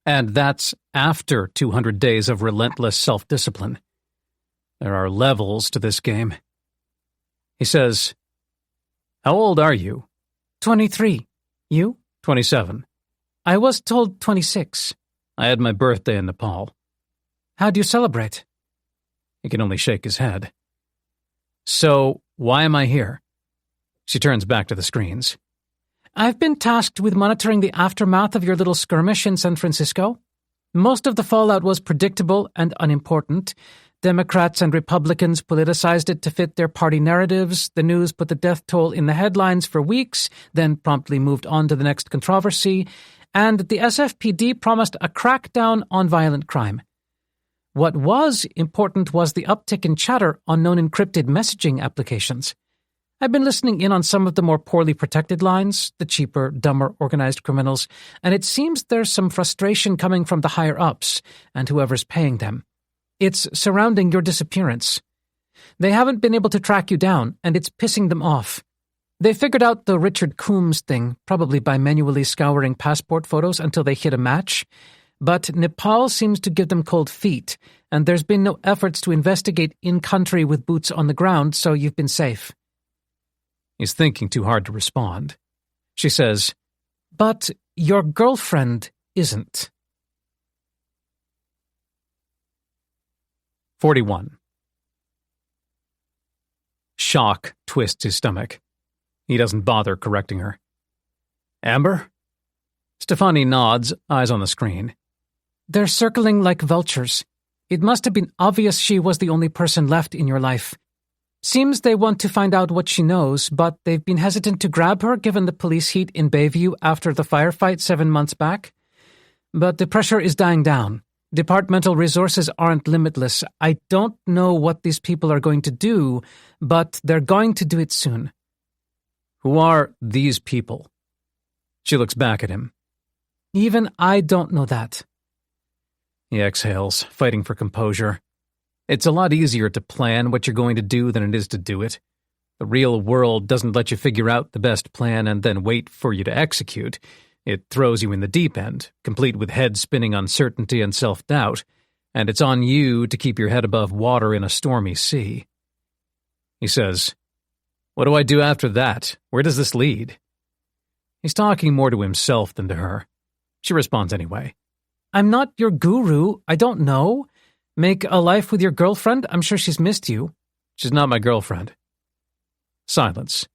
And that's after 200 days of relentless self-discipline. There are levels to this game. He says, How old are you? 23. You? 27. I was told 26. I had my birthday in Nepal. How do you celebrate? He can only shake his head. So, why am I here? She turns back to the screens. I've been tasked with monitoring the aftermath of your little skirmish in San Francisco. Most of the fallout was predictable and unimportant. Democrats and Republicans politicized it to fit their party narratives. The news put the death toll in the headlines for weeks, then promptly moved on to the next controversy. And the SFPD promised a crackdown on violent crime. What was important was the uptick in chatter on known encrypted messaging applications. I've been listening in on some of the more poorly protected lines, the cheaper, dumber organized criminals, and it seems there's some frustration coming from the higher-ups and whoever's paying them. It's surrounding your disappearance. They haven't been able to track you down, and it's pissing them off. They figured out the Richard Coombs thing, probably by manually scouring passport photos until they hit a match. But Nepal seems to give them cold feet, and there's been no efforts to investigate in-country with boots on the ground, so you've been safe. He's thinking too hard to respond. She says, But your girlfriend isn't. 41. Shock twists his stomach. He doesn't bother correcting her. Amber? Stefani nods, eyes on the screen. They're circling like vultures. It must have been obvious she was the only person left in your life. Seems they want to find out what she knows, but they've been hesitant to grab her given the police heat in Bayview after the firefight 7 months back. But the pressure is dying down. Departmental resources aren't limitless. I don't know what these people are going to do, but they're going to do it soon. Who are these people? She looks back at him. Even I don't know that. He exhales, fighting for composure. It's a lot easier to plan what you're going to do than it is to do it. The real world doesn't let you figure out the best plan and then wait for you to execute. It throws you in the deep end, complete with head-spinning uncertainty and self-doubt, and it's on you to keep your head above water in a stormy sea. He says, What do I do after that? Where does this lead? He's talking more to himself than to her. She responds anyway. I'm not your guru. I don't know. Make a life with your girlfriend? I'm sure she's missed you. She's not my girlfriend. Silence.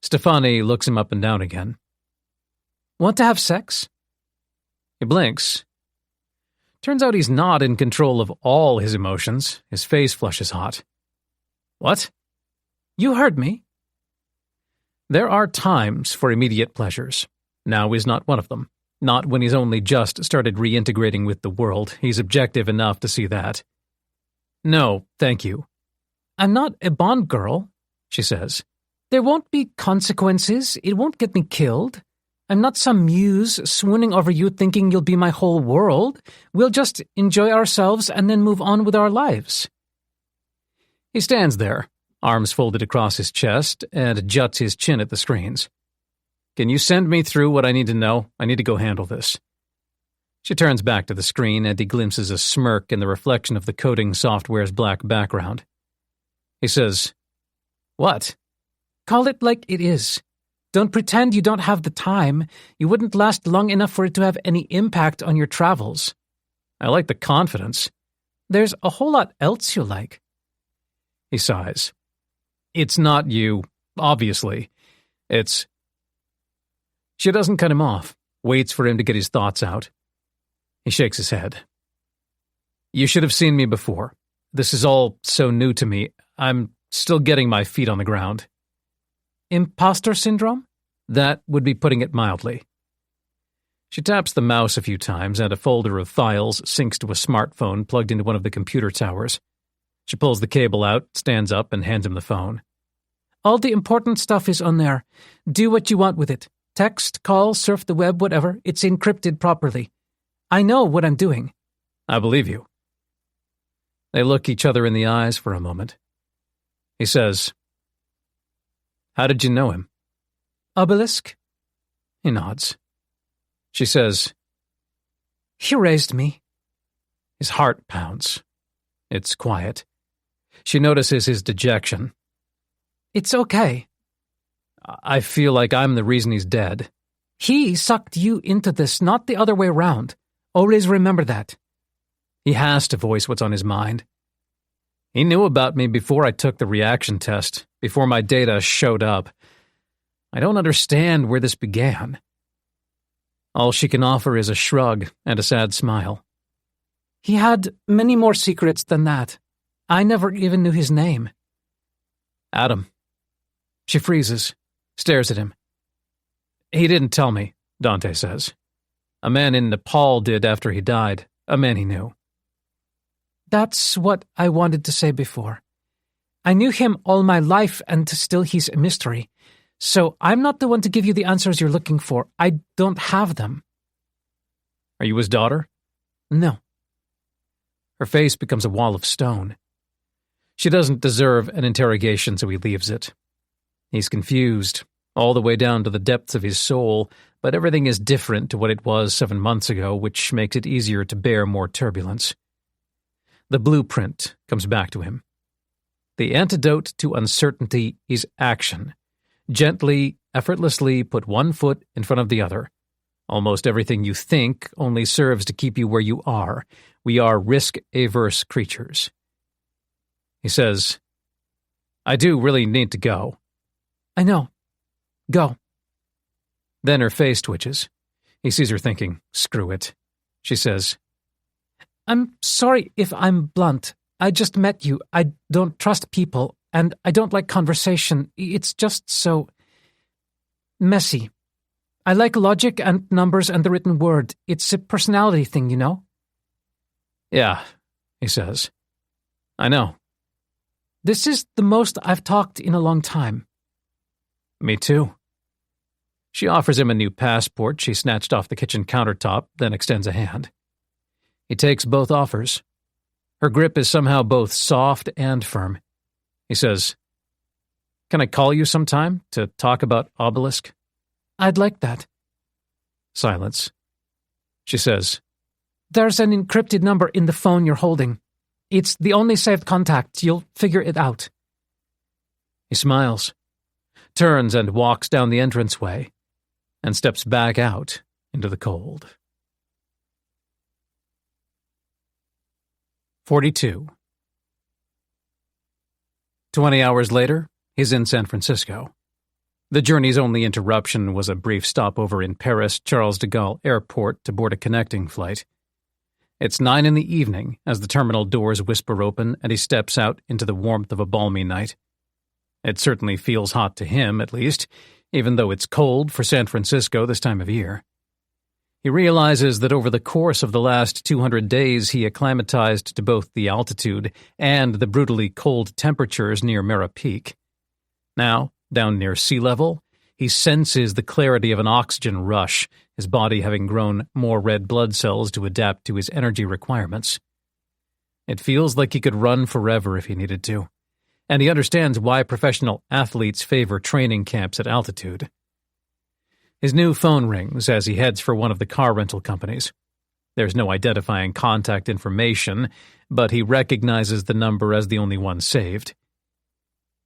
Stefani looks him up and down again. Want to have sex? He blinks. Turns out he's not in control of all his emotions. His face flushes hot. What? You heard me. There are times for immediate pleasures. Now is not one of them. Not when he's only just started reintegrating with the world. He's objective enough to see that. No, thank you. I'm not a Bond girl, she says. There won't be consequences. It won't get me killed. I'm not some muse swooning over you thinking you'll be my whole world. We'll just enjoy ourselves and then move on with our lives. He stands there, arms folded across his chest, and juts his chin at the screens. Can you send me through what I need to know? I need to go handle this. She turns back to the screen, and he glimpses a smirk in the reflection of the coding software's black background. He says, What? Call it like it is. Don't pretend you don't have the time. You wouldn't last long enough for it to have any impact on your travels. I like the confidence. There's a whole lot else you like. He sighs. It's not you, obviously. It's... She doesn't cut him off, waits for him to get his thoughts out. He shakes his head. You should have seen me before. This is all so new to me. I'm still getting my feet on the ground. Imposter syndrome? That would be putting it mildly. She taps the mouse a few times, and a folder of files syncs to a smartphone plugged into one of the computer towers. She pulls the cable out, stands up, and hands him the phone. All the important stuff is on there. Do what you want with it. Text, call, surf the web, whatever. It's encrypted properly. I know what I'm doing. I believe you. They look each other in the eyes for a moment. He says, How did you know him? Obelisk? He nods. She says, He raised me. His heart pounds. It's quiet. She notices his dejection. It's okay. I feel like I'm the reason he's dead. He sucked you into this, not the other way around. Always remember that. He has to voice what's on his mind. He knew about me before I took the reaction test, before my data showed up. I don't understand where this began. All she can offer is a shrug and a sad smile. He had many more secrets than that. I never even knew his name. Adam. She freezes, stares at him. He didn't tell me, Dante says. A man in Nepal did after he died, a man he knew. That's what I wanted to say before. I knew him all my life, and still he's a mystery. So I'm not the one to give you the answers you're looking for. I don't have them. Are you his daughter? No. Her face becomes a wall of stone. She doesn't deserve an interrogation, so he leaves it. He's confused, all the way down to the depths of his soul, but everything is different to what it was 7 months ago, which makes it easier to bear more turbulence. The blueprint comes back to him. The antidote to uncertainty is action. Gently, effortlessly put one foot in front of the other. Almost everything you think only serves to keep you where you are. We are risk-averse creatures. He says, I do really need to go. I know. Go. Then her face twitches. He sees her thinking, screw it. She says, I'm sorry if I'm blunt. I just met you. I don't trust people, and I don't like conversation. It's just so messy. I like logic and numbers and the written word. It's a personality thing, you know? Yeah, he says. I know. This is the most I've talked in a long time. Me too. She offers him a new passport she snatched off the kitchen countertop, then extends a hand. He takes both offers. Her grip is somehow both soft and firm. He says, Can I call you sometime to talk about Obelisk? I'd like that. Silence. She says, There's an encrypted number in the phone you're holding. It's the only saved contact. You'll figure it out. He smiles, turns and walks down the entranceway. and steps back out into the cold. 42. 20 hours later, he's in San Francisco. The journey's only interruption was a brief stopover in Paris Charles de Gaulle Airport to board a connecting flight. It's 9 in the evening as the terminal doors whisper open and he steps out into the warmth of a balmy night. It certainly feels hot to him, at least, even though it's cold for San Francisco this time of year. He realizes that over the course of the last 200 days he acclimatized to both the altitude and the brutally cold temperatures near Mera Peak. Now, down near sea level, he senses the clarity of an oxygen rush, his body having grown more red blood cells to adapt to his energy requirements. It feels like he could run forever if he needed to, and he understands why professional athletes favor training camps at altitude. His new phone rings as he heads for one of the car rental companies. There's no identifying contact information, but he recognizes the number as the only one saved.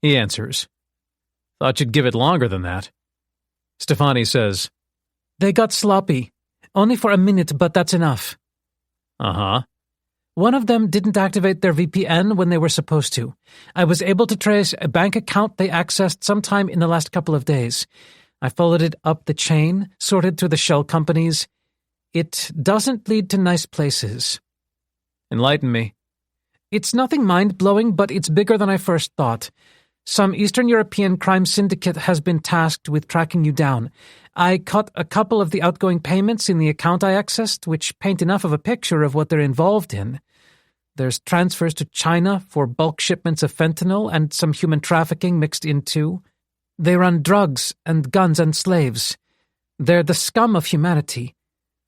He answers. "Thought you'd give it longer than that." Stefani says, "They got sloppy. Only for a minute, but that's enough." Uh-huh. "One of them didn't activate their VPN when they were supposed to. I was able to trace a bank account they accessed sometime in the last couple of days. I followed it up the chain, sorted through the shell companies. It doesn't lead to nice places." "Enlighten me." "It's nothing mind-blowing, but it's bigger than I first thought. Some Eastern European crime syndicate has been tasked with tracking you down. I caught a couple of the outgoing payments in the account I accessed, which paint enough of a picture of what they're involved in. There's transfers to China for bulk shipments of fentanyl and some human trafficking mixed in too. They run drugs and guns and slaves. They're the scum of humanity.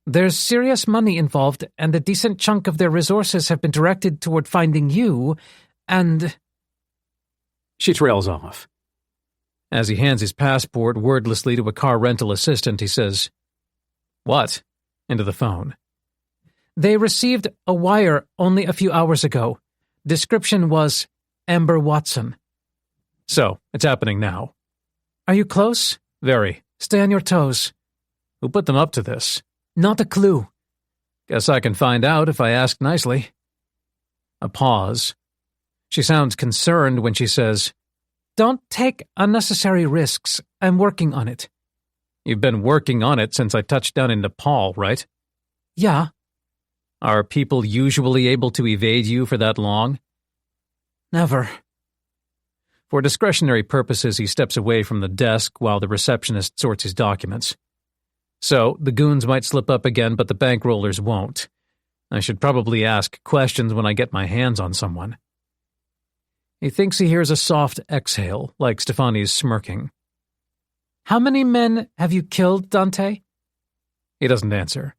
There's serious money involved, and a decent chunk of their resources have been directed toward finding you, and—" She trails off. As he hands his passport wordlessly to a car rental assistant, he says, "What?" into the phone. "They received a wire only a few hours ago. Description was Amber Watson." "So, it's happening now." "Are you close?" "Very." "Stay on your toes." "Who put them up to this?" "Not a clue." "Guess I can find out if I ask nicely." A pause. She sounds concerned when she says, "Don't take unnecessary risks. I'm working on it." "You've been working on it since I touched down in Nepal, right?" "Yeah." "Are people usually able to evade you for that long?" "Never." For discretionary purposes, he steps away from the desk while the receptionist sorts his documents. So, the goons might slip up again, but the bankrollers won't. I should probably ask questions when I get my hands on someone. He thinks he hears a soft exhale, like Stefani's smirking. "How many men have you killed, Dante?" He doesn't answer.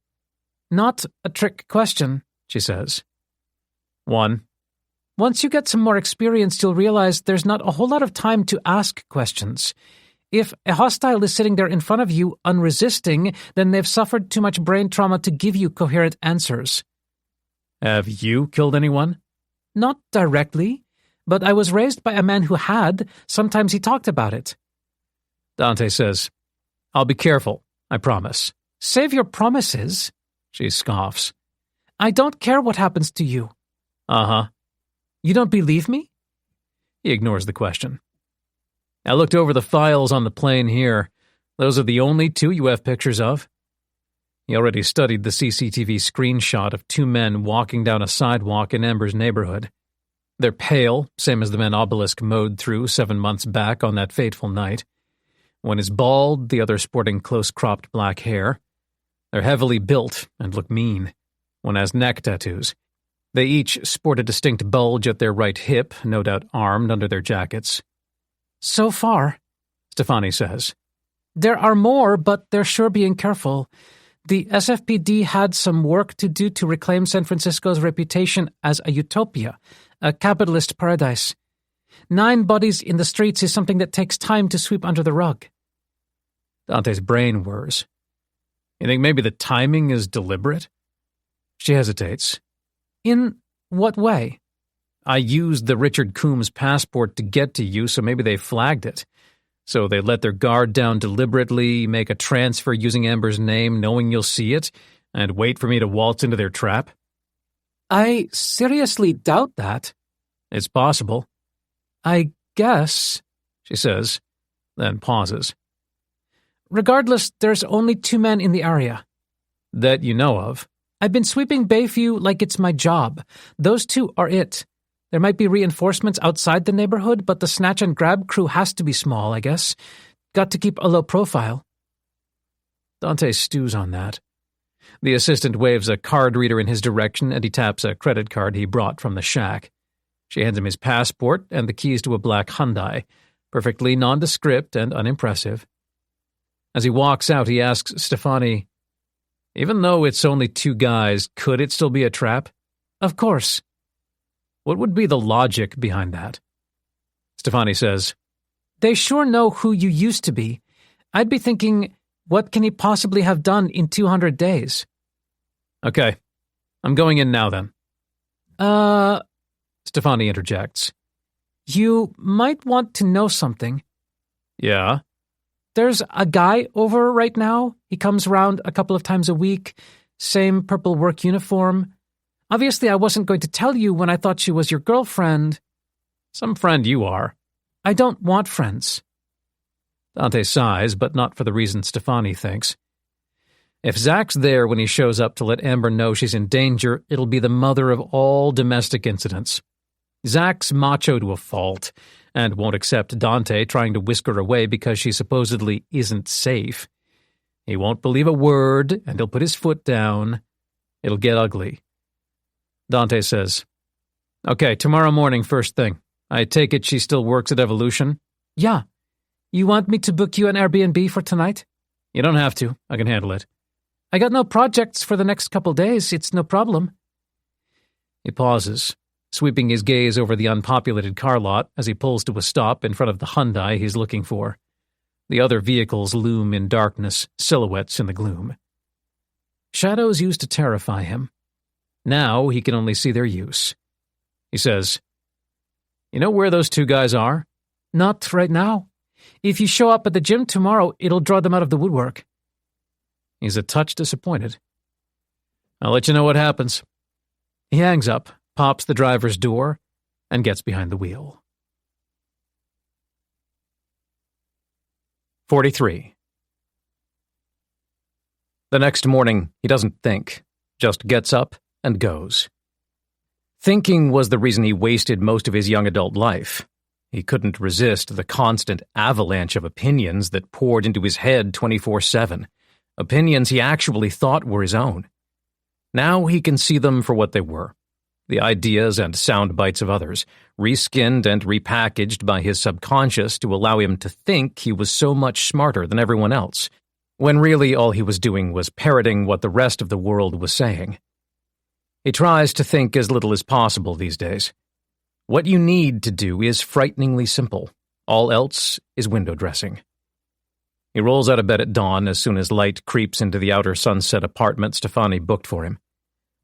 "Not a trick question," she says. "One." "Once you get some more experience, you'll realize there's not a whole lot of time to ask questions. If a hostile is sitting there in front of you, unresisting, then they've suffered too much brain trauma to give you coherent answers." "Have you killed anyone?" "Not directly, but I was raised by a man who had. Sometimes he talked about it." Dante says, "I'll be careful, I promise." "Save your promises," she scoffs. "I don't care what happens to you." "Uh-huh." "You don't believe me?" He ignores the question. "I looked over the files on the plane here. Those are the only two you have pictures of." He already studied the CCTV screenshot of two men walking down a sidewalk in Amber's neighborhood. They're pale, same as the men Obelisk mowed through 7 months back on that fateful night. One is bald, the other sporting close-cropped black hair. They're heavily built and look mean. One has neck tattoos. They each sport a distinct bulge at their right hip, no doubt armed under their jackets. "So far," Stefani says. "There are more, but they're sure being careful. The SFPD had some work to do to reclaim San Francisco's reputation as a utopia, a capitalist paradise. 9 bodies in the streets is something that takes time to sweep under the rug." Dante's brain whirs. "You think maybe the timing is deliberate?" She hesitates. "In what way?" "I used the Richard Coombs passport to get to you, so maybe they flagged it. So they let their guard down deliberately, make a transfer using Amber's name, knowing you'll see it, and wait for me to waltz into their trap? I seriously doubt that. It's possible. I guess, she says, then pauses. Regardless, there's only 2 men in the area. That you know of. I've been sweeping Bayview like it's my job. Those 2 are it. There might be reinforcements outside the neighborhood, but the snatch and grab crew has to be small, I guess. Got to keep a low profile. Dante stews on that. The assistant waves a card reader in his direction, and he taps a credit card he brought from the shack. She hands him his passport and the keys to a black Hyundai, perfectly nondescript and unimpressive. As he walks out, he asks Stefani, "Even though it's only 2 guys, could it still be a trap?" Of course. What would be the logic behind that? Stefani says, They sure know who you used to be. I'd be thinking, what can he possibly have done in 200 days? Okay, I'm going in now then. Stefani interjects. You might want to know something. Yeah? There's a guy over right now. He comes around a couple of times a week. Same purple work uniform. Obviously, I wasn't going to tell you when I thought she was your girlfriend. Some friend you are. I don't want friends. Dante sighs, but not for the reason Stefani thinks. If Zach's there when he shows up to let Amber know she's in danger, it'll be the mother of all domestic incidents. Zach's macho to a fault, and won't accept Dante trying to whisk her away because she supposedly isn't safe. He won't believe a word, and he'll put his foot down. It'll get ugly. Dante says, Okay, tomorrow morning, first thing. I take it she still works at Evolution? Yeah. You want me to book you an Airbnb for tonight? You don't have to. I can handle it. I got no projects for the next couple days. It's no problem. He pauses, sweeping his gaze over the unpopulated car lot as he pulls to a stop in front of the Hyundai he's looking for. The other vehicles loom in darkness, silhouettes in the gloom. Shadows used to terrify him. Now he can only see their use. He says, You know where those 2 guys are? Not right now. If you show up at the gym tomorrow, it'll draw them out of the woodwork. He's a touch disappointed. I'll let you know what happens. He hangs up, pops the driver's door, and gets behind the wheel. 43. The next morning, he doesn't think, just gets up and goes. Thinking was the reason he wasted most of his young adult life. He couldn't resist the constant avalanche of opinions that poured into his head 24/7, opinions he actually thought were his own. Now he can see them for what they were, the ideas and sound bites of others, reskinned and repackaged by his subconscious to allow him to think he was so much smarter than everyone else, when really all he was doing was parroting what the rest of the world was saying. He tries to think as little as possible these days. What you need to do is frighteningly simple. All else is window dressing. He rolls out of bed at dawn as soon as light creeps into the outer sunset apartment Stefani booked for him.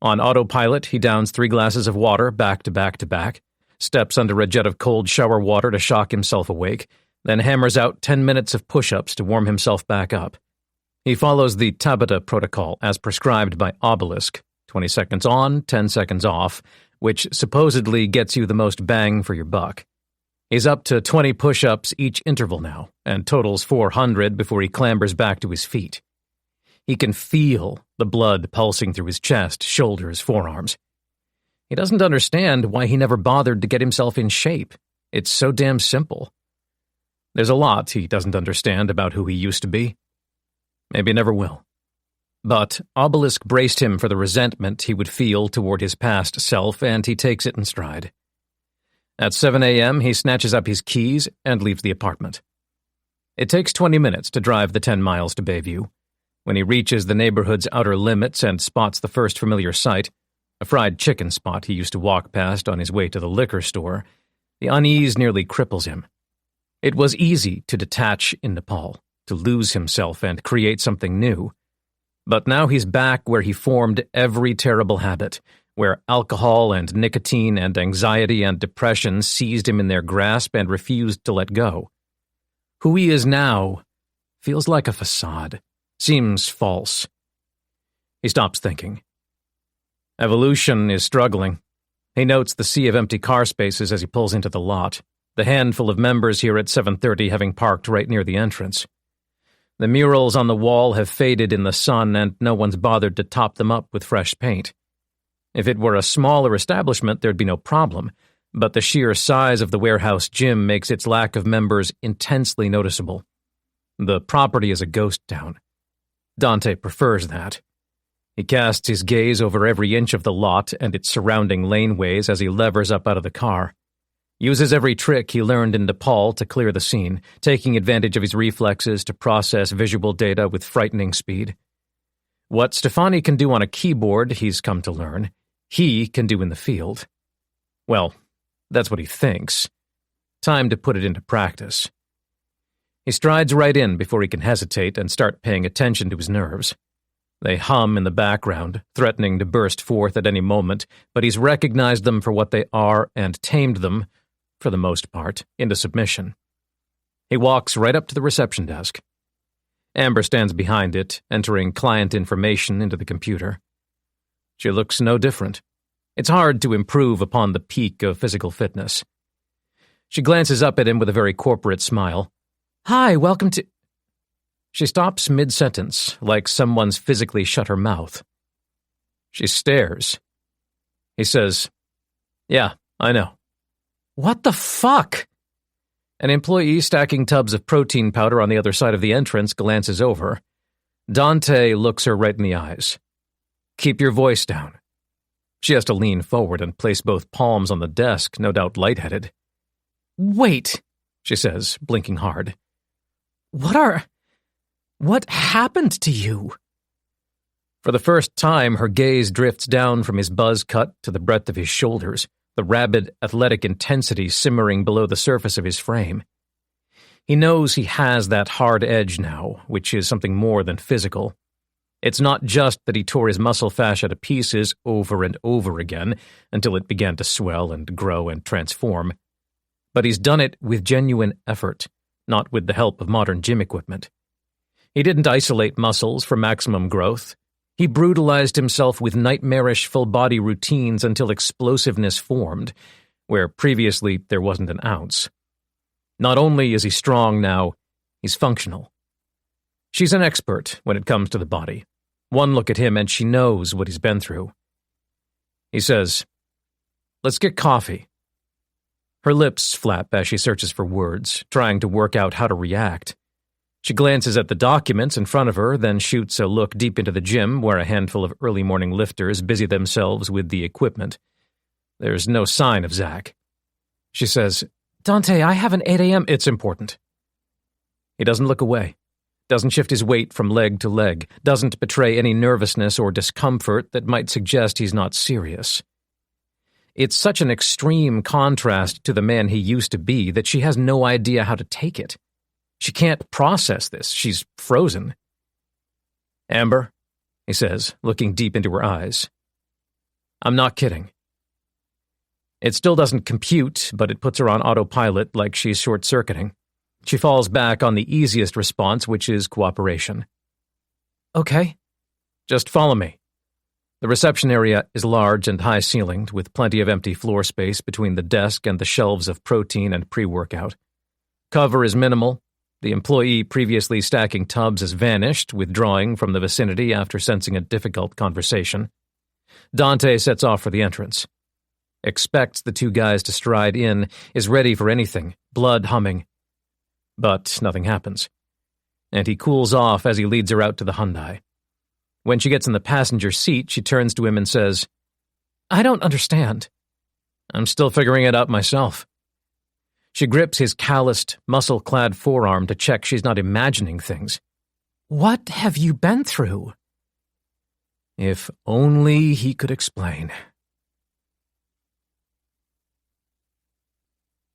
On autopilot, he downs 3 glasses of water back to back to back, steps under a jet of cold shower water to shock himself awake, then hammers out 10 minutes of push-ups to warm himself back up. He follows the Tabata protocol as prescribed by Obelisk, 20 seconds on, 10 seconds off, which supposedly gets you the most bang for your buck. He's up to 20 push-ups each interval now, and totals 400 before he clambers back to his feet. He can feel the blood pulsing through his chest, shoulders, forearms. He doesn't understand why he never bothered to get himself in shape. It's so damn simple. There's a lot he doesn't understand about who he used to be. Maybe never will. But Obelisk braced him for the resentment he would feel toward his past self, and he takes it in stride. At 7 a.m., he snatches up his keys and leaves the apartment. It takes 20 minutes to drive the 10 miles to Bayview. When he reaches the neighborhood's outer limits and spots the first familiar sight, a fried chicken spot he used to walk past on his way to the liquor store, the unease nearly cripples him. It was easy to detach in Nepal, to lose himself and create something new. But now he's back where he formed every terrible habit, where alcohol and nicotine and anxiety and depression seized him in their grasp and refused to let go. Who he is now feels like a facade, seems false. He stops thinking. Evolution is struggling. He notes the sea of empty car spaces as he pulls into the lot, the handful of members here at 7:30 having parked right near the entrance. The murals on the wall have faded in the sun, and no one's bothered to top them up with fresh paint. If it were a smaller establishment, there'd be no problem, but the sheer size of the warehouse gym makes its lack of members intensely noticeable. The property is a ghost town. Dante prefers that. He casts his gaze over every inch of the lot and its surrounding laneways as he levers up out of the car. Uses every trick he learned in Nepal to clear the scene, taking advantage of his reflexes to process visual data with frightening speed. What Stefani can do on a keyboard, he's come to learn, he can do in the field. Well, that's what he thinks. Time to put it into practice. He strides right in before he can hesitate and start paying attention to his nerves. They hum in the background, threatening to burst forth at any moment, but he's recognized them for what they are and tamed them, for the most part, into submission. He walks right up to the reception desk. Amber stands behind it, entering client information into the computer. She looks no different. It's hard to improve upon the peak of physical fitness. She glances up at him with a very corporate smile. "Hi, welcome to—" She stops mid-sentence, like someone's physically shut her mouth. She stares. He says, "Yeah, I know." "What the fuck?" An employee stacking tubs of protein powder on the other side of the entrance glances over. Dante looks her right in the eyes. "Keep your voice down." She has to lean forward and place both palms on the desk, no doubt lightheaded. "Wait," she says, blinking hard. What happened to you?" For the first time, her gaze drifts down from his buzz cut to the breadth of his shoulders, the rabid, athletic intensity simmering below the surface of his frame. He knows he has that hard edge now, which is something more than physical. It's not just that he tore his muscle fascia to pieces over and over again until it began to swell and grow and transform, but he's done it with genuine effort, not with the help of modern gym equipment. He didn't isolate muscles for maximum growth. He brutalized himself with nightmarish full-body routines until explosiveness formed, where previously there wasn't an ounce. Not only is he strong now, he's functional. She's an expert when it comes to the body. One look at him and she knows what he's been through. He says, "Let's get coffee." Her lips flap as she searches for words, trying to work out how to react. She glances at the documents in front of her, then shoots a look deep into the gym where a handful of early morning lifters busy themselves with the equipment. There's no sign of Zach. She says, "Dante, I have an 8 a.m. It's important." He doesn't look away, doesn't shift his weight from leg to leg, doesn't betray any nervousness or discomfort that might suggest he's not serious. It's such an extreme contrast to the man he used to be that she has no idea how to take it. She can't process this. She's frozen. "Amber," he says, looking deep into her eyes. "I'm not kidding." It still doesn't compute, but it puts her on autopilot like she's short-circuiting. She falls back on the easiest response, which is cooperation. "Okay." "Just follow me." The reception area is large and high-ceilinged, with plenty of empty floor space between the desk and the shelves of protein and pre-workout. Cover is minimal. The employee previously stacking tubs has vanished, withdrawing from the vicinity after sensing a difficult conversation. Dante sets off for the entrance. Expects the two guys to stride in, is ready for anything, blood humming. But nothing happens. And he cools off as he leads her out to the Hyundai. When she gets in the passenger seat, she turns to him and says, "I don't understand." "I'm still figuring it out myself." She grips his calloused, muscle-clad forearm to check she's not imagining things. "What have you been through?" If only he could explain.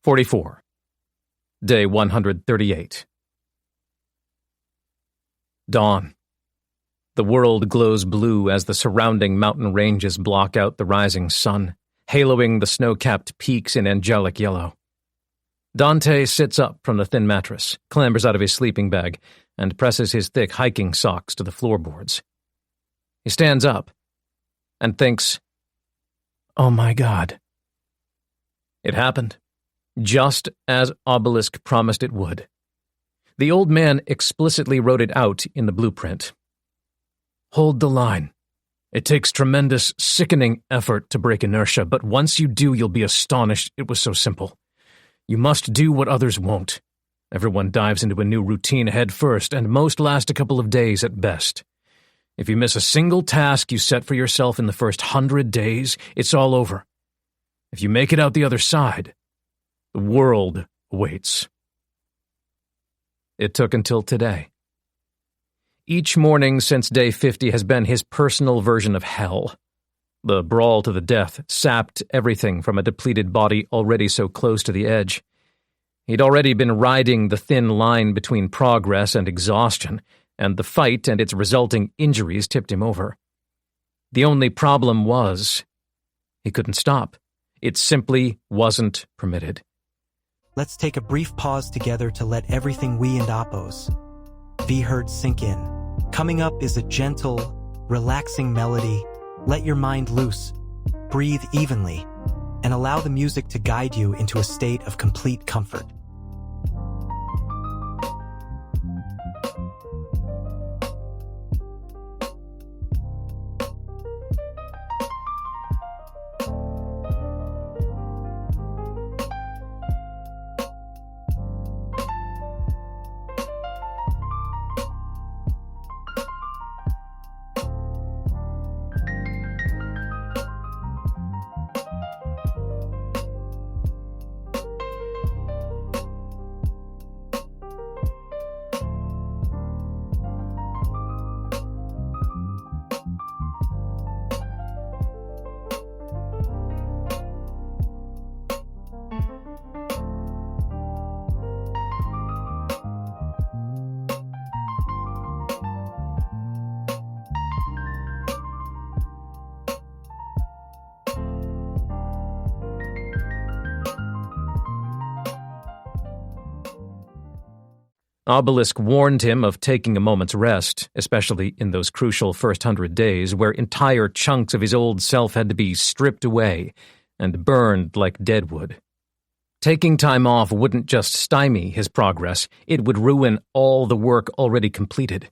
44. Day 138. Dawn. The world glows blue as the surrounding mountain ranges block out the rising sun, haloing the snow-capped peaks in angelic yellow. Dante sits up from the thin mattress, clambers out of his sleeping bag, and presses his thick hiking socks to the floorboards. He stands up and thinks, "Oh my God." It happened, just as Obelisk promised it would. The old man explicitly wrote it out in the blueprint. "Hold the line. It takes tremendous, sickening effort to break inertia, but once you do, you'll be astonished it was so simple. You must do what others won't. Everyone dives into a new routine head first, and most last a couple of days at best. If you miss a single task you set for yourself in the first 100 days, it's all over. If you make it out the other side, the world waits." It took until today. Each morning since day 50 has been his personal version of hell. The brawl to the death sapped everything from a depleted body already so close to the edge. He'd already been riding the thin line between progress and exhaustion, and the fight and its resulting injuries tipped him over. The only problem was, he couldn't stop. It simply wasn't permitted. Let's take a brief pause together to let everything we and Oppos be heard sink in. Coming up is a gentle, relaxing melody. Let your mind loose, breathe evenly, and allow the music to guide you into a state of complete comfort. Obelisk warned him of taking a moment's rest, especially in those crucial first 100 days where entire chunks of his old self had to be stripped away and burned like deadwood. Taking time off wouldn't just stymie his progress, it would ruin all the work already completed,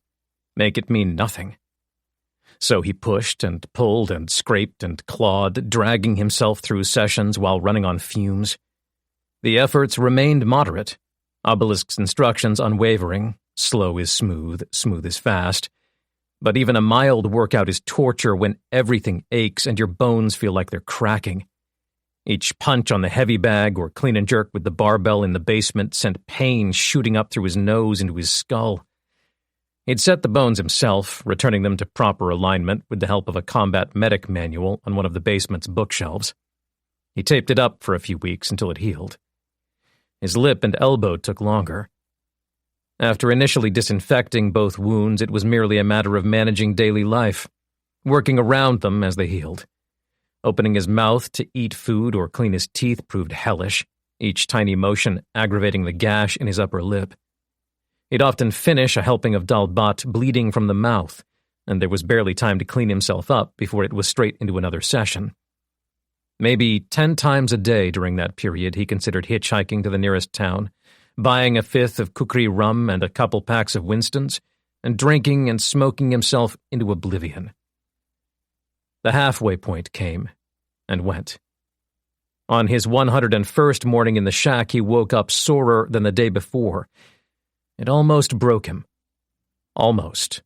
make it mean nothing. So he pushed and pulled and scraped and clawed, dragging himself through sessions while running on fumes. The efforts remained moderate, Obelisk's instructions unwavering. Slow is smooth, smooth is fast. But even a mild workout is torture when everything aches and your bones feel like they're cracking. Each punch on the heavy bag or clean and jerk with the barbell in the basement sent pain shooting up through his nose into his skull. He'd set the bones himself, returning them to proper alignment with the help of a combat medic manual on one of the basement's bookshelves. He taped it up for a few weeks until it healed. His lip and elbow took longer. After initially disinfecting both wounds, it was merely a matter of managing daily life, working around them as they healed. Opening his mouth to eat food or clean his teeth proved hellish, each tiny motion aggravating the gash in his upper lip. He'd often finish a helping of dalbat bleeding from the mouth, and there was barely time to clean himself up before it was straight into another session. Maybe 10 times a day during that period he considered hitchhiking to the nearest town, buying a fifth of kukri rum and a couple packs of Winstons, and drinking and smoking himself into oblivion. The halfway point came and went. On his 101st morning in the shack, he woke up sorer than the day before. It almost broke him. Almost.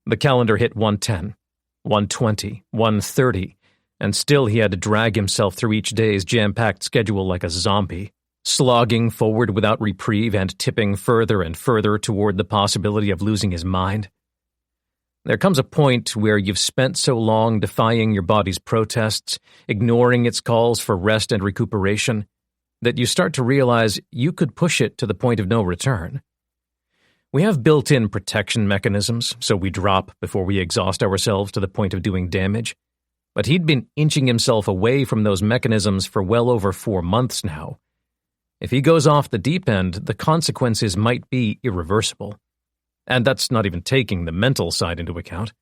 The calendar hit 110, 120, 130, and still he had to drag himself through each day's jam-packed schedule like a zombie, slogging forward without reprieve and tipping further and further toward the possibility of losing his mind. There comes a point where you've spent so long defying your body's protests, ignoring its calls for rest and recuperation, that you start to realize you could push it to the point of no return. We have built-in protection mechanisms, so we drop before we exhaust ourselves to the point of doing damage. But he'd been inching himself away from those mechanisms for well over 4 months now. If he goes off the deep end, the consequences might be irreversible. And that's not even taking the mental side into account.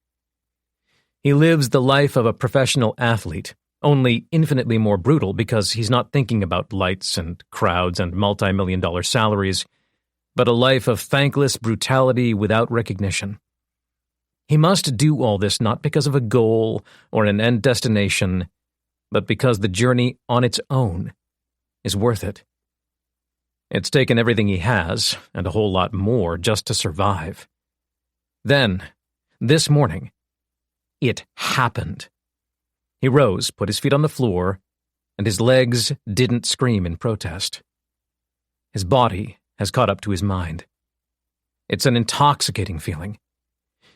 He lives the life of a professional athlete, only infinitely more brutal because he's not thinking about lights and crowds and multi-million-dollar salaries, but a life of thankless brutality without recognition. He must do all this not because of a goal or an end destination, but because the journey on its own is worth it. It's taken everything he has, and a whole lot more, just to survive. Then, this morning, it happened. He rose, put his feet on the floor, and his legs didn't scream in protest. His body has caught up to his mind. It's an intoxicating feeling.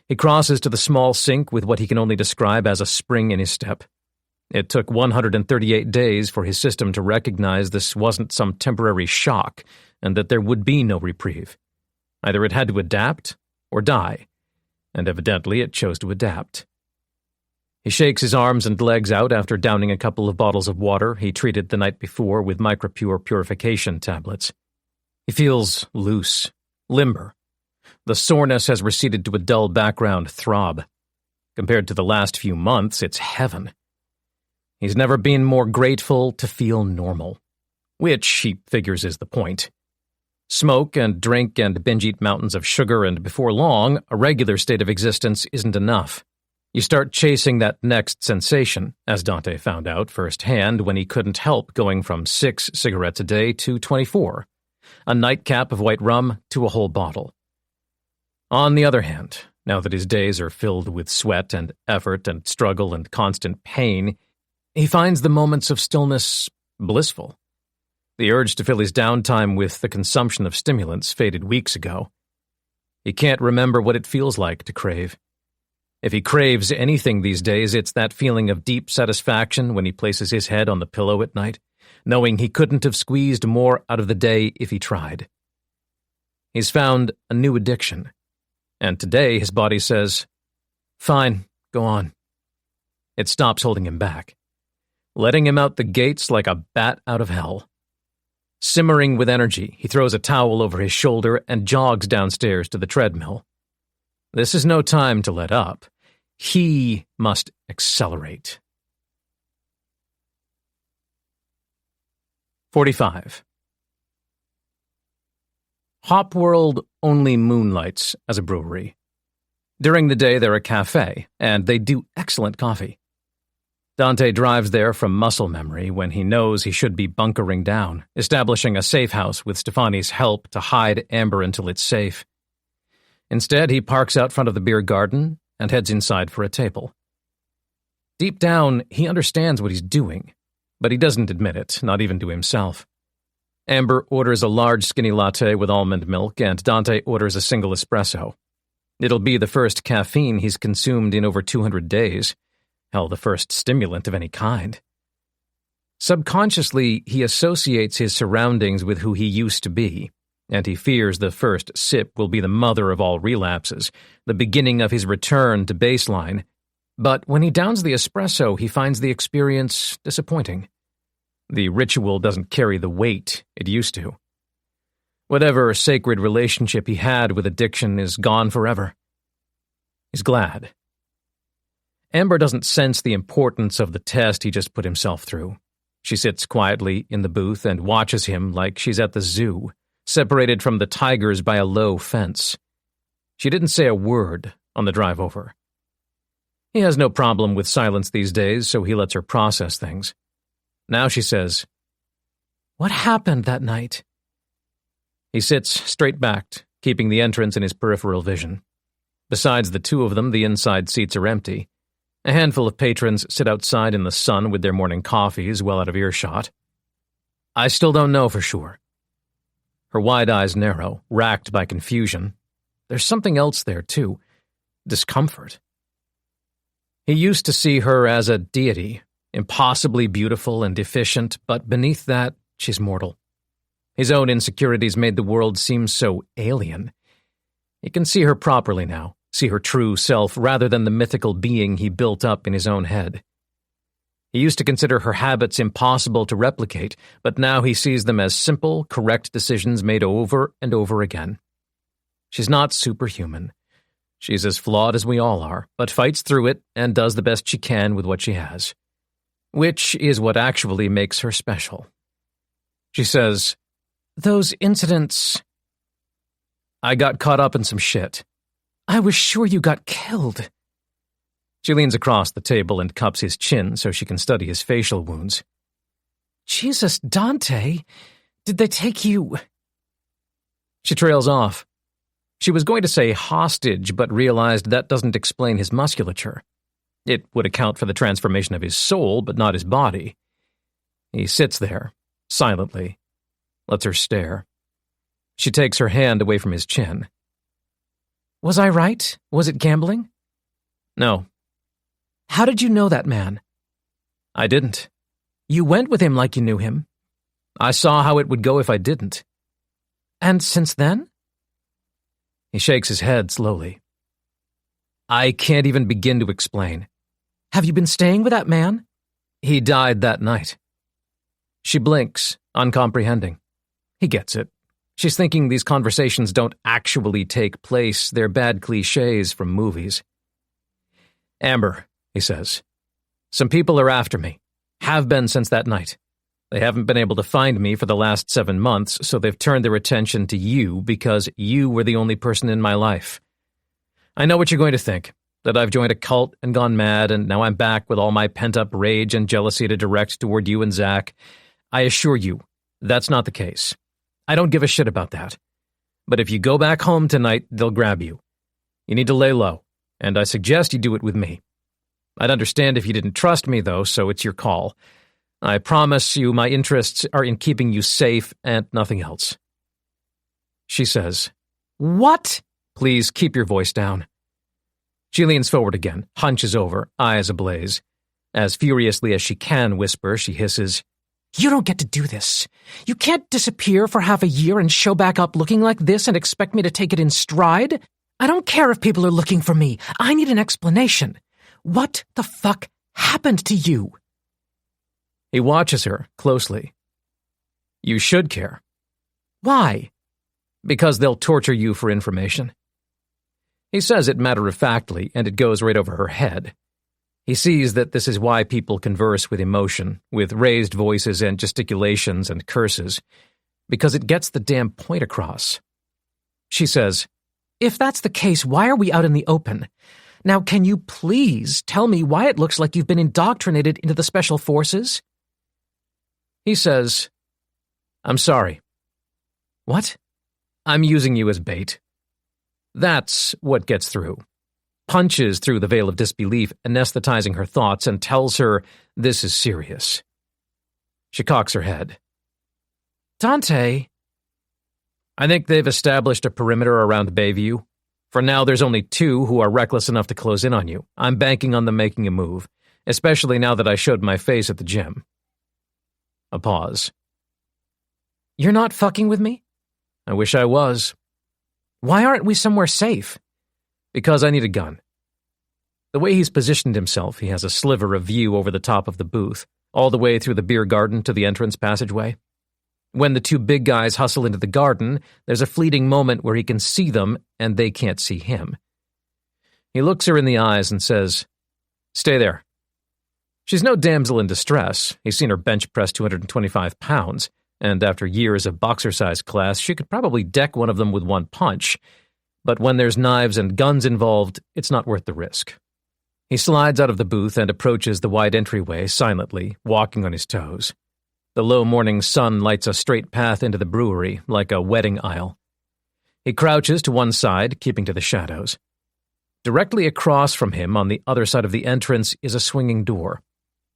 He crosses to the small sink with what he can only describe as a spring in his step. It took 138 days for his system to recognize this wasn't some temporary shock and that there would be no reprieve. Either it had to adapt or die, and evidently it chose to adapt. He shakes his arms and legs out after downing a couple of bottles of water he treated the night before with micropure purification tablets. He feels loose, limber. The soreness has receded to a dull background throb. Compared to the last few months, it's heaven. He's never been more grateful to feel normal, which he figures is the point. Smoke and drink and binge eat mountains of sugar, and before long, a regular state of existence isn't enough. You start chasing that next sensation, as Dante found out firsthand when he couldn't help going from 6 cigarettes a day to 24, a nightcap of white rum to a whole bottle. On the other hand, now that his days are filled with sweat and effort and struggle and constant pain, he finds the moments of stillness blissful. The urge to fill his downtime with the consumption of stimulants faded weeks ago. He can't remember what it feels like to crave. If he craves anything these days, it's that feeling of deep satisfaction when he places his head on the pillow at night, knowing he couldn't have squeezed more out of the day if he tried. He's found a new addiction, and today his body says, "Fine, go on." It stops holding him back, letting him out the gates like a bat out of hell. Simmering with energy, he throws a towel over his shoulder and jogs downstairs to the treadmill. This is no time to let up. He must accelerate. 45. Hop World only moonlights as a brewery. During the day, they're a cafe, and they do excellent coffee. Dante drives there from muscle memory when he knows he should be bunkering down, establishing a safe house with Stefani's help to hide Amber until it's safe. Instead, he parks out front of the beer garden and heads inside for a table. Deep down, he understands what he's doing, but he doesn't admit it, not even to himself. Amber orders a large skinny latte with almond milk, and Dante orders a single espresso. It'll be the first caffeine he's consumed in over 200 days. Hell, the first stimulant of any kind. Subconsciously, he associates his surroundings with who he used to be, and he fears the first sip will be the mother of all relapses, the beginning of his return to baseline. But when he downs the espresso, he finds the experience disappointing. The ritual doesn't carry the weight it used to. Whatever sacred relationship he had with addiction is gone forever. He's glad. Amber doesn't sense the importance of the test he just put himself through. She sits quietly in the booth and watches him like she's at the zoo, separated from the tigers by a low fence. She didn't say a word on the drive over. He has no problem with silence these days, so he lets her process things. Now she says, "What happened that night?" He sits straight-backed, keeping the entrance in his peripheral vision. Besides the two of them, the inside seats are empty. A handful of patrons sit outside in the sun with their morning coffees well out of earshot. "I still don't know for sure." Her wide eyes narrow, racked by confusion. There's something else there, too. Discomfort. He used to see her as a deity, impossibly beautiful and efficient, but beneath that, she's mortal. His own insecurities made the world seem so alien. He can see her properly now, see her true self rather than the mythical being he built up in his own head. He used to consider her habits impossible to replicate, but now he sees them as simple, correct decisions made over and over again. She's not superhuman. She's as flawed as we all are, but fights through it and does the best she can with what she has. Which is what actually makes her special. She says, "Those incidents... I got caught up in some shit. I was sure you got killed." She leans across the table and cups his chin so she can study his facial wounds. "Jesus, Dante, did they take you—" She trails off. She was going to say hostage, but realized that doesn't explain his musculature. It would account for the transformation of his soul, but not his body. He sits there, silently, lets her stare. She takes her hand away from his chin. "Was I right? Was it gambling?" "No." "How did you know that man?" "I didn't." "You went with him like you knew him." "I saw how it would go if I didn't." "And since then?" He shakes his head slowly. "I can't even begin to explain." "Have you been staying with that man?" "He died that night." She blinks, uncomprehending. He gets it. She's thinking these conversations don't actually take place, they're bad cliches from movies. "Amber," he says, "some people are after me. Have been since that night. They haven't been able to find me for the last 7 months, so they've turned their attention to you because you were the only person in my life. I know what you're going to think, that I've joined a cult and gone mad, and now I'm back with all my pent-up rage and jealousy to direct toward you and Zach. I assure you, that's not the case. I don't give a shit about that. But if you go back home tonight, they'll grab you. You need to lay low, and I suggest you do it with me. I'd understand if you didn't trust me, though, so it's your call. I promise you my interests are in keeping you safe and nothing else." She says, "What?" "Please keep your voice down." She leans forward again, hunches over, eyes ablaze. As furiously as she can whisper, she hisses, "You don't get to do this. You can't disappear for half a year and show back up looking like this and expect me to take it in stride. I don't care if people are looking for me. I need an explanation. What the fuck happened to you?" He watches her closely. "You should care." "Why?" "Because they'll torture you for information." He says it matter-of-factly, and it goes right over her head. He sees that this is why people converse with emotion, with raised voices and gesticulations and curses, because it gets the damn point across. She says, "If that's the case, why are we out in the open? Now, can you please tell me why it looks like you've been indoctrinated into the Special Forces?" He says, "I'm sorry." "What?" "I'm using you as bait." That's what gets through. Punches through the veil of disbelief, anesthetizing her thoughts, and tells her this is serious. She cocks her head. "Dante." "I think they've established a perimeter around Bayview. For now, there's only 2 who are reckless enough to close in on you. I'm banking on them making a move, especially now that I showed my face at the gym." A pause. "You're not fucking with me?" "I wish I was." "Why aren't we somewhere safe?" "Because I need a gun." The way he's positioned himself, he has a sliver of view over the top of the booth, all the way through the beer garden to the entrance passageway. When the 2 big guys hustle into the garden, there's a fleeting moment where he can see them and they can't see him. He looks her in the eyes and says, "Stay there." She's no damsel in distress. He's seen her bench press 225 pounds, and after years of boxercise class, she could probably deck one of them with one punch. But when there's knives and guns involved, it's not worth the risk. He slides out of the booth and approaches the wide entryway silently, walking on his toes. The low morning sun lights a straight path into the brewery, like a wedding aisle. He crouches to one side, keeping to the shadows. Directly across from him, on the other side of the entrance, is a swinging door.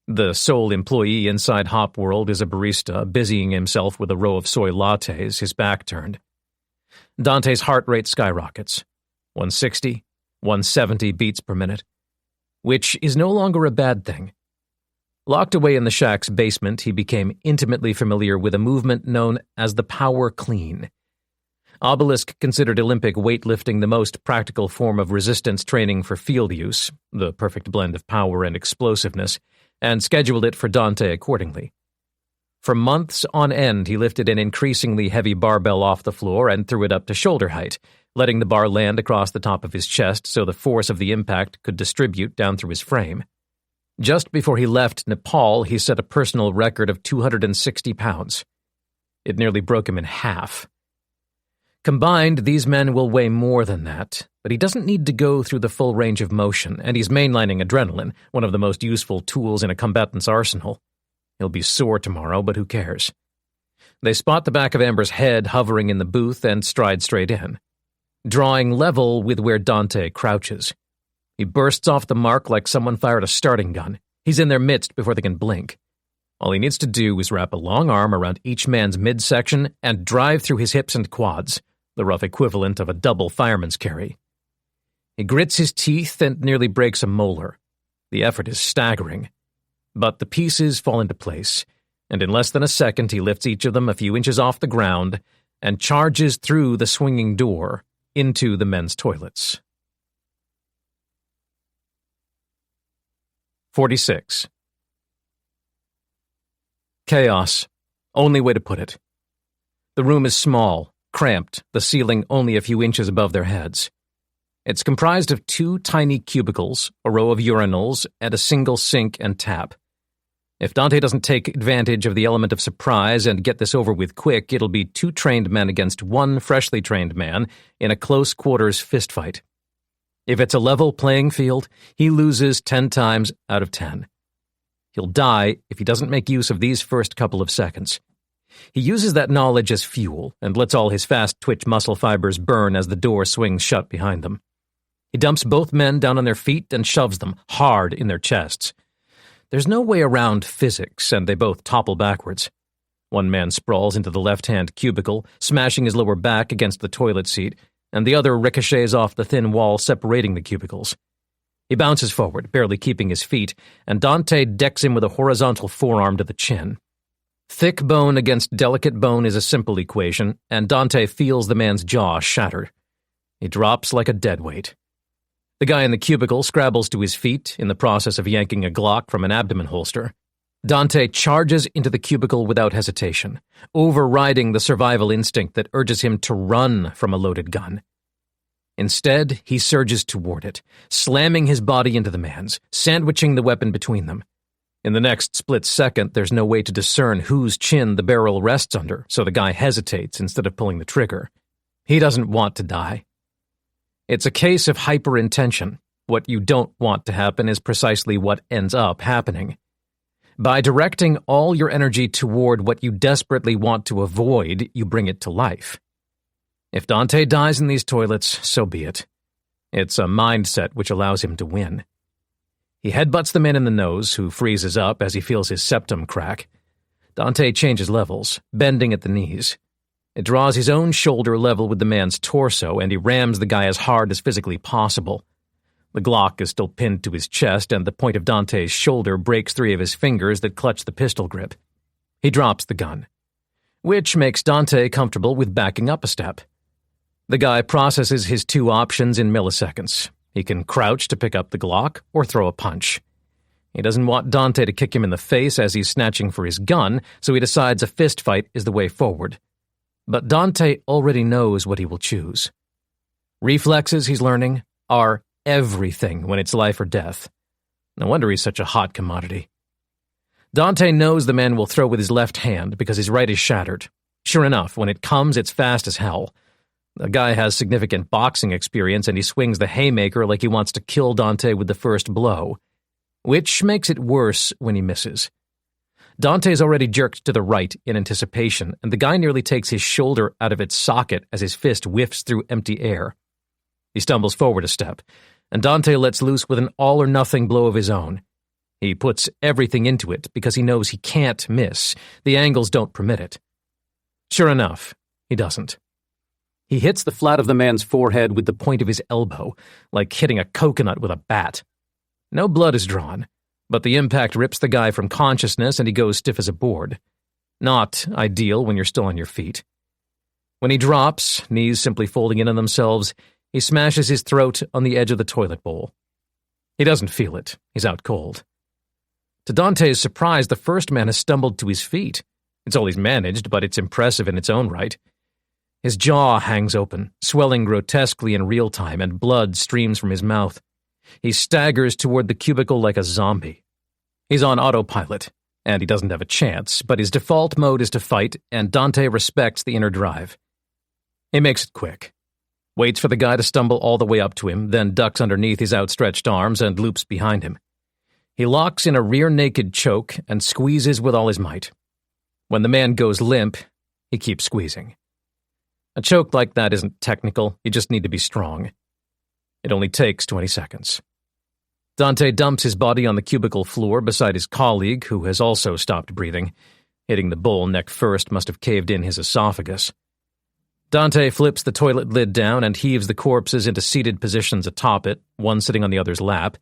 The sole employee inside Hop World is a barista, busying himself with a row of soy lattes, his back turned. Dante's heart rate skyrockets. 160, 170 beats per minute. Which is no longer a bad thing. Locked away in the shack's basement, he became intimately familiar with a movement known as the power clean. Obelisk considered Olympic weightlifting the most practical form of resistance training for field use, the perfect blend of power and explosiveness, and scheduled it for Dante accordingly. For months on end, he lifted an increasingly heavy barbell off the floor and threw it up to shoulder height, letting the bar land across the top of his chest so the force of the impact could distribute down through his frame. Just before he left Nepal, he set a personal record of 260 pounds. It nearly broke him in half. Combined, these men will weigh more than that, but he doesn't need to go through the full range of motion, and he's mainlining adrenaline, one of the most useful tools in a combatant's arsenal. He'll be sore tomorrow, but who cares? They spot the back of Amber's head hovering in the booth and stride straight in, drawing level with where Dante crouches. He bursts off the mark like someone fired a starting gun. He's in their midst before they can blink. All he needs to do is wrap a long arm around each man's midsection and drive through his hips and quads, the rough equivalent of a double fireman's carry. He grits his teeth and nearly breaks a molar. The effort is staggering. But the pieces fall into place, and in less than a second he lifts each of them a few inches off the ground and charges through the swinging door into the men's toilets. 46. Chaos. Only way to put it. The room is small, cramped, the ceiling only a few inches above their heads. It's comprised of 2 tiny cubicles, a row of urinals, and a single sink and tap. If Dante doesn't take advantage of the element of surprise and get this over with quick, it'll be 2 trained men against 1 freshly trained man in a close-quarters fistfight. If it's a level playing field, he loses 10 times out of 10. He'll die if he doesn't make use of these first couple of seconds. He uses that knowledge as fuel and lets all his fast-twitch muscle fibers burn as the door swings shut behind them. He dumps both men down on their feet and shoves them hard in their chests. There's no way around physics, and they both topple backwards. One man sprawls into the left-hand cubicle, smashing his lower back against the toilet seat, and the other ricochets off the thin wall separating the cubicles. He bounces forward, barely keeping his feet, and Dante decks him with a horizontal forearm to the chin. Thick bone against delicate bone is a simple equation, and Dante feels the man's jaw shatter. He drops like a deadweight. The guy in the cubicle scrabbles to his feet in the process of yanking a Glock from an abdomen holster. Dante charges into the cubicle without hesitation, overriding the survival instinct that urges him to run from a loaded gun. Instead, he surges toward it, slamming his body into the man's, sandwiching the weapon between them. In the next split second, there's no way to discern whose chin the barrel rests under, so the guy hesitates instead of pulling the trigger. He doesn't want to die. It's a case of hyperintention. What you don't want to happen is precisely what ends up happening. By directing all your energy toward what you desperately want to avoid, you bring it to life. If Dante dies in these toilets, so be it. It's a mindset which allows him to win. He headbutts the man in the nose, who freezes up as he feels his septum crack. Dante changes levels, bending at the knees. It draws his own shoulder level with the man's torso, and he rams the guy as hard as physically possible. The Glock is still pinned to his chest, and the point of Dante's shoulder breaks 3 of his fingers that clutch the pistol grip. He drops the gun, which makes Dante comfortable with backing up a step. The guy processes his 2 options in milliseconds. He can crouch to pick up the Glock or throw a punch. He doesn't want Dante to kick him in the face as he's snatching for his gun, so he decides a fist fight is the way forward. But Dante already knows what he will choose. Reflexes, he's learning, are everything when it's life or death. No wonder he's such a hot commodity. Dante knows the man will throw with his left hand because his right is shattered. Sure enough, when it comes, it's fast as hell. The guy has significant boxing experience, and he swings the haymaker like he wants to kill Dante with the first blow, which makes it worse when he misses. Dante's already jerked to the right in anticipation, and the guy nearly takes his shoulder out of its socket as his fist whiffs through empty air. He stumbles forward a step, and Dante lets loose with an all-or-nothing blow of his own. He puts everything into it because he knows he can't miss. The angles don't permit it. Sure enough, he doesn't. He hits the flat of the man's forehead with the point of his elbow, like hitting a coconut with a bat. No blood is drawn, but the impact rips the guy from consciousness and he goes stiff as a board. Not ideal when you're still on your feet. When he drops, knees simply folding in on themselves, he smashes his throat on the edge of the toilet bowl. He doesn't feel it. He's out cold. To Dante's surprise, the first man has stumbled to his feet. It's all he's managed, but it's impressive in its own right. His jaw hangs open, swelling grotesquely in real time, and blood streams from his mouth. He staggers toward the cubicle like a zombie. He's on autopilot, and he doesn't have a chance, but his default mode is to fight, and Dante respects the inner drive. He makes it quick. Waits for the guy to stumble all the way up to him, then ducks underneath his outstretched arms and loops behind him. He locks in a rear-naked choke and squeezes with all his might. When the man goes limp, he keeps squeezing. A choke like that isn't technical, you just need to be strong. It only takes 20 seconds. Dante dumps his body on the cubicle floor beside his colleague, who has also stopped breathing. Hitting the bowl neck first must have caved in his esophagus. Dante flips the toilet lid down and heaves the corpses into seated positions atop it, one sitting on the other's lap.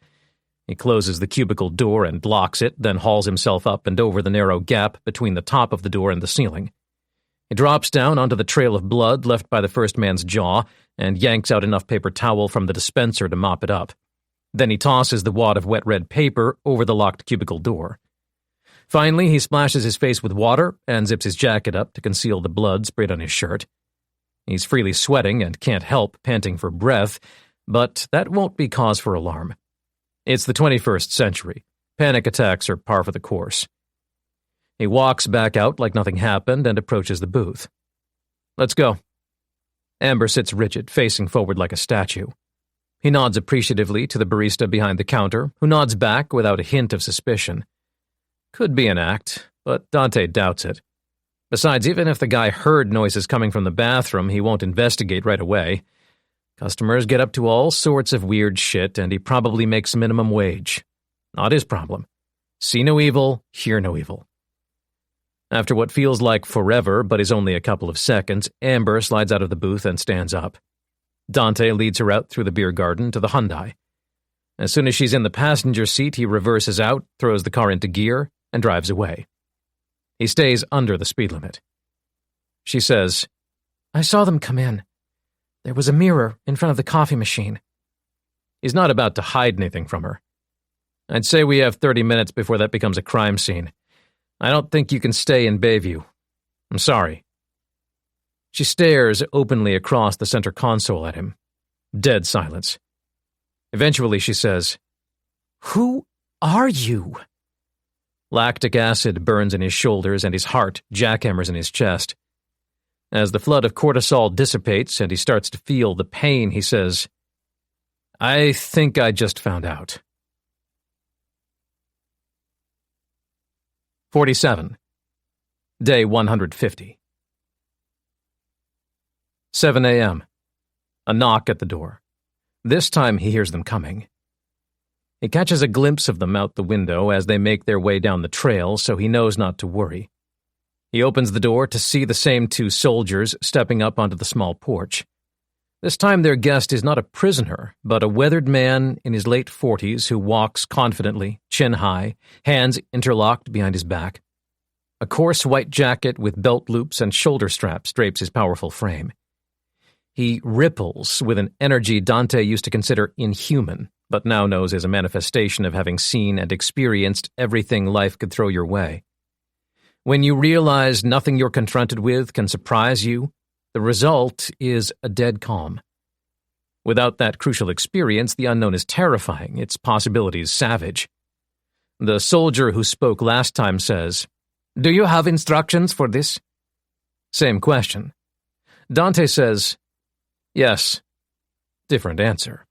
He closes the cubicle door and locks it, then hauls himself up and over the narrow gap between the top of the door and the ceiling. He drops down onto the trail of blood left by the first man's jaw and yanks out enough paper towel from the dispenser to mop it up. Then he tosses the wad of wet red paper over the locked cubicle door. Finally, he splashes his face with water and zips his jacket up to conceal the blood sprayed on his shirt. He's freely sweating and can't help panting for breath, but that won't be cause for alarm. It's the 21st century. Panic attacks are par for the course. He walks back out like nothing happened and approaches the booth. "Let's go." Amber sits rigid, facing forward like a statue. He nods appreciatively to the barista behind the counter, who nods back without a hint of suspicion. Could be an act, but Dante doubts it. Besides, even if the guy heard noises coming from the bathroom, he won't investigate right away. Customers get up to all sorts of weird shit, and he probably makes minimum wage. Not his problem. See no evil, hear no evil. After what feels like forever, but is only a couple of seconds, Amber slides out of the booth and stands up. Dante leads her out through the beer garden to the Hyundai. As soon as she's in the passenger seat, he reverses out, throws the car into gear, and drives away. He stays under the speed limit. She says, "I saw them come in. There was a mirror in front of the coffee machine." He's not about to hide anything from her. "I'd say we have 30 minutes before that becomes a crime scene. I don't think you can stay in Bayview. I'm sorry." She stares openly across the center console at him. Dead silence. Eventually she says, "Who are you?" Lactic acid burns in his shoulders and his heart jackhammers in his chest. As the flood of cortisol dissipates and he starts to feel the pain, he says, "I think I just found out." 47. Day 150. 7 a.m. A knock at the door. This time he hears them coming. He catches a glimpse of them out the window as they make their way down the trail, so he knows not to worry. He opens the door to see the same two soldiers stepping up onto the small porch. This time their guest is not a prisoner, but a weathered man in his late 40s who walks confidently, chin high, hands interlocked behind his back. A coarse white jacket with belt loops and shoulder straps drapes his powerful frame. He ripples with an energy Dante used to consider inhuman, but now knows as a manifestation of having seen and experienced everything life could throw your way. When you realize nothing you're confronted with can surprise you, the result is a dead calm. Without that crucial experience, the unknown is terrifying, its possibilities savage. The soldier who spoke last time says, "Do you have instructions for this?" Same question. Dante says, "Yes." Different answer.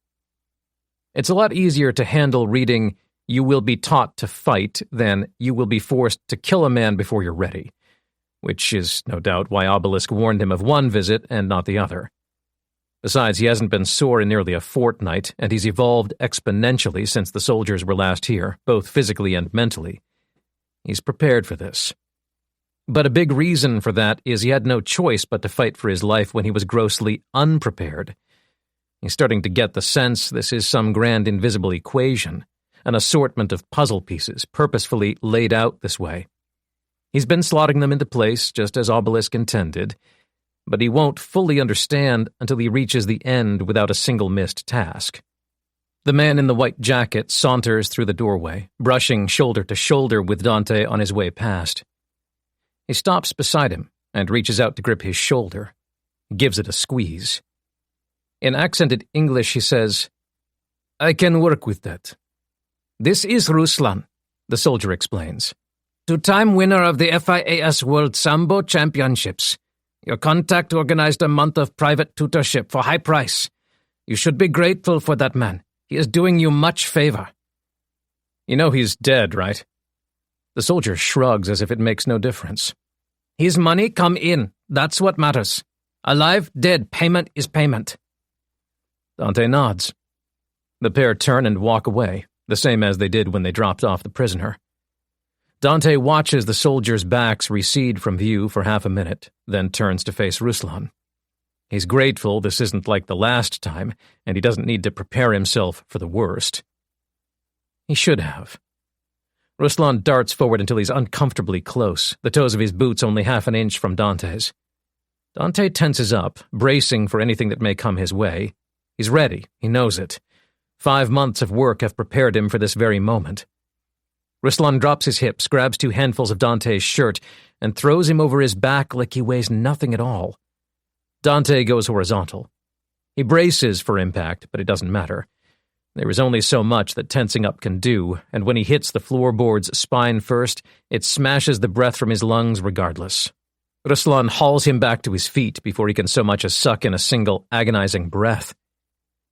It's a lot easier to handle reading, "You will be taught to fight," than "You will be forced to kill a man before you're ready," which is no doubt why Obelisk warned him of one visit and not the other. Besides, he hasn't been sore in nearly a fortnight, and he's evolved exponentially since the soldiers were last here, both physically and mentally. He's prepared for this. But a big reason for that is he had no choice but to fight for his life when he was grossly unprepared. He's starting to get the sense this is some grand invisible equation, an assortment of puzzle pieces purposefully laid out this way. He's been slotting them into place just as Obelisk intended, but he won't fully understand until he reaches the end without a single missed task. The man in the white jacket saunters through the doorway, brushing shoulder to shoulder with Dante on his way past. He stops beside him and reaches out to grip his shoulder. He gives it a squeeze. In accented English, he says, "I can work with that." "This is Ruslan," the soldier explains. "Two-time winner of the FIAS World Sambo Championships. Your contact organized a month of private tutorship for high price. You should be grateful for that man. He is doing you much favor." "You know he's dead, right?" The soldier shrugs as if it makes no difference. "His money come in. That's what matters. Alive, dead, payment is payment." Dante nods. The pair turn and walk away, the same as they did when they dropped off the prisoner. Dante watches the soldiers' backs recede from view for half a minute, then turns to face Ruslan. He's grateful this isn't like the last time, and he doesn't need to prepare himself for the worst. He should have. Ruslan darts forward until he's uncomfortably close, the toes of his boots only half an inch from Dante's. Dante tenses up, bracing for anything that may come his way. He's ready, he knows it. 5 months of work have prepared him for this very moment. Ruslan drops his hips, grabs 2 handfuls of Dante's shirt, and throws him over his back like he weighs nothing at all. Dante goes horizontal. He braces for impact, but it doesn't matter. There is only so much that tensing up can do, and when he hits the floorboard's spine first, it smashes the breath from his lungs regardless. Ruslan hauls him back to his feet before he can so much as suck in a single agonizing breath.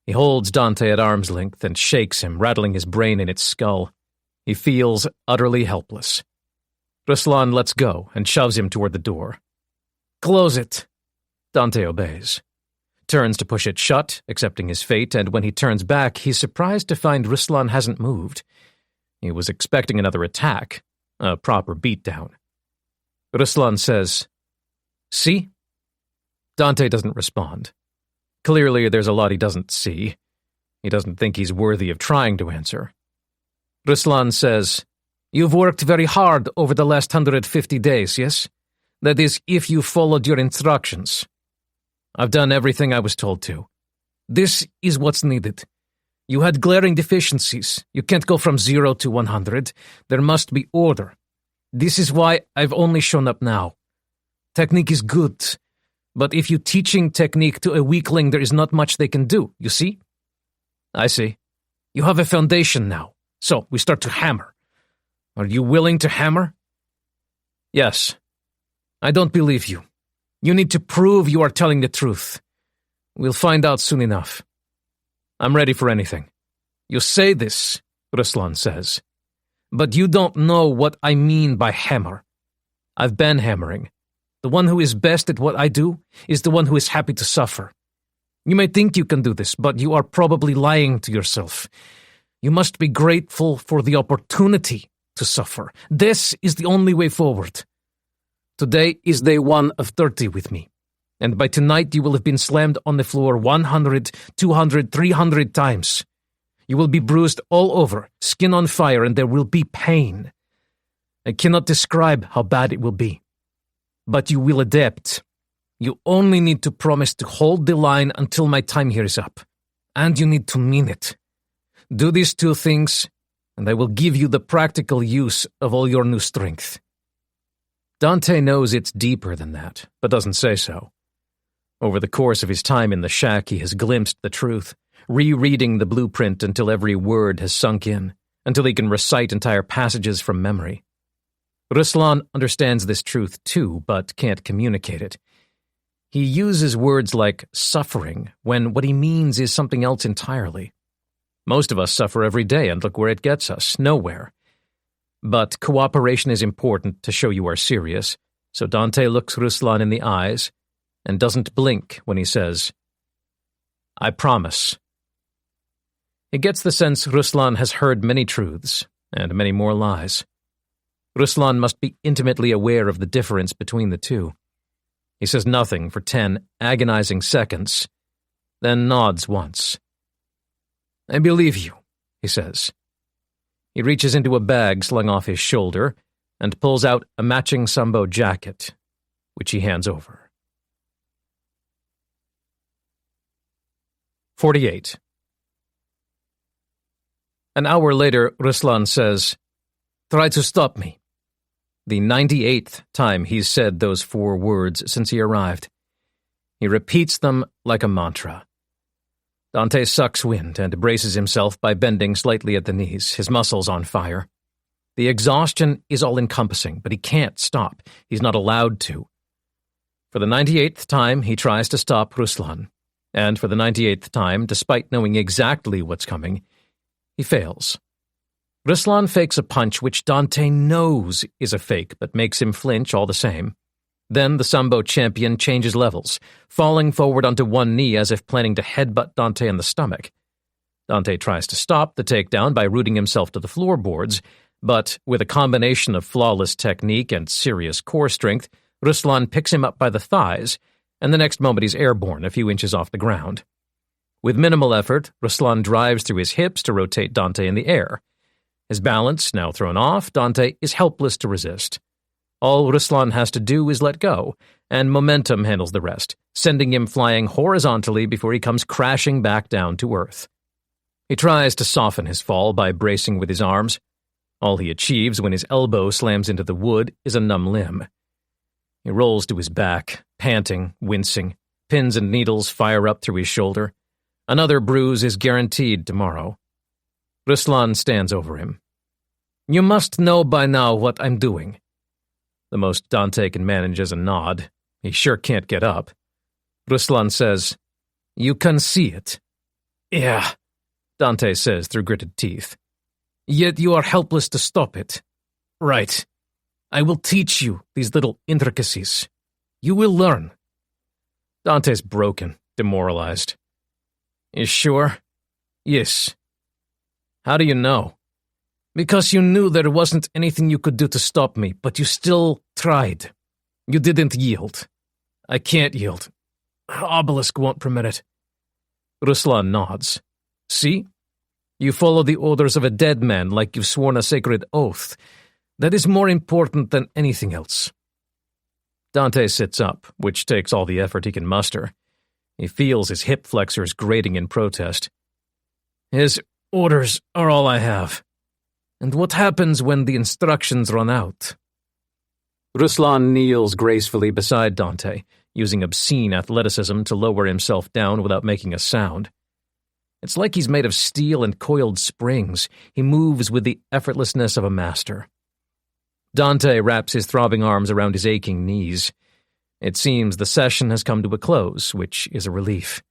He holds Dante at arm's length and shakes him, rattling his brain in its skull. He feels utterly helpless. Ruslan lets go and shoves him toward the door. "Close it." Dante obeys. Turns to push it shut, accepting his fate, and when he turns back, he's surprised to find Ruslan hasn't moved. He was expecting another attack, a proper beatdown. Ruslan says, "See?" Dante doesn't respond. Clearly, there's a lot he doesn't see. He doesn't think he's worthy of trying to answer. Ruslan says, "You've worked very hard over the last 150 days, yes? That is, if you followed your instructions." "I've done everything I was told to." "This is what's needed. You had glaring deficiencies. You can't go from 0 to 100. There must be order. This is why I've only shown up now. Technique is good, but if you're teaching technique to a weakling, there is not much they can do, you see?" "I see." "You have a foundation now, so we start to hammer. Are you willing to hammer?" "Yes." "I don't believe you. You need to prove you are telling the truth. We'll find out soon enough." "I'm ready for anything." "You say this," Ruslan says, "but you don't know what I mean by hammer. I've been hammering. The one who is best at what I do is the one who is happy to suffer. You may think you can do this, but you are probably lying to yourself. You must be grateful for the opportunity to suffer. This is the only way forward. Today is day 1 of 30 with me, and by tonight you will have been slammed on the floor 100, 200, 300 times. You will be bruised all over, skin on fire, and there will be pain. I cannot describe how bad it will be. But you will adapt. You only need to promise to hold the line until my time here is up. And you need to mean it. Do these 2 things, and I will give you the practical use of all your new strength." Dante knows it's deeper than that, but doesn't say so. Over the course of his time in the shack, he has glimpsed the truth, rereading the blueprint until every word has sunk in, until he can recite entire passages from memory. Ruslan understands this truth too, but can't communicate it. He uses words like suffering when what he means is something else entirely. Most of us suffer every day, and look where it gets us, nowhere. But cooperation is important to show you are serious, so Dante looks Ruslan in the eyes and doesn't blink when he says, "I promise." He gets the sense Ruslan has heard many truths and many more lies. Ruslan must be intimately aware of the difference between the two. He says nothing for 10 agonizing seconds, then nods once. "I believe you," he says. He reaches into a bag slung off his shoulder and pulls out a matching Sambo jacket, which he hands over. 48. An hour later, Ruslan says, "Try to stop me." The 98th time he's said those 4 words since he arrived. He repeats them like a mantra. Dante sucks wind and braces himself by bending slightly at the knees, his muscles on fire. The exhaustion is all-encompassing, but he can't stop. He's not allowed to. For the 98th time, he tries to stop Ruslan. And for the 98th time, despite knowing exactly what's coming, he fails. Ruslan fakes a punch which Dante knows is a fake, but makes him flinch all the same. Then the Sambo champion changes levels, falling forward onto one knee as if planning to headbutt Dante in the stomach. Dante tries to stop the takedown by rooting himself to the floorboards, but with a combination of flawless technique and serious core strength, Ruslan picks him up by the thighs, and the next moment he's airborne a few inches off the ground. With minimal effort, Ruslan drives through his hips to rotate Dante in the air. His balance now thrown off, Dante is helpless to resist. All Ruslan has to do is let go, and momentum handles the rest, sending him flying horizontally before he comes crashing back down to earth. He tries to soften his fall by bracing with his arms. All he achieves when his elbow slams into the wood is a numb limb. He rolls to his back, panting, wincing. Pins and needles fire up through his shoulder. Another bruise is guaranteed tomorrow. Ruslan stands over him. "You must know by now what I'm doing." The most Dante can manage is a nod. He sure can't get up. Ruslan says, "You can see it." "Yeah," Dante says through gritted teeth. "Yet you are helpless to stop it." "Right. I will teach you these little intricacies. You will learn." Dante's broken, demoralized. "You sure?" "Yes." "How do you know?" "Because you knew there wasn't anything you could do to stop me, but you still tried. You didn't yield." "I can't yield. Obelisk won't permit it." Ruslan nods. "See? You follow the orders of a dead man like you've sworn a sacred oath. That is more important than anything else." Dante sits up, which takes all the effort he can muster. He feels his hip flexors grating in protest. "His orders are all I have. And what happens when the instructions run out?" Ruslan kneels gracefully beside Dante, using obscene athleticism to lower himself down without making a sound. It's like he's made of steel and coiled springs. He moves with the effortlessness of a master. Dante wraps his throbbing arms around his aching knees. It seems the session has come to a close, which is a relief.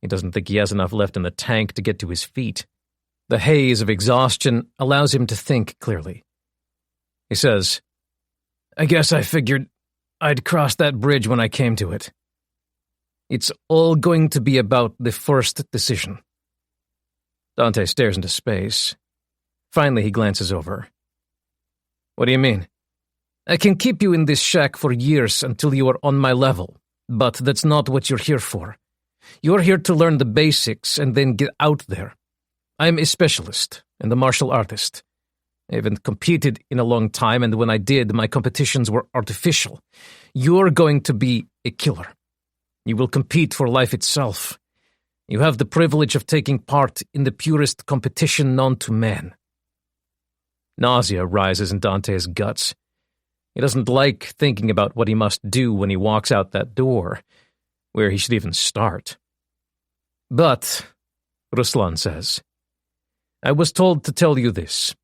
He doesn't think he has enough left in the tank to get to his feet. The haze of exhaustion allows him to think clearly. He says, "I guess I figured I'd cross that bridge when I came to it. It's all going to be about the first decision." Dante stares into space. Finally, he glances over. "What do you mean?" "I can keep you in this shack for years until you are on my level, but that's not what you're here for. You're here to learn the basics and then get out there. I'm a specialist and a martial artist. I haven't competed in a long time, and when I did, my competitions were artificial. You're going to be a killer. You will compete for life itself. You have the privilege of taking part in the purest competition known to man." Nausea rises in Dante's guts. He doesn't like thinking about what he must do when he walks out that door, where he should even start. "But," Ruslan says, "I was told to tell you this.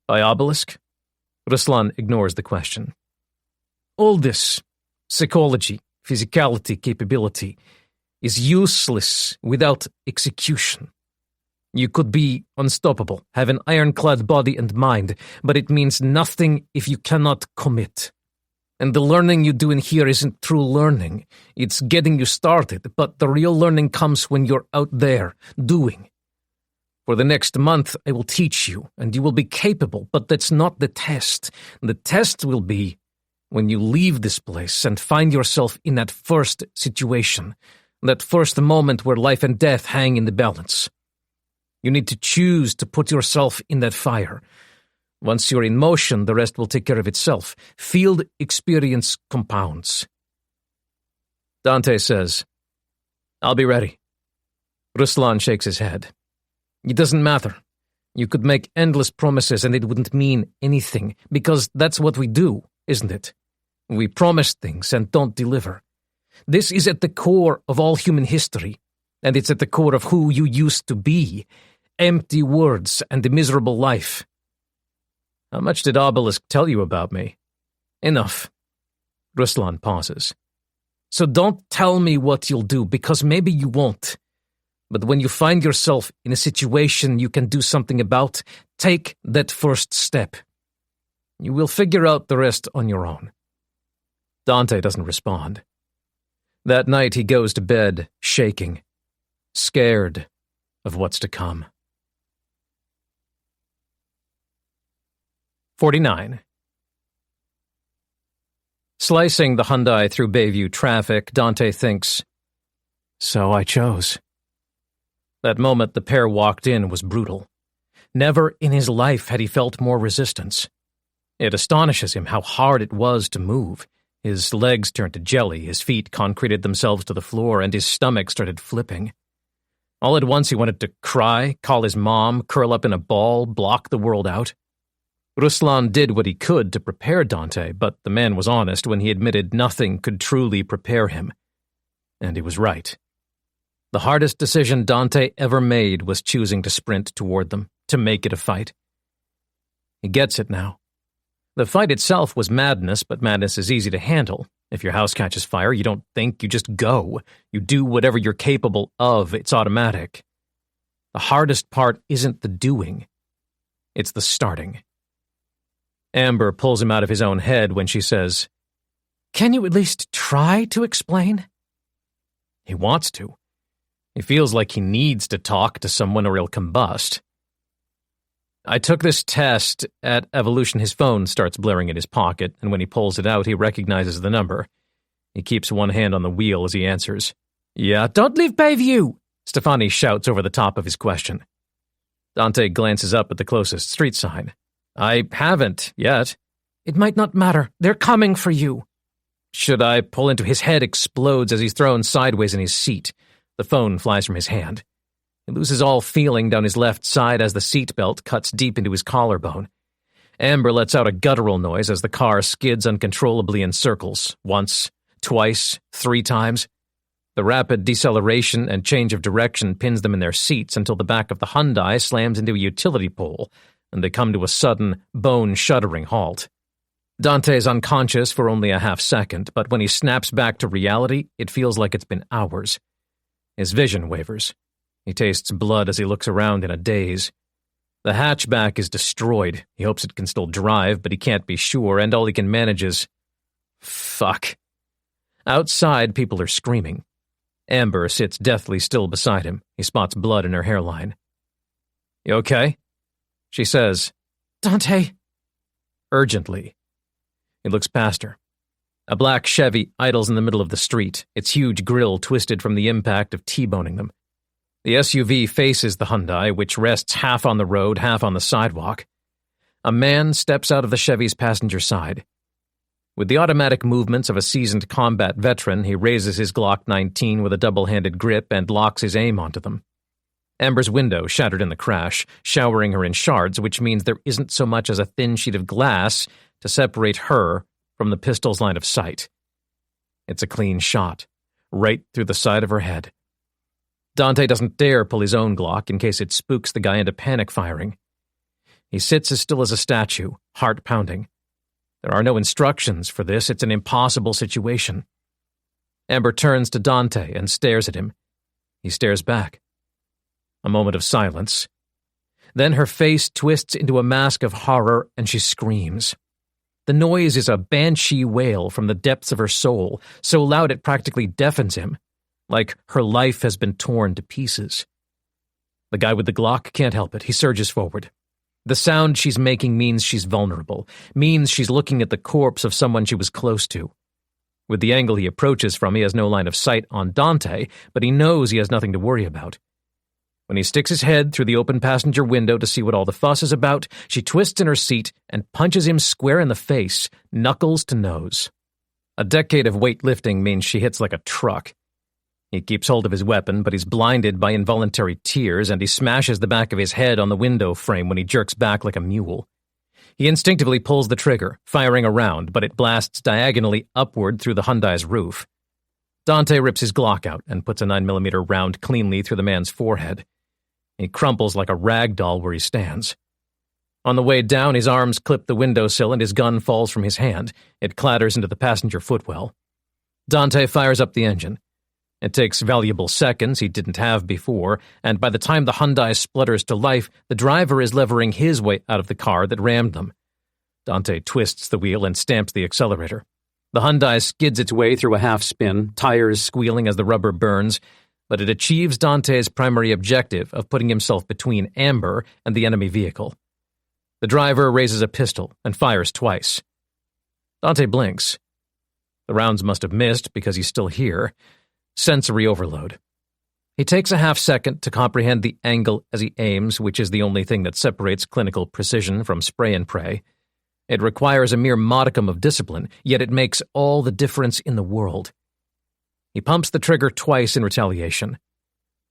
By Obelisk?" Ruslan ignores the question. "All this, psychology, physicality, capability, is useless without execution. You could be unstoppable, have an ironclad body and mind, but it means nothing if you cannot commit. And the learning you do in here isn't true learning. It's getting you started, but the real learning comes when you're out there, doing. For the next month, I will teach you, and you will be capable, but that's not the test. The test will be when you leave this place and find yourself in that first situation, that first moment where life and death hang in the balance. You need to choose to put yourself in that fire. Once you're in motion, the rest will take care of itself. Field experience compounds." Dante says, "I'll be ready." Ruslan shakes his head. "It doesn't matter. You could make endless promises and it wouldn't mean anything, because that's what we do, isn't it? We promise things and don't deliver. This is at the core of all human history, and it's at the core of who you used to be. Empty words and a miserable life. How much did Obelisk tell you about me? Enough. Ruslan pauses. So don't tell me what you'll do, because maybe you won't. But when you find yourself in a situation you can do something about, take that first step. You will figure out the rest on your own. Dante doesn't respond. That night he goes to bed, shaking, scared of what's to come. 49. Slicing the Hyundai through Bayview traffic, Dante thinks, so I chose. That moment the pair walked in was brutal. Never in his life had he felt more resistance. It astonishes him how hard it was to move. His legs turned to jelly, his feet concreted themselves to the floor, and his stomach started flipping. All at once he wanted to cry, call his mom, curl up in a ball, block the world out. Ruslan did what he could to prepare Dante, but the man was honest when he admitted nothing could truly prepare him. And he was right. The hardest decision Dante ever made was choosing to sprint toward them, to make it a fight. He gets it now. The fight itself was madness, but madness is easy to handle. If your house catches fire, you don't think, you just go. You do whatever you're capable of, it's automatic. The hardest part isn't the doing, it's the starting. Amber pulls him out of his own head when she says, "Can you at least try to explain?" He wants to. He feels like he needs to talk to someone or he'll combust. I took this test at Evolution. His phone starts blaring in his pocket, and when he pulls it out, he recognizes the number. He keeps one hand on the wheel as he answers. Yeah, don't leave Bayview, Stefani shouts over the top of his question. Dante glances up at the closest street sign. I haven't yet. It might not matter. They're coming for you. Should I pull into his head explodes as he's thrown sideways in his seat. The phone flies from his hand. He loses all feeling down his left side as the seatbelt cuts deep into his collarbone. Amber lets out a guttural noise as the car skids uncontrollably in circles, once, twice, 3 times. The rapid deceleration and change of direction pins them in their seats until the back of the Hyundai slams into a utility pole, and they come to a sudden, bone-shuddering halt. Dante is unconscious for only a half second, but when he snaps back to reality, it feels like it's been hours. His vision wavers. He tastes blood as he looks around in a daze. The hatchback is destroyed. He hopes it can still drive, but he can't be sure, and all he can manage is, fuck. Outside, people are screaming. Amber sits deathly still beside him. He spots blood in her hairline. You okay? She says, Dante. Urgently. He looks past her. A black Chevy idles in the middle of the street, its huge grille twisted from the impact of T-boning them. The SUV faces the Hyundai, which rests half on the road, half on the sidewalk. A man steps out of the Chevy's passenger side. With the automatic movements of a seasoned combat veteran, he raises his Glock 19 with a double-handed grip and locks his aim onto them. Amber's window shattered in the crash, showering her in shards, which means there isn't so much as a thin sheet of glass to separate her from the pistol's line of sight. It's a clean shot, right through the side of her head. Dante doesn't dare pull his own Glock in case it spooks the guy into panic firing. He sits as still as a statue, heart pounding. There are no instructions for this. It's an impossible situation. Amber turns to Dante and stares at him. He stares back. A moment of silence. Then her face twists into a mask of horror and she screams. The noise is a banshee wail from the depths of her soul, so loud it practically deafens him, like her life has been torn to pieces. The guy with the Glock can't help it. He surges forward. The sound she's making means she's vulnerable, means she's looking at the corpse of someone she was close to. With the angle he approaches from, he has no line of sight on Dante, but he knows he has nothing to worry about. When he sticks his head through the open passenger window to see what all the fuss is about, she twists in her seat and punches him square in the face, knuckles to nose. A decade of weightlifting means she hits like a truck. He keeps hold of his weapon, but he's blinded by involuntary tears, and he smashes the back of his head on the window frame when he jerks back like a mule. He instinctively pulls the trigger, firing a round, but it blasts diagonally upward through the Hyundai's roof. Dante rips his Glock out and puts a 9mm round cleanly through the man's forehead. He crumples like a rag doll where he stands. On the way down, his arms clip the windowsill and his gun falls from his hand. It clatters into the passenger footwell. Dante fires up the engine. It takes valuable seconds he didn't have before, and by the time the Hyundai splutters to life, the driver is levering his way out of the car that rammed them. Dante twists the wheel and stamps the accelerator. The Hyundai skids its way through a half-spin, tires squealing as the rubber burns, but it achieves Dante's primary objective of putting himself between Amber and the enemy vehicle. The driver raises a pistol and fires twice. Dante blinks. The rounds must have missed because he's still here. Sensory overload. He takes a half-second to comprehend the angle as he aims, which is the only thing that separates clinical precision from spray and pray. It requires a mere modicum of discipline, yet it makes all the difference in the world. He pumps the trigger twice in retaliation.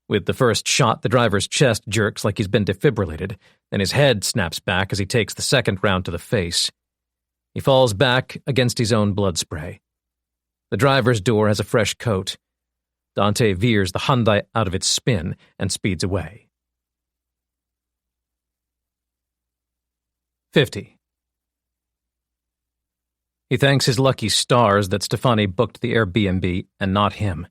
With the first shot, the driver's chest jerks like he's been defibrillated, and his head snaps back as he takes the second round to the face. He falls back against his own blood spray. The driver's door has a fresh coat. Dante veers the Hyundai out of its spin and speeds away. 50. He thanks his lucky stars that Stefani booked the Airbnb and not him.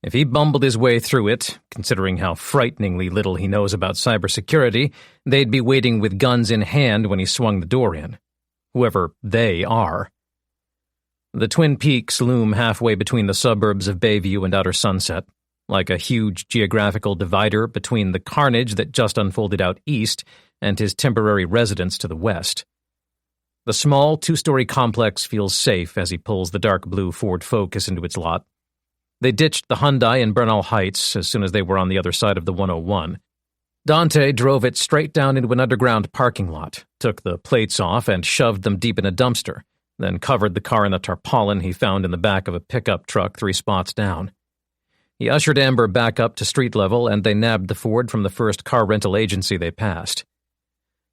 If he bumbled his way through it, considering how frighteningly little he knows about cybersecurity, they'd be waiting with guns in hand when he swung the door in. Whoever they are. The Twin Peaks loom halfway between the suburbs of Bayview and Outer Sunset, like a huge geographical divider between the carnage that just unfolded out east and his temporary residence to the west. The small two-story complex feels safe as he pulls the dark blue Ford Focus into its lot. They ditched the Hyundai in Bernal Heights as soon as they were on the other side of the 101. Dante drove it straight down into an underground parking lot, took the plates off and shoved them deep in a dumpster, then covered the car in the tarpaulin he found in the back of a pickup truck 3 spots down. He ushered Amber back up to street level, and they nabbed the Ford from the first car rental agency they passed.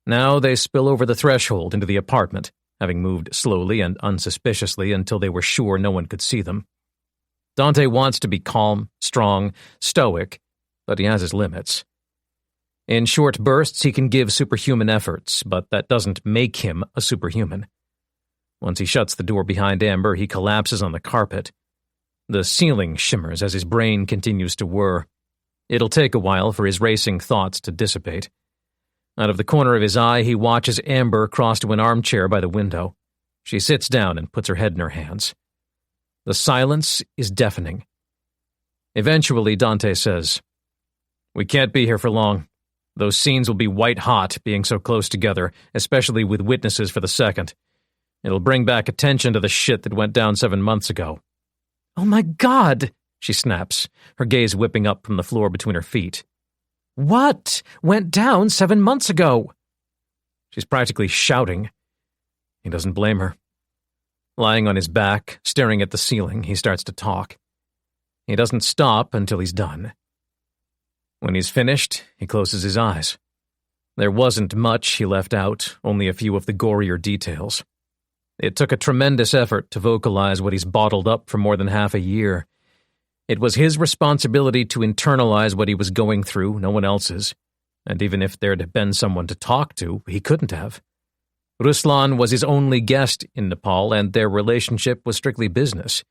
Now they spill over the threshold into the apartment, having moved slowly and unsuspiciously until they were sure no one could see them. Dante wants to be calm, strong, stoic, but he has his limits. In short bursts, he can give superhuman efforts, but that doesn't make him a superhuman. Once he shuts the door behind Amber, he collapses on the carpet. The ceiling shimmers as his brain continues to whir. It'll take a while for his racing thoughts to dissipate. Out of the corner of his eye, he watches Amber cross to an armchair by the window. She sits down and puts her head in her hands. The silence is deafening. Eventually, Dante says, "We can't be here for long. Those scenes will be white hot, being so close together, especially with witnesses for the second. It'll bring back attention to the shit that went down 7 months ago." Oh my God, she snaps, her gaze whipping up from the floor between her feet. What went down 7 months ago? She's practically shouting. He doesn't blame her. Lying on his back, staring at the ceiling, he starts to talk. He doesn't stop until he's done. When he's finished, he closes his eyes. There wasn't much he left out, only a few of the gorier details. It took a tremendous effort to vocalize what he's bottled up for more than half a year. It was his responsibility to internalize what he was going through, no one else's. And even if there'd been someone to talk to, he couldn't have. Ruslan was his only guest in Nepal, and their relationship was strictly business.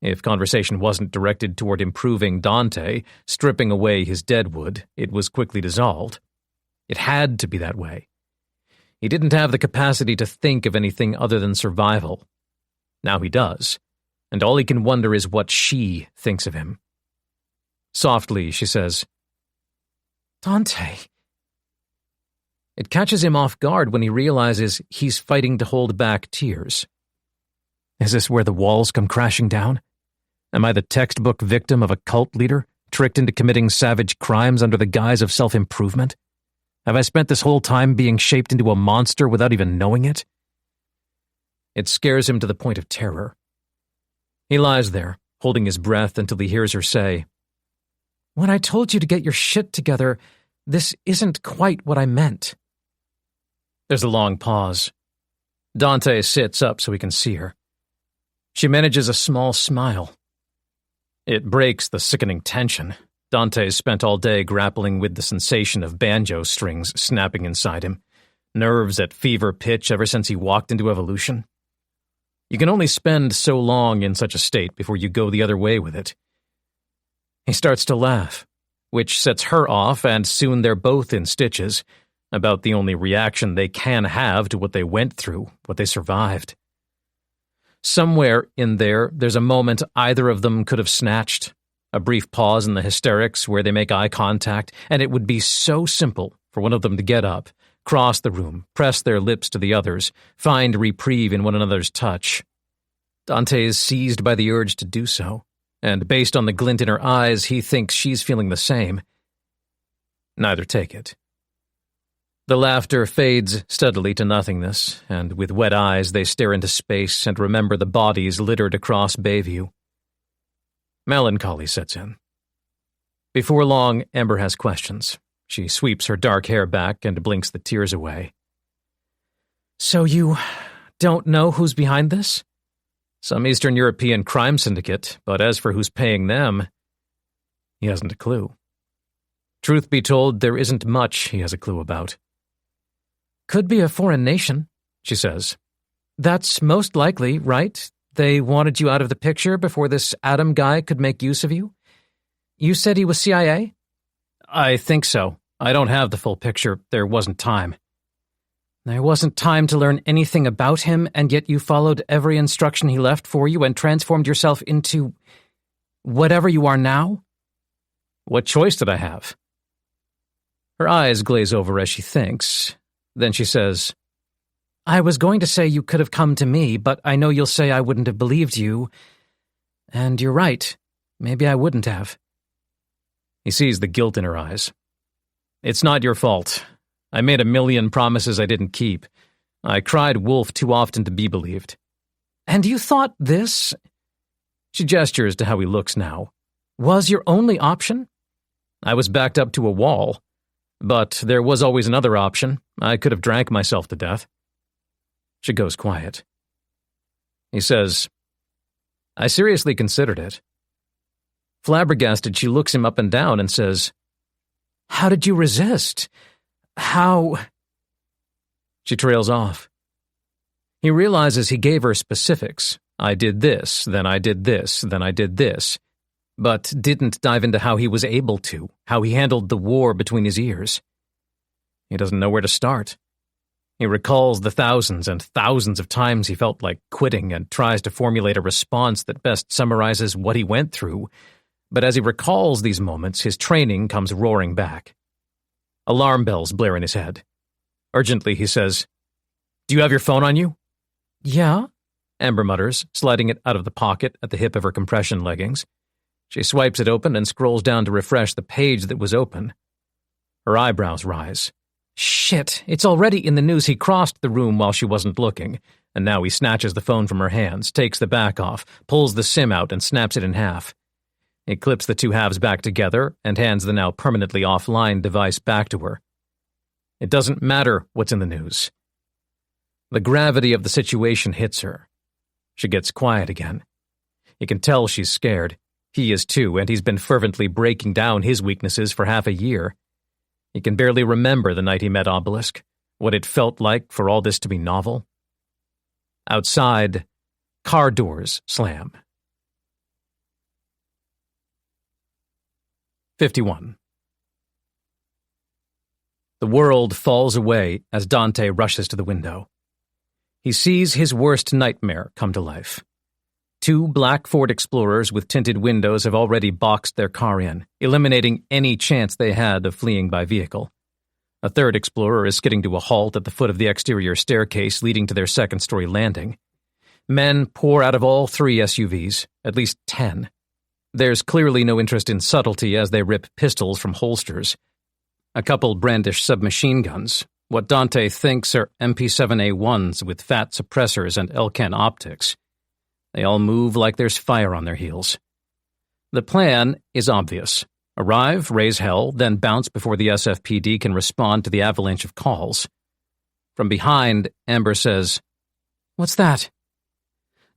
If conversation wasn't directed toward improving Dante, stripping away his deadwood, it was quickly dissolved. It had to be that way. He didn't have the capacity to think of anything other than survival. Now he does, and all he can wonder is what she thinks of him. Softly, she says, Dante. It catches him off guard when he realizes he's fighting to hold back tears. Is this where the walls come crashing down? Am I the textbook victim of a cult leader, tricked into committing savage crimes under the guise of self-improvement? Have I spent this whole time being shaped into a monster without even knowing it? It scares him to the point of terror. He lies there, holding his breath until he hears her say, "When I told you to get your shit together, this isn't quite what I meant." There's a long pause. Dante sits up so he can see her. She manages a small smile. It breaks the sickening tension. Dante's spent all day grappling with the sensation of banjo strings snapping inside him, nerves at fever pitch ever since he walked into evolution. You can only spend so long in such a state before you go the other way with it. He starts to laugh, which sets her off, and soon they're both in stitches, about the only reaction they can have to what they went through, what they survived. Somewhere in there's a moment either of them could have snatched, a brief pause in the hysterics where they make eye contact, and it would be so simple for one of them to get up, cross the room, press their lips to the other's, find reprieve in one another's touch. Dante is seized by the urge to do so, and based on the glint in her eyes, he thinks she's feeling the same. Neither take it. The laughter fades steadily to nothingness, and with wet eyes they stare into space and remember the bodies littered across Bayview. Melancholy sets in. Before long, Amber has questions. She sweeps her dark hair back and blinks the tears away. "So you don't know who's behind this?" Some Eastern European crime syndicate, but as for who's paying them, he hasn't a clue. Truth be told, there isn't much he has a clue about. "Could be a foreign nation," she says. "That's most likely, right? They wanted you out of the picture before this Adam guy could make use of you? You said he was CIA?" I think so. I don't have the full picture. There wasn't time. There wasn't time to learn anything about him, and yet you followed every instruction he left for you and transformed yourself into whatever you are now? What choice did I have? Her eyes glaze over as she thinks. Then she says, "I was going to say you could have come to me, but I know you'll say I wouldn't have believed you. And you're right. Maybe I wouldn't have." He sees the guilt in her eyes. "It's not your fault. I made a million promises I didn't keep. I cried wolf too often to be believed." "And you thought this," she gestures to how he looks now, "was your only option?" "I was backed up to a wall. But there was always another option. I could have drank myself to death." She goes quiet. He says, "I seriously considered it." Flabbergasted, she looks him up and down and says, "How did you resist? How—" She trails off. He realizes he gave her specifics. I did this, then I did this, then I did this, but didn't dive into how he was able to, how he handled the war between his ears. He doesn't know where to start. He recalls the thousands and thousands of times he felt like quitting and tries to formulate a response that best summarizes what he went through, but as he recalls these moments, his training comes roaring back. Alarm bells blare in his head. Urgently, he says, "Do you have your phone on you?" "Yeah," Amber mutters, sliding it out of the pocket at the hip of her compression leggings. She swipes it open and scrolls down to refresh the page that was open. Her eyebrows rise. Shit, it's already in the news he crossed the room while she wasn't looking, and now he snatches the phone from her hands, takes the back off, pulls the SIM out and snaps it in half. He clips the two halves back together and hands the now permanently offline device back to her. It doesn't matter what's in the news. The gravity of the situation hits her. She gets quiet again. He can tell she's scared. He is too, and he's been fervently breaking down his weaknesses for half a year. He can barely remember the night he met Obelisk, what it felt like for all this to be novel. Outside, car doors slam. 51. The world falls away as Dante rushes to the window. He sees his worst nightmare come to life. Two black Ford Explorers with tinted windows have already boxed their car in, eliminating any chance they had of fleeing by vehicle. A third Explorer is skidding to a halt at the foot of the exterior staircase leading to their second-story landing. Men pour out of all three SUVs, at least 10. There's clearly no interest in subtlety as they rip pistols from holsters. A couple brandish submachine guns, what Dante thinks are MP7A1s with fat suppressors and Elcan optics. They all move like there's fire on their heels. The plan is obvious. Arrive, raise hell, then bounce before the SFPD can respond to the avalanche of calls. From behind, Amber says, "What's that?"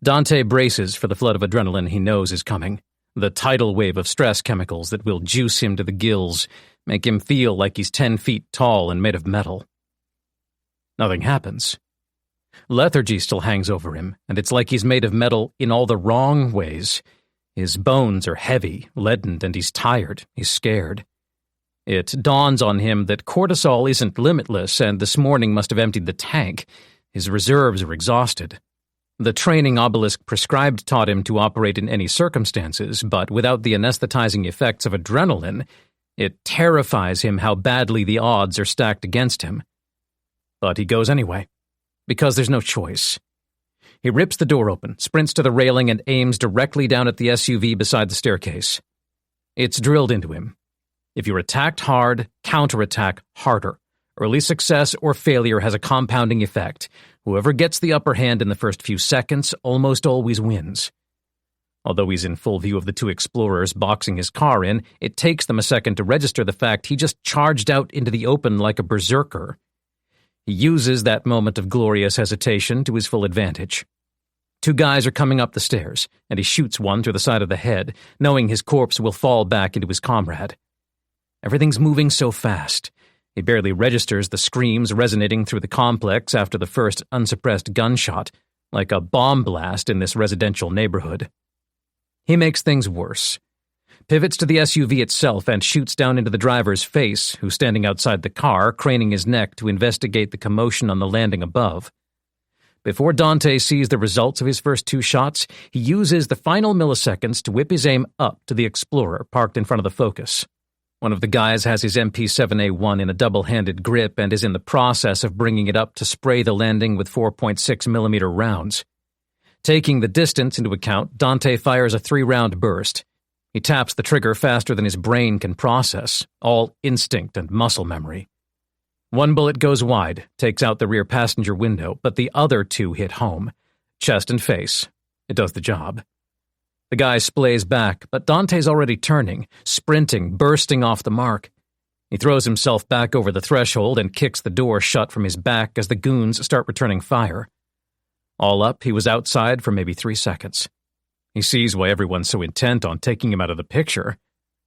Dante braces for the flood of adrenaline he knows is coming, the tidal wave of stress chemicals that will juice him to the gills, make him feel like he's 10 feet tall and made of metal. Nothing happens. Lethargy still hangs over him, and it's like he's made of metal in all the wrong ways. His bones are heavy, leadened, and he's tired, he's scared. It dawns on him that cortisol isn't limitless, and this morning must have emptied the tank. His reserves are exhausted. The training Obelisk prescribed taught him to operate in any circumstances, but without the anesthetizing effects of adrenaline, it terrifies him how badly the odds are stacked against him. But he goes anyway, because there's no choice. He rips the door open, sprints to the railing, and aims directly down at the SUV beside the staircase. It's drilled into him. If you're attacked hard, counterattack harder. Early success or failure has a compounding effect. Whoever gets the upper hand in the first few seconds almost always wins. Although he's in full view of the two explorers boxing his car in, it takes them a second to register the fact he just charged out into the open like a berserker. He uses that moment of glorious hesitation to his full advantage. Two guys are coming up the stairs, and he shoots one through the side of the head, knowing his corpse will fall back into his comrade. Everything's moving so fast. He barely registers the screams resonating through the complex after the first unsuppressed gunshot, like a bomb blast in this residential neighborhood. He makes things worse. Pivots to the SUV itself and shoots down into the driver's face, who's standing outside the car, craning his neck to investigate the commotion on the landing above. Before Dante sees the results of his first two shots, he uses the final milliseconds to whip his aim up to the Explorer parked in front of the Focus. One of the guys has his MP7A1 in a double-handed grip and is in the process of bringing it up to spray the landing with 4.6mm rounds. Taking the distance into account, Dante fires a 3-round burst. He taps the trigger faster than his brain can process, all instinct and muscle memory. One bullet goes wide, takes out the rear passenger window, but the other two hit home. Chest and face. It does the job. The guy splays back, but Dante's already turning, sprinting, bursting off the mark. He throws himself back over the threshold and kicks the door shut from his back as the goons start returning fire. All up, he was outside for maybe 3 seconds. He sees why everyone's so intent on taking him out of the picture.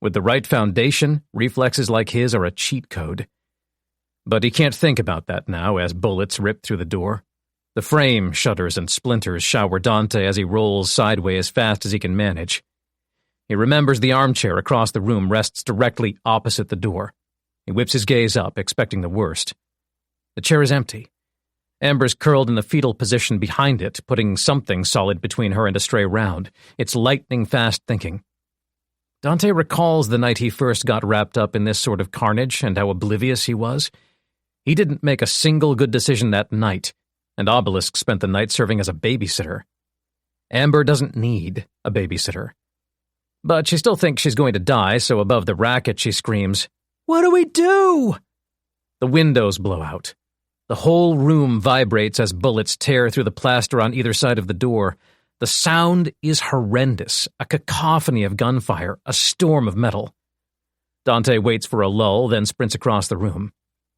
With the right foundation, reflexes like his are a cheat code. But he can't think about that now as bullets rip through the door. The frame shudders and splinters shower Dante as he rolls sideways as fast as he can manage. He remembers the armchair across the room rests directly opposite the door. He whips his gaze up, expecting the worst. The chair is empty. Amber's curled in the fetal position behind it, putting something solid between her and a stray round. It's lightning-fast thinking. Dante recalls the night he first got wrapped up in this sort of carnage and how oblivious he was. He didn't make a single good decision that night, and Obelisk spent the night serving as a babysitter. Amber doesn't need a babysitter. But she still thinks she's going to die, so above the racket she screams, "What do we do?" The windows blow out. The whole room vibrates as bullets tear through the plaster on either side of the door. The sound is horrendous, a cacophony of gunfire, a storm of metal. Dante waits for a lull, then sprints across the room.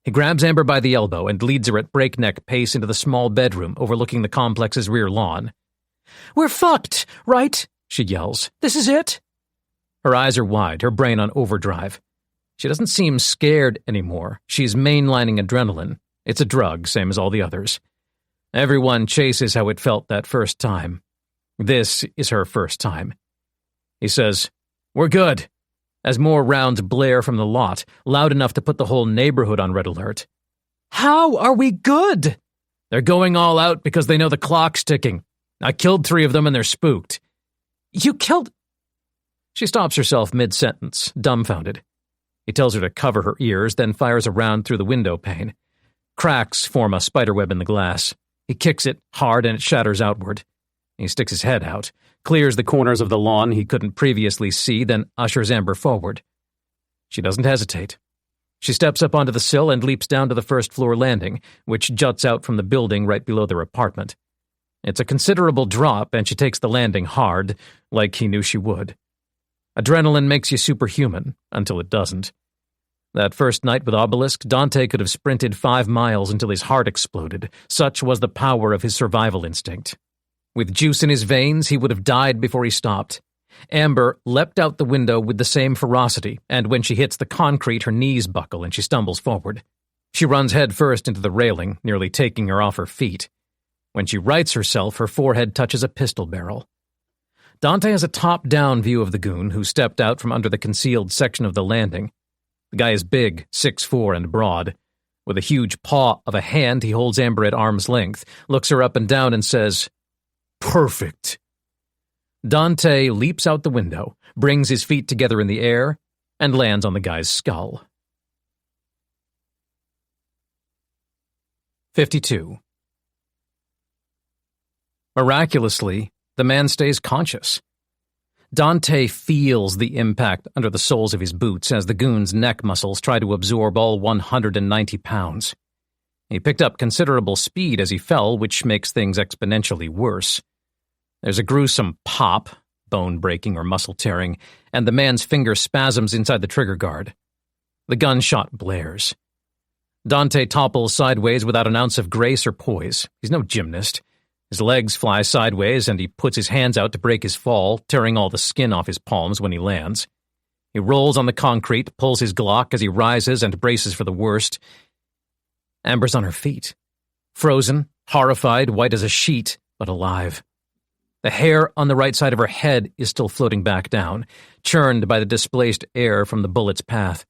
He grabs Amber by the elbow and leads her at breakneck pace into the small bedroom overlooking the complex's rear lawn. "We're fucked, right?" she yells. "This is it?" Her eyes are wide, her brain on overdrive. She doesn't seem scared anymore. She's mainlining adrenaline. It's a drug, same as all the others. Everyone chases how it felt that first time. This is her first time. He says, "We're good," as more rounds blare from the lot, loud enough to put the whole neighborhood on red alert. "How are we good?" "They're going all out because they know the clock's ticking. I killed 3 of them and they're spooked." "You killed—" She stops herself mid-sentence, dumbfounded. He tells her to cover her ears, then fires a round through the window pane. Cracks form a spiderweb in the glass. He kicks it hard and it shatters outward. He sticks his head out, clears the corners of the lawn he couldn't previously see, then ushers Amber forward. She doesn't hesitate. She steps up onto the sill and leaps down to the first-floor landing, which juts out from the building right below their apartment. It's a considerable drop, and she takes the landing hard, like he knew she would. Adrenaline makes you superhuman, until it doesn't. That first night with Obelisk, Dante could have sprinted 5 miles until his heart exploded. Such was the power of his survival instinct. With juice in his veins, he would have died before he stopped. Amber leapt out the window with the same ferocity, and when she hits the concrete, her knees buckle and she stumbles forward. She runs head first into the railing, nearly taking her off her feet. When she rights herself, her forehead touches a pistol barrel. Dante has a top-down view of the goon who stepped out from under the concealed section of the landing. The guy is big, 6'4", and broad. With a huge paw of a hand, he holds Amber at arm's length, looks her up and down, and says, "Perfect." Dante leaps out the window, brings his feet together in the air, and lands on the guy's skull. 52. Miraculously, the man stays conscious. Dante feels the impact under the soles of his boots as the goon's neck muscles try to absorb all 190 pounds. He picked up considerable speed as he fell, which makes things exponentially worse. There's a gruesome pop, bone breaking or muscle tearing, and the man's finger spasms inside the trigger guard. The gunshot blares. Dante topples sideways without an ounce of grace or poise. He's no gymnast. His legs fly sideways, and he puts his hands out to break his fall, tearing all the skin off his palms when he lands. He rolls on the concrete, pulls his Glock as he rises and braces for the worst. Amber's on her feet. Frozen, horrified, white as a sheet, but alive. The hair on the right side of her head is still floating back down, churned by the displaced air from the bullet's path.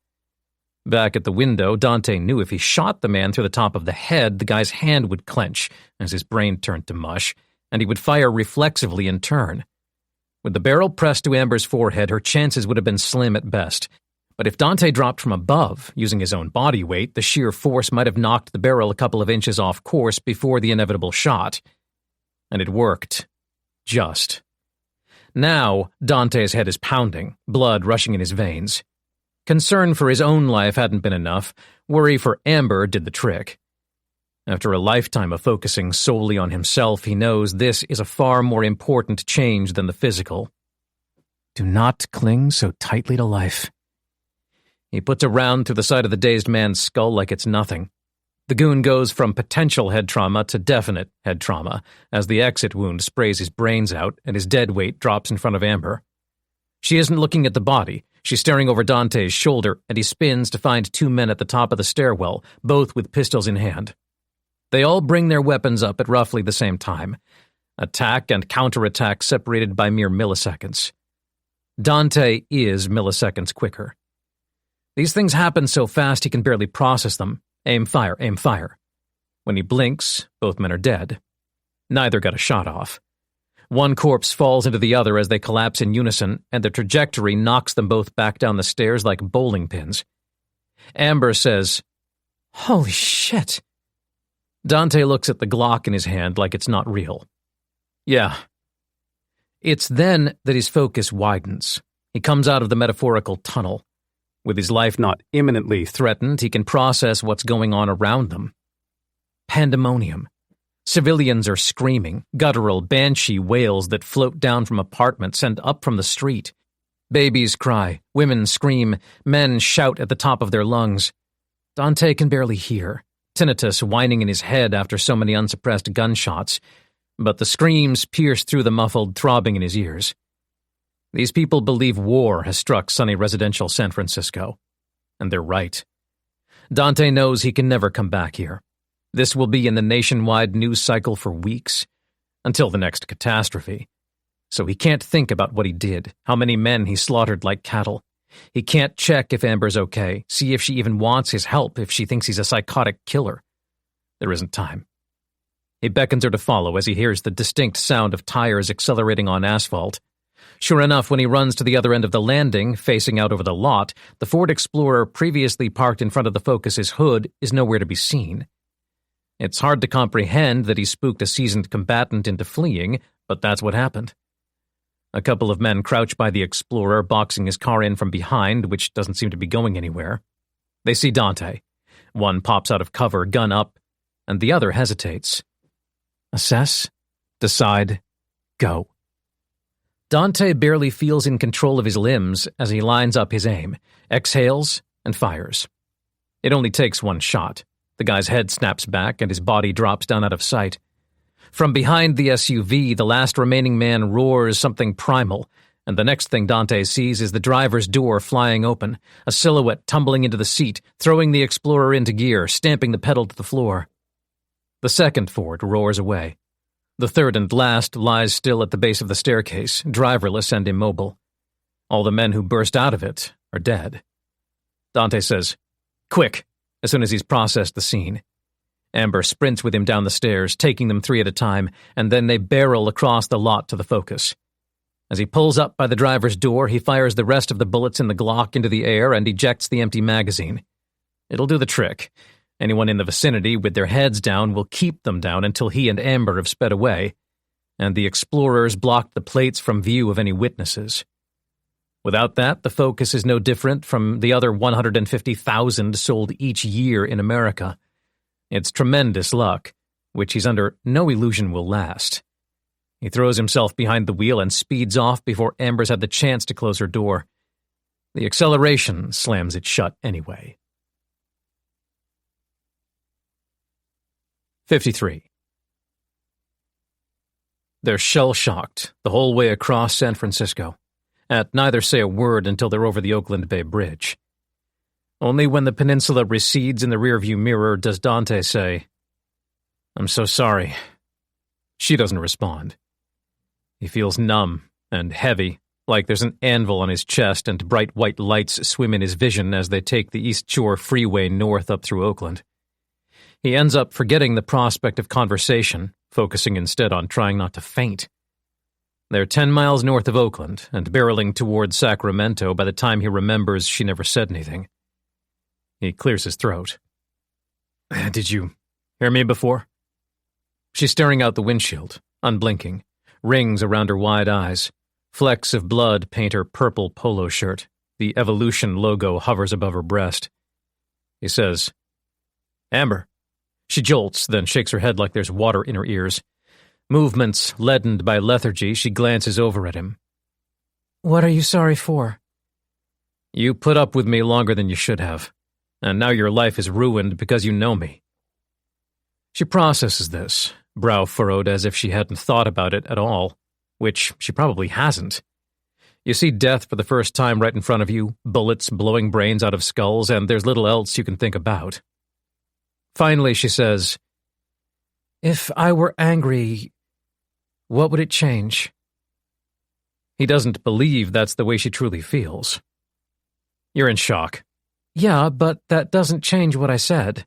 Back at the window, Dante knew if he shot the man through the top of the head, the guy's hand would clench as his brain turned to mush, and he would fire reflexively in turn. With the barrel pressed to Amber's forehead, her chances would have been slim at best. But if Dante dropped from above, using his own body weight, the sheer force might have knocked the barrel a couple of inches off course before the inevitable shot. And it worked. Just. Now, Dante's head is pounding, blood rushing in his veins. Concern for his own life hadn't been enough. Worry for Amber did the trick. After a lifetime of focusing solely on himself, he knows this is a far more important change than the physical. Do not cling so tightly to life. He puts a round through the side of the dazed man's skull like it's nothing. The goon goes from potential head trauma to definite head trauma as the exit wound sprays his brains out and his dead weight drops in front of Amber. She isn't looking at the body. She's staring over Dante's shoulder, and he spins to find 2 men at the top of the stairwell, both with pistols in hand. They all bring their weapons up at roughly the same time. Attack and counterattack separated by mere milliseconds. Dante is milliseconds quicker. These things happen so fast he can barely process them. Aim, fire, aim, fire. When he blinks, both men are dead. Neither got a shot off. One corpse falls into the other as they collapse in unison, and the trajectory knocks them both back down the stairs like bowling pins. Amber says, "Holy shit." Dante looks at the Glock in his hand like it's not real. Yeah. It's then that his focus widens. He comes out of the metaphorical tunnel. With his life not imminently threatened, he can process what's going on around them. Pandemonium. Civilians are screaming, guttural, banshee wails that float down from apartments and up from the street. Babies cry, women scream, men shout at the top of their lungs. Dante can barely hear, tinnitus whining in his head after so many unsuppressed gunshots, but the screams pierce through the muffled throbbing in his ears. These people believe war has struck sunny residential San Francisco, and they're right. Dante knows he can never come back here. This will be in the nationwide news cycle for weeks, until the next catastrophe. So he can't think about what he did, how many men he slaughtered like cattle. He can't check if Amber's okay, see if she even wants his help, if she thinks he's a psychotic killer. There isn't time. He beckons her to follow as he hears the distinct sound of tires accelerating on asphalt. Sure enough, when he runs to the other end of the landing, facing out over the lot, the Ford Explorer previously parked in front of the Focus's hood is nowhere to be seen. It's hard to comprehend that he spooked a seasoned combatant into fleeing, but that's what happened. A couple of men crouch by the Explorer, boxing his car in from behind, which doesn't seem to be going anywhere. They see Dante. One pops out of cover, gun up, and the other hesitates. Assess, decide, go. Dante barely feels in control of his limbs as he lines up his aim, exhales, and fires. It only takes one shot. The guy's head snaps back and his body drops down out of sight. From behind the SUV, the last remaining man roars something primal, and the next thing Dante sees is the driver's door flying open, a silhouette tumbling into the seat, throwing the Explorer into gear, stamping the pedal to the floor. The second Ford roars away. The third and last lies still at the base of the staircase, driverless and immobile. All the men who burst out of it are dead. Dante says, "Quick," as soon as he's processed the scene. Amber sprints with him down the stairs, taking them 3 at a time, and then they barrel across the lot to the Focus. As he pulls up by the driver's door, he fires the rest of the bullets in the Glock into the air and ejects the empty magazine. It'll do the trick. Anyone in the vicinity with their heads down will keep them down until he and Amber have sped away, and the explorers blocked the plates from view of any witnesses. Without that, the Focus is no different from the other 150,000 sold each year in America. It's tremendous luck, which he's under no illusion will last. He throws himself behind the wheel and speeds off before Amber's had the chance to close her door. The acceleration slams it shut anyway. 53. They're shell-shocked the whole way across San Francisco. At neither say a word until they're over the Oakland Bay Bridge. Only when the peninsula recedes in the rearview mirror does Dante say, "I'm so sorry." She doesn't respond. He feels numb and heavy, like there's an anvil on his chest and bright white lights swim in his vision as they take the East Shore Freeway north up through Oakland. He ends up forgetting the prospect of conversation, focusing instead on trying not to faint. They're 10 miles north of Oakland and barreling towards Sacramento by the time he remembers she never said anything. He clears his throat. "Did you hear me before?" She's staring out the windshield, unblinking, rings around her wide eyes. Flecks of blood paint her purple polo shirt. The Evolution logo hovers above her breast. He says, "Amber." She jolts, then shakes her head like there's water in her ears. Movements leadened by lethargy, she glances over at him. "What are you sorry for?" "You put up with me longer than you should have, and now your life is ruined because you know me." She processes this, brow furrowed as if she hadn't thought about it at all, which she probably hasn't. You see death for the first time right in front of you, bullets blowing brains out of skulls, and there's little else you can think about. Finally, she says, "If I were angry, what would it change?" He doesn't believe that's the way she truly feels. "You're in shock." "Yeah, but that doesn't change what I said."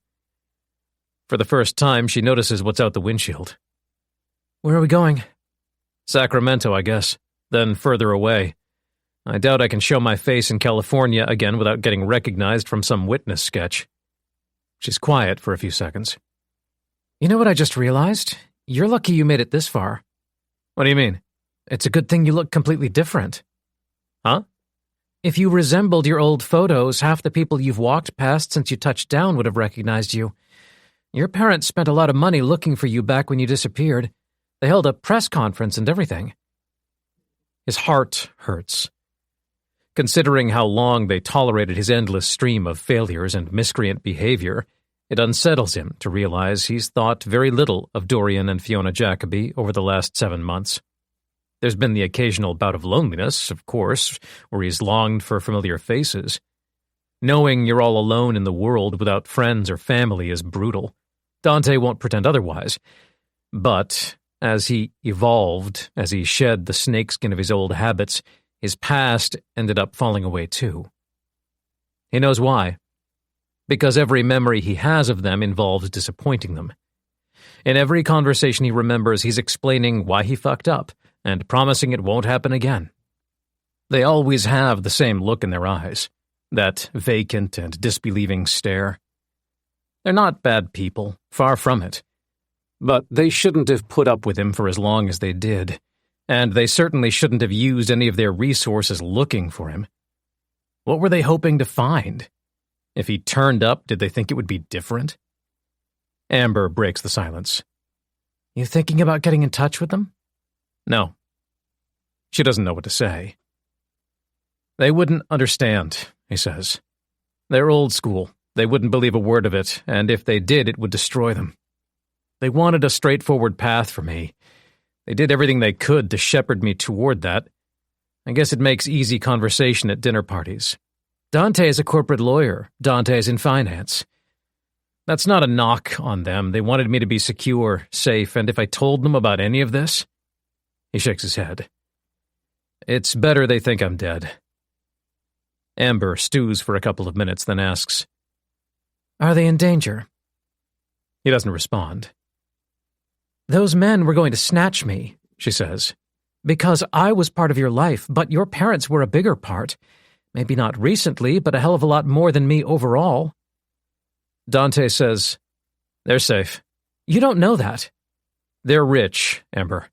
For the first time, she notices what's out the windshield. "Where are we going?" "Sacramento, I guess. Then further away. I doubt I can show my face in California again without getting recognized from some witness sketch." She's quiet for a few seconds. "You know what I just realized? You're lucky you made it this far." "What do you mean?" "It's a good thing you look completely different." "Huh?" "If you resembled your old photos, half the people you've walked past since you touched down would have recognized you. Your parents spent a lot of money looking for you back when you disappeared. They held a press conference and everything." His heart hurts. Considering how long they tolerated his endless stream of failures and miscreant behavior, it unsettles him to realize he's thought very little of Dorian and Fiona Jacoby over the last 7 months. There's been the occasional bout of loneliness, of course, where he's longed for familiar faces. Knowing you're all alone in the world without friends or family is brutal. Dante won't pretend otherwise. But as he evolved, as he shed the snakeskin of his old habits, his past ended up falling away too. He knows why. Because every memory he has of them involves disappointing them. In every conversation he remembers, he's explaining why he fucked up and promising it won't happen again. They always have the same look in their eyes, that vacant and disbelieving stare. They're not bad people, far from it. But they shouldn't have put up with him for as long as they did. And they certainly shouldn't have used any of their resources looking for him. What were they hoping to find? If he turned up, did they think it would be different? Amber breaks the silence. "You thinking about getting in touch with them?" No. She doesn't know what to say. They wouldn't understand, he says. They're old school. They wouldn't believe a word of it, and if they did, it would destroy them. They wanted a straightforward path for me. They did everything they could to shepherd me toward that. I guess it makes easy conversation at dinner parties. Dante is a corporate lawyer. Dante's in finance. That's not a knock on them. They wanted me to be secure, safe, and if I told them about any of this... He shakes his head. It's better they think I'm dead. Amber stews for a couple of minutes, then asks, Are they in danger? He doesn't respond. Those men were going to snatch me, she says, because I was part of your life, but your parents were a bigger part. Maybe not recently, but a hell of a lot more than me overall. Dante says, They're safe. You don't know that. They're rich, Amber.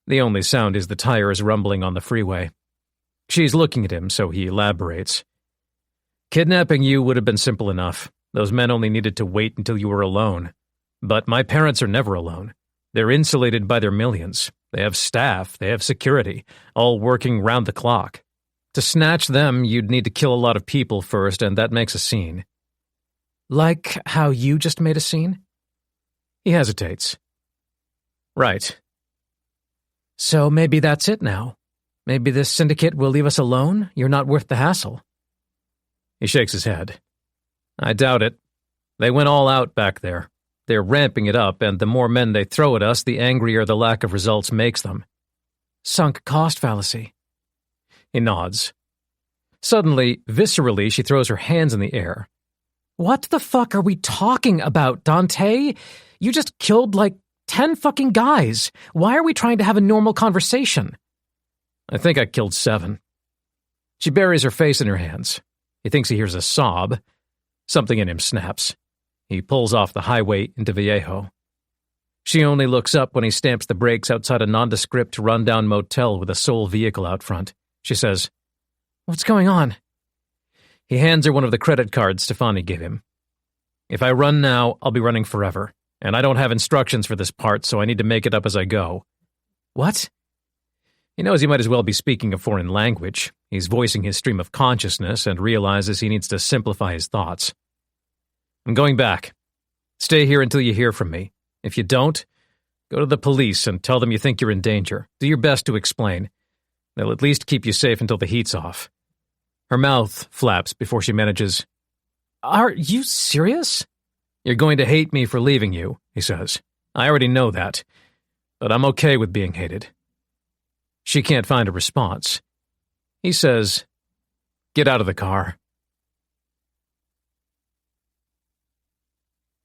The only sound is the tires rumbling on the freeway. She's looking at him, so he elaborates. Kidnapping you would have been simple enough. Those men only needed to wait until you were alone. But my parents are never alone. They're insulated by their millions. They have staff, they have security, all working round the clock. To snatch them, you'd need to kill a lot of people first, and that makes a scene. Like how you just made a scene? He hesitates. Right. So maybe that's it now. Maybe this syndicate will leave us alone? You're not worth the hassle. He shakes his head. I doubt it. They went all out back there. They're ramping it up, and the more men they throw at us, the angrier the lack of results makes them. Sunk cost fallacy. He nods. Suddenly, viscerally, she throws her hands in the air. What the fuck are we talking about, Dante? You just killed like 10 fucking guys. Why are we trying to have a normal conversation? I think I killed 7. She buries her face in her hands. He thinks he hears a sob. Something in him snaps. He pulls off the highway into Vallejo. She only looks up when he stamps the brakes outside a nondescript, run-down motel with a sole vehicle out front. She says, What's going on? He hands her one of the credit cards Stefani gave him. If I run now, I'll be running forever, and I don't have instructions for this part, so I need to make it up as I go. What? He knows he might as well be speaking a foreign language. He's voicing his stream of consciousness and realizes he needs to simplify his thoughts. I'm going back. Stay here until you hear from me. If you don't, go to the police and tell them you think you're in danger. Do your best to explain. They'll at least keep you safe until the heat's off. Her mouth flaps before she manages, Are you serious? You're going to hate me for leaving you, he says. I already know that, but I'm okay with being hated. She can't find a response. He says, Get out of the car.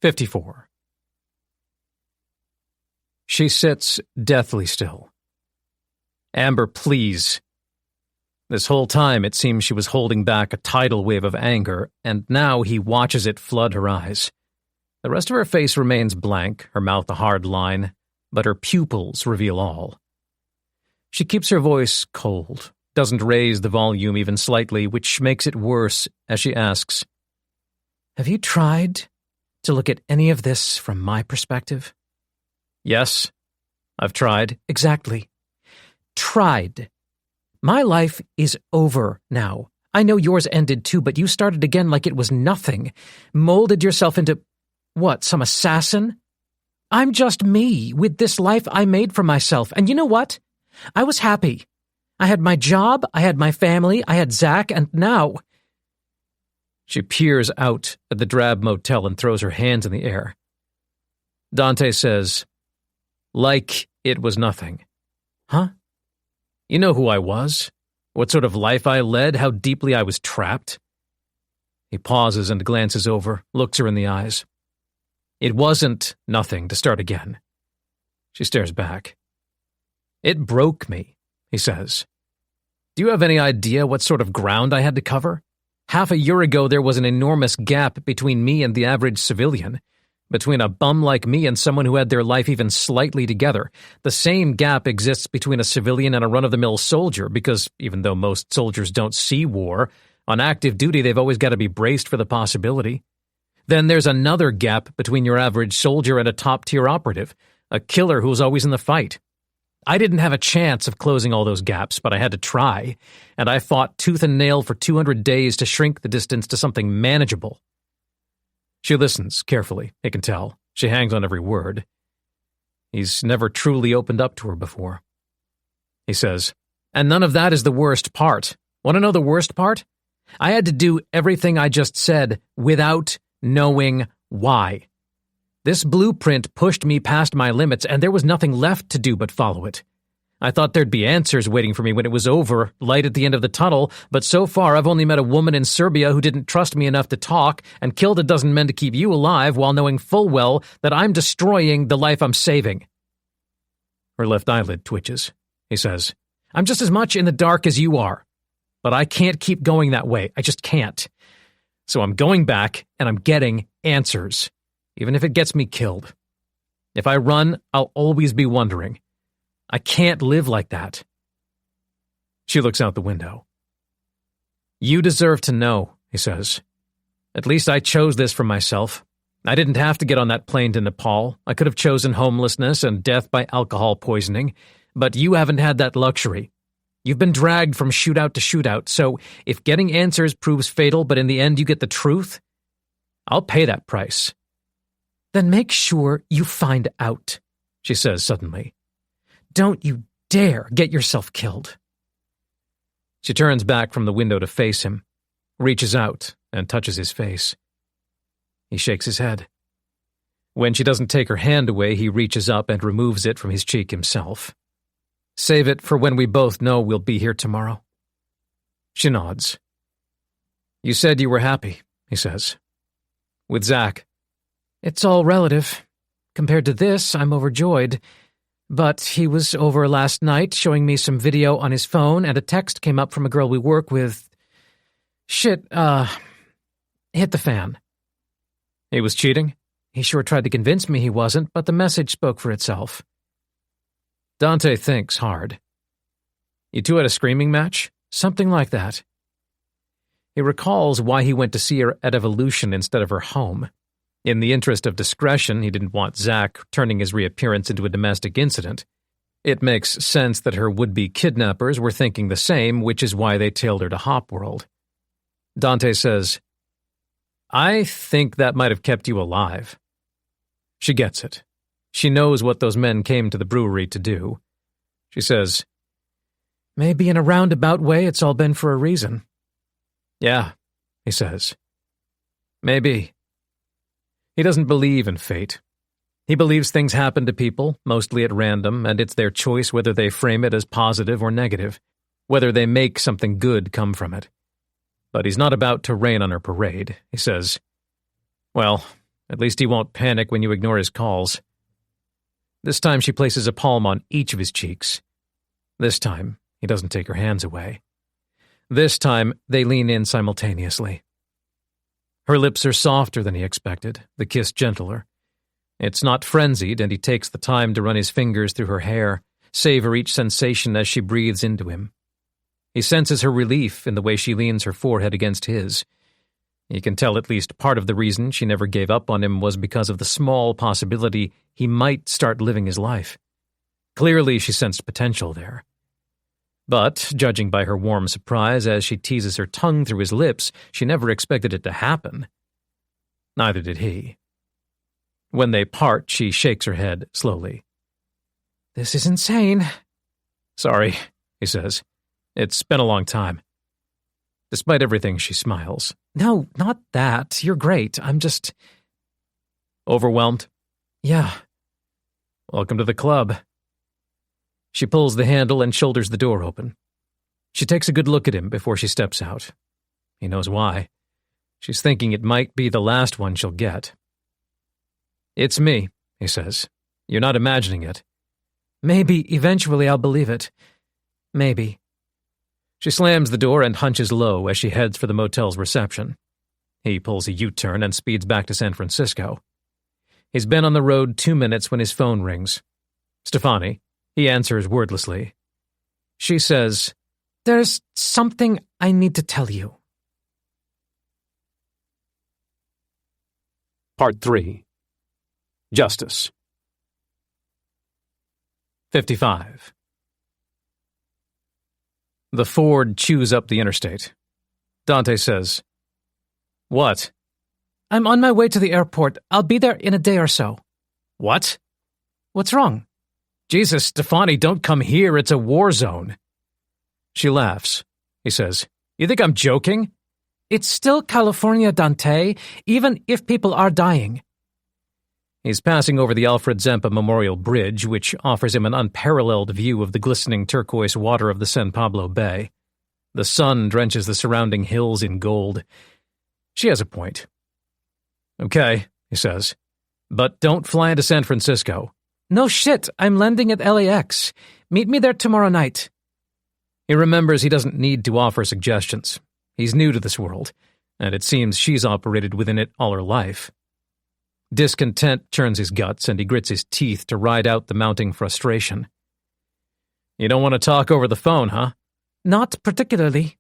54. She sits deathly still. Amber, please. This whole time it seems she was holding back a tidal wave of anger, and now he watches it flood her eyes. The rest of her face remains blank, her mouth a hard line, but her pupils reveal all. She keeps her voice cold, doesn't raise the volume even slightly, which makes it worse as she asks, Have you tried to look at any of this from my perspective? Yes, I've tried. Exactly. Tried. My life is over now. I know yours ended too, but you started again like it was nothing. Molded yourself into, what, some assassin? I'm just me, with this life I made for myself. And you know what? I was happy. I had my job, I had my family, I had Zach, and now... She peers out at the drab motel and throws her hands in the air. Dante says, Like it was nothing. Huh? You know who I was? What sort of life I led? How deeply I was trapped? He pauses and glances over, looks her in the eyes. It wasn't nothing to start again. She stares back. It broke me, he says. Do you have any idea what sort of ground I had to cover? Half a year ago there was an enormous gap between me and the average civilian. Between a bum like me and someone who had their life even slightly together. The same gap exists between a civilian and a run-of-the-mill soldier, because even though most soldiers don't see war, on active duty they've always got to be braced for the possibility. Then there's another gap between your average soldier and a top-tier operative, a killer who's always in the fight. I didn't have a chance of closing all those gaps, but I had to try, and I fought tooth and nail for 200 days to shrink the distance to something manageable. She listens carefully, he can tell. She hangs on every word. He's never truly opened up to her before. He says, "And none of that is the worst part. Want to know the worst part? I had to do everything I just said without knowing why. This blueprint pushed me past my limits, and there was nothing left to do but follow it. I thought there'd be answers waiting for me when it was over, light at the end of the tunnel, but so far I've only met a woman in Serbia who didn't trust me enough to talk and killed a dozen men to keep you alive while knowing full well that I'm destroying the life I'm saving." Her left eyelid twitches. He says, "I'm just as much in the dark as you are, but I can't keep going that way. I just can't. So I'm going back and I'm getting answers, even if it gets me killed. If I run, I'll always be wondering. I can't live like that." She looks out the window. "You deserve to know," he says. "At least I chose this for myself. I didn't have to get on that plane to Nepal. I could have chosen homelessness and death by alcohol poisoning, but you haven't had that luxury. You've been dragged from shootout to shootout, so if getting answers proves fatal but in the end you get the truth, I'll pay that price." "Then make sure you find out," she says suddenly. "Don't you dare get yourself killed." She turns back from the window to face him, reaches out and touches his face. He shakes his head. When she doesn't take her hand away, he reaches up and removes it from his cheek himself. "Save it for when we both know we'll be here tomorrow." She nods. "You said you were happy," he says. "With Zach." "It's all relative. Compared to this, I'm overjoyed. But he was over last night showing me some video on his phone, and a text came up from a girl we work with. Shit, hit the fan." "He was cheating?" "He sure tried to convince me he wasn't, but the message spoke for itself." Dante thinks hard. "You two had a screaming match?" "Something like that." He recalls why he went to see her at Evolution instead of her home. In the interest of discretion, he didn't want Zach turning his reappearance into a domestic incident. It makes sense that her would-be kidnappers were thinking the same, which is why they tailed her to Hop World. Dante says, "I think that might have kept you alive." She gets it. She knows what those men came to the brewery to do. She says, "Maybe in a roundabout way it's all been for a reason." "Yeah," he says. "Maybe." He doesn't believe in fate. He believes things happen to people, mostly at random, and it's their choice whether they frame it as positive or negative, whether they make something good come from it. But he's not about to rain on her parade. He says, "Well, at least he won't panic when you ignore his calls." This time she places a palm on each of his cheeks. This time he doesn't take her hands away. This time they lean in simultaneously. Her lips are softer than he expected, the kiss gentler. It's not frenzied, and he takes the time to run his fingers through her hair, savor each sensation as she breathes into him. He senses her relief in the way she leans her forehead against his. He can tell at least part of the reason she never gave up on him was because of the small possibility he might start living his life. Clearly she sensed potential there. But, judging by her warm surprise as she teases her tongue through his lips, she never expected it to happen. Neither did he. When they part, she shakes her head slowly. "This is insane." "Sorry," he says. "It's been a long time." Despite everything, she smiles. "No, not that. You're great. I'm just..." "Overwhelmed?" "Yeah." "Welcome to the club." She pulls the handle and shoulders the door open. She takes a good look at him before she steps out. He knows why. She's thinking it might be the last one she'll get. "It's me," he says. "You're not imagining it." "Maybe eventually I'll believe it. Maybe." She slams the door and hunches low as she heads for the motel's reception. He pulls a U-turn and speeds back to San Francisco. He's been on the road 2 minutes when his phone rings. Stefani. He answers wordlessly. She says, "There's something I need to tell you." Part 3. Justice. 55. The Ford chews up the interstate. Dante says, "What?" I'm on my way to the airport. I'll be there in a day or so. What? What's wrong? Jesus, Stefani, don't come here. It's a war zone. She laughs. He says, "You think I'm joking?" It's still California, Dante, even if people are dying. He's passing over the Alfred Zampa Memorial Bridge, which offers him an unparalleled view of the glistening turquoise water of the San Pablo Bay. The sun drenches the surrounding hills in gold. She has a point. "Okay," he says, "but don't fly into San Francisco." No shit, I'm landing at LAX. Meet me there tomorrow night. He remembers he doesn't need to offer suggestions. He's new to this world, and it seems she's operated within it all her life. Discontent churns his guts, and he grits his teeth to ride out the mounting frustration. "You don't want to talk over the phone, huh?" Not particularly.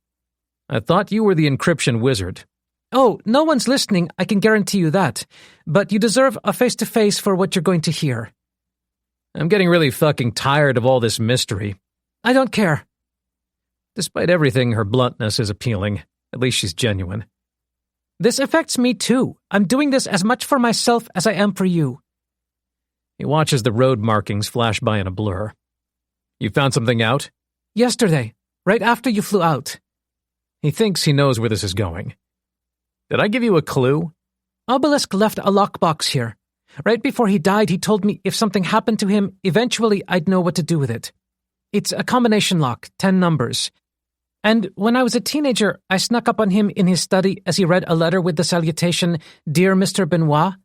"I thought you were the encryption wizard." Oh, no one's listening, I can guarantee you that. But you deserve a face-to-face for what you're going to hear. "I'm getting really fucking tired of all this mystery." I don't care. Despite everything, her bluntness is appealing. At least she's genuine. This affects me too. I'm doing this as much for myself as I am for you. He watches the road markings flash by in a blur. "You found something out?" Yesterday, right after you flew out. He thinks he knows where this is going. "Did I give you a clue?" Obelisk left a lockbox here. Right before he died, he told me if something happened to him, eventually I'd know what to do with it. It's a combination lock, 10 numbers. And when I was a teenager, I snuck up on him in his study as he read a letter with the salutation, "Dear Mr. Benoit."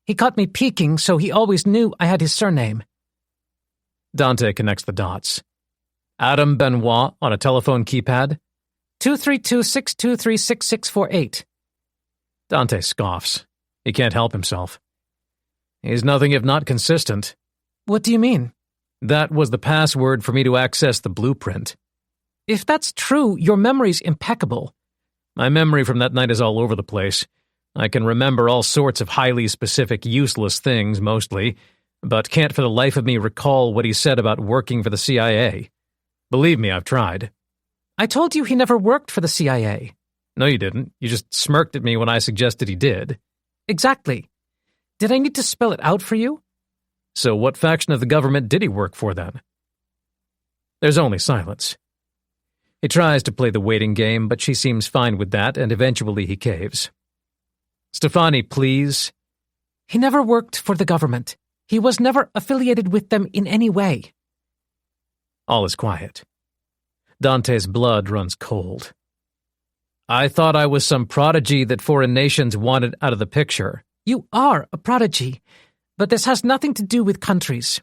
He caught me peeking, so he always knew I had his surname. Dante connects the dots. Adam Benoit on a telephone keypad? 232-623-6648. Dante scoffs. He can't help himself. He's nothing if not consistent. What do you mean? That was the password for me to access the blueprint. If that's true, your memory's impeccable. My memory from that night is all over the place. I can remember all sorts of highly specific, useless things, mostly, but can't for the life of me recall what he said about working for the CIA. Believe me, I've tried. I told you he never worked for the CIA. No, you didn't. You just smirked at me when I suggested he did. Exactly. Did I need to spell it out for you? So what faction of the government did he work for, then? There's only silence. He tries to play the waiting game, but she seems fine with that, and eventually he caves. "Stefani, please." He never worked for the government. He was never affiliated with them in any way. All is quiet. Dante's blood runs cold. "I thought I was some prodigy that foreign nations wanted out of the picture." You are a prodigy, but this has nothing to do with countries.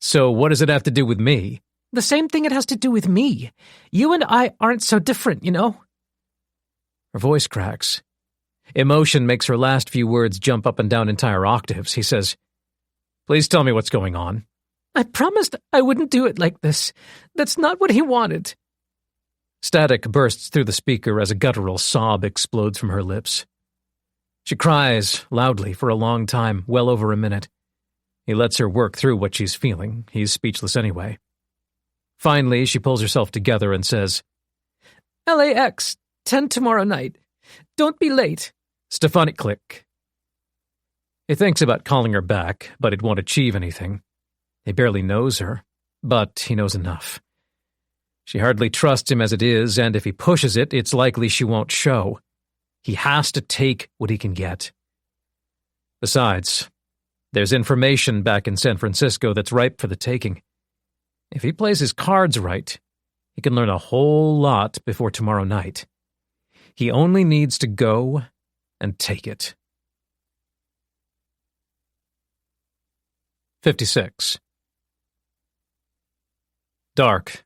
So what does it have to do with me? The same thing it has to do with me. You and I aren't so different, you know? Her voice cracks. Emotion makes her last few words jump up and down entire octaves. He says, "Please tell me what's going on." I promised I wouldn't do it like this. That's not what he wanted. Static bursts through the speaker as a guttural sob explodes from her lips. She cries loudly for a long time, well over a minute. He lets her work through what she's feeling. He's speechless anyway. Finally, she pulls herself together and says, LAX, 10 tomorrow night. Don't be late. Stefani, click. He thinks about calling her back, but it won't achieve anything. He barely knows her, but he knows enough. She hardly trusts him as it is, and if he pushes it, it's likely she won't show. He has to take what he can get. Besides, there's information back in San Francisco that's ripe for the taking. If he plays his cards right, he can learn a whole lot before tomorrow night. He only needs to go and take it. 56. Dark.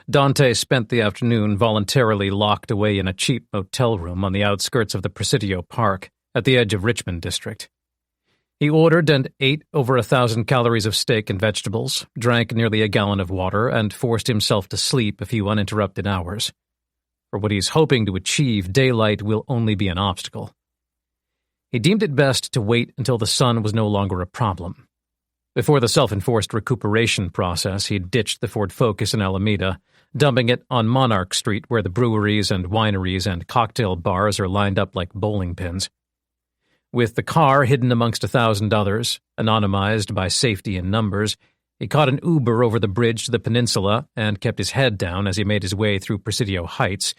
Dante spent the afternoon voluntarily locked away in a cheap motel room on the outskirts of the Presidio Park at the edge of Richmond District. He ordered and ate over 1,000 calories of steak and vegetables, drank nearly a gallon of water, and forced himself to sleep a few uninterrupted hours. For what he's hoping to achieve, daylight will only be an obstacle. He deemed it best to wait until the sun was no longer a problem. Before the self-enforced recuperation process, he'd ditched the Ford Focus in Alameda, dumping it on Monarch Street where the breweries and wineries and cocktail bars are lined up like bowling pins. With the car hidden amongst 1,000 others, anonymized by safety in numbers, he caught an Uber over the bridge to the peninsula and kept his head down as he made his way through Presidio Heights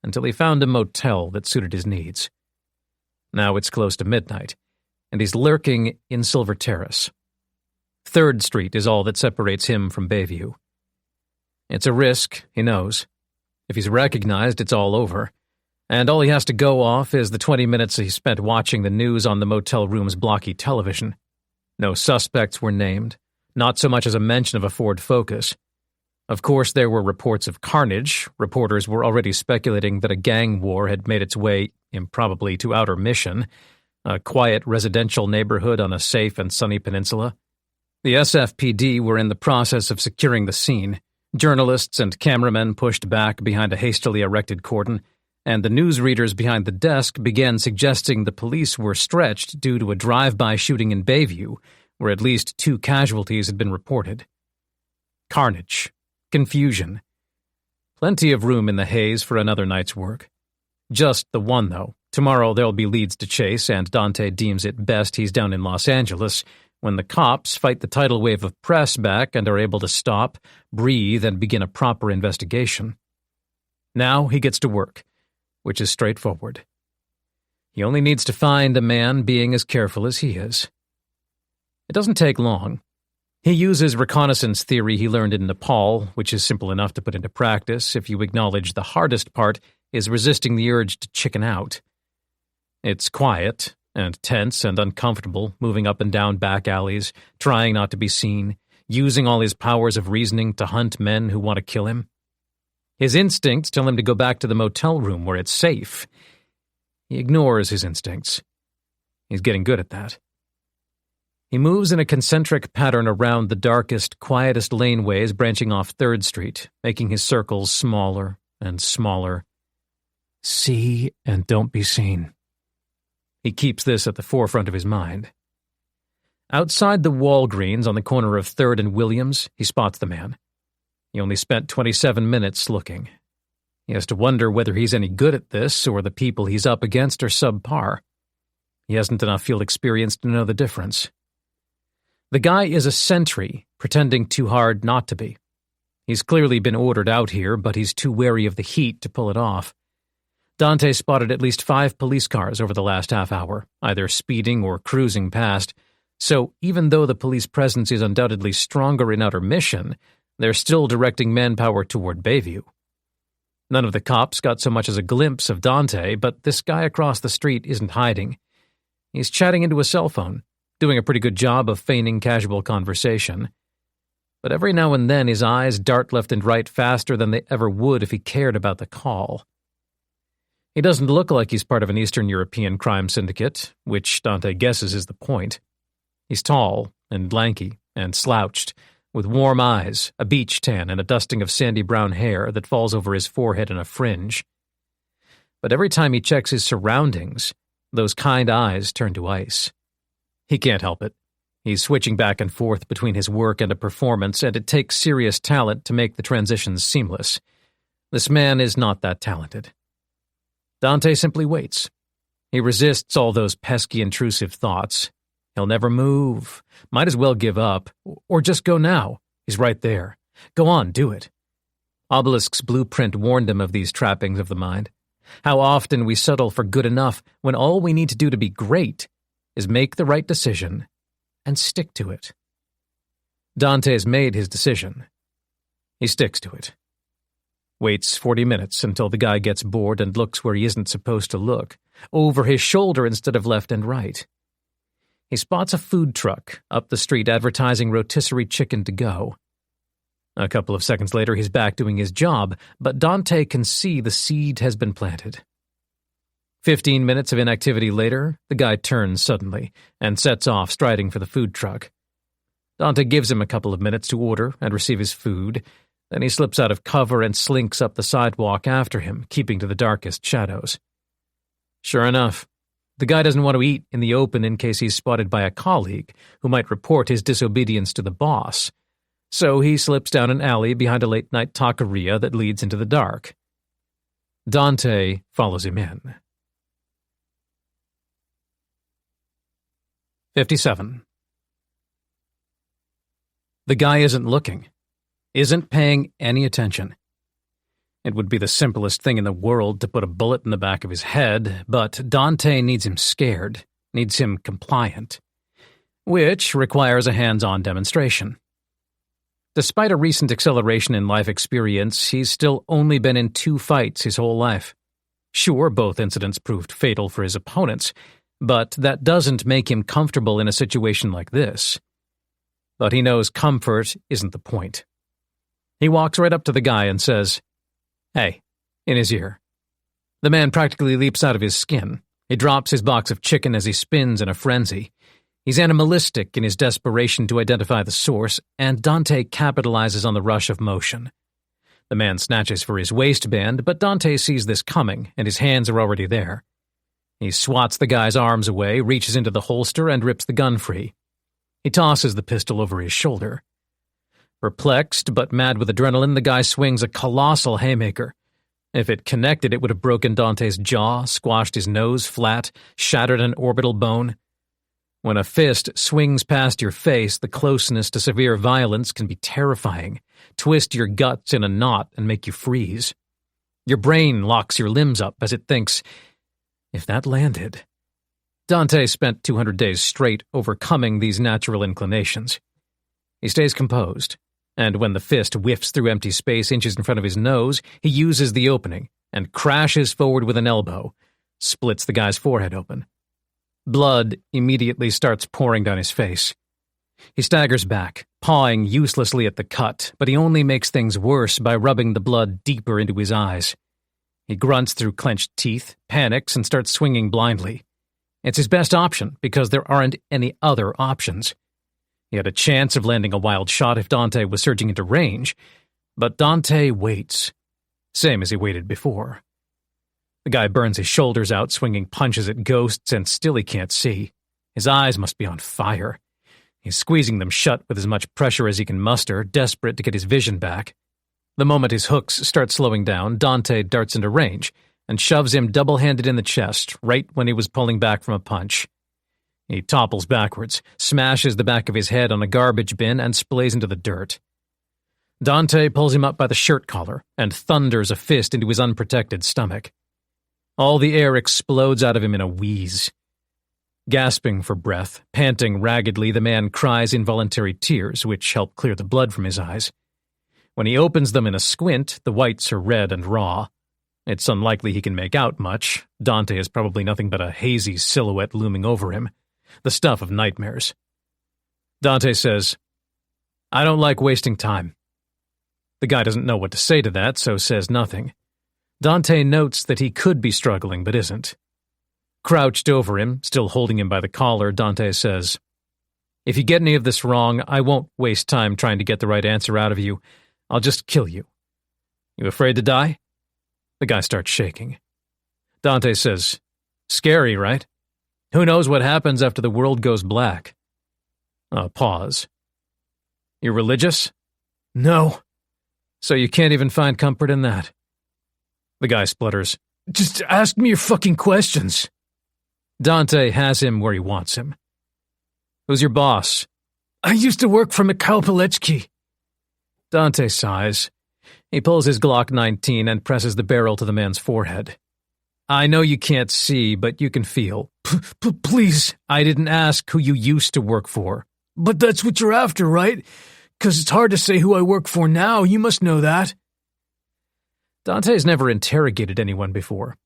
until he found a motel that suited his needs. Now it's close to midnight, and he's lurking in Silver Terrace. 3rd Street is all that separates him from Bayview. It's a risk, he knows. If he's recognized, it's all over. And all he has to go off is the 20 minutes he spent watching the news on the motel room's blocky television. No suspects were named, not so much as a mention of a Ford Focus. Of course, there were reports of carnage. Reporters were already speculating that a gang war had made its way, improbably, to Outer Mission, a quiet residential neighborhood on a safe and sunny peninsula. The SFPD were in the process of securing the scene. Journalists and cameramen pushed back behind a hastily erected cordon, and the newsreaders behind the desk began suggesting the police were stretched due to a drive-by shooting in Bayview, where at least 2 casualties had been reported. Carnage. Confusion. Plenty of room in the haze for another night's work. Just the one, though. Tomorrow there'll be leads to chase, and Dante deems it best he's down in Los Angeles when the cops fight the tidal wave of press back and are able to stop, breathe, and begin a proper investigation. Now he gets to work, which is straightforward. He only needs to find a man being as careful as he is. It doesn't take long. He uses reconnaissance theory he learned in Nepal, which is simple enough to put into practice if you acknowledge the hardest part is resisting the urge to chicken out. It's quiet and tense and uncomfortable, moving up and down back alleys, trying not to be seen, using all his powers of reasoning to hunt men who want to kill him. His instincts tell him to go back to the motel room where it's safe. He ignores his instincts. He's getting good at that. He moves in a concentric pattern around the darkest, quietest laneways branching off 3rd Street, making his circles smaller and smaller. See and don't be seen. He keeps this at the forefront of his mind. Outside the Walgreens on the corner of 3rd and Williams, he spots the man. He only spent 27 minutes looking. He has to wonder whether he's any good at this or the people he's up against are subpar. He hasn't enough field experience to know the difference. The guy is a sentry, pretending too hard not to be. He's clearly been ordered out here, but he's too wary of the heat to pull it off. Dante spotted at least 5 police cars over the last half hour, either speeding or cruising past, so even though the police presence is undoubtedly stronger in Outer Mission, they're still directing manpower toward Bayview. None of the cops got so much as a glimpse of Dante, but this guy across the street isn't hiding. He's chatting into a cell phone, doing a pretty good job of feigning casual conversation. But every now and then his eyes dart left and right faster than they ever would if he cared about the call. He doesn't look like he's part of an Eastern European crime syndicate, which Dante guesses is the point. He's tall and lanky and slouched, with warm eyes, a beach tan, and a dusting of sandy brown hair that falls over his forehead in a fringe. But every time he checks his surroundings, those kind eyes turn to ice. He can't help it. He's switching back and forth between his work and a performance, and it takes serious talent to make the transitions seamless. This man is not that talented. Dante simply waits. He resists all those pesky, intrusive thoughts. He'll never move. Might as well give up. Or just go now. He's right there. Go on, do it. Obelisk's blueprint warned him of these trappings of the mind. How often we settle for good enough when all we need to do to be great is make the right decision and stick to it. Dante's made his decision. He sticks to it. Waits 40 minutes until the guy gets bored and looks where he isn't supposed to look, over his shoulder instead of left and right. He spots a food truck up the street advertising rotisserie chicken to go. A couple of seconds later, he's back doing his job, but Dante can see the seed has been planted. 15 minutes of inactivity later, the guy turns suddenly and sets off striding for the food truck. Dante gives him a couple of minutes to order and receive his food. Then he slips out of cover and slinks up the sidewalk after him, keeping to the darkest shadows. Sure enough, The guy doesn't want to eat in the open in case he's spotted by a colleague who might report his disobedience to the boss. So he slips down an alley behind a late-night taqueria that leads into the dark. Dante follows him in. 57. The guy isn't looking, isn't paying any attention. It would be the simplest thing in the world to put a bullet in the back of his head, but Dante needs him scared, needs him compliant, which requires a hands-on demonstration. Despite a recent acceleration in life experience, he's still only been in 2 fights his whole life. Sure, both incidents proved fatal for his opponents, but that doesn't make him comfortable in a situation like this. But he knows comfort isn't the point. He walks right up to the guy and says, "Hey," in his ear. The man practically leaps out of his skin. He drops his box of chicken as he spins in a frenzy. He's animalistic in his desperation to identify the source, and Dante capitalizes on the rush of motion. The man snatches for his waistband, but Dante sees this coming, and his hands are already there. He swats the guy's arms away, reaches into the holster, and rips the gun free. He tosses the pistol over his shoulder. Perplexed but mad with adrenaline, the guy swings a colossal haymaker. If it connected, it would have broken Dante's jaw, squashed his nose flat, shattered an orbital bone. When a fist swings past your face, the closeness to severe violence can be terrifying, twist your guts in a knot and make you freeze. Your brain locks your limbs up as it thinks, if that landed. Dante spent 200 days straight overcoming these natural inclinations. He stays composed, and when the fist whiffs through empty space inches in front of his nose, he uses the opening and crashes forward with an elbow, splits the guy's forehead open. Blood immediately starts pouring down his face. He staggers back, pawing uselessly at the cut, but he only makes things worse by rubbing the blood deeper into his eyes. He grunts through clenched teeth, panics, and starts swinging blindly. It's his best option because there aren't any other options. He had a chance of landing a wild shot if Dante was surging into range, but Dante waits, same as he waited before. The guy burns his shoulders out, swinging punches at ghosts, and still he can't see. His eyes must be on fire. He's squeezing them shut with as much pressure as he can muster, desperate to get his vision back. The moment his hooks start slowing down, Dante darts into range and shoves him double-handed in the chest, right when he was pulling back from a punch. He topples backwards, smashes the back of his head on a garbage bin, and splays into the dirt. Dante pulls him up by the shirt collar and thunders a fist into his unprotected stomach. All the air explodes out of him in a wheeze. Gasping for breath, panting raggedly, the man cries involuntary tears, which help clear the blood from his eyes. When he opens them in a squint, the whites are red and raw. It's unlikely he can make out much. Dante is probably nothing but a hazy silhouette looming over him, the stuff of nightmares. Dante says, "I don't like wasting time." The guy doesn't know what to say to that, so says nothing. Dante notes that he could be struggling, but isn't. Crouched over him, still holding him by the collar, Dante says, "If you get any of this wrong, I won't waste time trying to get the right answer out of you. I'll just kill you. You afraid to die?" The guy starts shaking. Dante says, "Scary, right? Who knows what happens after the world goes black?" A pause. "You're religious?" "No." "So you can't even find comfort in that?" The guy splutters, "Just ask me your fucking questions." Dante has him where he wants him. "Who's your boss?" "I used to work for Mikhail Palechki." Dante sighs. He pulls his Glock 19 and presses the barrel to the man's forehead. "I know you can't see, but you can feel." Please. "I didn't ask who you used to work for." "But that's what you're after, right? 'Cause it's hard to say who I work for now, you must know that." Dante's never interrogated anyone before.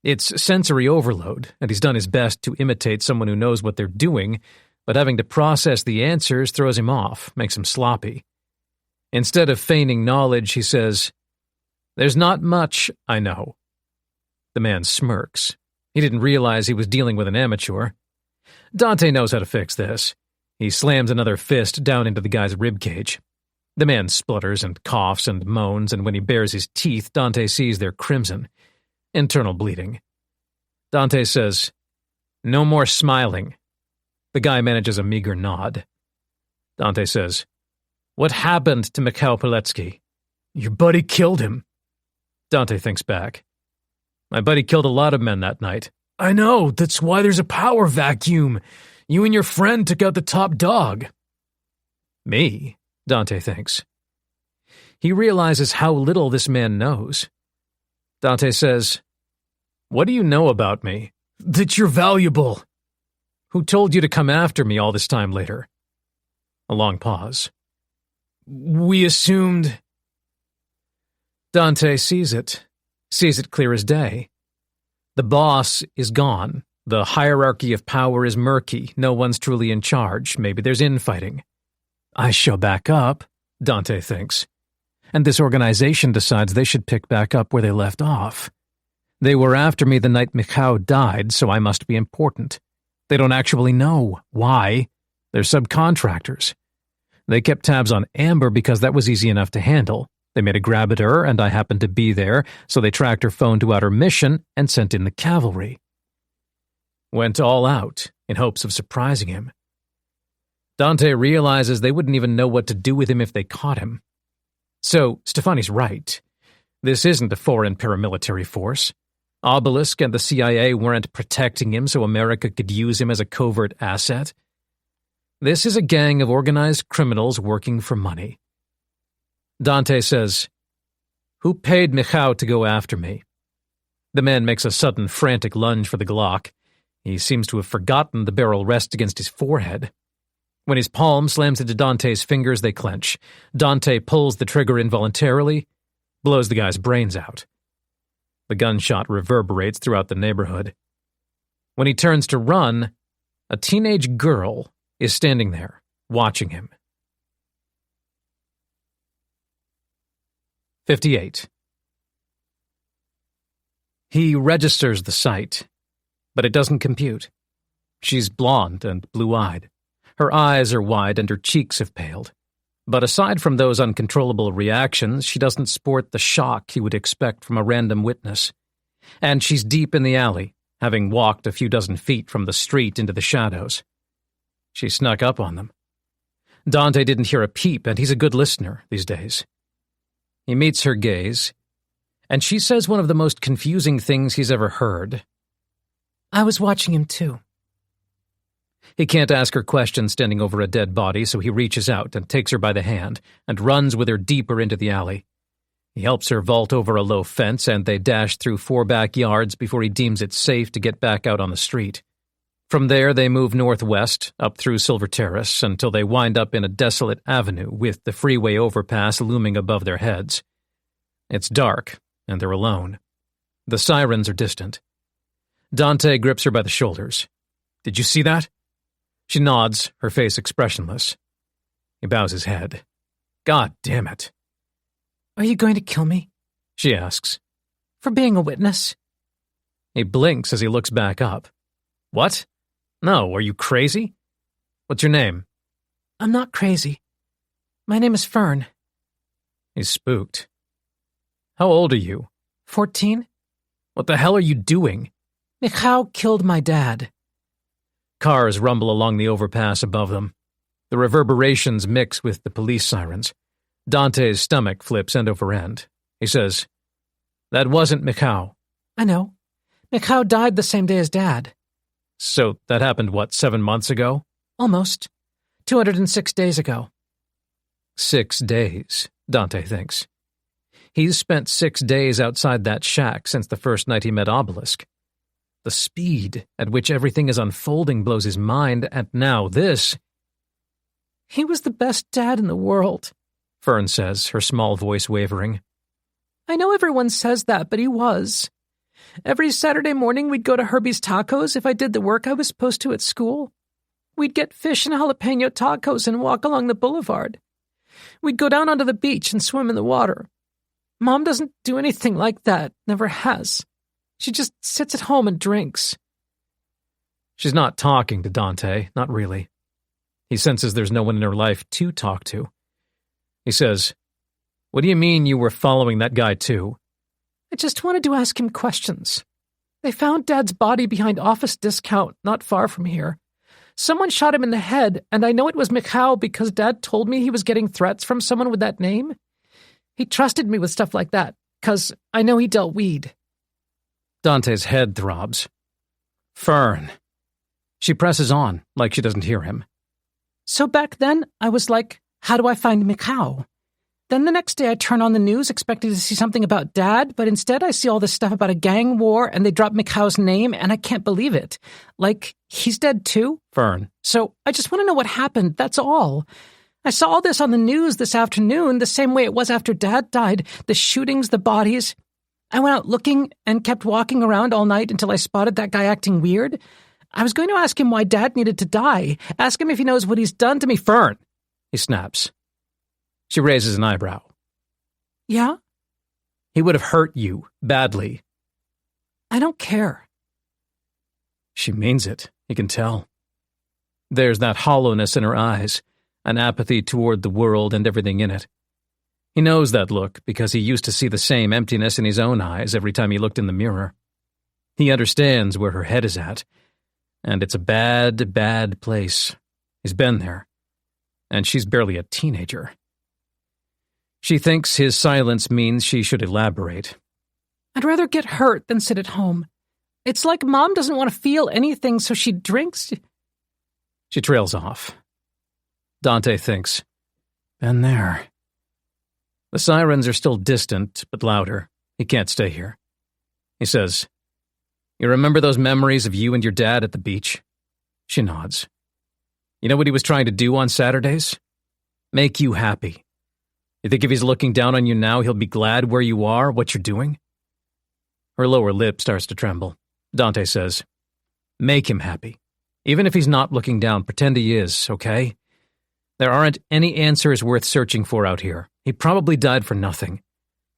It's sensory overload, and he's done his best to imitate someone who knows what they're doing, but having to process the answers throws him off, makes him sloppy. Instead of feigning knowledge, he says, "There's not much I know." The man smirks. He didn't realize he was dealing with an amateur. Dante knows how to fix this. He slams another fist down into the guy's ribcage. The man splutters and coughs and moans, and when he bares his teeth, Dante sees they're crimson. Internal bleeding. Dante says, No more smiling. The guy manages a meager nod. Dante says, "What happened to Mikhail Poletsky?" "Your buddy killed him." Dante thinks back. "My buddy killed a lot of men that night." "I know, that's why there's a power vacuum. You and your friend took out the top dog." Me, Dante thinks. He realizes how little this man knows. Dante says, "What do you know about me?" "That you're valuable." "Who told you to come after me all this time later?" A long pause. "We assumed." Dante sees it clear as day. The boss is gone. The hierarchy of power is murky. No one's truly in charge. Maybe there's infighting. I show back up, Dante thinks. And this organization decides they should pick back up where they left off. They were after me the night Mikhail died, so I must be important. They don't actually know why. They're subcontractors. They kept tabs on Amber because that was easy enough to handle. They made a grab at her, and I happened to be there, so they tracked her phone to out her mission and sent in the cavalry. Went all out, in hopes of surprising him. Dante realizes they wouldn't even know what to do with him if they caught him. So, Stefani's right. This isn't a foreign paramilitary force. Obelisk and the CIA weren't protecting him so America could use him as a covert asset. This is a gang of organized criminals working for money. Dante says, "Who paid Mikhail to go after me?" The man makes a sudden frantic lunge for the Glock. He seems to have forgotten the barrel rests against his forehead. When his palm slams into Dante's fingers, they clench. Dante pulls the trigger involuntarily, blows the guy's brains out. The gunshot reverberates throughout the neighborhood. When he turns to run, a teenage girl is standing there, watching him. 58. He registers the site, but it doesn't compute. She's blonde and blue-eyed. Her eyes are wide and her cheeks have paled. But aside from those uncontrollable reactions, she doesn't sport the shock you would expect from a random witness. And she's deep in the alley, having walked a few dozen feet from the street into the shadows. She snuck up on them. Dante didn't hear a peep, and he's a good listener these days. He meets her gaze, and she says one of the most confusing things he's ever heard. "I was watching him too." He can't ask her questions standing over a dead body, so he reaches out and takes her by the hand and runs with her deeper into the alley. He helps her vault over a low fence, and they dash through 4 backyards before he deems it safe to get back out on the street. From there, they move northwest, up through Silver Terrace, until they wind up in a desolate avenue with the freeway overpass looming above their heads. It's dark, and they're alone. The sirens are distant. Dante grips her by the shoulders. "Did you see that?" She nods, her face expressionless. He bows his head. "God damn it." "Are you going to kill me?" she asks. "For being a witness?" He blinks as he looks back up. "What? No, are you crazy? What's your name?" "I'm not crazy. My name is Fern." He's spooked. "How old are you?" 14. "What the hell are you doing?" "Mikhail killed my dad." Cars rumble along the overpass above them. The reverberations mix with the police sirens. Dante's stomach flips end over end. He says, "That wasn't Mikhail." "I know. Mikhail died the same day as Dad." "So that happened, 7 months ago?" "Almost. 206 days ago." 6 days, Dante thinks. He's spent 6 days outside that shack since the first night he met Obelisk. The speed at which everything is unfolding blows his mind, and now this. "He was the best dad in the world," Fern says, her small voice wavering. "I know everyone says that, but he was. Every Saturday morning we'd go to Herbie's Tacos if I did the work I was supposed to at school. We'd get fish and jalapeno tacos and walk along the boulevard. We'd go down onto the beach and swim in the water. Mom doesn't do anything like that, never has. She just sits at home and drinks." She's not talking to Dante, not really. He senses there's no one in her life to talk to. He says, "What do you mean you were following that guy too?" "I just wanted to ask him questions." They found Dad's body behind Office Discount, not far from here. Someone shot him in the head, and I know it was Mikhail because Dad told me he was getting threats from someone with that name. He trusted me with stuff like that, 'cause I know he dealt weed." Dante's head throbs. Fern. She presses on, like she doesn't hear him. "So back then, I was like, how do I find Mikhail? Then the next day I turn on the news expecting to see something about Dad, but instead I see all this stuff about a gang war and they drop Mikhail's name and I can't believe it. Like, he's dead too?" Fern. "So I just want to know what happened, that's all. I saw all this on the news this afternoon, the same way it was after Dad died, the shootings, the bodies. I went out looking and kept walking around all night until I spotted that guy acting weird. I was going to ask him why Dad needed to die, ask him if he knows what he's done to me." Fern, he snaps. She raises an eyebrow. "Yeah? He would have hurt you, badly." I don't care." She means it, he can tell. There's that hollowness in her eyes, an apathy toward the world and everything in it. He knows that look because he used to see the same emptiness in his own eyes every time he looked in the mirror. He understands where her head is at, and it's a bad, bad place. He's been there, and she's barely a teenager. She thinks his silence means she should elaborate. "I'd rather get hurt than sit at home. It's like Mom doesn't want to feel anything, so she drinks." She trails off. Dante thinks, been there. The sirens are still distant, but louder. He can't stay here. He says, "You remember those memories of you and your dad at the beach?" She nods. "You know what he was trying to do on Saturdays? Make you happy. You think if he's looking down on you now, he'll be glad where you are, what you're doing?" Her lower lip starts to tremble. Dante says, "Make him happy. Even if he's not looking down, pretend he is, okay? There aren't any answers worth searching for out here. He probably died for nothing.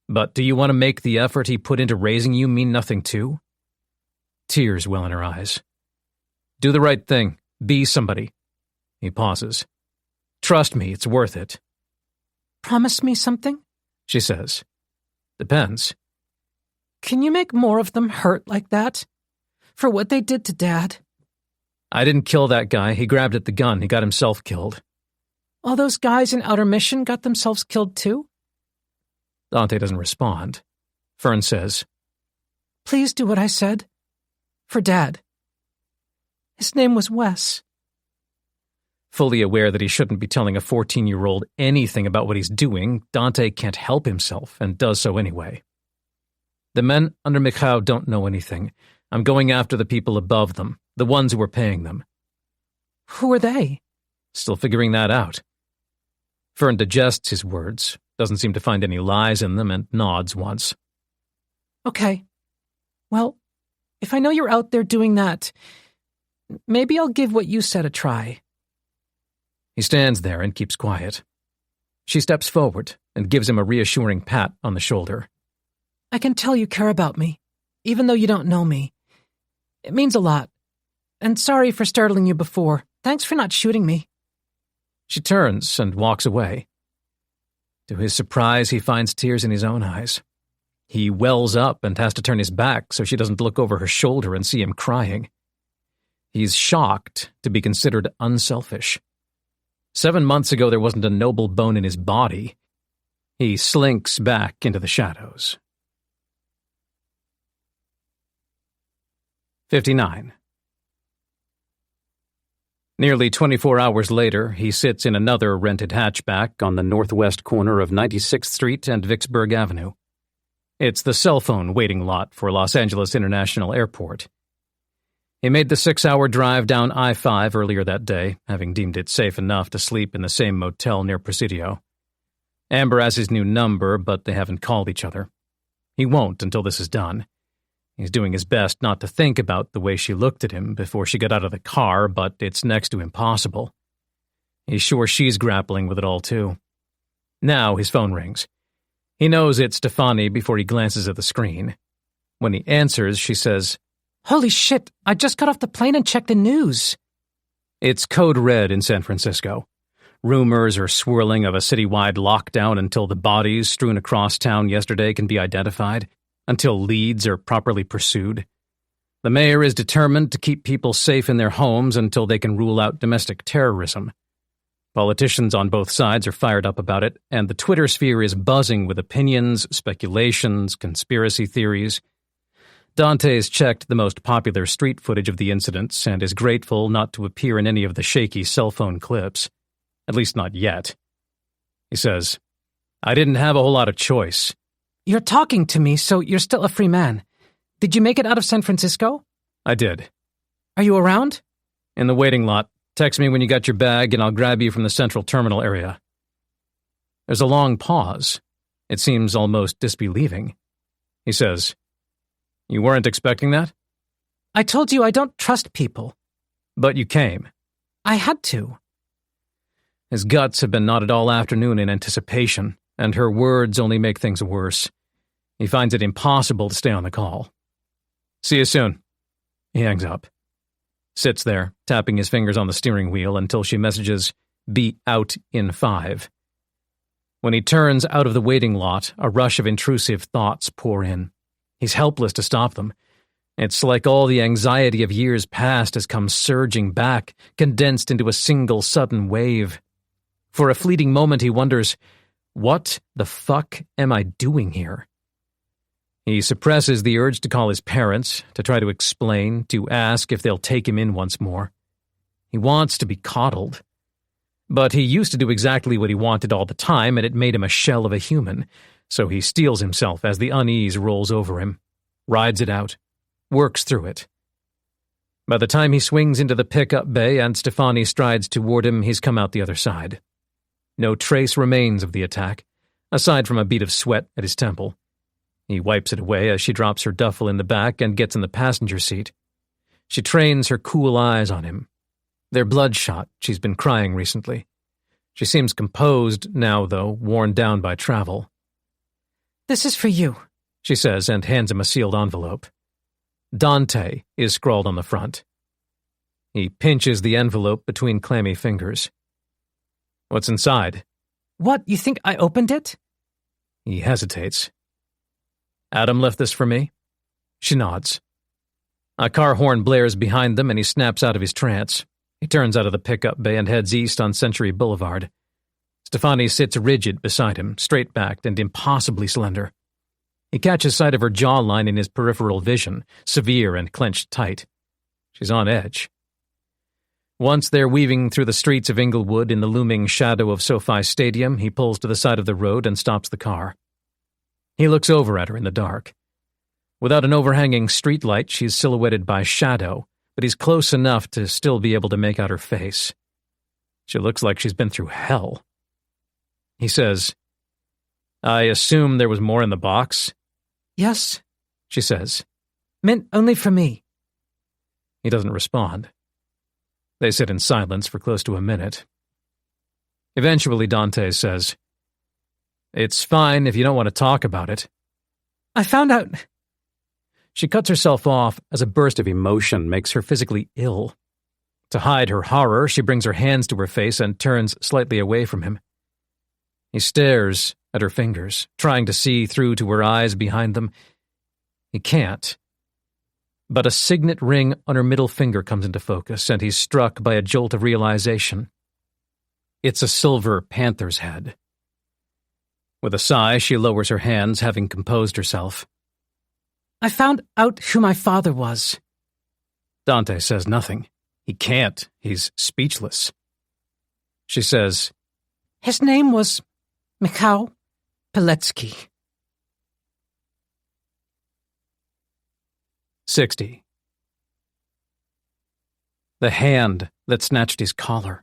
But do you want to make the effort he put into raising you mean nothing too?" Tears well in her eyes. "Do the right thing. Be somebody." He pauses. "Trust me, it's worth it." "Promise me something?" she says. "Depends." "Can you make more of them hurt like that? For what they did to Dad?" "I didn't kill that guy. He grabbed at the gun. He got himself killed." "All those guys in Outer Mission got themselves killed too?" Dante doesn't respond. Fern says, "Please do what I said. For Dad. His name was Wes." Fully aware that he shouldn't be telling a 14-year-old anything about what he's doing, Dante can't help himself and does so anyway. "The men under Mikhail don't know anything. I'm going after the people above them, the ones who are paying them." "Who are they?" Still figuring that out. Fern digests his words, doesn't seem to find any lies in them, and nods once. "Okay. Well, if I know you're out there doing that, maybe I'll give what you said a try." He stands there and keeps quiet. She steps forward and gives him a reassuring pat on the shoulder. "I can tell you care about me, even though you don't know me. It means a lot. And sorry for startling you before. Thanks for not shooting me." She turns and walks away. To his surprise, he finds tears in his own eyes. He wells up and has to turn his back so she doesn't look over her shoulder and see him crying. He's shocked to be considered unselfish. 7 months ago, there wasn't a noble bone in his body. He slinks back into the shadows. 59. Nearly 24 hours later, he sits in another rented hatchback on the northwest corner of 96th Street and Vicksburg Avenue. It's the cell phone waiting lot for Los Angeles International Airport. He made the 6-hour drive down I-5 earlier that day, having deemed it safe enough to sleep in the same motel near Presidio. Amber has his new number, but they haven't called each other. He won't until this is done. He's doing his best not to think about the way she looked at him before she got out of the car, but it's next to impossible. He's sure she's grappling with it all, too. Now his phone rings. He knows it's Stefani before he glances at the screen. When he answers, she says, "Holy shit, I just got off the plane and checked the news." It's code red in San Francisco. Rumors are swirling of a citywide lockdown until the bodies strewn across town yesterday can be identified, until leads are properly pursued. The mayor is determined to keep people safe in their homes until they can rule out domestic terrorism. Politicians on both sides are fired up about it, and the Twitter sphere is buzzing with opinions, speculations, conspiracy theories. Dante's checked the most popular street footage of the incidents and is grateful not to appear in any of the shaky cell phone clips. At least not yet. He says, "I didn't have a whole lot of choice." You're talking to me, so you're still a free man. Did you make it out of San Francisco? I did. Are you around? In the waiting lot. Text me when you got your bag and I'll grab you from the central terminal area. There's a long pause. It seems almost disbelieving. He says, "You weren't expecting that?" I told you I don't trust people. But you came. I had to. His guts have been knotted all afternoon in anticipation, and her words only make things worse. He finds it impossible to stay on the call. "See you soon." He hangs up. Sits there, tapping his fingers on the steering wheel until she messages, "Be out in 5." When he turns out of the waiting lot, a rush of intrusive thoughts pour in. He's helpless to stop them. It's like all the anxiety of years past has come surging back, condensed into a single sudden wave. For a fleeting moment he wonders, what the fuck am I doing here? He suppresses the urge to call his parents, to try to explain, to ask if they'll take him in once more. He wants to be coddled. But he used to do exactly what he wanted all the time, and it made him a shell of a human, so he steels himself as the unease rolls over him, rides it out, works through it. By the time he swings into the pickup bay and Stefani strides toward him, he's come out the other side. No trace remains of the attack, aside from a bead of sweat at his temple. He wipes it away as she drops her duffel in the back and gets in the passenger seat. She trains her cool eyes on him. They're bloodshot. She's been crying recently. She seems composed now, though, worn down by travel. "This is for you," she says and hands him a sealed envelope. Dante is scrawled on the front. He pinches the envelope between clammy fingers. "What's inside?" "What, you think I opened it?" He hesitates. "Adam left this for me?" She nods. A car horn blares behind them and he snaps out of his trance. He turns out of the pickup bay and heads east on Century Boulevard. Stefani sits rigid beside him, straight-backed and impossibly slender. He catches sight of her jawline in his peripheral vision, severe and clenched tight. She's on edge. Once they're weaving through the streets of Inglewood in the looming shadow of SoFi Stadium, he pulls to the side of the road and stops the car. He looks over at her in the dark. Without an overhanging streetlight, she's silhouetted by shadow, but he's close enough to still be able to make out her face. She looks like she's been through hell. He says, "I assume there was more in the box?" "Yes," she says. "Meant only for me." He doesn't respond. They sit in silence for close to a minute. Eventually, Dante says, "It's fine if you don't want to talk about it." "I found out—" She cuts herself off as a burst of emotion makes her physically ill. To hide her horror, she brings her hands to her face and turns slightly away from him. He stares at her fingers, trying to see through to her eyes behind them. He can't. But a signet ring on her middle finger comes into focus, and he's struck by a jolt of realization. It's a silver panther's head. With a sigh, she lowers her hands, having composed herself. "I found out who my father was." Dante says nothing. He can't. He's speechless. She says, "His name was Mikhail Peletsky." 60. The hand that snatched his collar.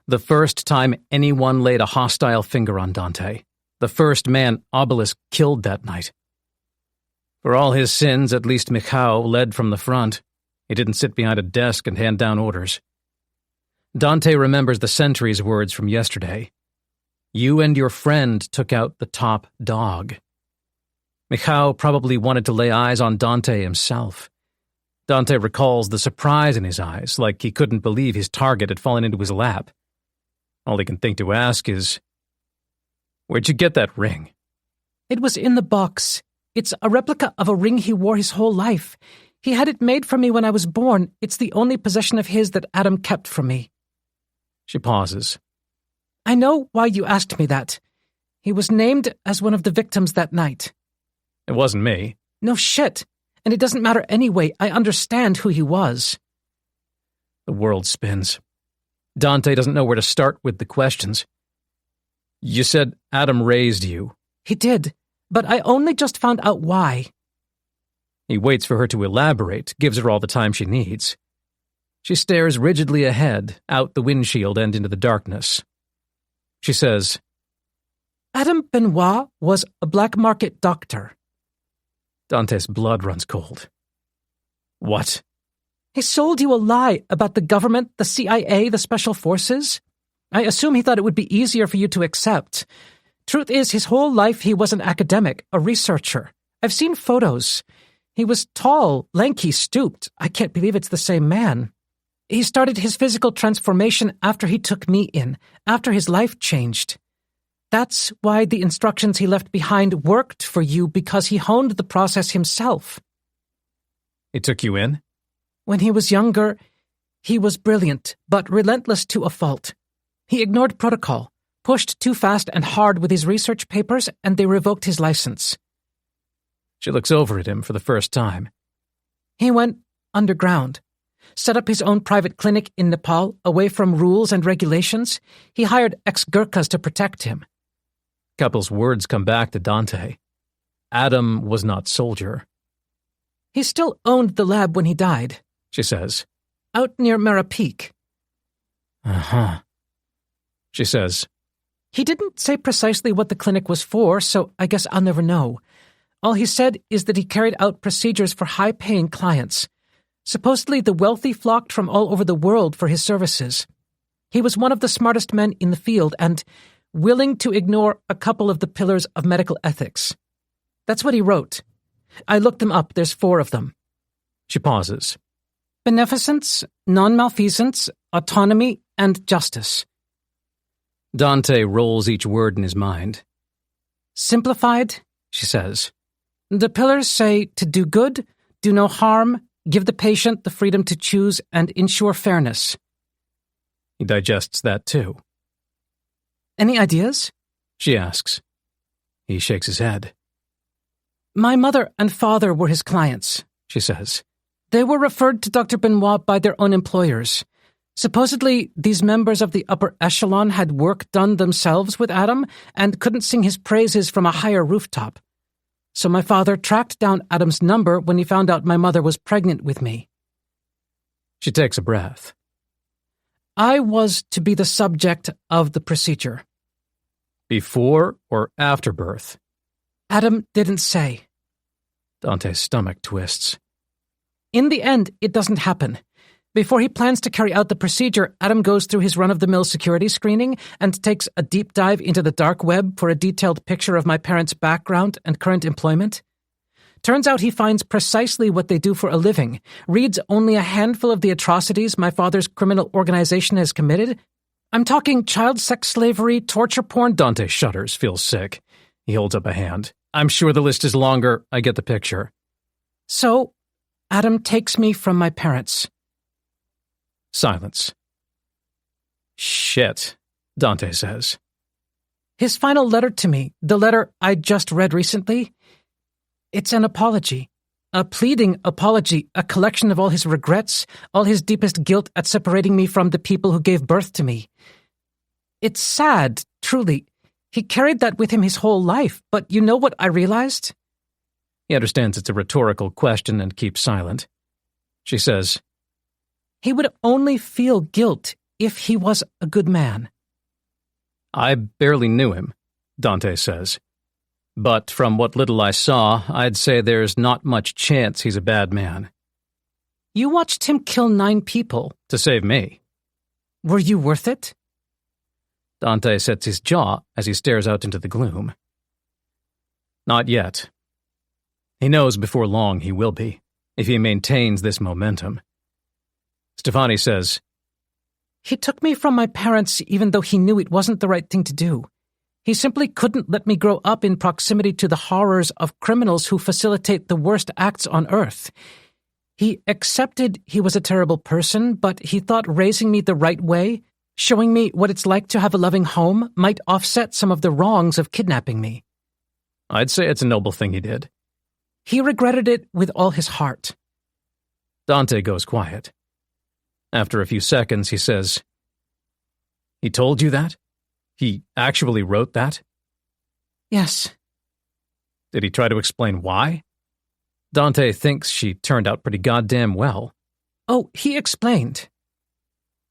The first time anyone laid a hostile finger on Dante. The first man Obelisk killed that night. For all his sins, at least Mikhail led from the front. He didn't sit behind a desk and hand down orders. Dante remembers the sentry's words from yesterday. "You and your friend took out the top dog." Mikhail probably wanted to lay eyes on Dante himself. Dante recalls the surprise in his eyes, like he couldn't believe his target had fallen into his lap. All he can think to ask is, "Where'd you get that ring?" "It was in the box. It's a replica of a ring he wore his whole life. He had it made for me when I was born. It's the only possession of his that Adam kept from me. She pauses. I know why you asked me that. He was named as one of the victims that night. It wasn't me. No shit. And it doesn't matter anyway. I understand who he was. The world spins. Dante doesn't know where to start with the questions. You said Adam raised you. He did, but I only just found out why. He waits for her to elaborate, gives her all the time she needs. She stares rigidly ahead, out the windshield and into the darkness. She says, Adam Benoit was a black market doctor. Dante's blood runs cold. What? He sold you a lie about the government, the CIA, the special forces. I assume he thought it would be easier for you to accept. Truth is, his whole life he was an academic, a researcher. I've seen photos. He was tall, lanky, stooped. I can't believe it's the same man. He started his physical transformation after he took me in, after his life changed. That's why the instructions he left behind worked for you, because he honed the process himself. He took you in? When he was younger, he was brilliant, but relentless to a fault. He ignored protocol, pushed too fast and hard with his research papers, and they revoked his license. She looks over at him for the first time. He went underground, set up his own private clinic in Nepal, away from rules and regulations. He hired ex-Gurkhas to protect him. Couple's words come back to Dante. Adam was not soldier. He still owned the lab when he died, She says. out near Mara Peak. Uh-huh. She says, He didn't say precisely what the clinic was for, so I guess I'll never know. All he said is that he carried out procedures for high-paying clients. Supposedly the wealthy flocked from all over the world for his services. He was one of the smartest men in the field and willing to ignore a couple of the pillars of medical ethics. That's what he wrote. I looked them up. There's 4 of them. She pauses. Beneficence, non-malfeasance, autonomy, and justice. Dante rolls each word in his mind. Simplified, she says. The pillars say to do good, do no harm, give the patient the freedom to choose, and ensure fairness. He digests that too. Any ideas? She asks. He shakes his head. My mother and father were his clients, she says. They were referred to Dr. Benoit by their own employers. Supposedly, these members of the upper echelon had work done themselves with Adam and couldn't sing his praises from a higher rooftop. So my father tracked down Adam's number when he found out my mother was pregnant with me. She takes a breath. I was to be the subject of the procedure. Before or after birth? Adam didn't say. Dante's stomach twists. In the end, it doesn't happen. Before he plans to carry out the procedure, Adam goes through his run-of-the-mill security screening and takes a deep dive into the dark web for a detailed picture of my parents' background and current employment. Turns out he finds precisely what they do for a living, reads only a handful of the atrocities my father's criminal organization has committed. I'm talking child sex slavery, torture porn. Dante shudders, feels sick. He holds up a hand. I'm sure the list is longer. I get the picture. So, Adam takes me from my parents. Silence. Shit, Dante says. His final letter to me, the letter I just read recently, it's an apology. A pleading apology, a collection of all his regrets, all his deepest guilt at separating me from the people who gave birth to me. It's sad, truly. He carried that with him his whole life, but you know what I realized? He understands it's a rhetorical question and keeps silent. She says, He would only feel guilt if he was a good man. I barely knew him, Dante says. But from what little I saw, I'd say there's not much chance he's a bad man. You watched him kill 9 people. To save me. Were you worth it? Dante sets his jaw as he stares out into the gloom. Not yet. He knows before long he will be, if he maintains this momentum. Stefani says, He took me from my parents even though he knew it wasn't the right thing to do. He simply couldn't let me grow up in proximity to the horrors of criminals who facilitate the worst acts on earth. He accepted he was a terrible person, but he thought raising me the right way, showing me what it's like to have a loving home, might offset some of the wrongs of kidnapping me. I'd say it's a noble thing he did. He regretted it with all his heart. Dante goes quiet. After a few seconds, he says, "He told you that? He actually wrote that?" Yes. Did he try to explain why? Dante thinks she turned out pretty goddamn well. Oh, he explained.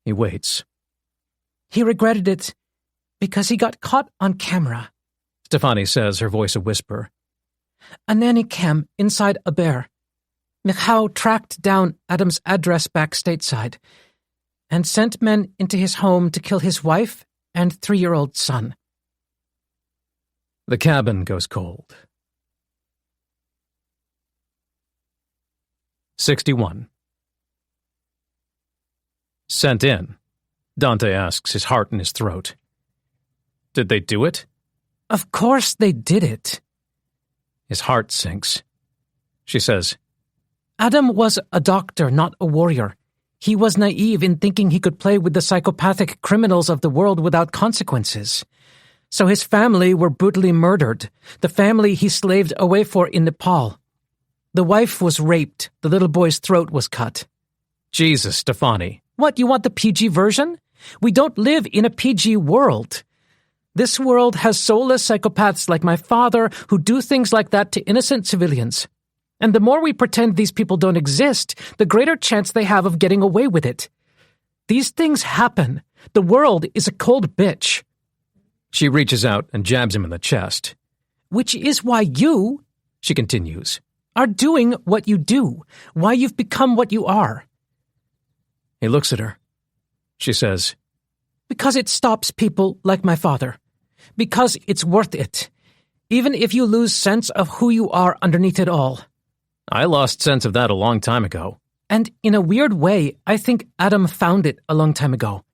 He waits. He regretted it because he got caught on camera. Stefani says, her voice a whisper. A nanny cam inside a bear. Michał tracked down Adam's address back stateside and sent men into his home to kill his wife and 3-year-old son. The cabin goes cold. 61. Sent in, Dante asks, his heart in his throat. Did they do it? Of course they did it. His heart sinks. She says, Adam was a doctor, not a warrior. He was naive in thinking he could play with the psychopathic criminals of the world without consequences. So his family were brutally murdered, the family he slaved away for in Nepal. The wife was raped, the little boy's throat was cut. Jesus, Stefani. What, you want the PG version? We don't live in a PG world. This world has soulless psychopaths like my father who do things like that to innocent civilians. And the more we pretend these people don't exist, the greater chance they have of getting away with it. These things happen. The world is a cold bitch. She reaches out and jabs him in the chest. Which is why you, she continues, are doing what you do, why you've become what you are. He looks at her. She says, Because it stops people like my father. Because it's worth it. Even if you lose sense of who you are underneath it all. I lost sense of that a long time ago. And in a weird way, I think Adam found it a long time ago.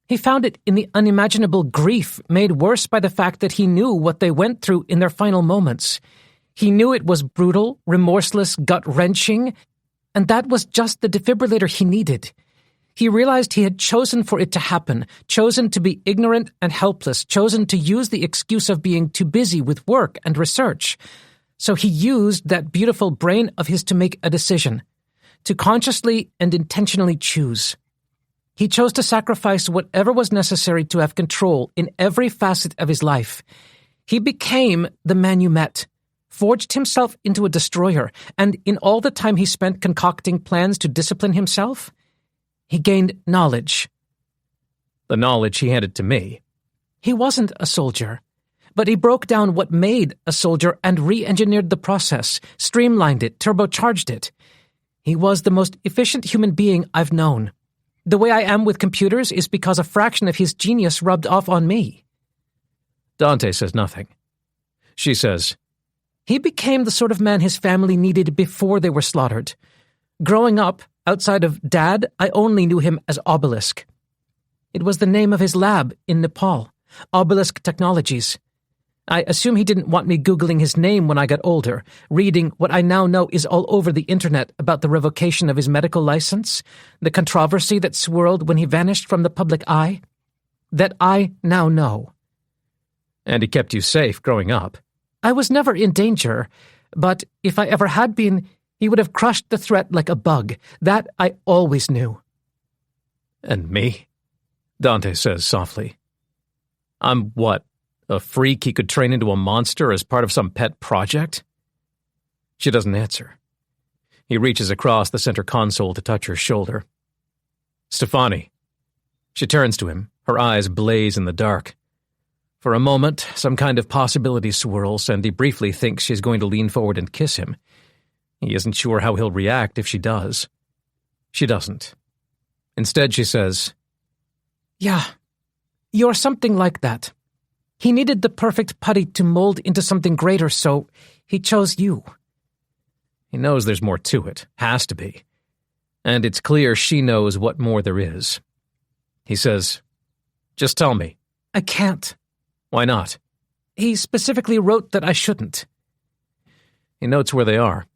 He found it in the unimaginable grief made worse by the fact that he knew what they went through in their final moments. He knew it was brutal, remorseless, gut-wrenching, and that was just the defibrillator he needed. He realized he had chosen for it to happen, chosen to be ignorant and helpless, chosen to use the excuse of being too busy with work and research. So he used that beautiful brain of his to make a decision, to consciously and intentionally choose. He chose to sacrifice whatever was necessary to have control in every facet of his life. He became the man you met, forged himself into a destroyer, and in all the time he spent concocting plans to discipline himself, he gained knowledge. The knowledge he handed to me. He wasn't a soldier, but he broke down what made a soldier and re-engineered the process, streamlined it, turbocharged it. He was the most efficient human being I've known. The way I am with computers is because a fraction of his genius rubbed off on me. Dante says nothing. She says, He became the sort of man his family needed before they were slaughtered. Growing up, outside of Dad, I only knew him as Obelisk. It was the name of his lab in Nepal, Obelisk Technologies. I assume he didn't want me Googling his name when I got older, reading what I now know is all over the internet about the revocation of his medical license, the controversy that swirled when he vanished from the public eye. That I now know. And he kept you safe growing up. I was never in danger, but if I ever had been, he would have crushed the threat like a bug. That I always knew. And me? Dante says softly. I'm what? A freak he could train into a monster as part of some pet project? She doesn't answer. He reaches across the center console to touch her shoulder. Stefani. She turns to him, her eyes blaze in the dark. For a moment, some kind of possibility swirls, and he briefly thinks she's going to lean forward and kiss him. He isn't sure how he'll react if she does. She doesn't. Instead, she says, Yeah, you're something like that. He needed the perfect putty to mold into something greater, so he chose you. He knows there's more to it. Has to be. And it's clear she knows what more there is. He says, Just tell me. I can't. Why not? He specifically wrote that I shouldn't. He notes where they are.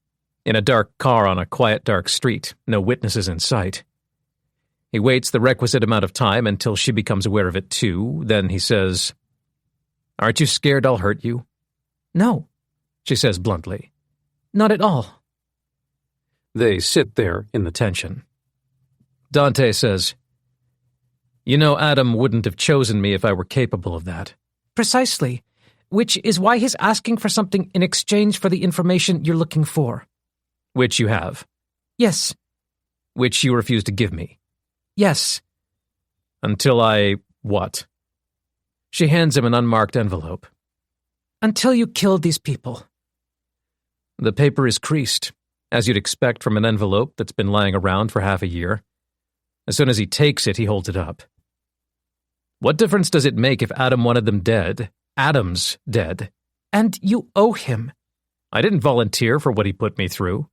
In a dark car on a quiet, dark street, no witnesses in sight. He waits the requisite amount of time until she becomes aware of it too. Then he says, "Aren't you scared I'll hurt you?" "No," she says bluntly. "not at all." They sit there in the tension. Dante says, "You know Adam wouldn't have chosen me if I were capable of that." "Precisely, which is why he's asking for something in exchange for the information you're looking for." "Which you have." "Yes, "Which you refuse to give me." yes." "Until I what?" She hands him an unmarked envelope. "Until you killed these people." The paper is creased, as you'd expect from an envelope that's been lying around for half a year. As soon as he takes it, he holds it up. "What difference does it make if Adam wanted them dead? Adam's dead." "And you owe him. "I didn't volunteer for what he put me through."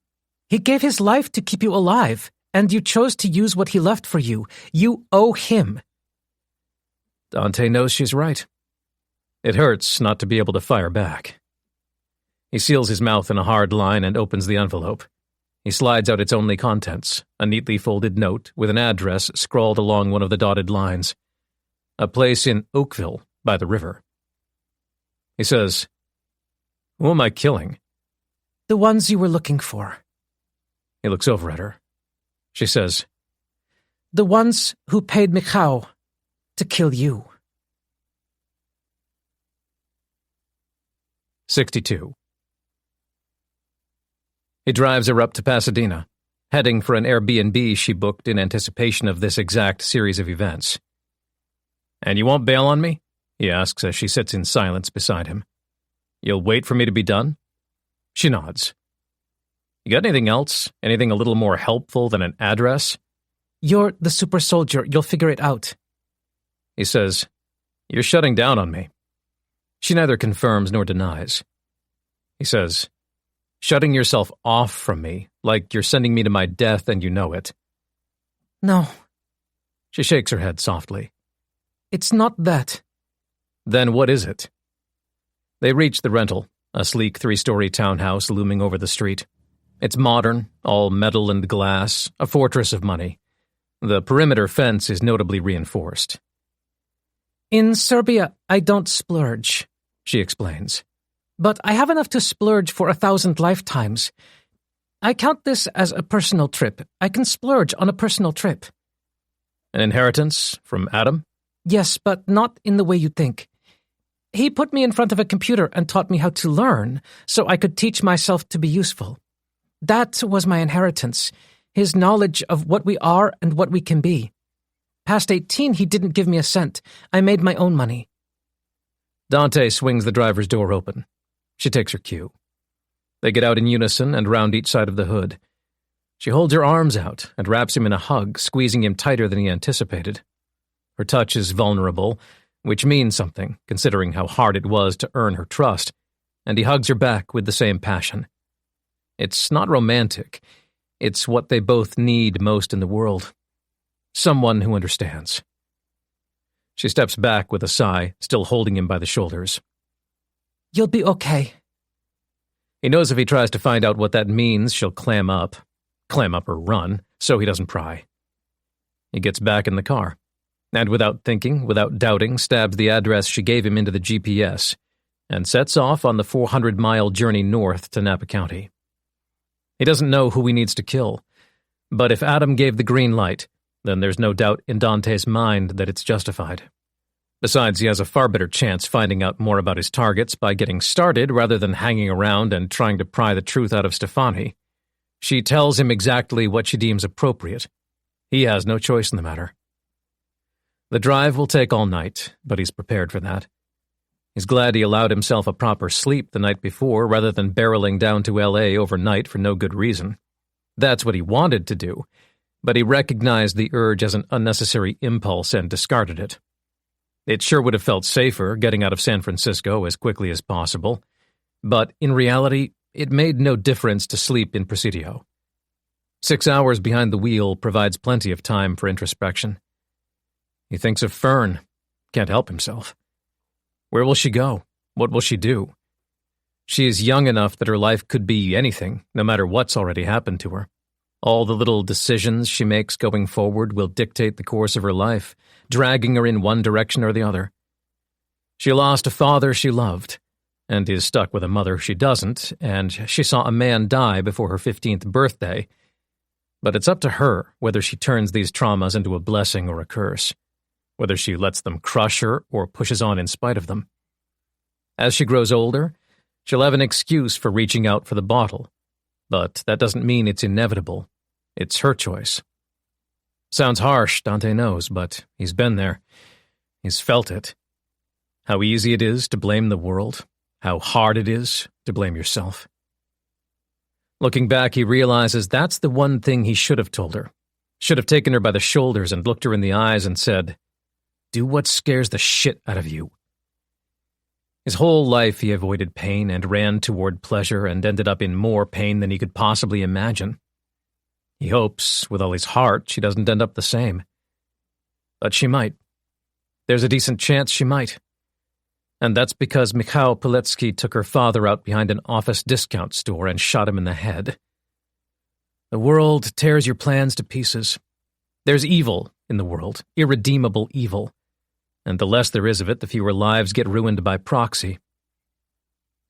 He gave his life to keep you alive, and you chose to use what he left for you. You owe him." Dante knows she's right. It hurts not to be able to fire back. He seals his mouth in a hard line and opens the envelope. He slides out its only contents, a neatly folded note with an address scrawled along one of the dotted lines. A place in Oakville, by the river. He says, "Who am I killing?" "The ones you were looking for." He looks over at her. She says, "The ones who paid Michał to kill you." 62. He drives her up to Pasadena, heading for an Airbnb she booked in anticipation of this exact series of events. "And you won't bail on me?" he asks as she sits in silence beside him. "You'll wait for me to be done?" She nods. "You got anything else? Anything a little more helpful than an address?" "You're the super soldier. You'll figure it out." He says, "You're shutting down on me." She neither confirms nor denies. He says, "Shutting yourself off from me, like you're sending me to my death and you know it." "No, She shakes her head softly. it's not that." "Then what is it?" They reach the rental, a sleek 3-story townhouse looming over the street. It's modern, all metal and glass, a fortress of money. The perimeter fence is notably reinforced. "In Serbia, I don't splurge," She explains. "but I have enough to splurge for 1,000 lifetimes. I count this as a personal trip. I can splurge on a personal trip." "An inheritance from Adam?" "Yes, but not in the way you think. He put me in front of a computer and taught me how to learn so I could teach myself to be useful. That was my inheritance, his knowledge of what we are and what we can be. Past 18, he didn't give me a cent. I made my own money." Dante swings the driver's door open. She takes her cue. They get out in unison and round each side of the hood. She holds her arms out and wraps him in a hug, squeezing him tighter than he anticipated. Her touch is vulnerable, which means something, considering how hard it was to earn her trust, and he hugs her back with the same passion. It's not romantic. It's what they both need most in the world. Someone who understands. She steps back with a sigh, still holding him by the shoulders. "You'll be okay." He knows if he tries to find out what that means, she'll clam up or run, so he doesn't pry. He gets back in the car, and without thinking, without doubting, stabs the address she gave him into the GPS, and sets off on the 400-mile journey north to Napa County. He doesn't know who he needs to kill, but if Adam gave the green light, then there's no doubt in Dante's mind that it's justified. Besides, he has a far better chance finding out more about his targets by getting started rather than hanging around and trying to pry the truth out of Stefani. She tells him exactly what she deems appropriate. He has no choice in the matter. The drive will take all night, but he's prepared for that. He's glad he allowed himself a proper sleep the night before rather than barreling down to L.A. overnight for no good reason. That's what he wanted to do, but he recognized the urge as an unnecessary impulse and discarded it. It sure would have felt safer getting out of San Francisco as quickly as possible, but in reality, it made no difference to sleep in Presidio. 6 hours behind the wheel provides plenty of time for introspection. He thinks of Fern, can't help himself. Where will she go? What will she do? She is young enough that her life could be anything, no matter what's already happened to her. All the little decisions she makes going forward will dictate the course of her life, dragging her in one direction or the other. She lost a father she loved, and is stuck with a mother she doesn't, and she saw a man die before her 15th birthday. But it's up to her whether she turns these traumas into a blessing or a curse, whether she lets them crush her or pushes on in spite of them. As she grows older, she'll have an excuse for reaching out for the bottle, but that doesn't mean it's inevitable. It's her choice. Sounds harsh, Dante knows, but he's been there. He's felt it. How easy it is to blame the world, how hard it is to blame yourself. Looking back, he realizes that's the one thing he should have told her. Should have taken her by the shoulders and looked her in the eyes and said, "Do what scares the shit out of you." His whole life he avoided pain and ran toward pleasure and ended up in more pain than he could possibly imagine. He hopes, with all his heart, she doesn't end up the same. But she might. There's a decent chance she might. And that's because Mikhail Piletsky took her father out behind an office discount store and shot him in the head. The world tears your plans to pieces. There's evil in the world, irredeemable evil. And the less there is of it, the fewer lives get ruined by proxy.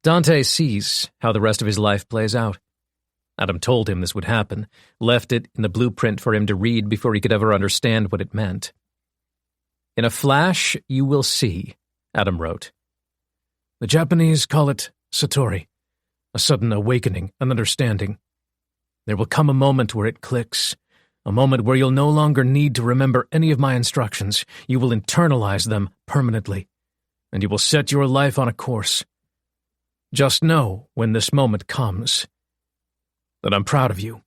Dante sees how the rest of his life plays out. Adam told him this would happen, left it in the blueprint for him to read before he could ever understand what it meant. "In a flash, you will see," Adam wrote. "The Japanese call it satori, a sudden awakening, an understanding. There will come a moment where it clicks, a moment where you'll no longer need to remember any of my instructions. You will internalize them permanently, and you will set your life on a course. Just know, when this moment comes, that I'm proud of you."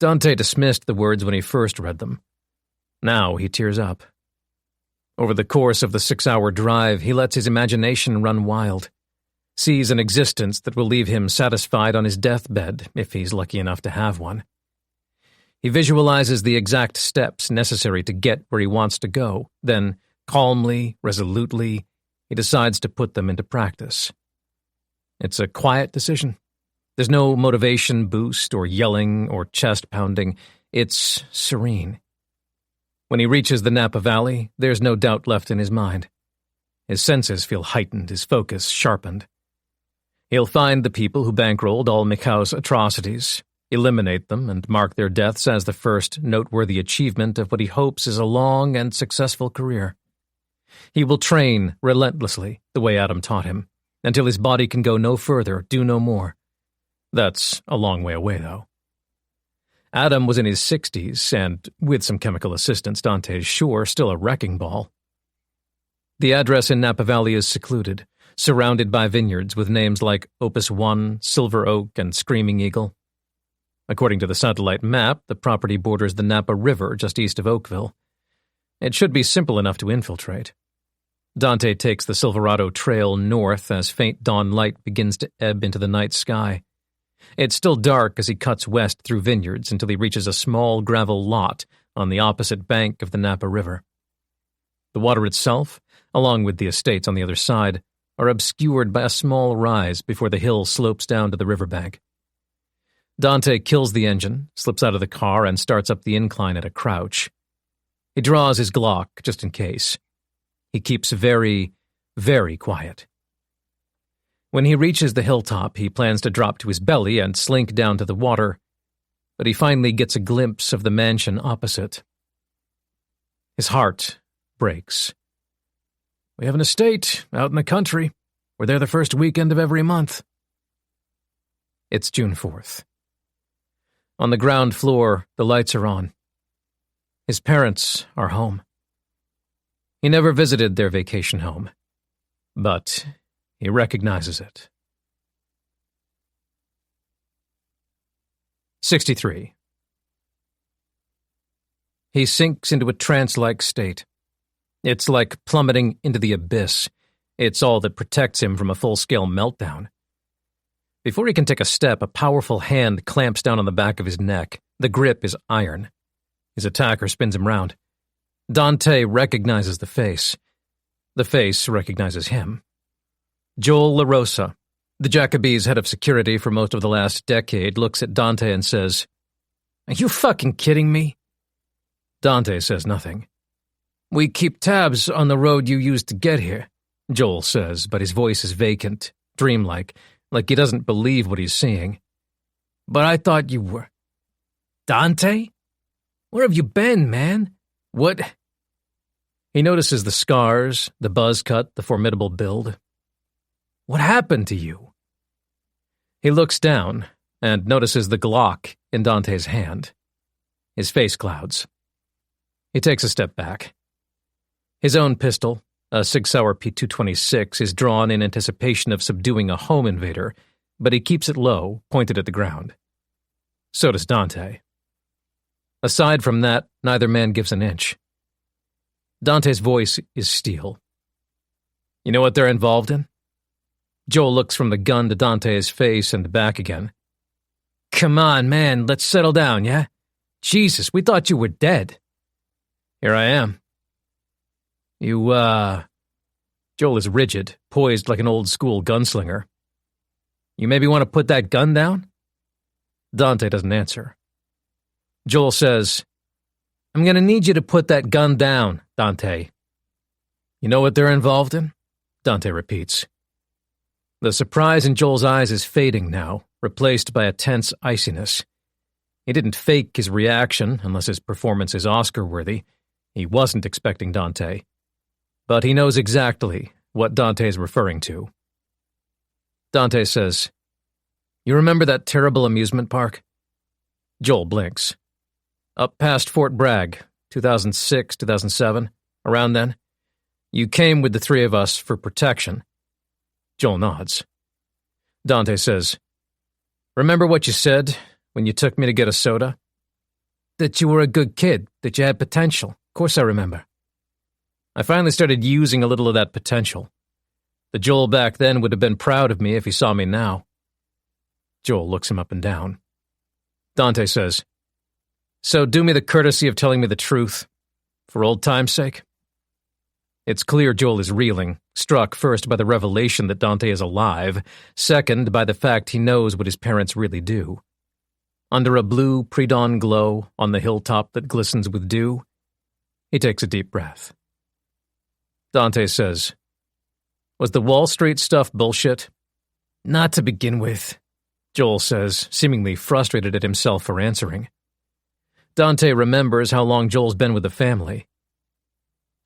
Dante dismissed the words when he first read them. Now he tears up. Over the course of the 6-hour drive, he lets his imagination run wild, sees an existence that will leave him satisfied on his deathbed, if he's lucky enough to have one. He visualizes the exact steps necessary to get where he wants to go, then, calmly, resolutely, he decides to put them into practice. It's a quiet decision. There's no motivation boost or yelling or chest pounding. It's serene. When he reaches the Napa Valley, there's no doubt left in his mind. His senses feel heightened, his focus sharpened. He'll find the people who bankrolled all Mikhail's atrocities, eliminate them, and mark their deaths as the first noteworthy achievement of what he hopes is a long and successful career. He will train relentlessly, the way Adam taught him, until his body can go no further, do no more. That's a long way away, though. Adam was in his 60s, and, with some chemical assistance, Dante's sure still a wrecking ball. The address in Napa Valley is secluded, surrounded by vineyards with names like Opus 1, Silver Oak, and Screaming Eagle. According to the satellite map, the property borders the Napa River just east of Oakville. It should be simple enough to infiltrate. Dante takes the Silverado Trail north as faint dawn light begins to ebb into the night sky. It's still dark as he cuts west through vineyards until he reaches a small gravel lot on the opposite bank of the Napa River. The water itself, along with the estates on the other side, are obscured by a small rise before the hill slopes down to the riverbank. Dante kills the engine, slips out of the car, and starts up the incline at a crouch. He draws his Glock, just in case. He keeps very, very quiet. When he reaches the hilltop, he plans to drop to his belly and slink down to the water, but he finally gets a glimpse of the mansion opposite. His heart breaks. "We have an estate out in the country. We're there the first weekend of every month." It's June 4th. On the ground floor, the lights are on. His parents are home. He never visited their vacation home, but he recognizes it. 63. He sinks into a trance-like state. It's like plummeting into the abyss. It's all that protects him from a full-scale meltdown. Before he can take a step, a powerful hand clamps down on the back of his neck. The grip is iron. His attacker spins him round. Dante recognizes the face. The face recognizes him. Joel LaRosa, the Jacobee's head of security for most of the last decade, looks at Dante and says, "Are you fucking kidding me?" Dante says nothing. "We keep tabs on the road you used to get here," Joel says, but his voice is vacant, dreamlike, like he doesn't believe what he's seeing. "But I thought you were... Dante? Where have you been, man? What?" He notices the scars, the buzz cut, the formidable build. "What happened to you?" He looks down and notices the Glock in Dante's hand. His face clouds. He takes a step back. His own pistol, a Sig Sauer P226, is drawn in anticipation of subduing a home invader, but he keeps it low, pointed at the ground. So does Dante. Aside from that, neither man gives an inch. Dante's voice is steel. "You know what they're involved in?" Joel looks from the gun to Dante's face and back again. "Come on, man, let's settle down, yeah? Jesus, we thought you were dead." "Here I am." Joel is rigid, poised like an old-school gunslinger. "You maybe want to put that gun down?" Dante doesn't answer. Joel says, "I'm going to need you to put that gun down, Dante." "You know what they're involved in?" Dante repeats. The surprise in Joel's eyes is fading now, replaced by a tense iciness. He didn't fake his reaction, unless his performance is Oscar-worthy. He wasn't expecting Dante. But he knows exactly what Dante is referring to. Dante says, "You remember that terrible amusement park?" Joel blinks. "Up past Fort Bragg, 2006, 2007, around then. You came with the three of us for protection." Joel nods. Dante says, "Remember what you said when you took me to get a soda?" "That you were a good kid, that you had potential. Of course I remember." I finally started using a little of that potential. The Joel back then would have been proud of me if he saw me now. Joel looks him up and down. Dante says, "So do me the courtesy of telling me the truth, for old time's sake." It's clear Joel is reeling, struck first by the revelation that Dante is alive, second by the fact he knows what his parents really do. Under a blue pre-dawn glow on the hilltop that glistens with dew, he takes a deep breath. Dante says, "Was the Wall Street stuff bullshit?" "Not to begin with," Joel says, seemingly frustrated at himself for answering. Dante remembers how long Joel's been with the family.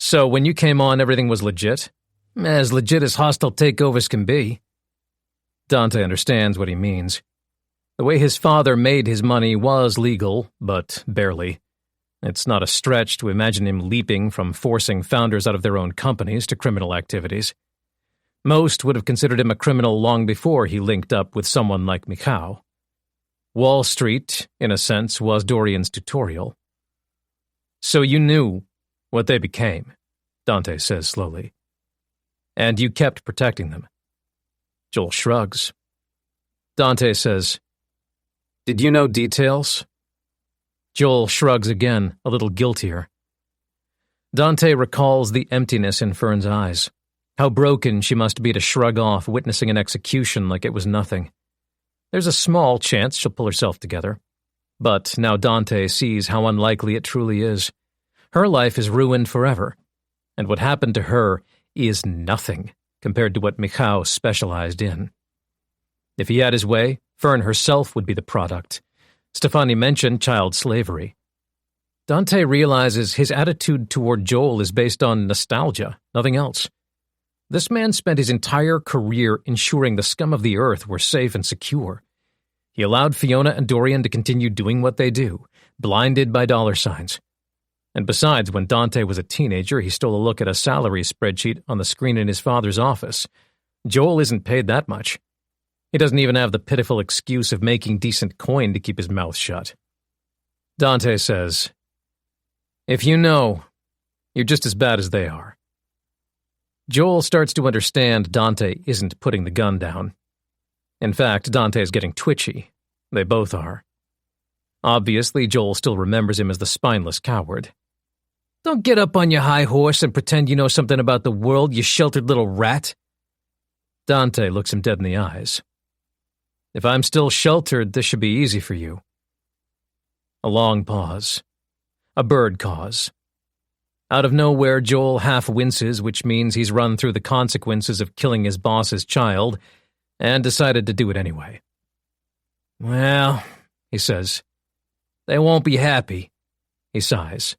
"So when you came on, everything was legit?" "As legit as hostile takeovers can be." Dante understands what he means. The way his father made his money was legal, but barely. It's not a stretch to imagine him leaping from forcing founders out of their own companies to criminal activities. Most would have considered him a criminal long before he linked up with someone like Michał. Wall Street, in a sense, was Dorian's tutorial. "So you knew what they became," Dante says slowly. "And you kept protecting them." Joel shrugs. Dante says, "Did you know details?" Joel shrugs again, a little guiltier. Dante recalls the emptiness in Fern's eyes, how broken she must be to shrug off witnessing an execution like it was nothing. There's a small chance she'll pull herself together. But now Dante sees how unlikely it truly is. Her life is ruined forever, and what happened to her is nothing compared to what Michał specialized in. If he had his way, Fern herself would be the product. Stefani mentioned child slavery. Dante realizes his attitude toward Joel is based on nostalgia, nothing else. This man spent his entire career ensuring the scum of the earth were safe and secure. He allowed Fiona and Dorian to continue doing what they do, blinded by dollar signs. And besides, when Dante was a teenager, he stole a look at a salary spreadsheet on the screen in his father's office. Joel isn't paid that much. He doesn't even have the pitiful excuse of making decent coin to keep his mouth shut. Dante says, "If you know, you're just as bad as they are." Joel starts to understand Dante isn't putting the gun down. In fact, Dante is getting twitchy. They both are. Obviously, Joel still remembers him as the spineless coward. "Don't get up on your high horse and pretend you know something about the world, you sheltered little rat." Dante looks him dead in the eyes. If I'm still sheltered, this should be easy for you. A long pause. A bird caws. Out of nowhere, Joel half winces, which means he's run through the consequences of killing his boss's child, and decided to do it anyway. Well, he says, they won't be happy. He sighs.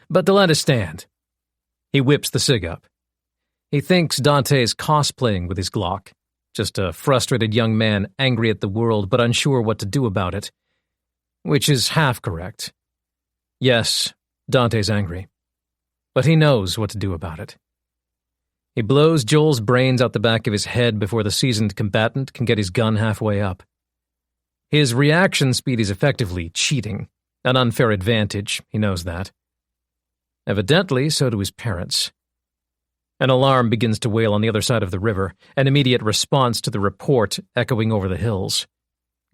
But they'll understand. He whips the cig up. He thinks Dante's cosplaying with his Glock, just a frustrated young man angry at the world but unsure what to do about it. Which is half correct. Yes, Dante's angry. But he knows what to do about it. He blows Joel's brains out the back of his head before the seasoned combatant can get his gun halfway up. His reaction speed is effectively cheating, an unfair advantage, he knows that. Evidently, so do his parents. An alarm begins to wail on the other side of the river, an immediate response to the report echoing over the hills.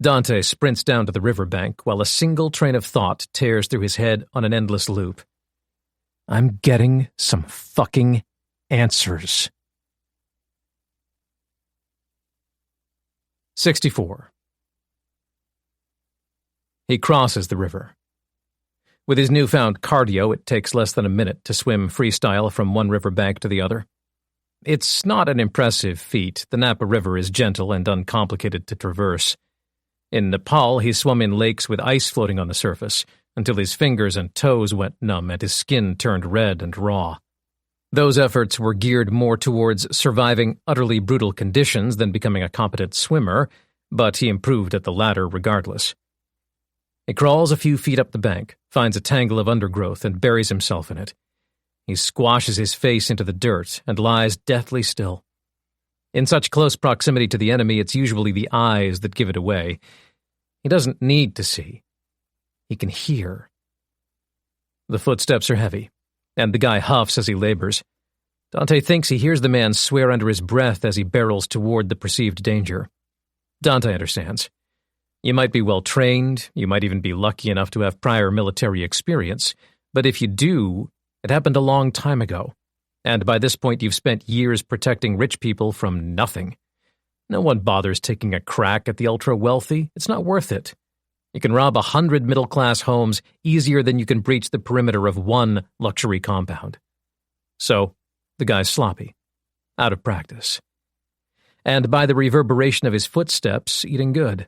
Dante sprints down to the riverbank while a single train of thought tears through his head on an endless loop. I'm getting some fucking answers. 64. He crosses the river. With his newfound cardio, it takes less than a minute to swim freestyle from one riverbank to the other. It's not an impressive feat. The Napa River is gentle and uncomplicated to traverse. In Nepal, he swum in lakes with ice floating on the surface, until his fingers and toes went numb and his skin turned red and raw. Those efforts were geared more towards surviving utterly brutal conditions than becoming a competent swimmer, but he improved at the latter regardless. He crawls a few feet up the bank, finds a tangle of undergrowth, and buries himself in it. He squashes his face into the dirt and lies deathly still. In such close proximity to the enemy, it's usually the eyes that give it away. He doesn't need to see. He can hear. The footsteps are heavy, and the guy huffs as he labors. Dante thinks he hears the man swear under his breath as he barrels toward the perceived danger. Dante understands. You might be well trained, you might even be lucky enough to have prior military experience, but if you do, it happened a long time ago, and by this point you've spent years protecting rich people from nothing. No one bothers taking a crack at the ultra-wealthy. It's not worth it. You can rob 100 middle-class homes easier than you can breach the perimeter of one luxury compound. So, the guy's sloppy, out of practice. And by the reverberation of his footsteps, eating good.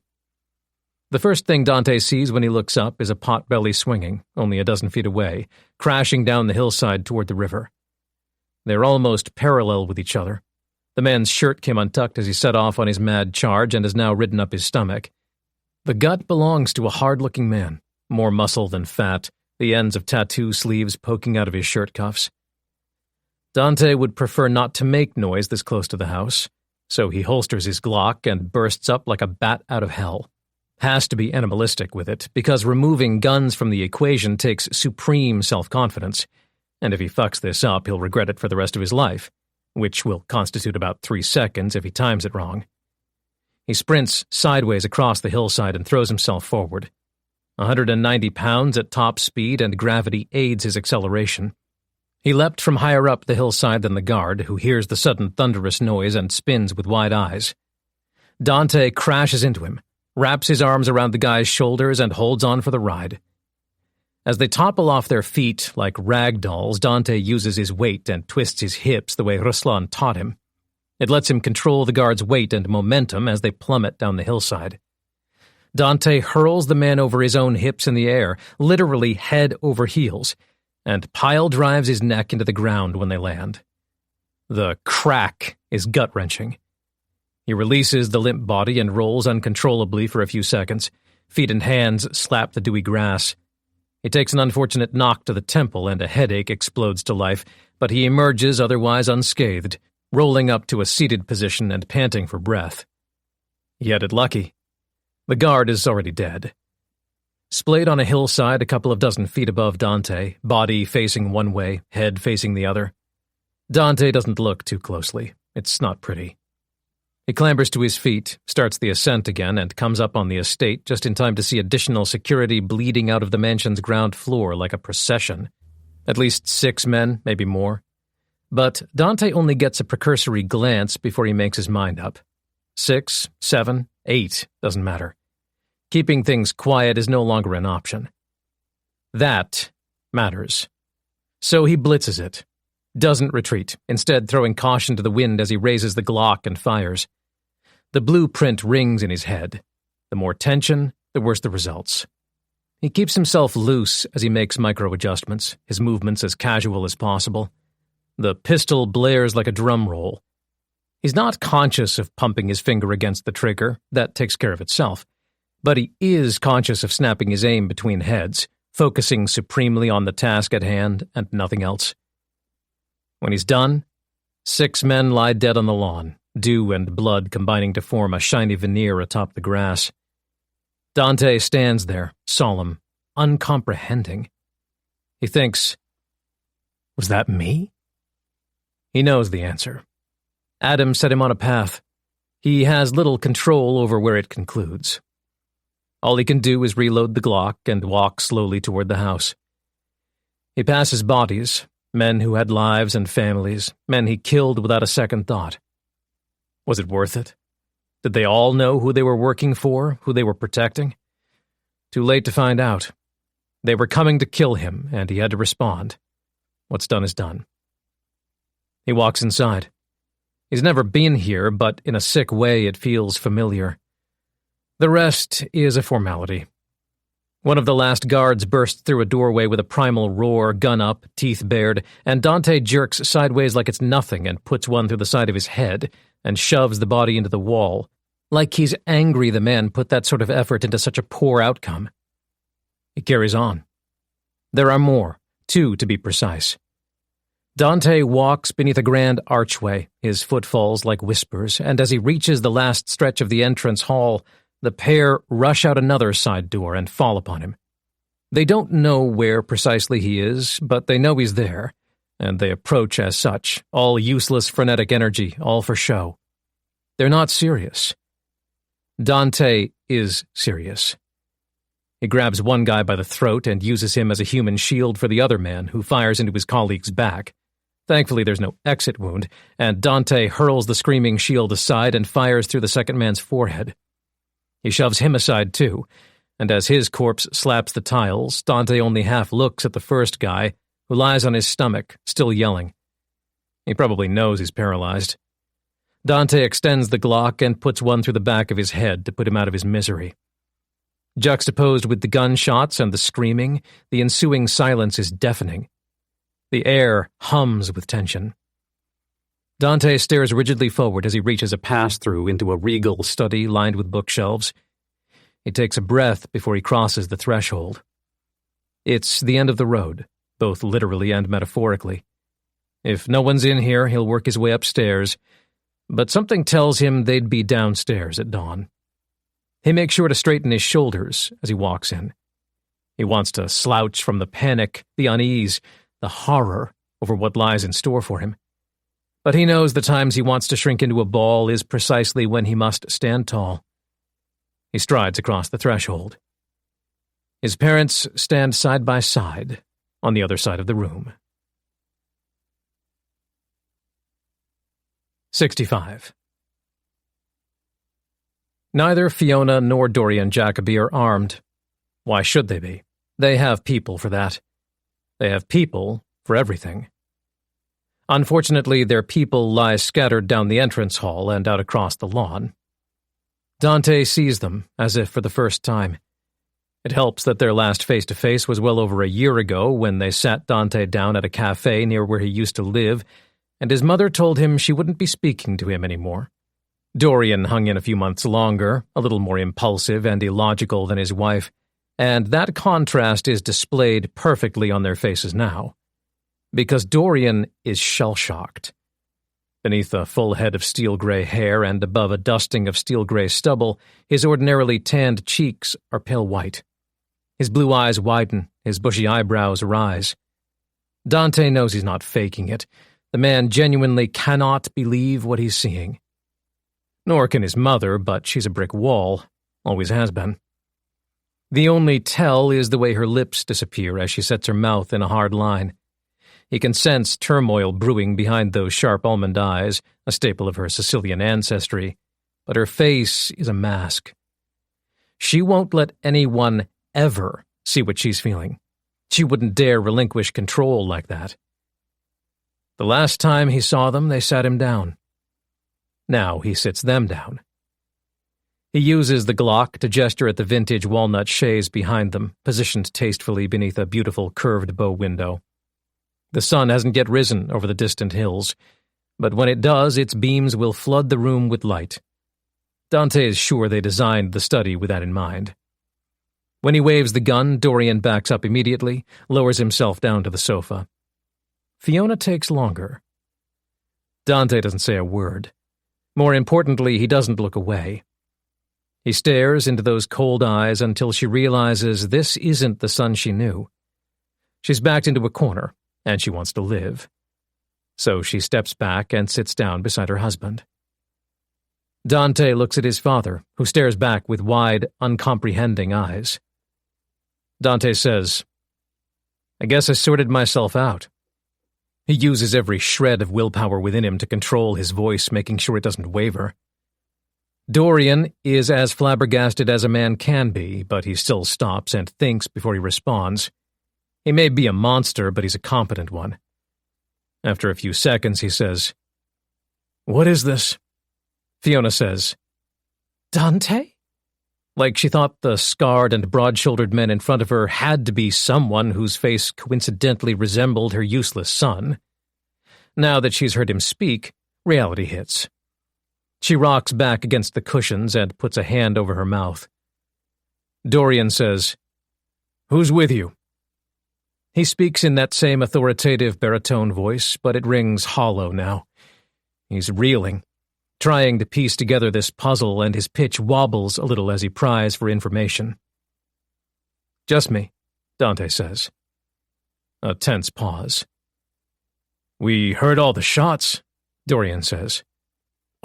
The first thing Dante sees when he looks up is a potbelly swinging, only a dozen feet away, crashing down the hillside toward the river. They're almost parallel with each other. The man's shirt came untucked as he set off on his mad charge and has now ridden up his stomach. The gut belongs to a hard-looking man, more muscle than fat, the ends of tattoo sleeves poking out of his shirt cuffs. Dante would prefer not to make noise this close to the house, so he holsters his Glock and bursts up like a bat out of hell. Has to be animalistic with it, because removing guns from the equation takes supreme self-confidence, and if he fucks this up, he'll regret it for the rest of his life, which will constitute about 3 seconds if he times it wrong. He sprints sideways across the hillside and throws himself forward. 190 pounds at top speed, and gravity aids his acceleration. He leapt from higher up the hillside than the guard, who hears the sudden thunderous noise and spins with wide eyes. Dante crashes into him, wraps his arms around the guy's shoulders, and holds on for the ride. As they topple off their feet like rag dolls, Dante uses his weight and twists his hips the way Ruslan taught him. It lets him control the guard's weight and momentum as they plummet down the hillside. Dante hurls the man over his own hips in the air, literally head over heels, and pile drives his neck into the ground when they land. The crack is gut-wrenching. He releases the limp body and rolls uncontrollably for a few seconds. Feet and hands slap the dewy grass. He takes an unfortunate knock to the temple and a headache explodes to life, but he emerges otherwise unscathed, rolling up to a seated position and panting for breath. He had it lucky. The guard is already dead. Splayed on a hillside a couple of dozen feet above Dante, body facing one way, head facing the other. Dante doesn't look too closely. It's not pretty. He clambers to his feet, starts the ascent again, and comes up on the estate just in time to see additional security bleeding out of the mansion's ground floor like a procession. At least 6 men, maybe more. But Dante only gets a precursory glance before he makes his mind up. 6, 7, 8, doesn't matter. Keeping things quiet is no longer an option. That matters. So he blitzes it. Doesn't retreat, instead throwing caution to the wind as he raises the Glock and fires. The blueprint rings in his head. The more tension, the worse the results. He keeps himself loose as he makes micro-adjustments, his movements as casual as possible. The pistol blares like a drum roll. He's not conscious of pumping his finger against the trigger. That takes care of itself. But he is conscious of snapping his aim between heads, focusing supremely on the task at hand and nothing else. When he's done, 6 men lie dead on the lawn, dew and blood combining to form a shiny veneer atop the grass. Dante stands there, solemn, uncomprehending. He thinks, was that me? He knows the answer. Adam set him on a path. He has little control over where it concludes. All he can do is reload the Glock and walk slowly toward the house. He passes bodies, men who had lives and families, men he killed without a second thought. Was it worth it? Did they all know who they were working for, who they were protecting? Too late to find out. They were coming to kill him, and he had to respond. What's done is done. He walks inside. He's never been here, but in a sick way it feels familiar. The rest is a formality. One of the last guards bursts through a doorway with a primal roar, gun up, teeth bared, and Dante jerks sideways like it's nothing and puts one through the side of his head and shoves the body into the wall, like he's angry the man put that sort of effort into such a poor outcome. He carries on. There are more, 2 to be precise. Dante walks beneath a grand archway, his footfalls like whispers, and as he reaches the last stretch of the entrance hall, the pair rush out another side door and fall upon him. They don't know where precisely he is, but they know he's there, and they approach as such, all useless frenetic energy, all for show. They're not serious. Dante is serious. He grabs one guy by the throat and uses him as a human shield for the other man, who fires into his colleague's back. Thankfully, there's no exit wound, and Dante hurls the screaming shield aside and fires through the second man's forehead. He shoves him aside too, and as his corpse slaps the tiles, Dante only half looks at the first guy, who lies on his stomach, still yelling. He probably knows he's paralyzed. Dante extends the Glock and puts one through the back of his head to put him out of his misery. Juxtaposed with the gunshots and the screaming, the ensuing silence is deafening. The air hums with tension. Dante stares rigidly forward as he reaches a pass-through into a regal study lined with bookshelves. He takes a breath before he crosses the threshold. It's the end of the road, both literally and metaphorically. If no one's in here, he'll work his way upstairs, but something tells him they'd be downstairs at dawn. He makes sure to straighten his shoulders as he walks in. He wants to slouch from the panic, the unease, the horror over what lies in store for him. But he knows the times he wants to shrink into a ball is precisely when he must stand tall. He strides across the threshold. His parents stand side by side on the other side of the room. 65. Neither Fiona nor Dorian Jacobi are armed. Why should they be? They have people for that. They have people for everything. Unfortunately, their people lie scattered down the entrance hall and out across the lawn. Dante sees them, as if for the first time. It helps that their last face-to-face was well over a year ago when they sat Dante down at a cafe near where he used to live, and his mother told him she wouldn't be speaking to him anymore. Dorian hung in a few months longer, a little more impulsive and illogical than his wife, and that contrast is displayed perfectly on their faces now. Because Dorian is shell-shocked. Beneath a full head of steel-gray hair and above a dusting of steel-gray stubble, his ordinarily tanned cheeks are pale white. His blue eyes widen, his bushy eyebrows rise. Dante knows he's not faking it. The man genuinely cannot believe what he's seeing. Nor can his mother, but she's a brick wall, always has been. The only tell is the way her lips disappear as she sets her mouth in a hard line. He can sense turmoil brewing behind those sharp almond eyes, a staple of her Sicilian ancestry, but her face is a mask. She won't let anyone ever see what she's feeling. She wouldn't dare relinquish control like that. The last time he saw them, they sat him down. Now he sits them down. He uses the Glock to gesture at the vintage walnut chaise behind them, positioned tastefully beneath a beautiful curved bow window. The sun hasn't yet risen over the distant hills, but when it does, its beams will flood the room with light. Dante is sure they designed the study with that in mind. When he waves the gun, Dorian backs up immediately, lowers himself down to the sofa. Fiona takes longer. Dante doesn't say a word. More importantly, he doesn't look away. He stares into those cold eyes until she realizes this isn't the son she knew. She's backed into a corner, and she wants to live. So she steps back and sits down beside her husband. Dante looks at his father, who stares back with wide, uncomprehending eyes. Dante says, "I guess I sorted myself out." He uses every shred of willpower within him to control his voice, making sure it doesn't waver. Dorian is as flabbergasted as a man can be, but he still stops and thinks before he responds. He may be a monster, but he's a competent one. After a few seconds, he says, "What is this?" Fiona says, Dante? like she thought the scarred and broad-shouldered men in front of her had to be someone whose face coincidentally resembled her useless son. Now that she's heard him speak, reality hits. She rocks back against the cushions and puts a hand over her mouth. Dorian says, "Who's with you?" He speaks in that same authoritative baritone voice, but it rings hollow now. He's reeling, trying to piece together this puzzle, and his pitch wobbles a little as he pries for information. "Just me," Dante says. A tense pause. "We heard all the shots," Dorian says.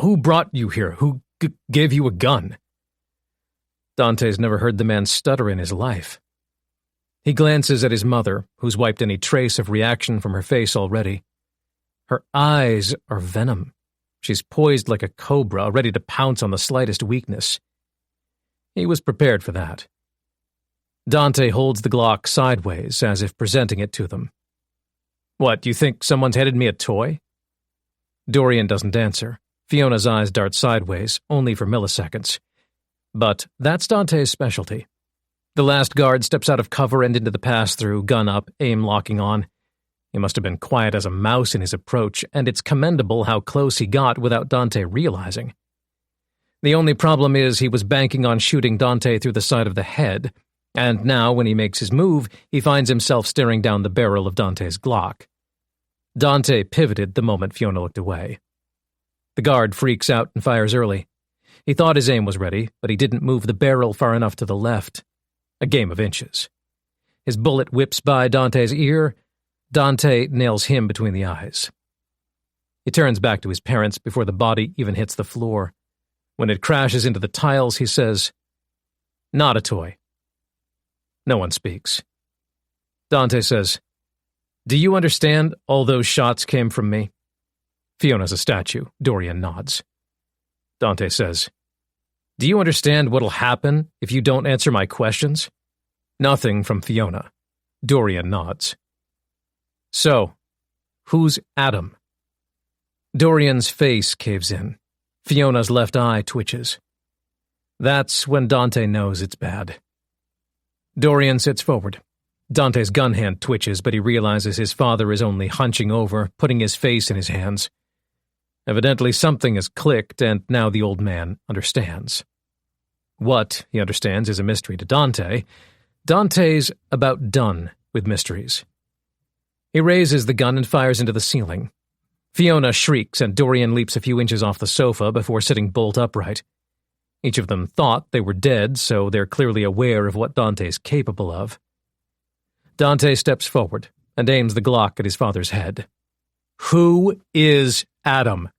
"Who brought you here? Who gave you a gun?" Dante's never heard the man stutter in his life. He glances at his mother, who's wiped any trace of reaction from her face already. Her eyes are venom. She's poised like a cobra, ready to pounce on the slightest weakness. He was prepared for that. Dante holds the Glock sideways, as if presenting it to them. "What, you think someone's handed me a toy?" Dorian doesn't answer. Fiona's eyes dart sideways, only for milliseconds. But that's Dante's specialty. The last guard steps out of cover and into the pass-through, gun up, aim locking on. He must have been quiet as a mouse in his approach, and it's commendable how close he got without Dante realizing. The only problem is he was banking on shooting Dante through the side of the head, and now when he makes his move, he finds himself staring down the barrel of Dante's Glock. Dante pivoted the moment Fiona looked away. The guard freaks out and fires early. He thought his aim was ready, but he didn't move the barrel far enough to the left. A game of inches. His bullet whips by Dante's ear. Dante nails him between the eyes. He turns back to his parents before the body even hits the floor. When it crashes into the tiles, he says, "Not a toy." No one speaks. Dante says, "Do you understand all those shots came from me?" Fiona's a statue. Dorian nods. Dante says, "Do you understand what'll happen if you don't answer my questions?" Nothing from Fiona. Dorian nods. "So, who's Adam?" Dorian's face caves in. Fiona's left eye twitches. That's when Dante knows it's bad. Dorian sits forward. Dante's gun hand twitches, but he realizes his father is only hunching over, putting his face in his hands. Evidently something has clicked, and now the old man understands. What he understands is a mystery to Dante. Dante's about done with mysteries. He raises the gun and fires into the ceiling. Fiona shrieks, and Dorian leaps a few inches off the sofa before sitting bolt upright. Each of them thought they were dead, so they're clearly aware of what Dante's capable of. Dante steps forward and aims the Glock at his father's head. "Who is Adam?"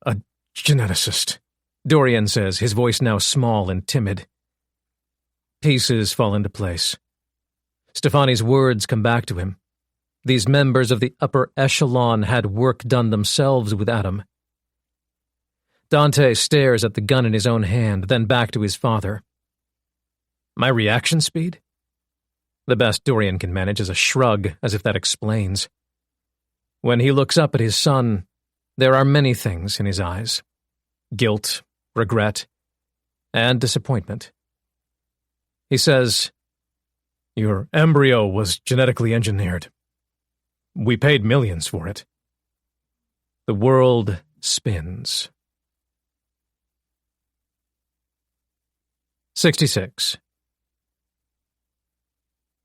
"A geneticist," Dorian says, his voice now small and timid. Pieces fall into place. Stefani's words come back to him. These members of the upper echelon had work done themselves with Adam. Dante stares at the gun in his own hand, then back to his father. My reaction speed? The best Dorian can manage is a shrug, as if that explains. When he looks up at his son, there are many things in his eyes. Guilt, regret, and disappointment. He says, "Your embryo was genetically engineered. We paid millions for it." The world spins. 66.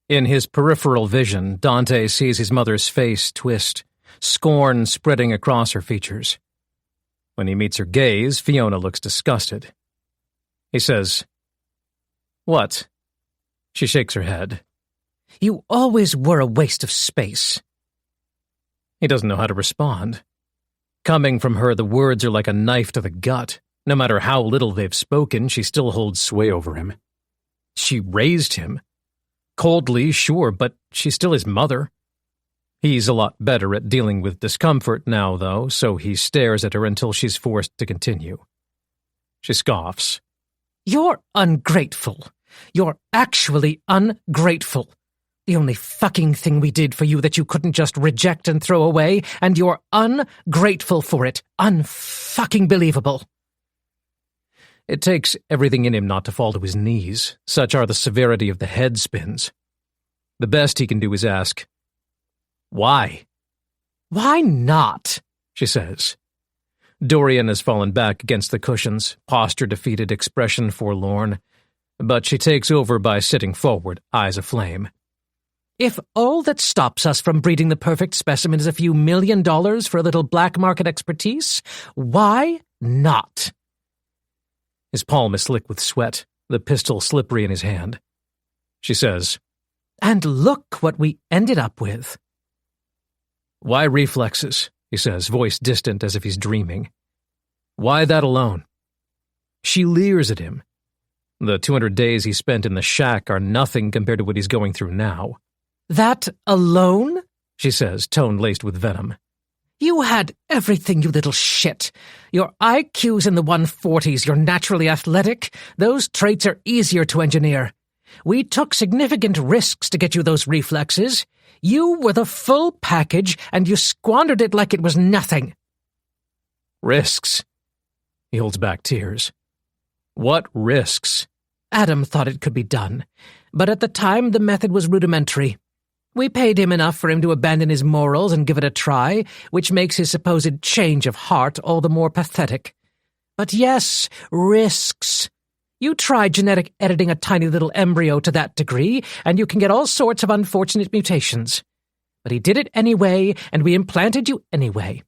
In his peripheral vision, Dante sees his mother's face twist, scorn spreading across her features. When he meets her gaze, Fiona looks disgusted. He says, "What?" She shakes her head. "You always were a waste of space." He doesn't know how to respond. Coming from her, the words are like a knife to the gut. No matter how little they've spoken, she still holds sway over him. She raised him. Coldly, sure, but she's still his mother. He's a lot better at dealing with discomfort now, though, so he stares at her until she's forced to continue. She scoffs. "You're ungrateful. You're actually ungrateful. The only fucking thing we did for you that you couldn't just reject and throw away, and you're ungrateful for it. Unfucking believable." It takes everything in him not to fall to his knees. Such are the severity of the head spins. The best he can do is ask, "Why?" "Why not?" she says. Dorian has fallen back against the cushions, posture defeated, expression forlorn. But she takes over by sitting forward, eyes aflame. "If all that stops us from breeding the perfect specimen is a few $1 million for a little black market expertise, why not?" His palm is slick with sweat, the pistol slippery in his hand. She says, "And look what we ended up with." "Why reflexes?" he says, voice distant as if he's dreaming. "Why that alone?" She leers at him. The 200 days he spent in the shack are nothing compared to what he's going through now. "That alone?" she says, tone laced with venom. "You had everything, you little shit. Your IQ's in the 140s, you're naturally athletic. Those traits are easier to engineer. We took significant risks to get you those reflexes. You were the full package, and you squandered it like it was nothing." "Risks?" He holds back tears. "What risks?" "Adam thought it could be done, but at the time the method was rudimentary. We paid him enough for him to abandon his morals and give it a try, which makes his supposed change of heart all the more pathetic. But yes, risks. You try genetic editing a tiny little embryo to that degree, and you can get all sorts of unfortunate mutations. But he did it anyway, and we implanted you anyway.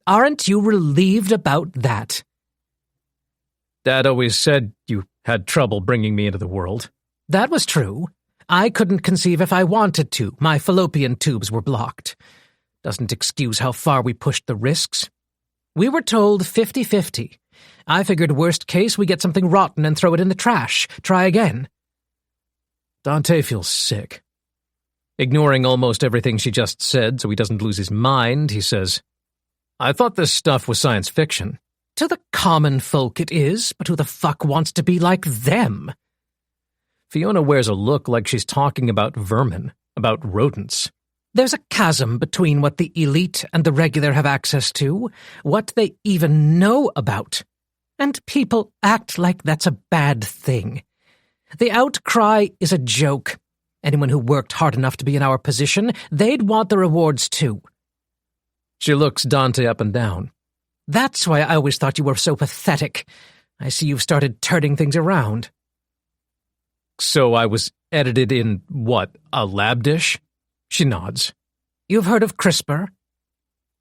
Aren't you relieved about that?" "Dad always said you had trouble bringing me into the world." "That was true. I couldn't conceive if I wanted to. My fallopian tubes were blocked. Doesn't excuse how far we pushed the risks. We were told 50-50. I figured worst case we get something rotten and throw it in the trash. Try again." Dante feels sick. Ignoring almost everything she just said so he doesn't lose his mind, he says, "I thought this stuff was science fiction." "To the common folk it is, but who the fuck wants to be like them?" Fiona wears a look like she's talking about vermin, about rodents. "There's a chasm between what the elite and the regular have access to, what they even know about. And people act like that's a bad thing. The outcry is a joke. Anyone who worked hard enough to be in our position, they'd want the rewards too." She looks Dante up and down. "That's why I always thought you were so pathetic. I see you've started turning things around." "So I was edited in, what, a lab dish?" She nods. "You've heard of CRISPR?"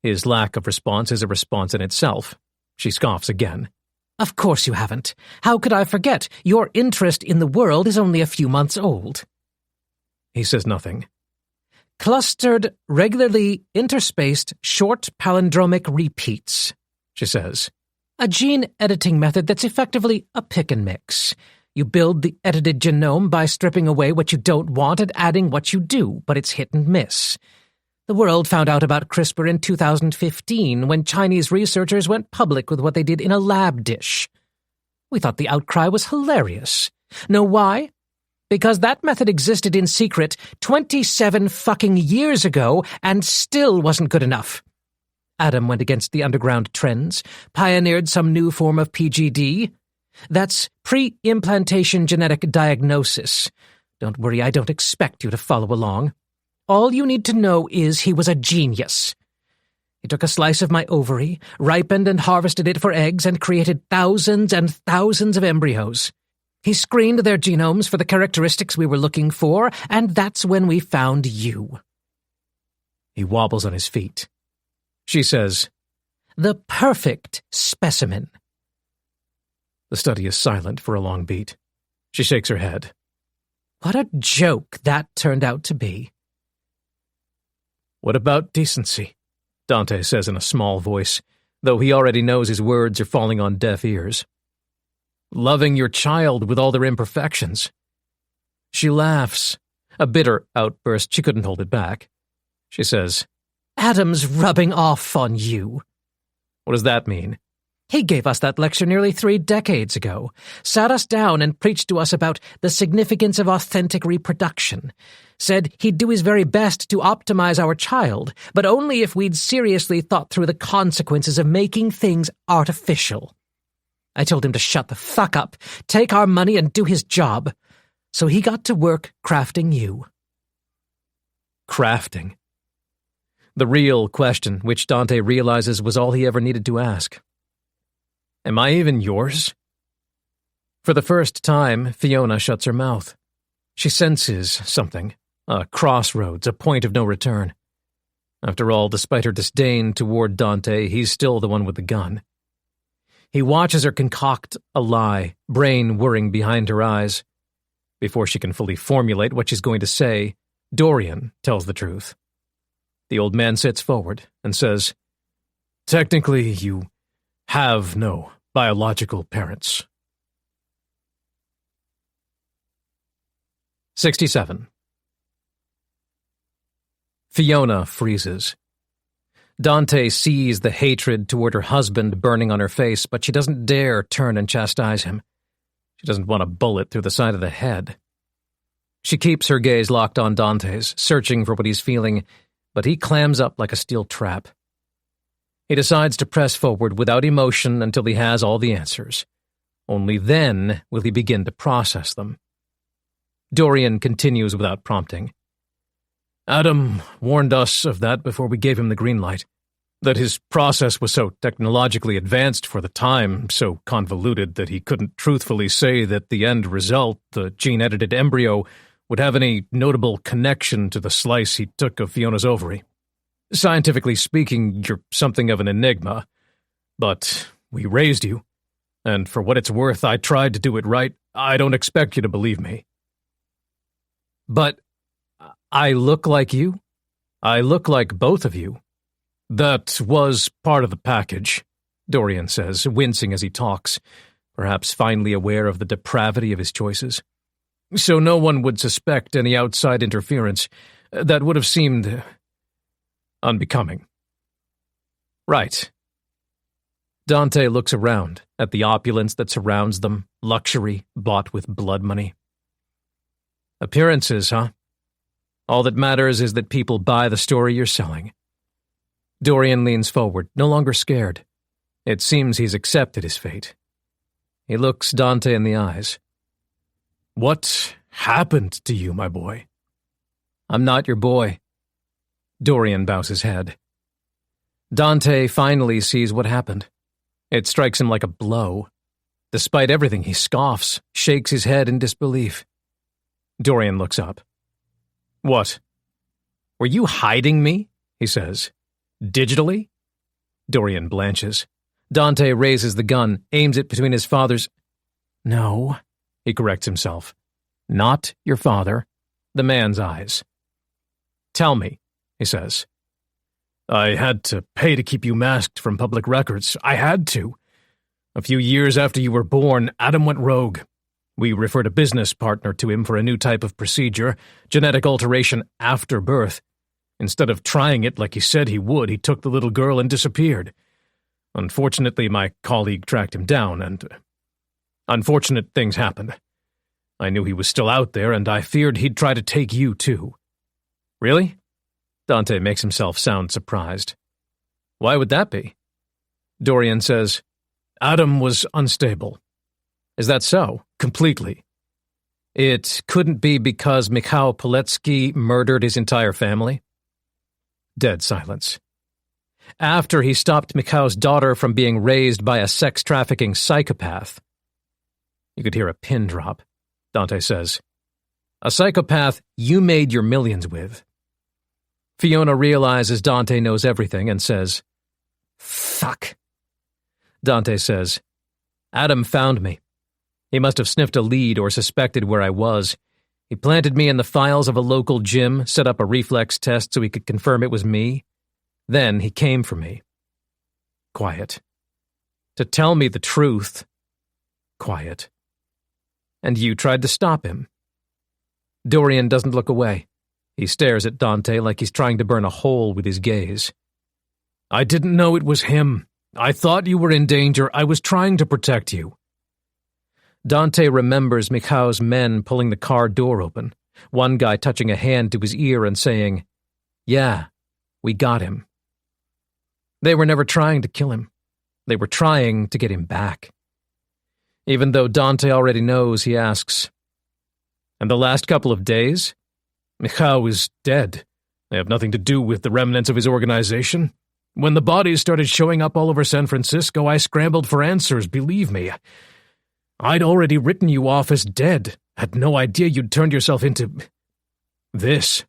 His lack of response is a response in itself. She scoffs again. "Of course you haven't. How could I forget? Your interest in the world is only a few months old." He says nothing. "Clustered, regularly interspaced, short palindromic repeats," she says. "A gene editing method that's effectively a pick and mix. You build the edited genome by stripping away what you don't want and adding what you do, but it's hit and miss. The world found out about CRISPR in 2015 when Chinese researchers went public with what they did in a lab dish. We thought the outcry was hilarious. Know why? Because that method existed in secret 27 fucking years ago and still wasn't good enough. Adam went against the underground trends, pioneered some new form of PGD. That's pre-implantation genetic diagnosis. Don't worry, I don't expect you to follow along. All you need to know is he was a genius. He took a slice of my ovary, ripened and harvested it for eggs, and created thousands and thousands of embryos. He screened their genomes for the characteristics we were looking for, and that's when we found you. He wobbles on his feet. She says, The perfect specimen. The study is silent for a long beat. She shakes her head. What a joke that turned out to be. What about decency? Dante says in a small voice, though he already knows his words are falling on deaf ears. Loving your child with all their imperfections. She laughs, a bitter outburst. She couldn't hold it back. She says, Adam's rubbing off on you. What does that mean? He gave us that lecture nearly 3 decades ago, sat us down and preached to us about the significance of authentic reproduction, said he'd do his very best to optimize our child, but only if we'd seriously thought through the consequences of making things artificial. I told him to shut the fuck up, take our money and do his job, so he got to work crafting you. Crafting. The real question, which Dante realizes was all he ever needed to ask. Am I even yours? For the first time, Fiona shuts her mouth. She senses something, a crossroads, a point of no return. After all, despite her disdain toward Dante, he's still the one with the gun. He watches her concoct a lie, brain whirring behind her eyes. Before she can fully formulate what she's going to say, Dorian tells the truth. The old man sits forward and says, Technically, you have no biological parents. 67. Fiona freezes. Dante sees the hatred toward her husband burning on her face, but she doesn't dare turn and chastise him. She doesn't want a bullet through the side of the head. She keeps her gaze locked on Dante's, searching for what he's feeling, but he clams up like a steel trap. He decides to press forward without emotion until he has all the answers. Only then will he begin to process them. Dorian continues without prompting. Adam warned us of that before we gave him the green light, that his process was so technologically advanced for the time, so convoluted that he couldn't truthfully say that the end result, the gene-edited embryo, would have any notable connection to the slice he took of Fiona's ovary. Scientifically speaking, you're something of an enigma, but we raised you, and for what it's worth, I tried to do it right. I don't expect you to believe me. But I look like you? I look like both of you. That was part of the package, Dorian says, wincing as he talks, perhaps finally aware of the depravity of his choices. So no one would suspect any outside interference. That would have seemed unbecoming. Right. Dante looks around at the opulence that surrounds them, luxury bought with blood money. Appearances, huh? All that matters is that people buy the story you're selling. Dorian leans forward, no longer scared. It seems he's accepted his fate. He looks Dante in the eyes. What happened to you, my boy? I'm not your boy. Dorian bows his head. Dante finally sees what happened. It strikes him like a blow. Despite everything, he scoffs, shakes his head in disbelief. Dorian looks up. What? Were you hiding me? He says. Digitally? Dorian blanches. Dante raises the gun, aims it between his father's... No, he corrects himself. Not your father. The man's eyes. Tell me, he says. I had to pay to keep you masked from public records. I had to. A few years after you were born, Adam went rogue. We referred a business partner to him for a new type of procedure, genetic alteration after birth. Instead of trying it like he said he would, he took the little girl and disappeared. Unfortunately, my colleague tracked him down, and unfortunate things happened. I knew he was still out there, and I feared he'd try to take you, too. Really? Dante makes himself sound surprised. Why would that be? Dorian says, Adam was unstable. Is that so? Completely. It couldn't be because Mikhail Poletsky murdered his entire family? Dead silence. After he stopped Mikhail's daughter from being raised by a sex-trafficking psychopath. You could hear a pin drop. Dante says, a psychopath you made your millions with. Fiona realizes Dante knows everything and says, fuck. Dante says, Adam found me. He must have sniffed a lead or suspected where I was. He planted me in the files of a local gym, set up a reflex test so he could confirm it was me. Then he came for me. Quiet. To tell me the truth. Quiet. And you tried to stop him. Dorian doesn't look away. He stares at Dante like he's trying to burn a hole with his gaze. I didn't know it was him. I thought you were in danger. I was trying to protect you. Dante remembers Mikhail's men pulling the car door open, one guy touching a hand to his ear and saying, yeah, we got him. They were never trying to kill him. They were trying to get him back. Even though Dante already knows, he asks, and the last couple of days? Mikhail is dead. They have nothing to do with the remnants of his organization. When the bodies started showing up all over San Francisco, I scrambled for answers, believe me. I'd already written you off as dead. Had no idea you'd turned yourself into this.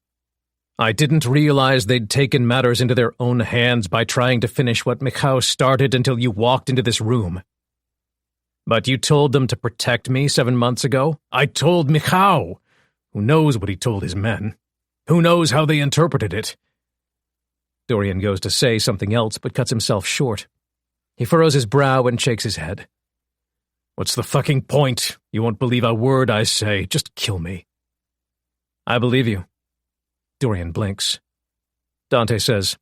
I didn't realize they'd taken matters into their own hands by trying to finish what Mikhail started until you walked into this room. But you told them to protect me 7 months ago? I told Mikhail. Who knows what he told his men? Who knows how they interpreted it? Dorian goes to say something else, but cuts himself short. He furrows his brow and shakes his head. What's the fucking point? You won't believe a word I say. Just kill me. I believe you. Dorian blinks. Dante says,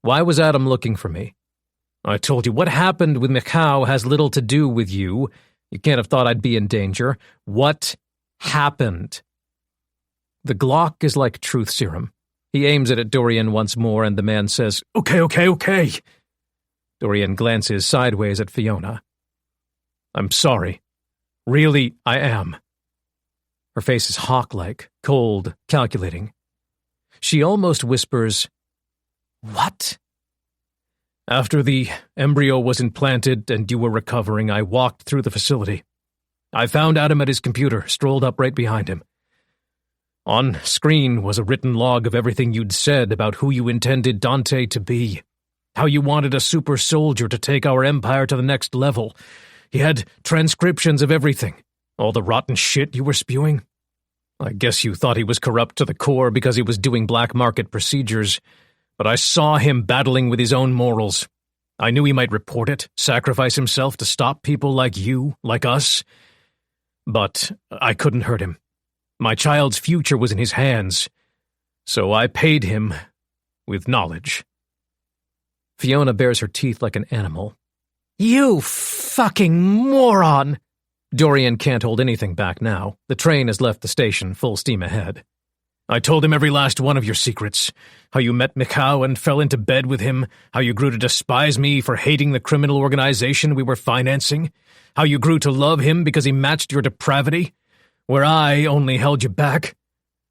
why was Adam looking for me? I told you, what happened with Mikhail has little to do with you. You can't have thought I'd be in danger. What happened? The Glock is like truth serum. He aims it at Dorian once more, and the man says, Okay. Dorian glances sideways at Fiona. I'm sorry. Really, I am. Her face is hawk-like, cold, calculating. She almost whispers, What? After the embryo was implanted and you were recovering, I walked through the facility. I found Adam at his computer, strolled up right behind him. On screen was a written log of everything you'd said about who you intended Dante to be, how you wanted a super soldier to take our empire to the next level. He had transcriptions of everything, all the rotten shit you were spewing. I guess you thought he was corrupt to the core because he was doing black market procedures, but I saw him battling with his own morals. I knew he might report it, sacrifice himself to stop people like you, like us. But I couldn't hurt him. My child's future was in his hands, so I paid him with knowledge. Fiona bares her teeth like an animal. You fucking moron! Dorian can't hold anything back now. The train has left the station, full steam ahead. I told him every last one of your secrets. How you met Mikhail and fell into bed with him. How you grew to despise me for hating the criminal organization we were financing. How you grew to love him because he matched your depravity, where I only held you back.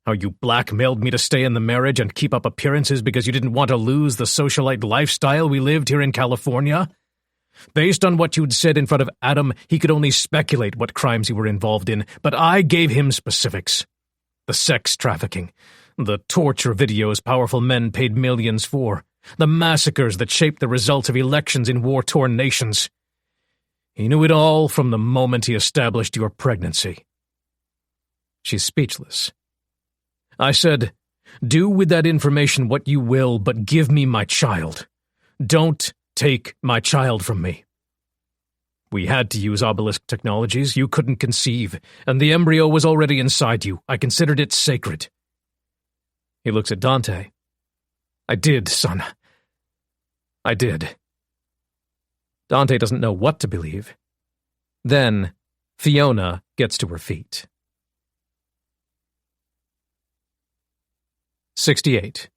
How you blackmailed me to stay in the marriage and keep up appearances because you didn't want to lose the socialite lifestyle we lived here in California. Based on what you'd said in front of Adam, he could only speculate what crimes you were involved in, but I gave him specifics. The sex trafficking, the torture videos powerful men paid millions for, the massacres that shaped the results of elections in war-torn nations. He knew it all from the moment he established your pregnancy. She's speechless. I said, do with that information what you will, but give me my child. Don't take my child from me. We had to use obelisk technologies you couldn't conceive, and the embryo was already inside you. I considered it sacred. He looks at Dante, I did, son. I did. Dante doesn't know what to believe. Then, Fiona gets to her feet. 68.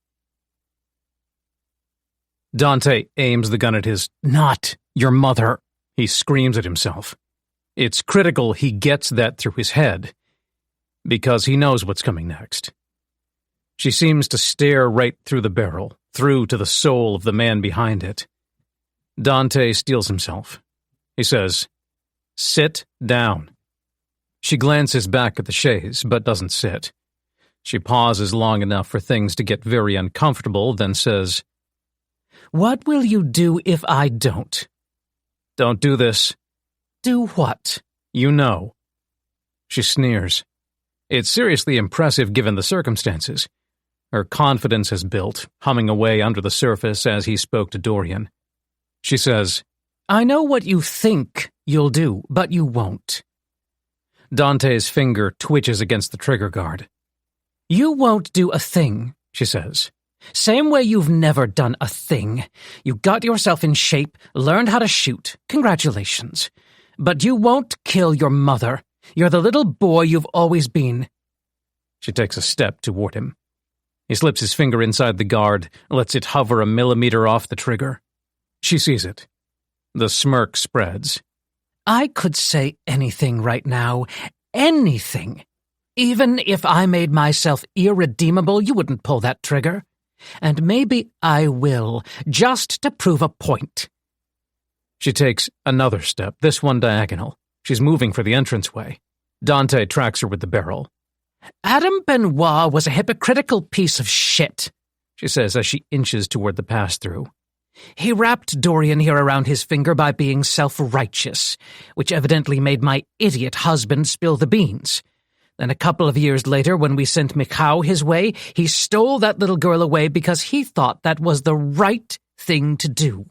Dante aims the gun at his "Not your mother," he screams at himself. It's critical he gets that through his head, because he knows what's coming next. She seems to stare right through the barrel, through to the soul of the man behind it. Dante steels himself. He says, "Sit down." She glances back at the chaise, but doesn't sit. She pauses long enough for things to get very uncomfortable, then says, "What will you do if I don't?" "Don't do this." "Do what?" "You know." She sneers. It's seriously impressive given the circumstances. Her confidence has built, humming away under the surface as he spoke to Dorian. She says, "I know what you think you'll do, but you won't." Dante's finger twitches against the trigger guard. "You won't do a thing," she says. "Same way you've never done a thing. You got yourself in shape, learned how to shoot. Congratulations. But you won't kill your mother. You're the little boy you've always been." She takes a step toward him. He slips his finger inside the guard, lets it hover a millimeter off the trigger. She sees it. The smirk spreads. "I could say anything right now. Anything. Even if I made myself irredeemable, you wouldn't pull that trigger. And maybe I will, just to prove a point." She takes another step, this one diagonal. She's moving for the entranceway. Dante tracks her with the barrel. "Adam Benoit was a hypocritical piece of shit," she says as she inches toward the pass-through. "He wrapped Dorian here around his finger by being self-righteous, which evidently made my idiot husband spill the beans. Then a couple of years later, when we sent Mikau his way, he stole that little girl away because he thought that was the right thing to do.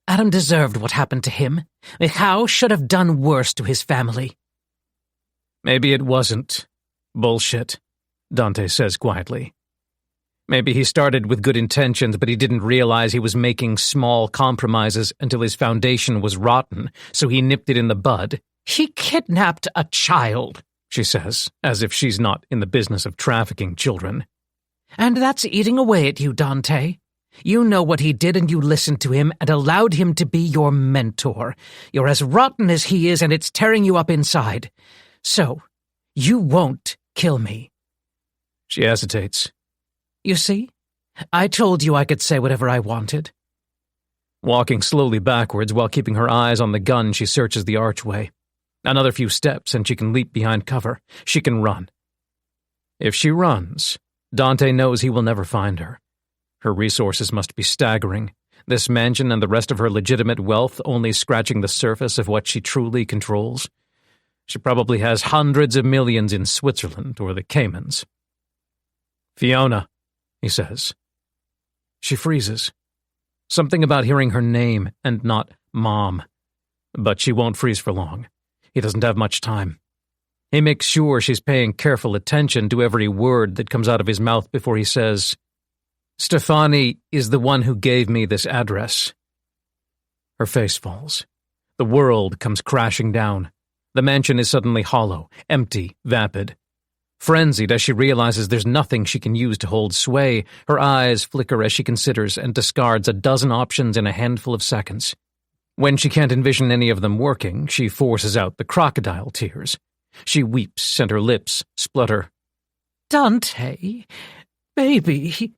Adam deserved what happened to him. Mikau should have done worse to his family." "Maybe it wasn't bullshit," Dante says quietly. "Maybe he started with good intentions, but he didn't realize he was making small compromises until his foundation was rotten, so he nipped it in the bud." "He kidnapped a child," she says, as if she's not in the business of trafficking children. "And that's eating away at you, Dante. You know what he did and you listened to him and allowed him to be your mentor. You're as rotten as he is and it's tearing you up inside. So, you won't kill me." She hesitates. "You see? I told you I could say whatever I wanted." Walking slowly backwards while keeping her eyes on the gun, she searches the archway. Another few steps and she can leap behind cover. She can run. If she runs, Dante knows he will never find her. Her resources must be staggering. This mansion and the rest of her legitimate wealth only scratching the surface of what she truly controls. She probably has hundreds of millions in Switzerland or the Caymans. "Fiona," he says. She freezes. Something about hearing her name and not Mom. But she won't freeze for long. He doesn't have much time. He makes sure she's paying careful attention to every word that comes out of his mouth before he says, "Stefani is the one who gave me this address." Her face falls. The world comes crashing down. The mansion is suddenly hollow, empty, vapid. Frenzied as she realizes there's nothing she can use to hold sway, her eyes flicker as she considers and discards a dozen options in a handful of seconds. When she can't envision any of them working, she forces out the crocodile tears. She weeps and her lips splutter. "Dante, baby."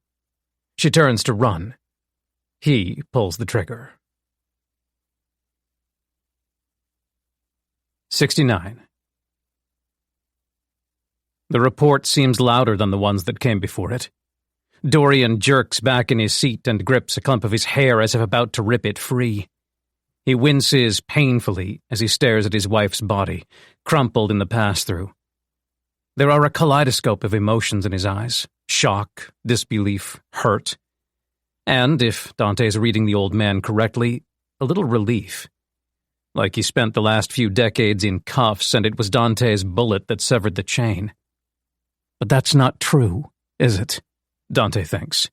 She turns to run. He pulls the trigger. 69. The report seems louder than the ones that came before it. Dorian jerks back in his seat and grips a clump of his hair as if about to rip it free. He winces painfully as he stares at his wife's body, crumpled in the pass-through. There are a kaleidoscope of emotions in his eyes: shock, disbelief, hurt. And, if Dante's reading the old man correctly, a little relief. Like he spent the last few decades in cuffs and it was Dante's bullet that severed the chain. But that's not true, is it? Dante thinks.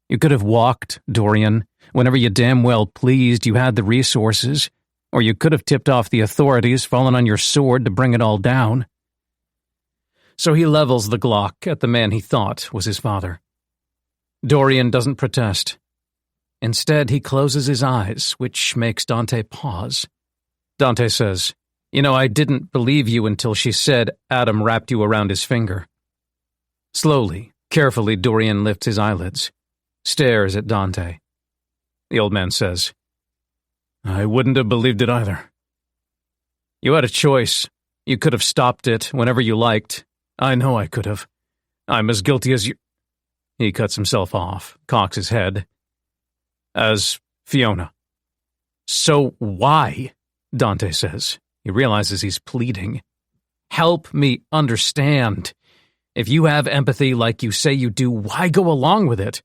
You could have walked, Dorian. Whenever you damn well pleased, you had the resources. Or you could have tipped off the authorities, fallen on your sword to bring it all down. So he levels the Glock at the man he thought was his father. Dorian doesn't protest. Instead, he closes his eyes, which makes Dante pause. Dante says, "You know, I didn't believe you until she said Adam wrapped you around his finger." Slowly, carefully, Dorian lifts his eyelids, stares at Dante. The old man says, "I wouldn't have believed it either. You had a choice. You could have stopped it whenever you liked. I know I could have. I'm as guilty as you—" He cuts himself off, cocks his head. "As Fiona." "So why?" Dante says. He realizes he's pleading. "Help me understand. If you have empathy like you say you do, why go along with it?"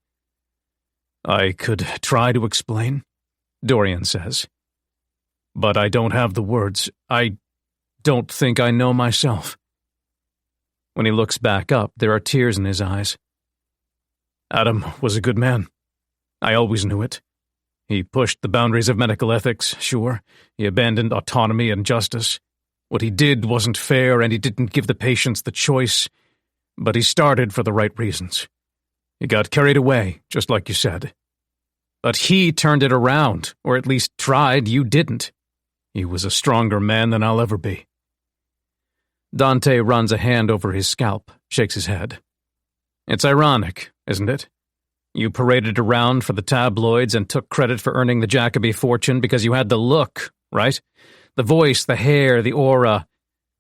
"I could try to explain," Dorian says. "But I don't have the words. I don't think I know myself." When he looks back up, there are tears in his eyes. "Adam was a good man. I always knew it. He pushed the boundaries of medical ethics, sure. He abandoned autonomy and justice. What he did wasn't fair, and he didn't give the patients the choice. But he started for the right reasons. He got carried away, just like you said. But he turned it around, or at least tried. You didn't. He was a stronger man than I'll ever be." Dante runs a hand over his scalp, shakes his head. "It's ironic, isn't it? You paraded around for the tabloids and took credit for earning the Jacoby fortune because you had the look, right? The voice, the hair, the aura.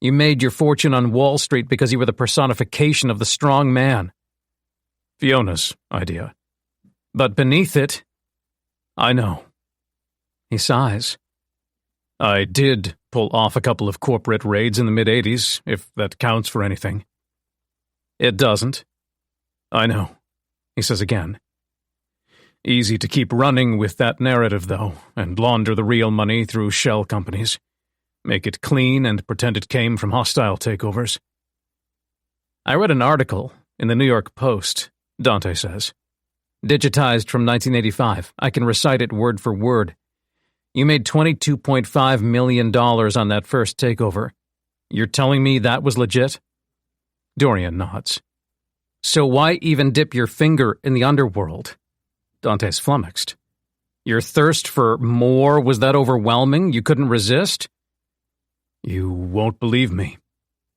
You made your fortune on Wall Street because you were the personification of the strong man. Fiona's idea. But beneath it, I know." He sighs. "I did pull off a couple of corporate raids in the mid-'80s, if that counts for anything." "It doesn't." "I know," he says again. "Easy to keep running with that narrative, though, and launder the real money through shell companies. Make it clean and pretend it came from hostile takeovers." "I read an article in the New York Post," Dante says. "Digitized from 1985. I can recite it word for word. You made $22.5 million on that first takeover. You're telling me that was legit?" Dorian nods. "So why even dip your finger in the underworld?" Dante's flummoxed. "Your thirst for more, was that overwhelming? You couldn't resist?" "You won't believe me."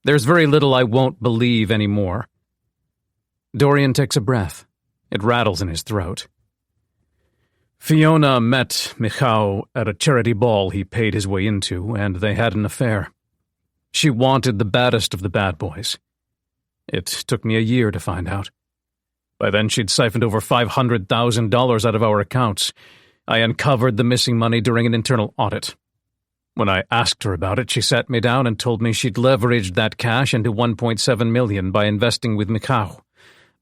"There's very little I won't believe anymore." Dorian takes a breath. It rattles in his throat. "Fiona met Michał at a charity ball he paid his way into, and they had an affair. She wanted the baddest of the bad boys. It took me a year to find out. By then she'd siphoned over $500,000 out of our accounts. I uncovered the missing money during an internal audit. When I asked her about it, she sat me down and told me she'd leveraged that cash into $1.7 million by investing with Michał,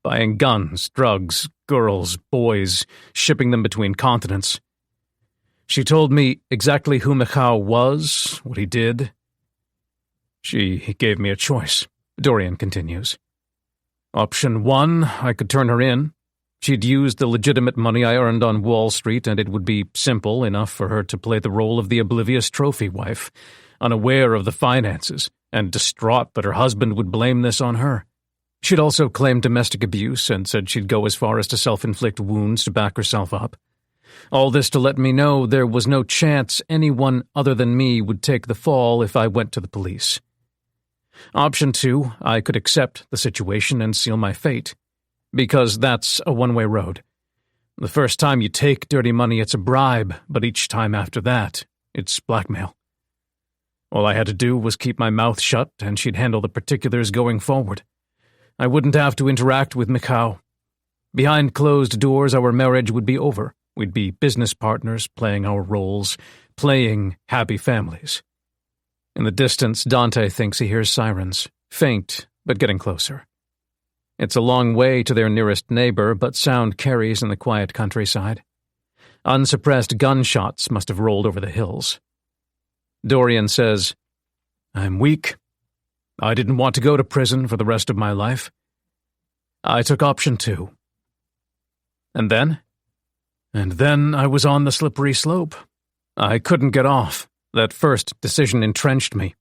buying guns, drugs, girls, boys, shipping them between continents. She told me exactly who Michał was, what he did. She gave me a choice," Dorian continues. "Option 1, I could turn her in. She'd use the legitimate money I earned on Wall Street, and it would be simple enough for her to play the role of the oblivious trophy wife, unaware of the finances, and distraught that her husband would blame this on her. She'd also claimed domestic abuse and said she'd go as far as to self-inflict wounds to back herself up. All this to let me know there was no chance anyone other than me would take the fall if I went to the police. Option 2, I could accept the situation and seal my fate, because that's a one-way road. The first time you take dirty money, it's a bribe, but each time after that, it's blackmail. All I had to do was keep my mouth shut, and she'd handle the particulars going forward. I wouldn't have to interact with Michał. Behind closed doors, our marriage would be over. We'd be business partners, playing our roles, playing happy families. In the distance, Dante thinks he hears sirens, faint, but getting closer. It's a long way to their nearest neighbor, but sound carries in the quiet countryside. Unsuppressed gunshots must have rolled over the hills. Dorian says, "I'm weak. I didn't want to go to prison for the rest of my life. I took option 2. And then? And then I was on the slippery slope. I couldn't get off. That first decision entrenched me.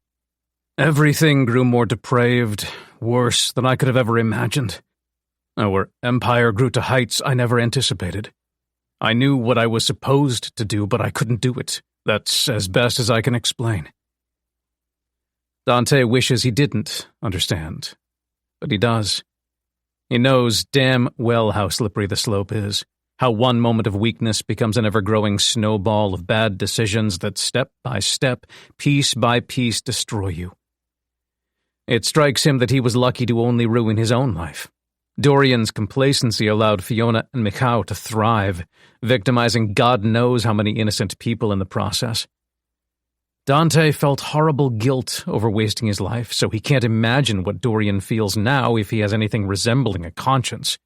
Everything grew more depraved, worse than I could have ever imagined. Our empire grew to heights I never anticipated. I knew what I was supposed to do, but I couldn't do it. That's as best as I can explain. Dante wishes he didn't understand, but he does. He knows damn well how slippery the slope is, how one moment of weakness becomes an ever-growing snowball of bad decisions that step by step, piece by piece, destroy you. It strikes him that he was lucky to only ruin his own life. Dorian's complacency allowed Fiona and Mikau to thrive, victimizing God knows how many innocent people in the process. Dante felt horrible guilt over wasting his life, so he can't imagine what Dorian feels now if he has anything resembling a conscience.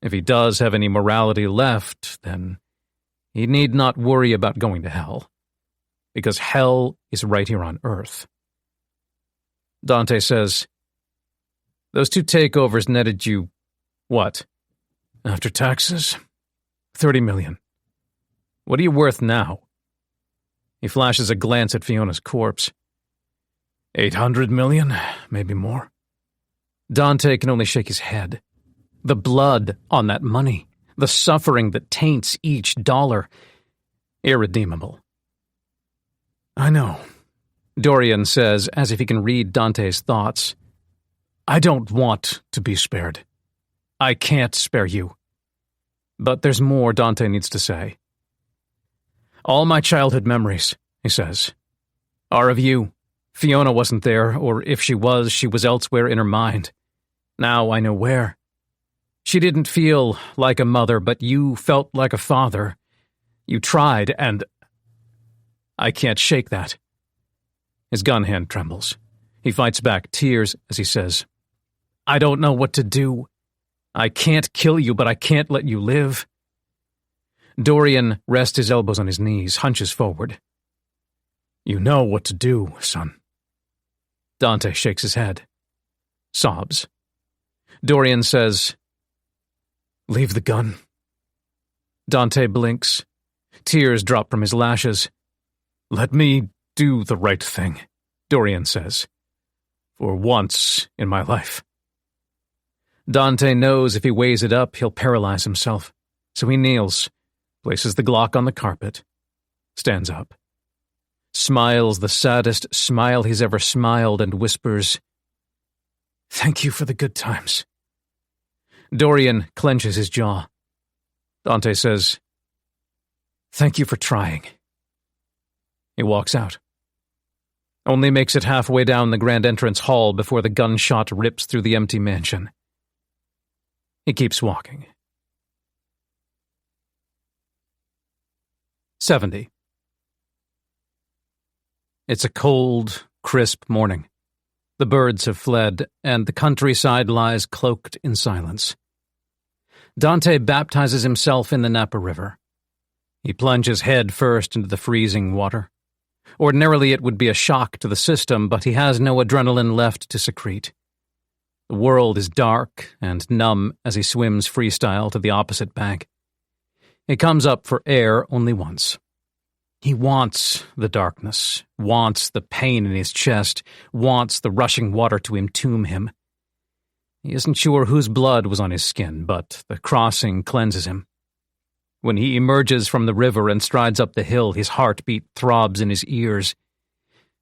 If he does have any morality left, then he need not worry about going to hell, because hell is right here on Earth. Dante says, "Those 2 takeovers netted you, what? After taxes? 30 million. What are you worth now?" He flashes a glance at Fiona's corpse. 800 million, maybe more. Dante can only shake his head. The blood on that money, the suffering that taints each dollar, irredeemable. "I know," Dorian says, as if he can read Dante's thoughts. "I don't want to be spared. I can't spare you." But there's more Dante needs to say. "All my childhood memories," he says, "are of you. Fiona wasn't there, or if she was elsewhere in her mind. Now I know where. She didn't feel like a mother, but you felt like a father. You tried, and I can't shake that." His gun hand trembles. He fights back tears as he says, "I don't know what to do. I can't kill you, but I can't let you live." Dorian rests his elbows on his knees, hunches forward. "You know what to do, son." Dante shakes his head. Sobs. Dorian says, "Leave the gun." Dante blinks. Tears drop from his lashes. "Let me do the right thing," Dorian says. "For once in my life." Dante knows if he weighs it up, he'll paralyze himself. So he kneels, places the Glock on the carpet, stands up, smiles the saddest smile he's ever smiled, and whispers, "Thank you for the good times." Dorian clenches his jaw. Dante says, "Thank you for trying." He walks out. Only makes it halfway down the grand entrance hall before the gunshot rips through the empty mansion. He keeps walking. 70. It's a cold, crisp morning. The birds have fled, and the countryside lies cloaked in silence. Dante baptizes himself in the Napa River. He plunges head first into the freezing water. Ordinarily it would be a shock to the system, but he has no adrenaline left to secrete. The world is dark and numb as he swims freestyle to the opposite bank. He comes up for air only once. He wants the darkness, wants the pain in his chest, wants the rushing water to entomb him. He isn't sure whose blood was on his skin, but the crossing cleanses him. When he emerges from the river and strides up the hill, his heartbeat throbs in his ears.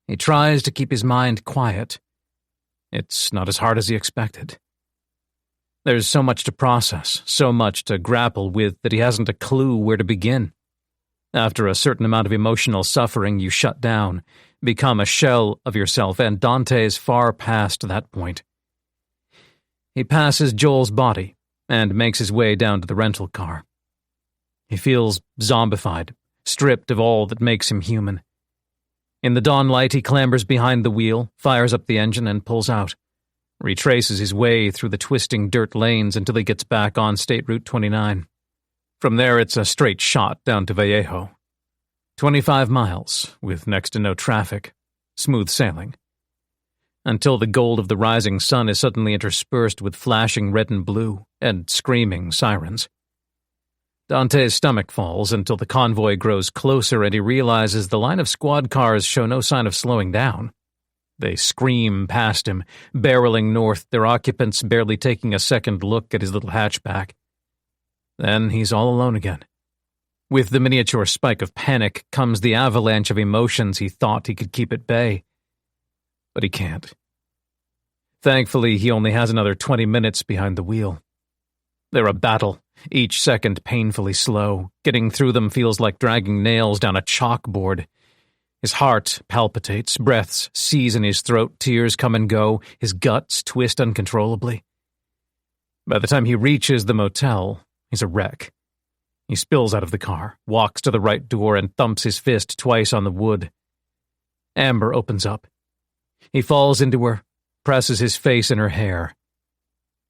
He tries to keep his mind quiet. It's not as hard as he expected. There's so much to process, so much to grapple with that he hasn't a clue where to begin. After a certain amount of emotional suffering, you shut down, become a shell of yourself, and Dante is far past that point. He passes Joel's body and makes his way down to the rental car. He feels zombified, stripped of all that makes him human. In the dawn light, he clambers behind the wheel, fires up the engine, and pulls out. Retraces his way through the twisting dirt lanes until he gets back on State Route 29. From there, it's a straight shot down to Vallejo. 25 miles, with next to no traffic, smooth sailing. Until the gold of the rising sun is suddenly interspersed with flashing red and blue and screaming sirens. Dante's stomach falls until the convoy grows closer and he realizes the line of squad cars show no sign of slowing down. They scream past him, barreling north, their occupants barely taking a second look at his little hatchback. Then he's all alone again. With the miniature spike of panic comes the avalanche of emotions he thought he could keep at bay. But he can't. Thankfully, he only has another 20 minutes behind the wheel. They're a battle, each second painfully slow. Getting through them feels like dragging nails down a chalkboard. His heart palpitates, breaths seize in his throat, tears come and go, his guts twist uncontrollably. By the time he reaches the motel, he's a wreck. He spills out of the car, walks to the right door, and thumps his fist twice on the wood. Amber opens up. He falls into her, presses his face in her hair,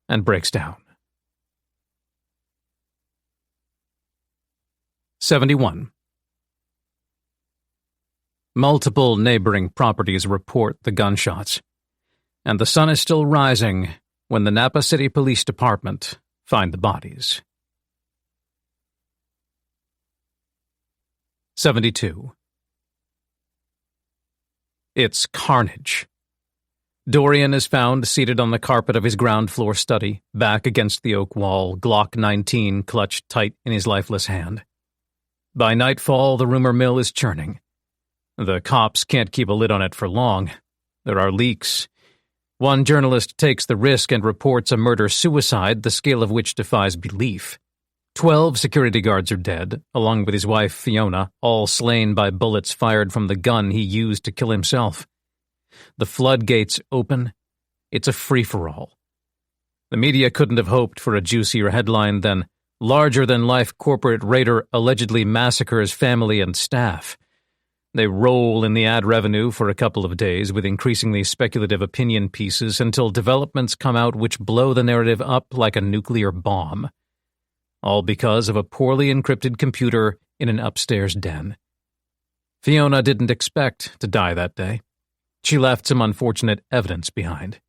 and breaks down. 71. Multiple neighboring properties report the gunshots, and the sun is still rising when the Napa City Police Department find the bodies. 72. It's carnage. Dorian is found seated on the carpet of his ground-floor study, back against the oak wall, Glock 19 clutched tight in his lifeless hand. By nightfall, the rumor mill is churning. The cops can't keep a lid on it for long. There are leaks. One journalist takes the risk and reports a murder-suicide, the scale of which defies belief. 12 security guards are dead, along with his wife, Fiona, all slain by bullets fired from the gun he used to kill himself. The floodgates open. It's a free-for-all. The media couldn't have hoped for a juicier headline than larger-than-life corporate raider allegedly massacres family and staff. They roll in the ad revenue for a couple of days with increasingly speculative opinion pieces until developments come out which blow the narrative up like a nuclear bomb. All because of a poorly encrypted computer in an upstairs den. Fiona didn't expect to die that day. She left some unfortunate evidence behind.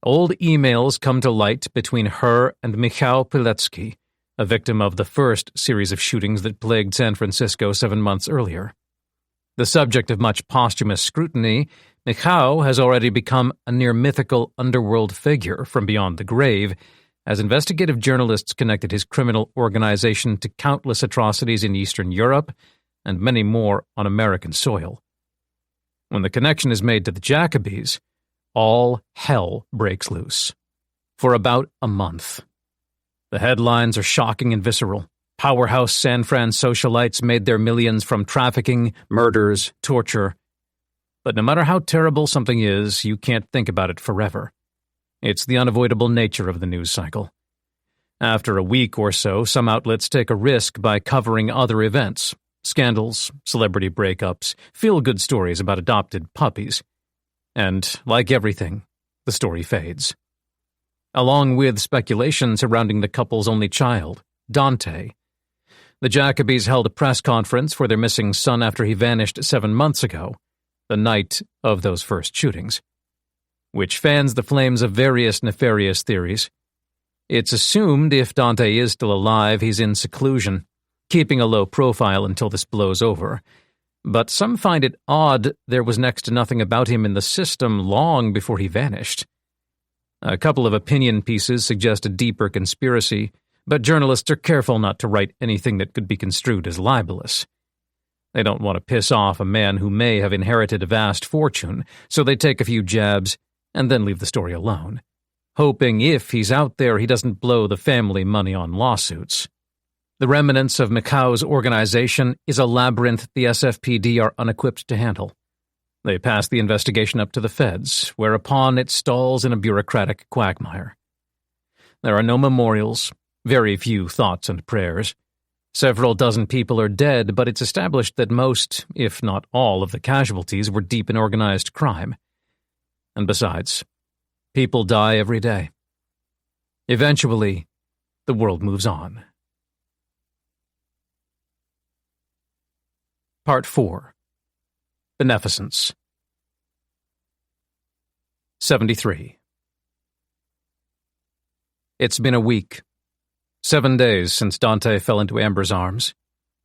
Old emails come to light between her and Michał Pilecki, a victim of the first series of shootings that plagued San Francisco 7 months earlier. The subject of much posthumous scrutiny, Michał has already become a near-mythical underworld figure from beyond the grave, as investigative journalists connected his criminal organization to countless atrocities in Eastern Europe and many more on American soil. When the connection is made to the Jacobies, all hell breaks loose. For about a month. The headlines are shocking and visceral. Powerhouse San Fran socialites made their millions from trafficking, murders, torture. But no matter how terrible something is, you can't think about it forever. It's the unavoidable nature of the news cycle. After a week or so, some outlets take a risk by covering other events. Scandals, celebrity breakups, feel-good stories about adopted puppies. And, like everything, the story fades. Along with speculation surrounding the couple's only child, Dante. The Jacobies held a press conference for their missing son after he vanished 7 months ago, the night of those first shootings, which fans the flames of various nefarious theories. It's assumed if Dante is still alive, he's in seclusion, keeping a low profile until this blows over. But some find it odd there was next to nothing about him in the system long before he vanished. A couple of opinion pieces suggest a deeper conspiracy, but journalists are careful not to write anything that could be construed as libelous. They don't want to piss off a man who may have inherited a vast fortune, so they take a few jabs and then leave the story alone, hoping if he's out there he doesn't blow the family money on lawsuits. The remnants of Michał's organization is a labyrinth the SFPD are unequipped to handle. They pass the investigation up to the feds, whereupon it stalls in a bureaucratic quagmire. There are no memorials, very few thoughts and prayers. Several dozen people are dead, but it's established that most, if not all, of the casualties were deep in organized crime. And besides, people die every day. Eventually, the world moves on. Part 4. Beneficence. 73. It's been a week. 7 days since Dante fell into Amber's arms.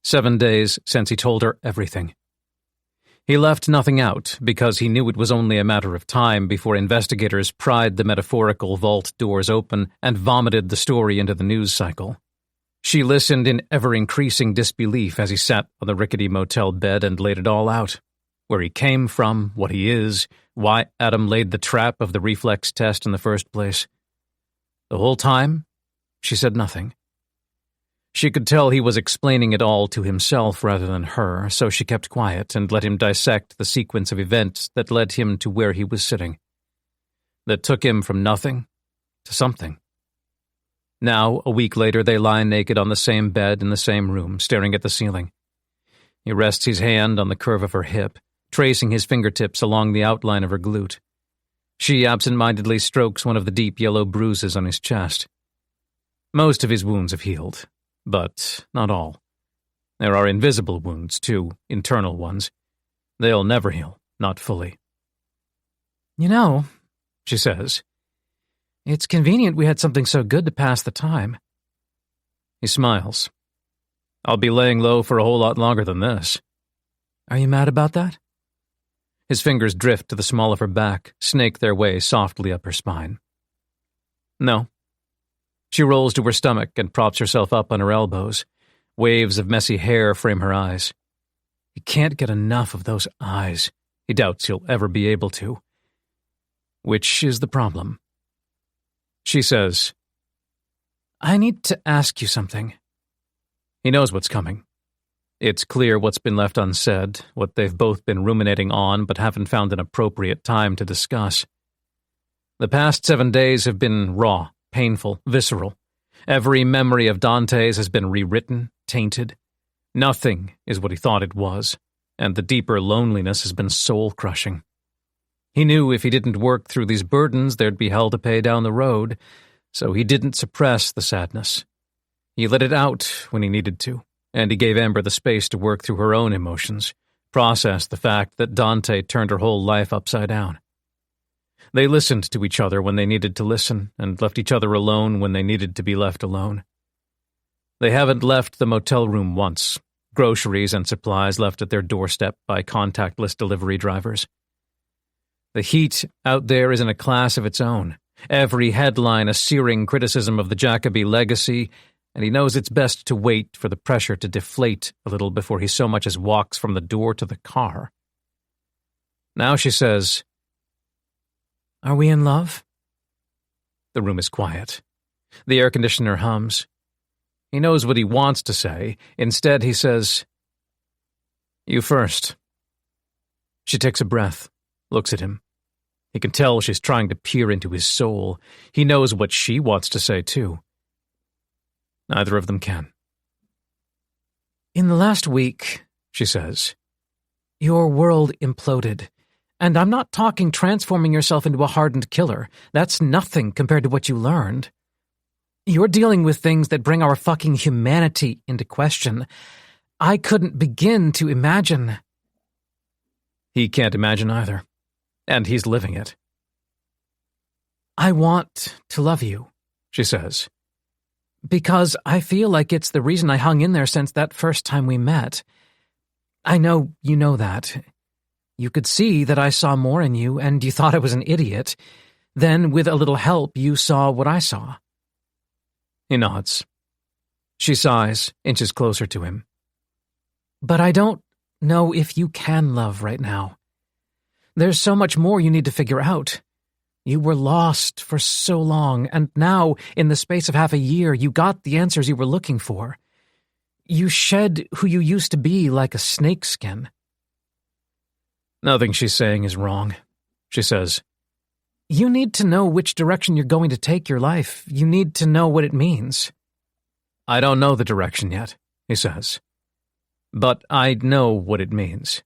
7 days since he told her everything. He left nothing out because he knew it was only a matter of time before investigators pried the metaphorical vault doors open and vomited the story into the news cycle. She listened in ever-increasing disbelief as he sat on the rickety motel bed and laid it all out. Where he came from, what he is, why Adam laid the trap of the reflex test in the first place. The whole time, she said nothing. She could tell he was explaining it all to himself rather than her, so she kept quiet and let him dissect the sequence of events that led him to where he was sitting. That took him from nothing to something. Now, a week later, they lie naked on the same bed in the same room, staring at the ceiling. He rests his hand on the curve of her hip, tracing his fingertips along the outline of her glute. She absent-mindedly strokes one of the deep yellow bruises on his chest. Most of his wounds have healed, but not all. There are invisible wounds, too, internal ones. They'll never heal, not fully. You know, she says, it's convenient we had something so good to pass the time. He smiles. I'll be laying low for a whole lot longer than this. Are you mad about that? His fingers drift to the small of her back, snake their way softly up her spine. No. She rolls to her stomach and props herself up on her elbows. Waves of messy hair frame her eyes. He can't get enough of those eyes. He doubts he'll ever be able to. Which is the problem. She says, I need to ask you something. He knows what's coming. It's clear what's been left unsaid, what they've both been ruminating on but haven't found an appropriate time to discuss. The past 7 days have been raw, painful, visceral. Every memory of Dante's has been rewritten, tainted. Nothing is what he thought it was, and the deeper loneliness has been soul-crushing. He knew if he didn't work through these burdens, there'd be hell to pay down the road, so he didn't suppress the sadness. He let it out when he needed to, and he gave Amber the space to work through her own emotions, process the fact that Dante turned her whole life upside down. They listened to each other when they needed to listen, and left each other alone when they needed to be left alone. They haven't left the motel room once, groceries and supplies left at their doorstep by contactless delivery drivers. The heat out there is in a class of its own, every headline a searing criticism of the Jacoby legacy, and he knows it's best to wait for the pressure to deflate a little before he so much as walks from the door to the car. Now she says, Are we in love? The room is quiet. The air conditioner hums. He knows what he wants to say. Instead, he says, You first. She takes a breath, looks at him. He can tell she's trying to peer into his soul. He knows what she wants to say, too. Neither of them can. In the last week, she says, your world imploded. And I'm not talking transforming yourself into a hardened killer. That's nothing compared to what you learned. You're dealing with things that bring our fucking humanity into question. I couldn't begin to imagine. He can't imagine either. And he's living it. I want to love you, she says. Because I feel like it's the reason I hung in there since that first time we met. I know you know that. You could see that I saw more in you, and you thought I was an idiot. Then, with a little help, you saw what I saw. He nods. She sighs, inches closer to him. But I don't know if you can love right now. There's so much more you need to figure out. You were lost for so long, and now, in the space of half a year, you got the answers you were looking for. You shed who you used to be like a snakeskin. Nothing she's saying is wrong, she says. You need to know which direction you're going to take your life. You need to know what it means. I don't know the direction yet, he says. But I know what it means.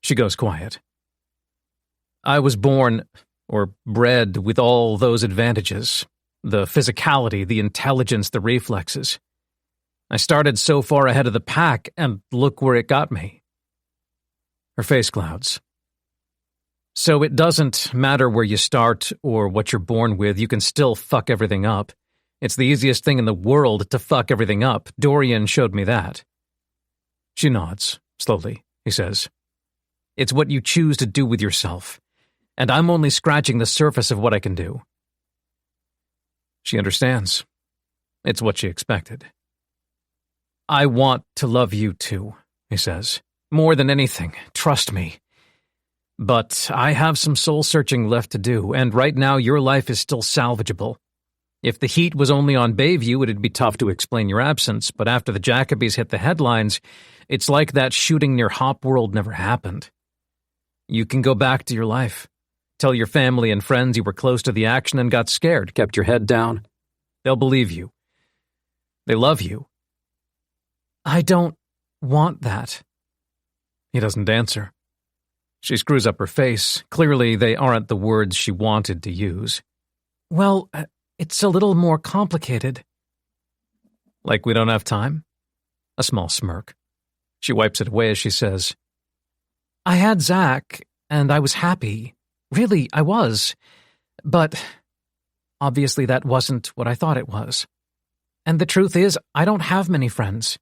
She goes quiet. I was born, or bred, with all those advantages. The physicality, the intelligence, the reflexes. I started so far ahead of the pack, and look where it got me. Her face clouds. So it doesn't matter where you start or what you're born with, you can still fuck everything up. It's the easiest thing in the world to fuck everything up. Dorian showed me that. She nods, slowly. He says, "It's what you choose to do with yourself, and I'm only scratching the surface of what I can do." She understands. It's what she expected. "I want to love you too," he says. "More than anything, trust me. But I have some soul-searching left to do, and right now your life is still salvageable. If the heat was only on Bayview, it'd be tough to explain your absence, but after the Jackabees hit the headlines, it's like that shooting near Hop World never happened. You can go back to your life. Tell your family and friends you were close to the action and got scared, kept your head down. They'll believe you. They love you." "I don't want that." He doesn't answer. She screws up her face. Clearly, they aren't the words she wanted to use. "Well, it's a little more complicated." "Like we don't have time?" A small smirk. She wipes it away as she says, "I had Zach, and I was happy. Really, I was. But obviously that wasn't what I thought it was. And the truth is, I don't have many friends.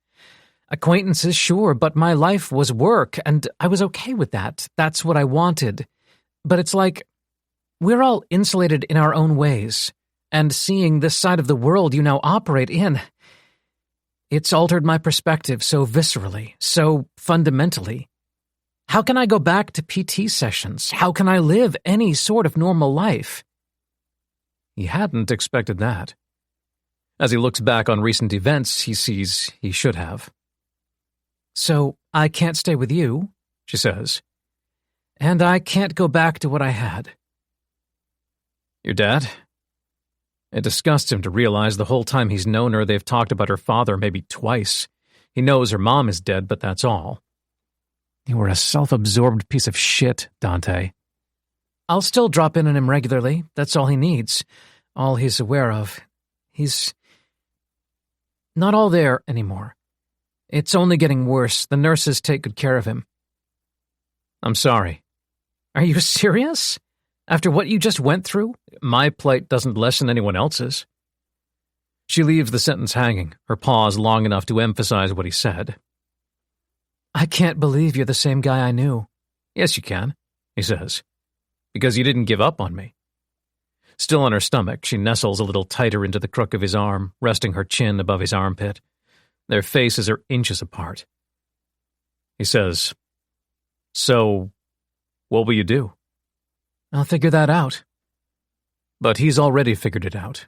Acquaintances, sure, but my life was work, and I was okay with that. That's what I wanted. But it's like, we're all insulated in our own ways, and seeing this side of the world you now operate in, it's altered my perspective so viscerally, so fundamentally. How can I go back to PT sessions? How can I live any sort of normal life?" He hadn't expected that. As he looks back on recent events, he sees he should have. "So I can't stay with you," she says. "And I can't go back to what I had." "Your dad?" It disgusts him to realize the whole time he's known her they've talked about her father maybe twice. He knows her mom is dead, but that's all. "You were a self-absorbed piece of shit, Dante." "I'll still drop in on him regularly. That's all he needs. All he's aware of. He's not all there anymore. It's only getting worse. The nurses take good care of him." "I'm sorry." "Are you serious? After what you just went through, my plight doesn't lessen anyone else's." She leaves the sentence hanging, her pause long enough to emphasize what he said. "I can't believe you're the same guy I knew." "Yes, you can," he says, "because you didn't give up on me." Still on her stomach, she nestles a little tighter into the crook of his arm, resting her chin above his armpit. Their faces are inches apart. He says, "So, what will you do?" "I'll figure that out." But he's already figured it out.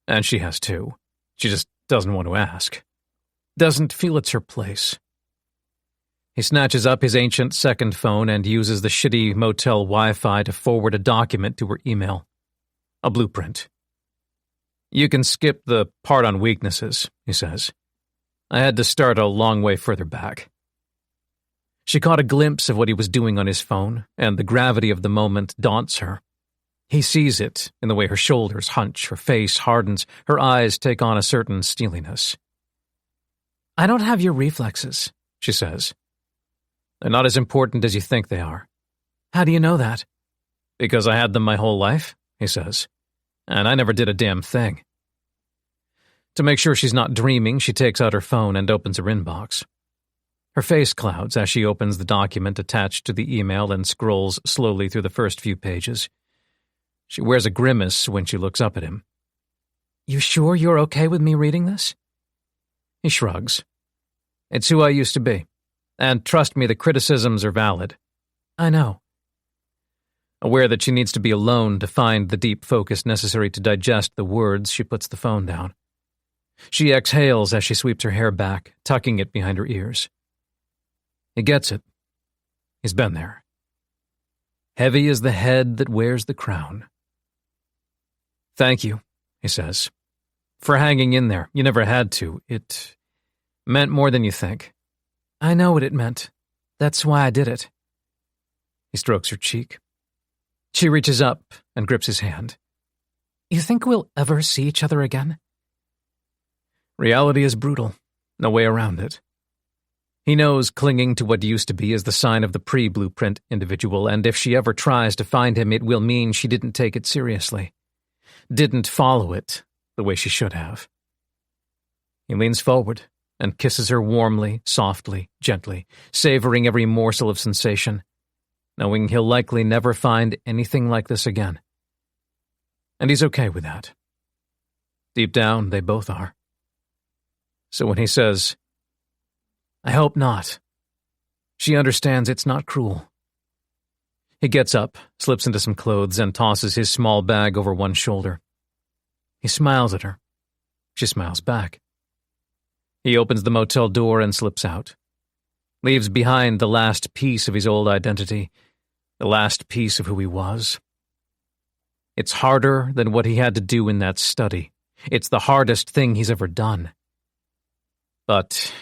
And she has too. She just doesn't want to ask. Doesn't feel it's her place. He snatches up his ancient second phone and uses the shitty motel Wi-Fi to forward a document to her email. A blueprint. "You can skip the part on weaknesses," he says. "I had to start a long way further back." She caught a glimpse of what he was doing on his phone, and the gravity of the moment daunts her. He sees it in the way her shoulders hunch, her face hardens, her eyes take on a certain steeliness. "I don't have your reflexes," she says. "They're not as important as you think they are." "How do you know that?" "Because I had them my whole life," he says. "And I never did a damn thing." To make sure she's not dreaming, she takes out her phone and opens her inbox. Her face clouds as she opens the document attached to the email and scrolls slowly through the first few pages. She wears a grimace when she looks up at him. "You sure you're okay with me reading this?" He shrugs. "It's who I used to be. And trust me, the criticisms are valid." "I know." Aware that she needs to be alone to find the deep focus necessary to digest the words, she puts the phone down. She exhales as she sweeps her hair back, tucking it behind her ears. He gets it. He's been there. Heavy is the head that wears the crown. "Thank you," he says, "for hanging in there. You never had to. It meant more than you think." "I know what it meant. That's why I did it." He strokes her cheek. She reaches up and grips his hand. "You think we'll ever see each other again?" Reality is brutal. No way around it. He knows clinging to what used to be is the sign of the pre-blueprint individual, and if she ever tries to find him, it will mean she didn't take it seriously. Didn't follow it, the way she should have. He leans forward and kisses her warmly, softly, gently, savoring every morsel of sensation, knowing he'll likely never find anything like this again. And he's okay with that. Deep down, they both are. So when he says, "I hope not," she understands it's not cruel. He gets up, slips into some clothes, and tosses his small bag over one shoulder. He smiles at her. She smiles back. He opens the motel door and slips out. Leaves behind the last piece of his old identity, the last piece of who he was. It's harder than what he had to do in that study. It's the hardest thing he's ever done. But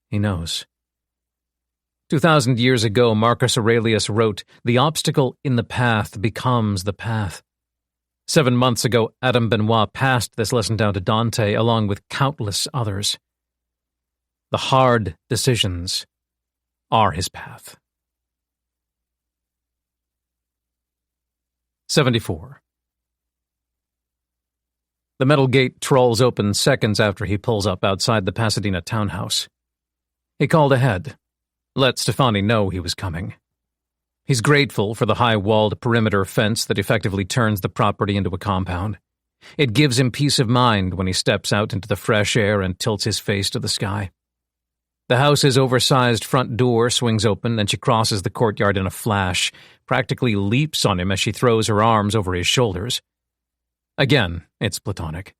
he knows. 2,000 years ago, Marcus Aurelius wrote, "The obstacle in the path becomes the path." 7 months ago, Adam Benoit passed this lesson down to Dante, along with countless others. The hard decisions are his path. 74. The metal gate trolls open seconds after he pulls up outside the Pasadena townhouse. He called ahead, let Stefani know he was coming. He's grateful for the high-walled perimeter fence that effectively turns the property into a compound. It gives him peace of mind when he steps out into the fresh air and tilts his face to the sky. The house's oversized front door swings open and she crosses the courtyard in a flash, practically leaps on him as she throws her arms over his shoulders. Again, it's platonic.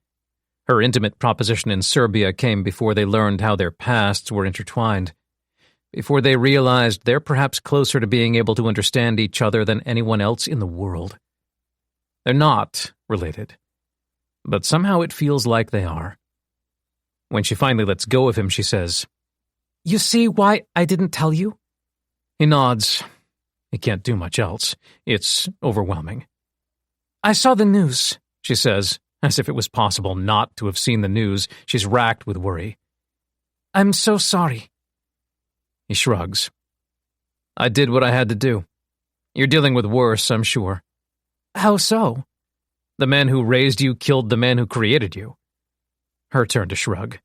Her intimate proposition in Serbia came before they learned how their pasts were intertwined, before they realized they're perhaps closer to being able to understand each other than anyone else in the world. They're not related, but somehow it feels like they are. When she finally lets go of him, she says, "You see why I didn't tell you?" He nods. He can't do much else. It's overwhelming. "I saw the news," she says, as if it was possible not to have seen the news. She's racked with worry. "I'm so sorry." He shrugs. "I did what I had to do. You're dealing with worse, I'm sure." "How so?" "The man who raised you killed the man who created you." Her turn to shrug.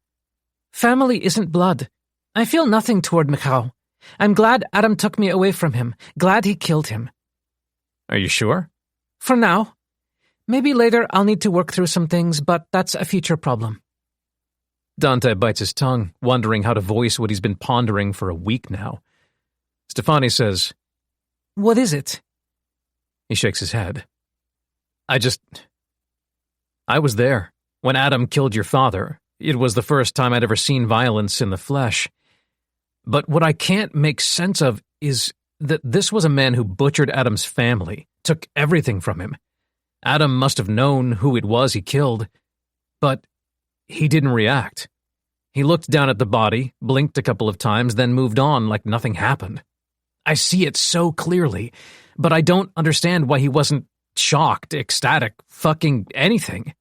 "Family isn't blood. I feel nothing toward Michał. I'm glad Adam took me away from him. Glad he killed him." "Are you sure?" "For now. Maybe later I'll need to work through some things, but that's a future problem." Dante bites his tongue, wondering how to voice what he's been pondering for a week now. Stefani says, "What is it?" He shakes his head. I was there. When Adam killed your father, it was the first time I'd ever seen violence in the flesh. But what I can't make sense of is that this was a man who butchered Adam's family, took everything from him. Adam must have known who it was he killed, but he didn't react. He looked down at the body, blinked a couple of times, then moved on like nothing happened. I see it so clearly, but I don't understand why he wasn't shocked, ecstatic, fucking anything."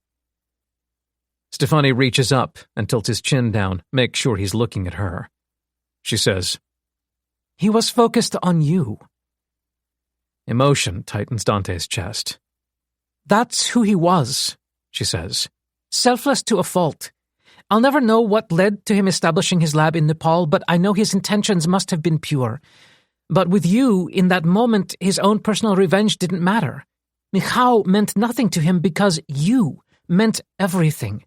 Stefani reaches up and tilts his chin down, makes sure he's looking at her. She says, "He was focused on you." Emotion tightens Dante's chest. "That's who he was," she says. "Selfless to a fault. I'll never know what led to him establishing his lab in Nepal, but I know his intentions must have been pure. But with you, in that moment, his own personal revenge didn't matter. Michał meant nothing to him because you meant everything.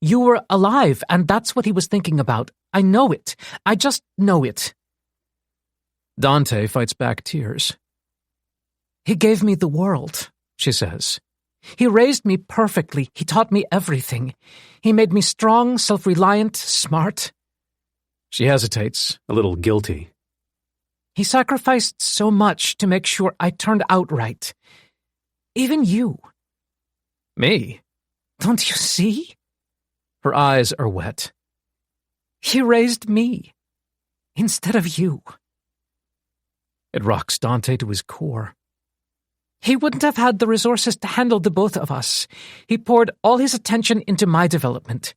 You were alive, and that's what he was thinking about. I know it. I just know it." Dante fights back tears. "He gave me the world," she says. "He raised me perfectly. He taught me everything. He made me strong, self-reliant, smart." She hesitates, a little guilty. "He sacrificed so much to make sure I turned out right. Even you." "Me?" "Don't you see?" Her eyes are wet. "He raised me instead of you." It rocks Dante to his core. "He wouldn't have had the resources to handle the both of us. He poured all his attention into my development.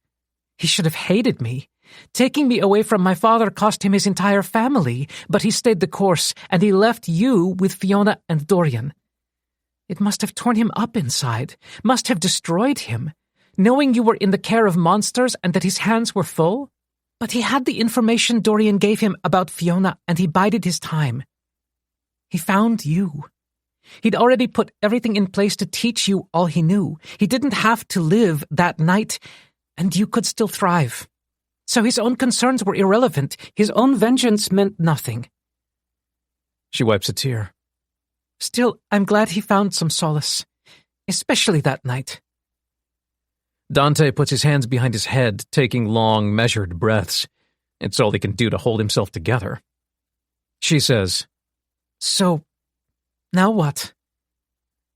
He should have hated me. Taking me away from my father cost him his entire family, but he stayed the course, and he left you with Fiona and Dorian. It must have torn him up inside, must have destroyed him. knowing you were in the care of monsters and that his hands were full? But he had the information Dorian gave him about Fiona, and he bided his time. He found you. He'd already put everything in place to teach you all he knew. He didn't have to live that night, and you could still thrive. So his own concerns were irrelevant. His own vengeance meant nothing. She wipes a tear. Still, I'm glad he found some solace, especially that night. Dante puts his hands behind his head, taking long, measured breaths. It's all he can do to hold himself together. She says, So, now what?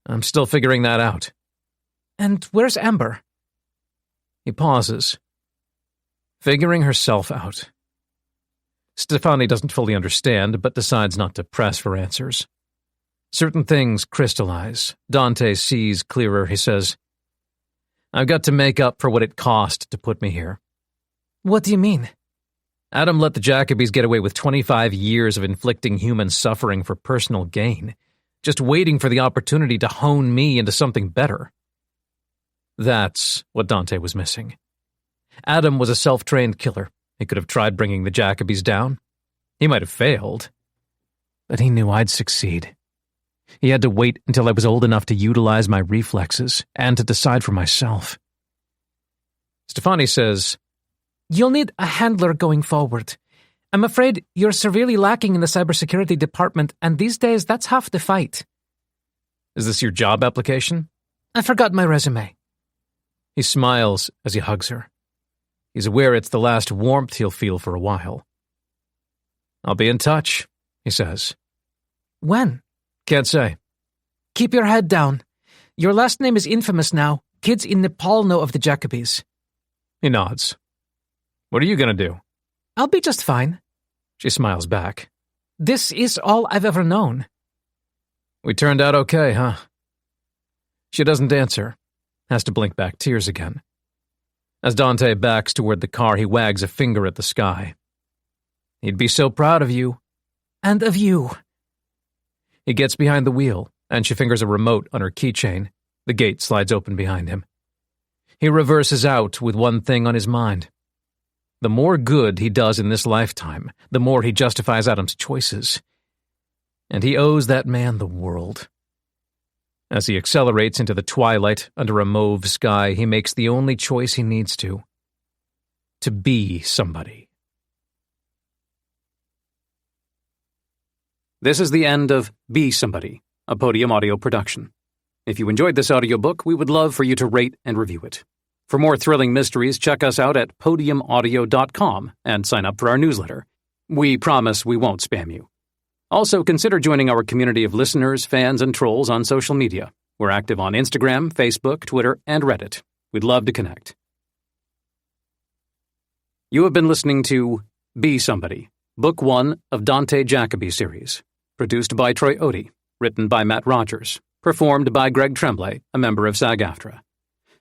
I'm still figuring that out. And where's Amber? He pauses. Figuring herself out. Stefani doesn't fully understand, but decides not to press for answers. Certain things crystallize. Dante sees clearer. He says, I've got to make up for what it cost to put me here. What do you mean? Adam let the Jacobys get away with 25 years of inflicting human suffering for personal gain, just waiting for the opportunity to hone me into something better. That's what Dante was missing. Adam was a self-trained killer. He could have tried bringing the Jacobys down. He might have failed. But he knew I'd succeed. He had to wait until I was old enough to utilize my reflexes and to decide for myself. Stefani says, You'll need a handler going forward. I'm afraid you're severely lacking in the cybersecurity department, and these days that's half the fight. Is this your job application? I forgot my resume. He smiles as he hugs her. He's aware it's the last warmth he'll feel for a while. I'll be in touch, he says. When? Can't say. Keep your head down. Your last name is infamous now. Kids in Nepal know of the Jacobys. He nods. What are you going to do? I'll be just fine. She smiles back. This is all I've ever known. We turned out okay, huh? She doesn't answer. Has to blink back tears again. As Dante backs toward the car, he wags a finger at the sky. He'd be so proud of you. And of you. He gets behind the wheel, and she fingers a remote on her keychain. The gate slides open behind him. He reverses out with one thing on his mind. The more good he does in this lifetime, the more he justifies Adam's choices. And he owes that man the world. As he accelerates into the twilight under a mauve sky, he makes the only choice he needs to be somebody. This is the end of Be Somebody, a Podium audio production. If you enjoyed this audiobook, we would love for you to rate and review it. For more thrilling mysteries, check us out at podiumaudio.com and sign up for our newsletter. We promise we won't spam you. Also, consider joining our community of listeners, fans, and trolls on social media. We're active on Instagram, Facebook, Twitter, and Reddit. We'd love to connect. You have been listening to Be Somebody, Book 1 of Dante Jacoby series. Produced by Troy Odie. Written by Matt Rogers. Performed by Greg Tremblay, a member of SAG-AFTRA.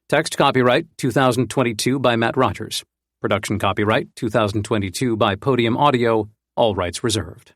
Text copyright 2022 by Matt Rogers. Production copyright 2022 by Podium Audio, all rights reserved.